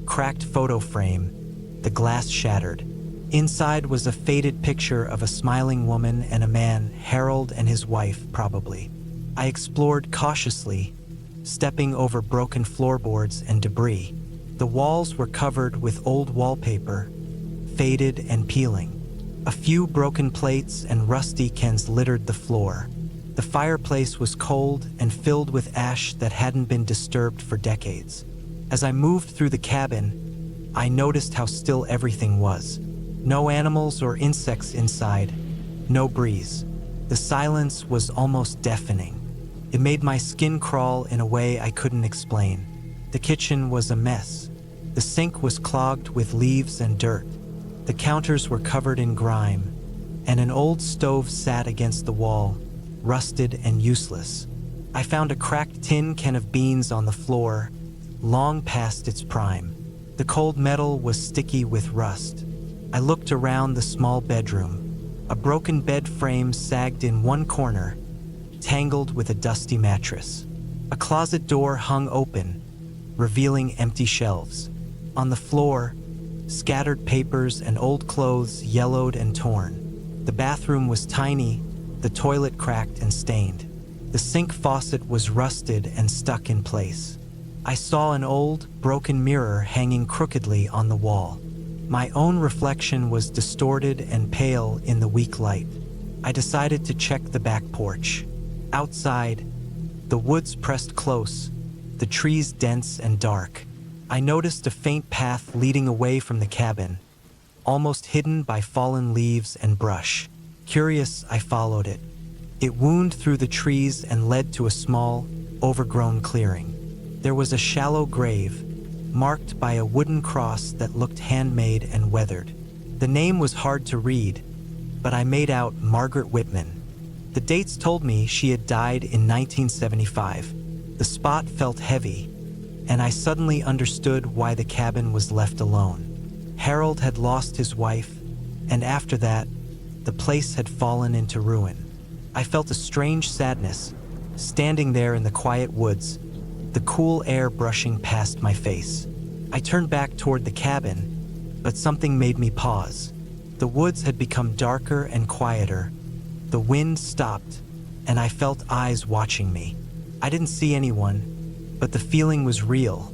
cracked photo frame, the glass shattered. Inside was a faded picture of a smiling woman and a man, Harold and his wife, probably. I explored cautiously, stepping over broken floorboards and debris. The walls were covered with old wallpaper, faded and peeling. A few broken plates and rusty cans littered the floor. The fireplace was cold and filled with ash that hadn't been disturbed for decades. As I moved through the cabin, I noticed how still everything was. No animals or insects inside, no breeze. The silence was almost deafening. It made my skin crawl in a way I couldn't explain. The kitchen was a mess. The sink was clogged with leaves and dirt. The counters were covered in grime, and an old stove sat against the wall, rusted and useless. I found a cracked tin can of beans on the floor, long past its prime. The cold metal was sticky with rust. I looked around the small bedroom. A broken bed frame sagged in one corner, tangled with a dusty mattress. A closet door hung open, revealing empty shelves. On the floor, scattered papers and old clothes yellowed and torn. The bathroom was tiny, the toilet cracked and stained. The sink faucet was rusted and stuck in place. I saw an old, broken mirror hanging crookedly on the wall. My own reflection was distorted and pale in the weak light. I decided to check the back porch. Outside, the woods pressed close, the trees dense and dark. I noticed a faint path leading away from the cabin, almost hidden by fallen leaves and brush. Curious, I followed it. It wound through the trees and led to a small, overgrown clearing. There was a shallow grave, marked by a wooden cross that looked handmade and weathered. The name was hard to read, but I made out Margaret Whitman. The dates told me she had died in 1975. The spot felt heavy, and I suddenly understood why the cabin was left alone. Harold had lost his wife, and after that, the place had fallen into ruin. I felt a strange sadness, standing there in the quiet woods, the cool air brushing past my face. I turned back toward the cabin, but something made me pause. The woods had become darker and quieter. The wind stopped, and I felt eyes watching me. I didn't see anyone, but the feeling was real.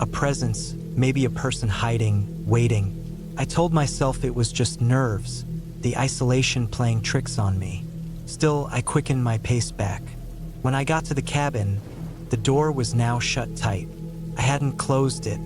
A presence, maybe a person hiding, waiting. I told myself it was just nerves, the isolation playing tricks on me. Still, I quickened my pace back. When I got to the cabin, the door was now shut tight. I hadn't closed it.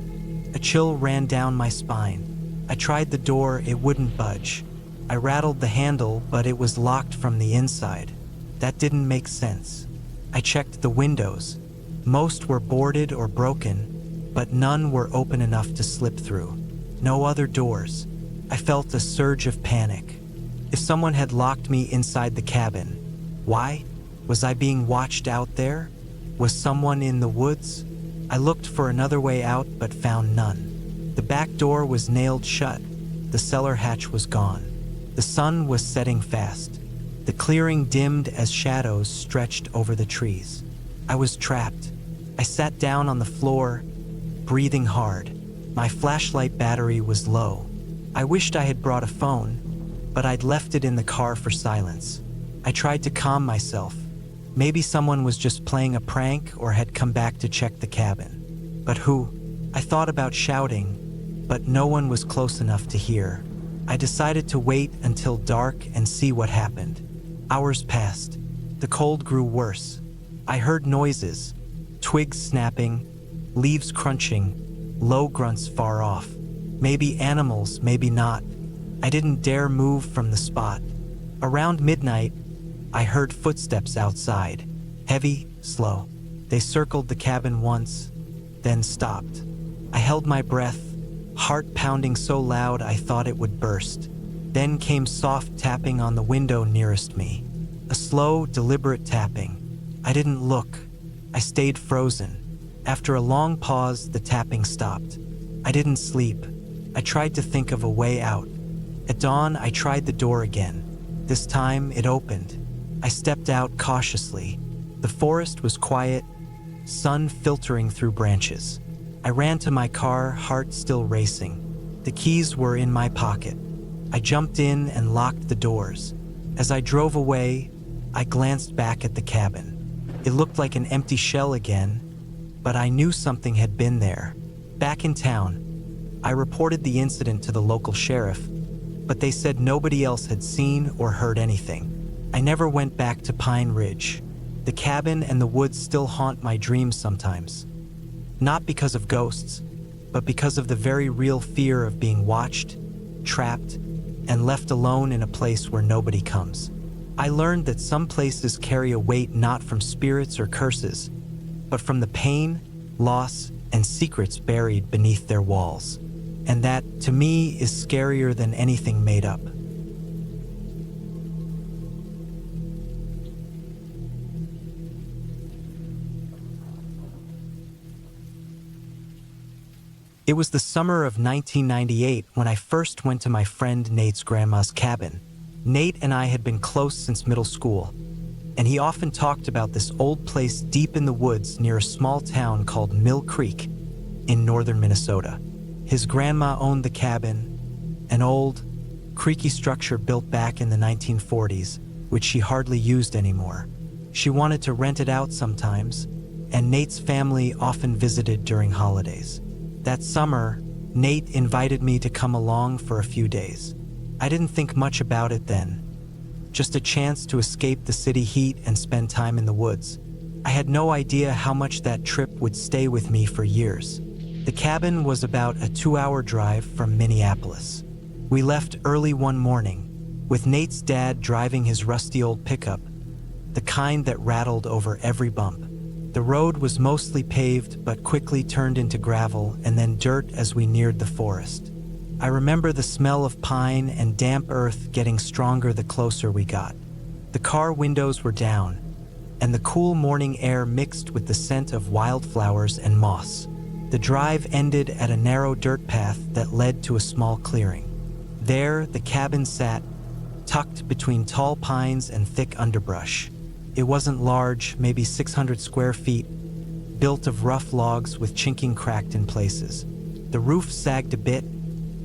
A chill ran down my spine. I tried the door, it wouldn't budge. I rattled the handle, but it was locked from the inside. That didn't make sense. I checked the windows. Most were boarded or broken, but none were open enough to slip through. No other doors. I felt a surge of panic. If someone had locked me inside the cabin, why? Was I being watched out there? Was someone in the woods? I looked for another way out, but found none. The back door was nailed shut. The cellar hatch was gone. The sun was setting fast. The clearing dimmed as shadows stretched over the trees. I was trapped. I sat down on the floor, breathing hard. My flashlight battery was low. I wished I had brought a phone, but I'd left it in the car for silence. I tried to calm myself. Maybe someone was just playing a prank or had come back to check the cabin. But who? I thought about shouting, but no one was close enough to hear. I decided to wait until dark and see what happened. Hours passed. The cold grew worse. I heard noises, twigs snapping, leaves crunching, low grunts far off. Maybe animals, maybe not. I didn't dare move from the spot. Around midnight, I heard footsteps outside, heavy, slow. They circled the cabin once, then stopped. I held my breath, heart pounding so loud I thought it would burst. Then came soft tapping on the window nearest me. A slow, deliberate tapping. I didn't look. I stayed frozen. After a long pause, the tapping stopped. I didn't sleep. I tried to think of a way out. At dawn, I tried the door again. This time, it opened. I stepped out cautiously. The forest was quiet, sun filtering through branches. I ran to my car, heart still racing. The keys were in my pocket. I jumped in and locked the doors. As I drove away, I glanced back at the cabin. It looked like an empty shell again, but I knew something had been there. Back in town, I reported the incident to the local sheriff, but they said nobody else had seen or heard anything. I never went back to Pine Ridge. The cabin and the woods still haunt my dreams sometimes. Not because of ghosts, but because of the very real fear of being watched, trapped, and left alone in a place where nobody comes. I learned that some places carry a weight not from spirits or curses, but from the pain, loss, and secrets buried beneath their walls. And that, to me, is scarier than anything made up. It was the summer of 1998 when I first went to my friend Nate's grandma's cabin. Nate and I had been close since middle school, and he often talked about this old place deep in the woods near a small town called Mill Creek in northern Minnesota. His grandma owned the cabin, an old, creaky structure built back in the 1940s, which she hardly used anymore. She wanted to rent it out sometimes, and Nate's family often visited during holidays. That summer, Nate invited me to come along for a few days. I didn't think much about it then. Just a chance to escape the city heat and spend time in the woods. I had no idea how much that trip would stay with me for years. The cabin was about a 2-hour drive from Minneapolis. We left early one morning, with Nate's dad driving his rusty old pickup, the kind that rattled over every bump. The road was mostly paved but quickly turned into gravel and then dirt as we neared the forest. I remember the smell of pine and damp earth getting stronger the closer we got. The car windows were down, and the cool morning air mixed with the scent of wildflowers and moss. The drive ended at a narrow dirt path that led to a small clearing. There, the cabin sat, tucked between tall pines and thick underbrush. It wasn't large, maybe 600 square feet, built of rough logs with chinking cracked in places. The roof sagged a bit,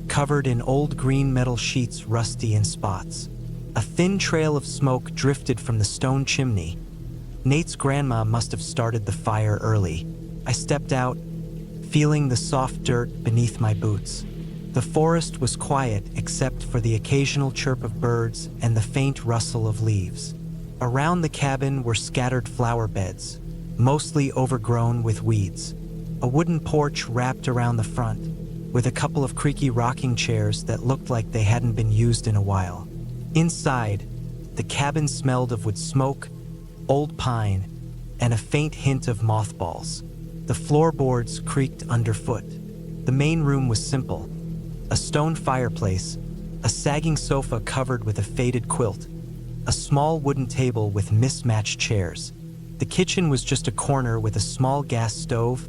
covered in old green metal sheets rusty in spots. A thin trail of smoke drifted from the stone chimney. Nate's grandma must have started the fire early. I stepped out, feeling the soft dirt beneath my boots. The forest was quiet except for the occasional chirp of birds and the faint rustle of leaves. Around the cabin were scattered flower beds, mostly overgrown with weeds. A wooden porch wrapped around the front, with a couple of creaky rocking chairs that looked like they hadn't been used in a while. Inside, the cabin smelled of wood smoke, old pine, and a faint hint of mothballs. The floorboards creaked underfoot. The main room was simple: a stone fireplace, a sagging sofa covered with a faded quilt, a small wooden table with mismatched chairs. The kitchen was just a corner with a small gas stove,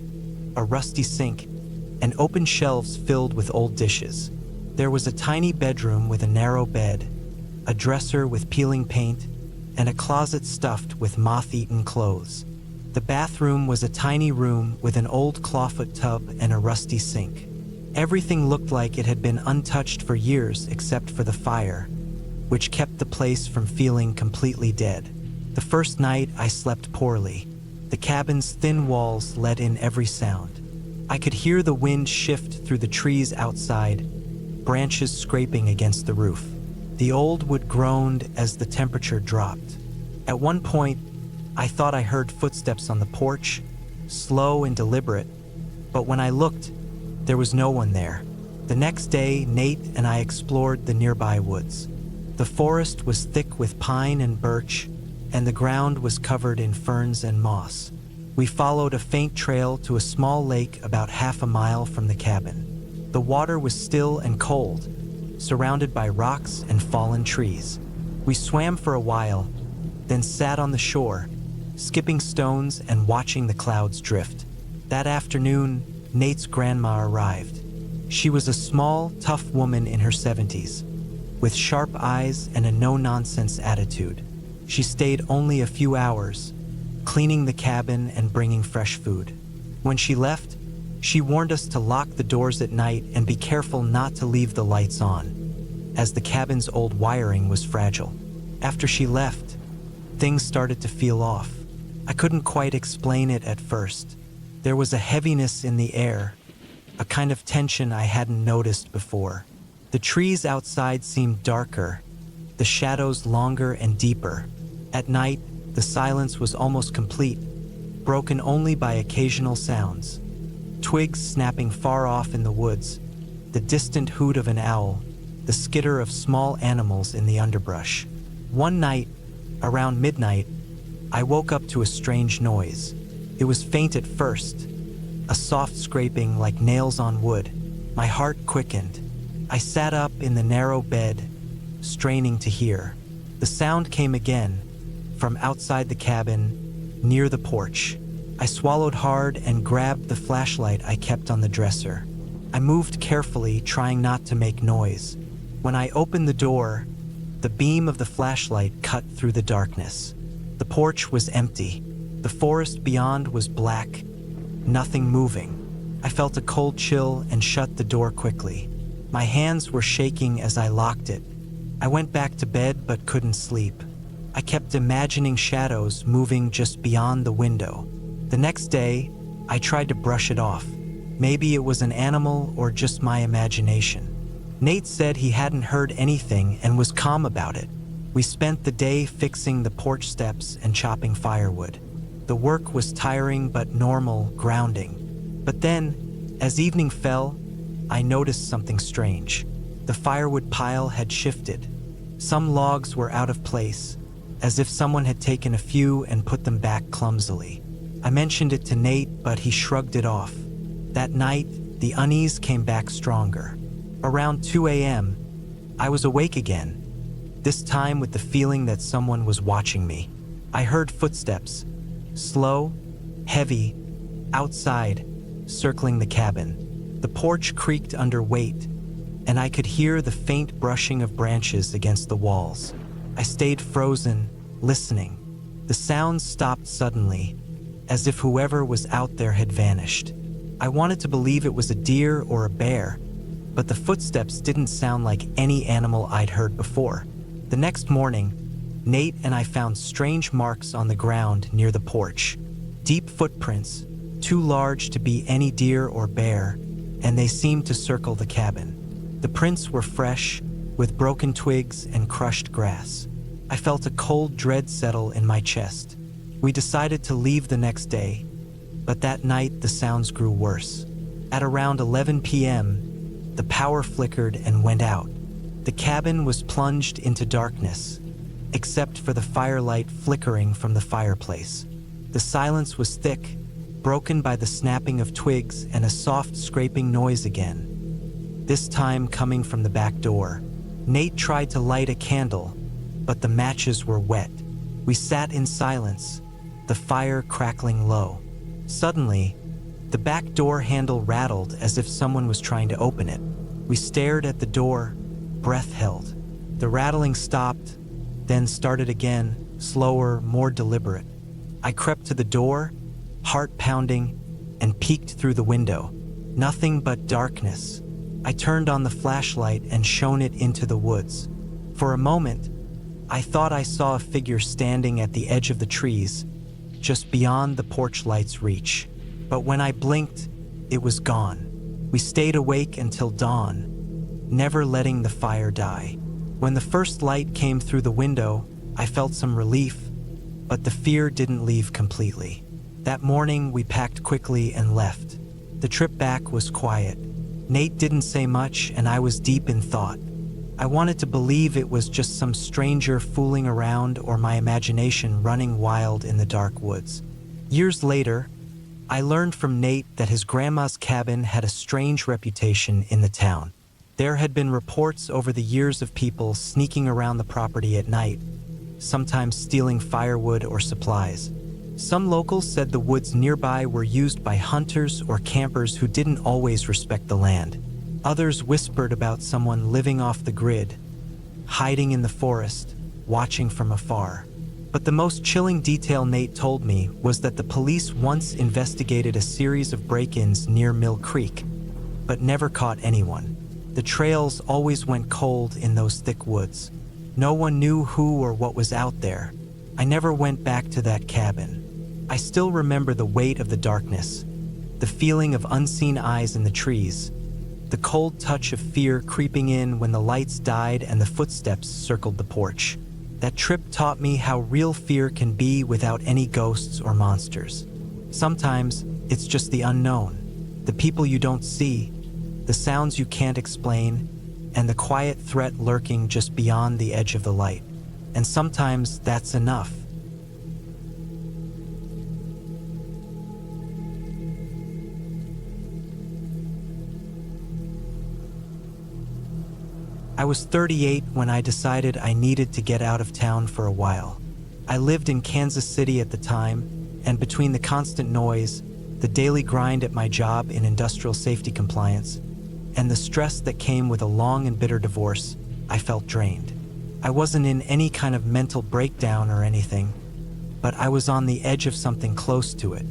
a rusty sink, and open shelves filled with old dishes. There was a tiny bedroom with a narrow bed, a dresser with peeling paint, and a closet stuffed with moth-eaten clothes. The bathroom was a tiny room with an old clawfoot tub and a rusty sink. Everything looked like it had been untouched for years except for the fire, which kept the place from feeling completely dead. The first night I slept poorly. The cabin's thin walls let in every sound. I could hear the wind shift through the trees outside, branches scraping against the roof. The old wood groaned as the temperature dropped. At one point, I thought I heard footsteps on the porch, slow and deliberate, but when I looked, there was no one there. The next day, Nate and I explored the nearby woods. The forest was thick with pine and birch, and the ground was covered in ferns and moss. We followed a faint trail to a small lake about half a mile from the cabin. The water was still and cold, surrounded by rocks and fallen trees. We swam for a while, then sat on the shore, skipping stones and watching the clouds drift. That afternoon, Nate's grandma arrived. She was a small, tough woman in her 70s, with sharp eyes and a no-nonsense attitude. She stayed only a few hours, cleaning the cabin and bringing fresh food. When she left, she warned us to lock the doors at night and be careful not to leave the lights on, as the cabin's old wiring was fragile. After she left, things started to feel off. I couldn't quite explain it at first. There was a heaviness in the air, a kind of tension I hadn't noticed before. The trees outside seemed darker, the shadows longer and deeper. At night, the silence was almost complete, broken only by occasional sounds. Twigs snapping far off in the woods, the distant hoot of an owl, the skitter of small animals in the underbrush. One night, around midnight, I woke up to a strange noise. It was faint at first, a soft scraping like nails on wood. My heart quickened. I sat up in the narrow bed, straining to hear. The sound came again, from outside the cabin, near the porch. I swallowed hard and grabbed the flashlight I kept on the dresser. I moved carefully, trying not to make noise. When I opened the door, the beam of the flashlight cut through the darkness. The porch was empty. The forest beyond was black, nothing moving. I felt a cold chill and shut the door quickly. My hands were shaking as I locked it. I went back to bed but couldn't sleep. I kept imagining shadows moving just beyond the window. The next day, I tried to brush it off. Maybe it was an animal or just my imagination. Nate said he hadn't heard anything and was calm about it. We spent the day fixing the porch steps and chopping firewood. The work was tiring but normal, grounding. But then, as evening fell, I noticed something strange. The firewood pile had shifted. Some logs were out of place, as if someone had taken a few and put them back clumsily. I mentioned it to Nate, but he shrugged it off. That night, the unease came back stronger. Around 2 a.m., I was awake again, this time with the feeling that someone was watching me. I heard footsteps, slow, heavy, outside, circling the cabin. The porch creaked under weight, and I could hear the faint brushing of branches against the walls. I stayed frozen, listening. The sounds stopped suddenly, as if whoever was out there had vanished. I wanted to believe it was a deer or a bear, but the footsteps didn't sound like any animal I'd heard before. The next morning, Nate and I found strange marks on the ground near the porch. Deep footprints, too large to be any deer or bear, and they seemed to circle the cabin. The prints were fresh, with broken twigs and crushed grass. I felt a cold dread settle in my chest. We decided to leave the next day, but that night the sounds grew worse. At around 11 p.m., the power flickered and went out. The cabin was plunged into darkness, except for the firelight flickering from the fireplace. The silence was thick, broken by the snapping of twigs and a soft scraping noise again, this time coming from the back door. Nate tried to light a candle, but the matches were wet. We sat in silence, the fire crackling low. Suddenly, the back door handle rattled as if someone was trying to open it. We stared at the door, breath held. The rattling stopped, then started again, slower, more deliberate. I crept to the door, heart pounding, and peeked through the window. Nothing but darkness. I turned on the flashlight and shone it into the woods. For a moment, I thought I saw a figure standing at the edge of the trees, just beyond the porch light's reach. But when I blinked, it was gone. We stayed awake until dawn, never letting the fire die. When the first light came through the window, I felt some relief, but the fear didn't leave completely. That morning, we packed quickly and left. The trip back was quiet. Nate didn't say much, and I was deep in thought. I wanted to believe it was just some stranger fooling around or my imagination running wild in the dark woods. Years later, I learned from Nate that his grandma's cabin had a strange reputation in the town. There had been reports over the years of people sneaking around the property at night, sometimes stealing firewood or supplies. Some locals said the woods nearby were used by hunters or campers who didn't always respect the land. Others whispered about someone living off the grid, hiding in the forest, watching from afar. But the most chilling detail Nate told me was that the police once investigated a series of break-ins near Mill Creek, but never caught anyone. The trails always went cold in those thick woods. No one knew who or what was out there. I never went back to that cabin. I still remember the weight of the darkness, the feeling of unseen eyes in the trees, the cold touch of fear creeping in when the lights died and the footsteps circled the porch. That trip taught me how real fear can be without any ghosts or monsters. Sometimes it's just the unknown, the people you don't see, the sounds you can't explain, and the quiet threat lurking just beyond the edge of the light. And sometimes that's enough. I was 38 when I decided I needed to get out of town for a while. I lived in Kansas City at the time, and between the constant noise, the daily grind at my job in industrial safety compliance, and the stress that came with a long and bitter divorce, I felt drained. I wasn't in any kind of mental breakdown or anything, but I was on the edge of something close to it.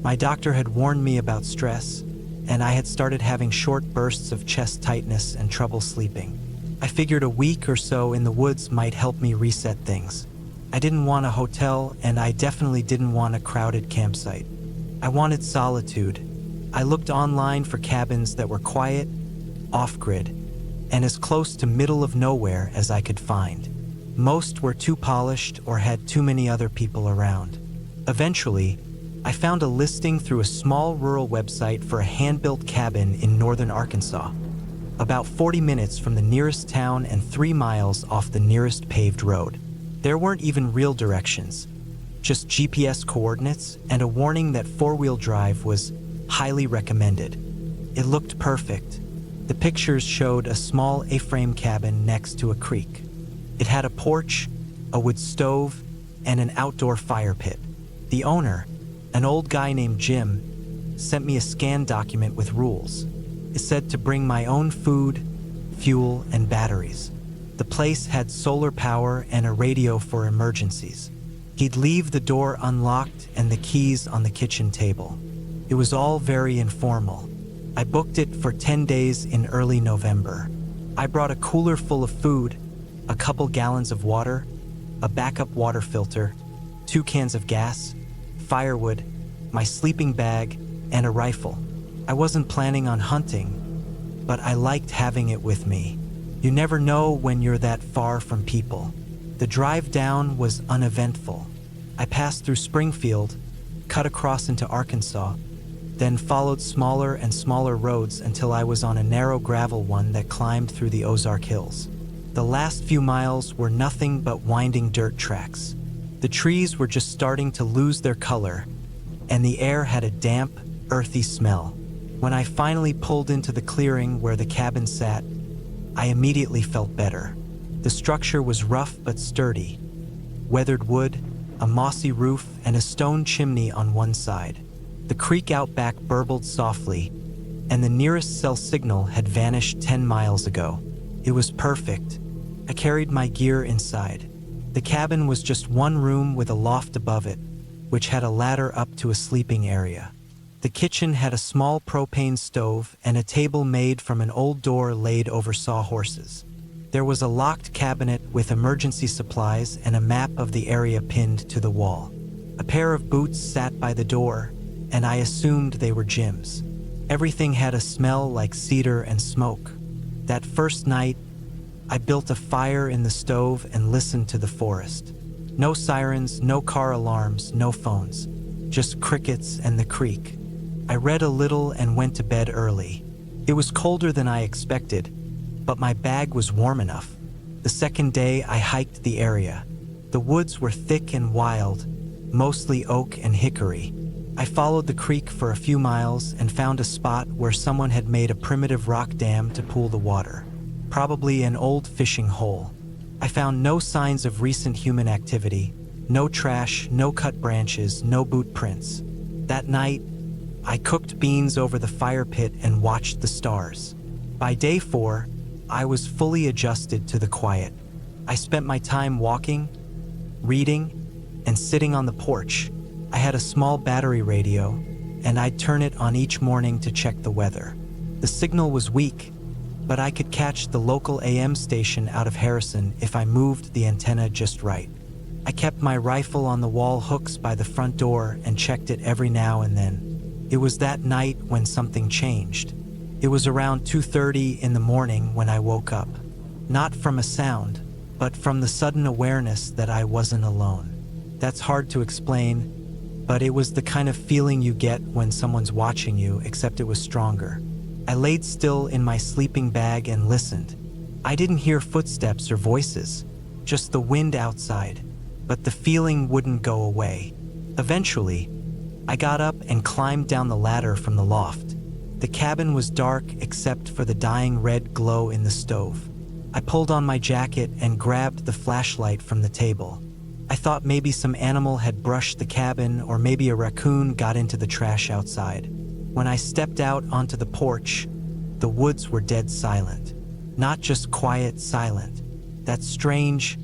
My doctor had warned me about stress, and I had started having short bursts of chest tightness and trouble sleeping. I figured a week or so in the woods might help me reset things. I didn't want a hotel, and I definitely didn't want a crowded campsite. I wanted solitude. I looked online for cabins that were quiet, off-grid, and as close to middle of nowhere as I could find. Most were too polished or had too many other people around. Eventually, I found a listing through a small rural website for a hand-built cabin in northern Arkansas, about 40 minutes from the nearest town and 3 miles off the nearest paved road. There weren't even real directions, just GPS coordinates and a warning that 4-wheel drive was highly recommended. It looked perfect. The pictures showed a small A-frame cabin next to a creek. It had a porch, a wood stove, and an outdoor fire pit. The owner, an old guy named Jim, sent me a scanned document with rules. It said to bring my own food, fuel, and batteries. The place had solar power and a radio for emergencies. He'd leave the door unlocked and the keys on the kitchen table. It was all very informal. I booked it for 10 days in early November. I brought a cooler full of food, a couple gallons of water, a backup water filter, 2 cans of gas, firewood, my sleeping bag, and a rifle. I wasn't planning on hunting, but I liked having it with me. You never know when you're that far from people. The drive down was uneventful. I passed through Springfield, cut across into Arkansas, then followed smaller and smaller roads until I was on a narrow gravel one that climbed through the Ozark Hills. The last few miles were nothing but winding dirt tracks. The trees were just starting to lose their color, and the air had a damp, earthy smell. When I finally pulled into the clearing where the cabin sat, I immediately felt better. The structure was rough but sturdy. Weathered wood, a mossy roof, and a stone chimney on one side. The creek out back burbled softly, and the nearest cell signal had vanished 10 miles ago. It was perfect. I carried my gear inside. The cabin was just one room with a loft above it, which had a ladder up to a sleeping area. The kitchen had a small propane stove and a table made from an old door laid over sawhorses. There was a locked cabinet with emergency supplies and a map of the area pinned to the wall. A pair of boots sat by the door, and I assumed they were Jim's. Everything had a smell like cedar and smoke. That first night, I built a fire in the stove and listened to the forest. No sirens, no car alarms, no phones. Just crickets and the creek. I read a little and went to bed early. It was colder than I expected, but my bag was warm enough. The second day, I hiked the area. The woods were thick and wild, mostly oak and hickory. I followed the creek for a few miles and found a spot where someone had made a primitive rock dam to pool the water. Probably an old fishing hole. I found no signs of recent human activity, no trash, no cut branches, no boot prints. That night, I cooked beans over the fire pit and watched the stars. By day 4, I was fully adjusted to the quiet. I spent my time walking, reading, and sitting on the porch. I had a small battery radio, and I'd turn it on each morning to check the weather. The signal was weak, but I could catch the local AM station out of Harrison if I moved the antenna just right. I kept my rifle on the wall hooks by the front door and checked it every now and then. It was that night when something changed. It was around 2:30 in the morning when I woke up. Not from a sound, but from the sudden awareness that I wasn't alone. That's hard to explain, but it was the kind of feeling you get when someone's watching you, except it was stronger. I laid still in my sleeping bag and listened. I didn't hear footsteps or voices, just the wind outside, but the feeling wouldn't go away. Eventually, I got up and climbed down the ladder from the loft. The cabin was dark except for the dying red glow in the stove. I pulled on my jacket and grabbed the flashlight from the table. I thought maybe some animal had brushed the cabin or maybe a raccoon got into the trash outside. When I stepped out onto the porch, the woods were dead silent. Not just quiet, silent. That strange,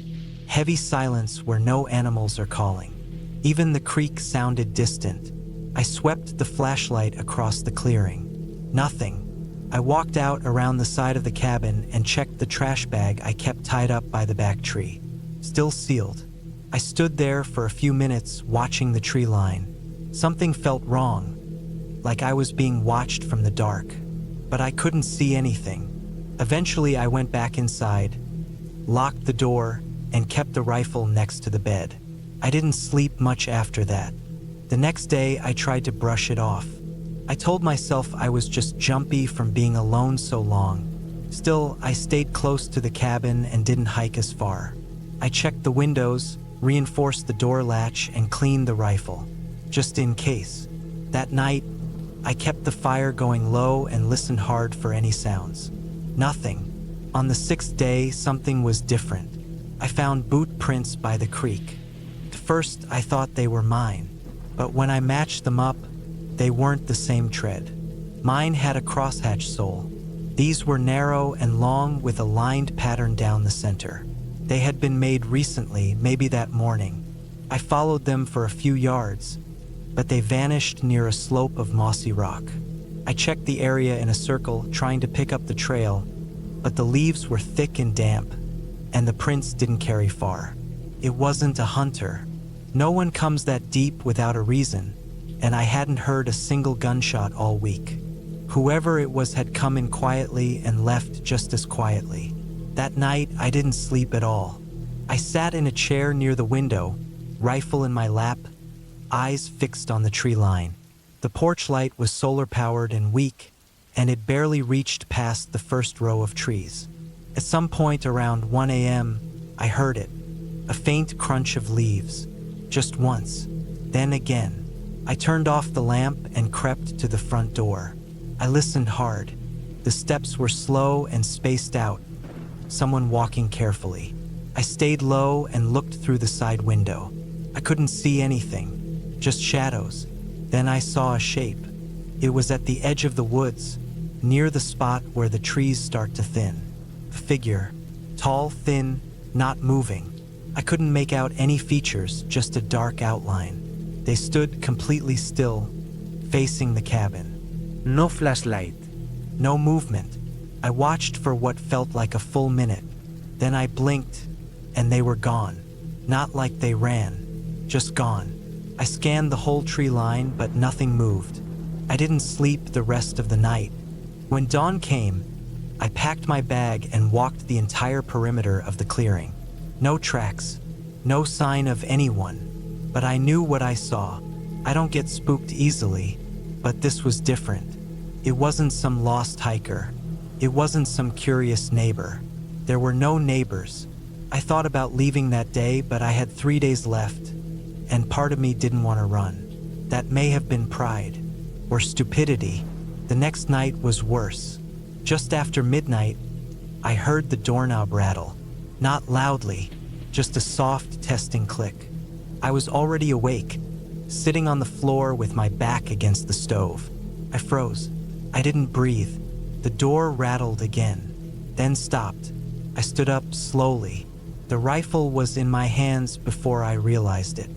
heavy silence where no animals are calling. Even the creek sounded distant. I swept the flashlight across the clearing. Nothing. I walked out around the side of the cabin and checked the trash bag I kept tied up by the back tree. Still sealed. I stood there for a few minutes watching the tree line. Something felt wrong, like I was being watched from the dark, but I couldn't see anything. Eventually, I went back inside, locked the door, and kept the rifle next to the bed. I didn't sleep much after that. The next day, I tried to brush it off. I told myself I was just jumpy from being alone so long. Still, I stayed close to the cabin and didn't hike as far. I checked the windows, reinforced the door latch, and cleaned the rifle, just in case. That night, I kept the fire going low and listened hard for any sounds. Nothing. On the 6th day, something was different. I found boot prints by the creek. At first, I thought they were mine, but when I matched them up, they weren't the same tread. Mine had a crosshatch sole. These were narrow and long with a lined pattern down the center. They had been made recently, maybe that morning. I followed them for a few yards, but they vanished near a slope of mossy rock. I checked the area in a circle, trying to pick up the trail, but the leaves were thick and damp, and the prints didn't carry far. It wasn't a hunter. No one comes that deep without a reason, and I hadn't heard a single gunshot all week. Whoever it was had come in quietly and left just as quietly. That night, I didn't sleep at all. I sat in a chair near the window, rifle in my lap, eyes fixed on the tree line. The porch light was solar-powered and weak, and it barely reached past the first row of trees. At some point around 1 a.m., I heard it, a faint crunch of leaves, just once, then again. I turned off the lamp and crept to the front door. I listened hard. The steps were slow and spaced out, someone walking carefully. I stayed low and looked through the side window. I couldn't see anything, just shadows. Then I saw a shape. It was at the edge of the woods, near the spot where the trees start to thin. A figure, tall, thin, not moving. I couldn't make out any features, just a dark outline. They stood completely still, facing the cabin. No flashlight. No movement. I watched for what felt like a full minute. Then I blinked, and they were gone. Not like they ran, just gone. I scanned the whole tree line, but nothing moved. I didn't sleep the rest of the night. When dawn came, I packed my bag and walked the entire perimeter of the clearing. No tracks, no sign of anyone. But I knew what I saw. I don't get spooked easily, but this was different. It wasn't some lost hiker. It wasn't some curious neighbor. There were no neighbors. I thought about leaving that day, but I had 3 days left, and part of me didn't want to run. That may have been pride, or stupidity. The next night was worse. Just after midnight, I heard the doorknob rattle. Not loudly, just a soft testing click. I was already awake, sitting on the floor with my back against the stove. I froze. I didn't breathe. The door rattled again, then stopped. I stood up slowly. The rifle was in my hands before I realized it.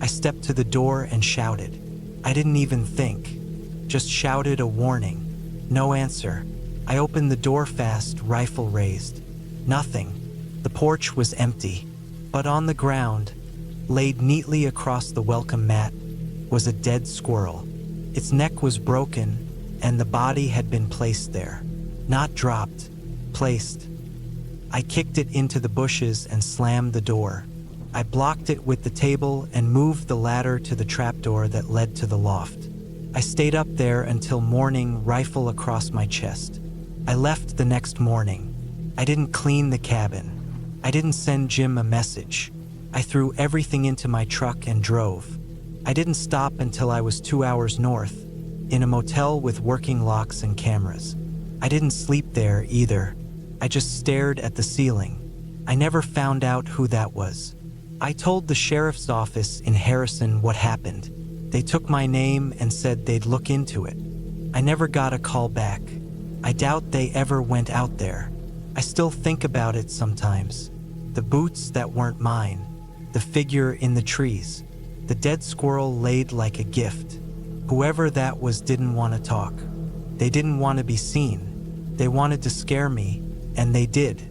I stepped to the door and shouted. I didn't even think, just shouted a warning. No answer. I opened the door fast, rifle raised. Nothing. The porch was empty, but on the ground, laid neatly across the welcome mat, was a dead squirrel. Its neck was broken, and the body had been placed there. Not dropped, placed. I kicked it into the bushes and slammed the door. I blocked it with the table and moved the ladder to the trapdoor that led to the loft. I stayed up there until morning, rifle across my chest. I left the next morning. I didn't clean the cabin. I didn't send Jim a message. I threw everything into my truck and drove. I didn't stop until I was 2 hours north, in a motel with working locks and cameras. I didn't sleep there either. I just stared at the ceiling. I never found out who that was. I told the sheriff's office in Harrison what happened. They took my name and said they'd look into it. I never got a call back. I doubt they ever went out there. I still think about it sometimes. The boots that weren't mine. The figure in the trees. The dead squirrel laid like a gift. Whoever that was didn't want to talk. They didn't want to be seen. They wanted to scare me, and they did.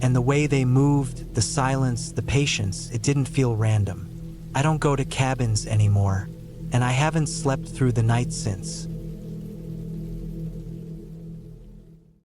And the way they moved, the silence, the patience, it didn't feel random. I don't go to cabins anymore, and I haven't slept through the night since.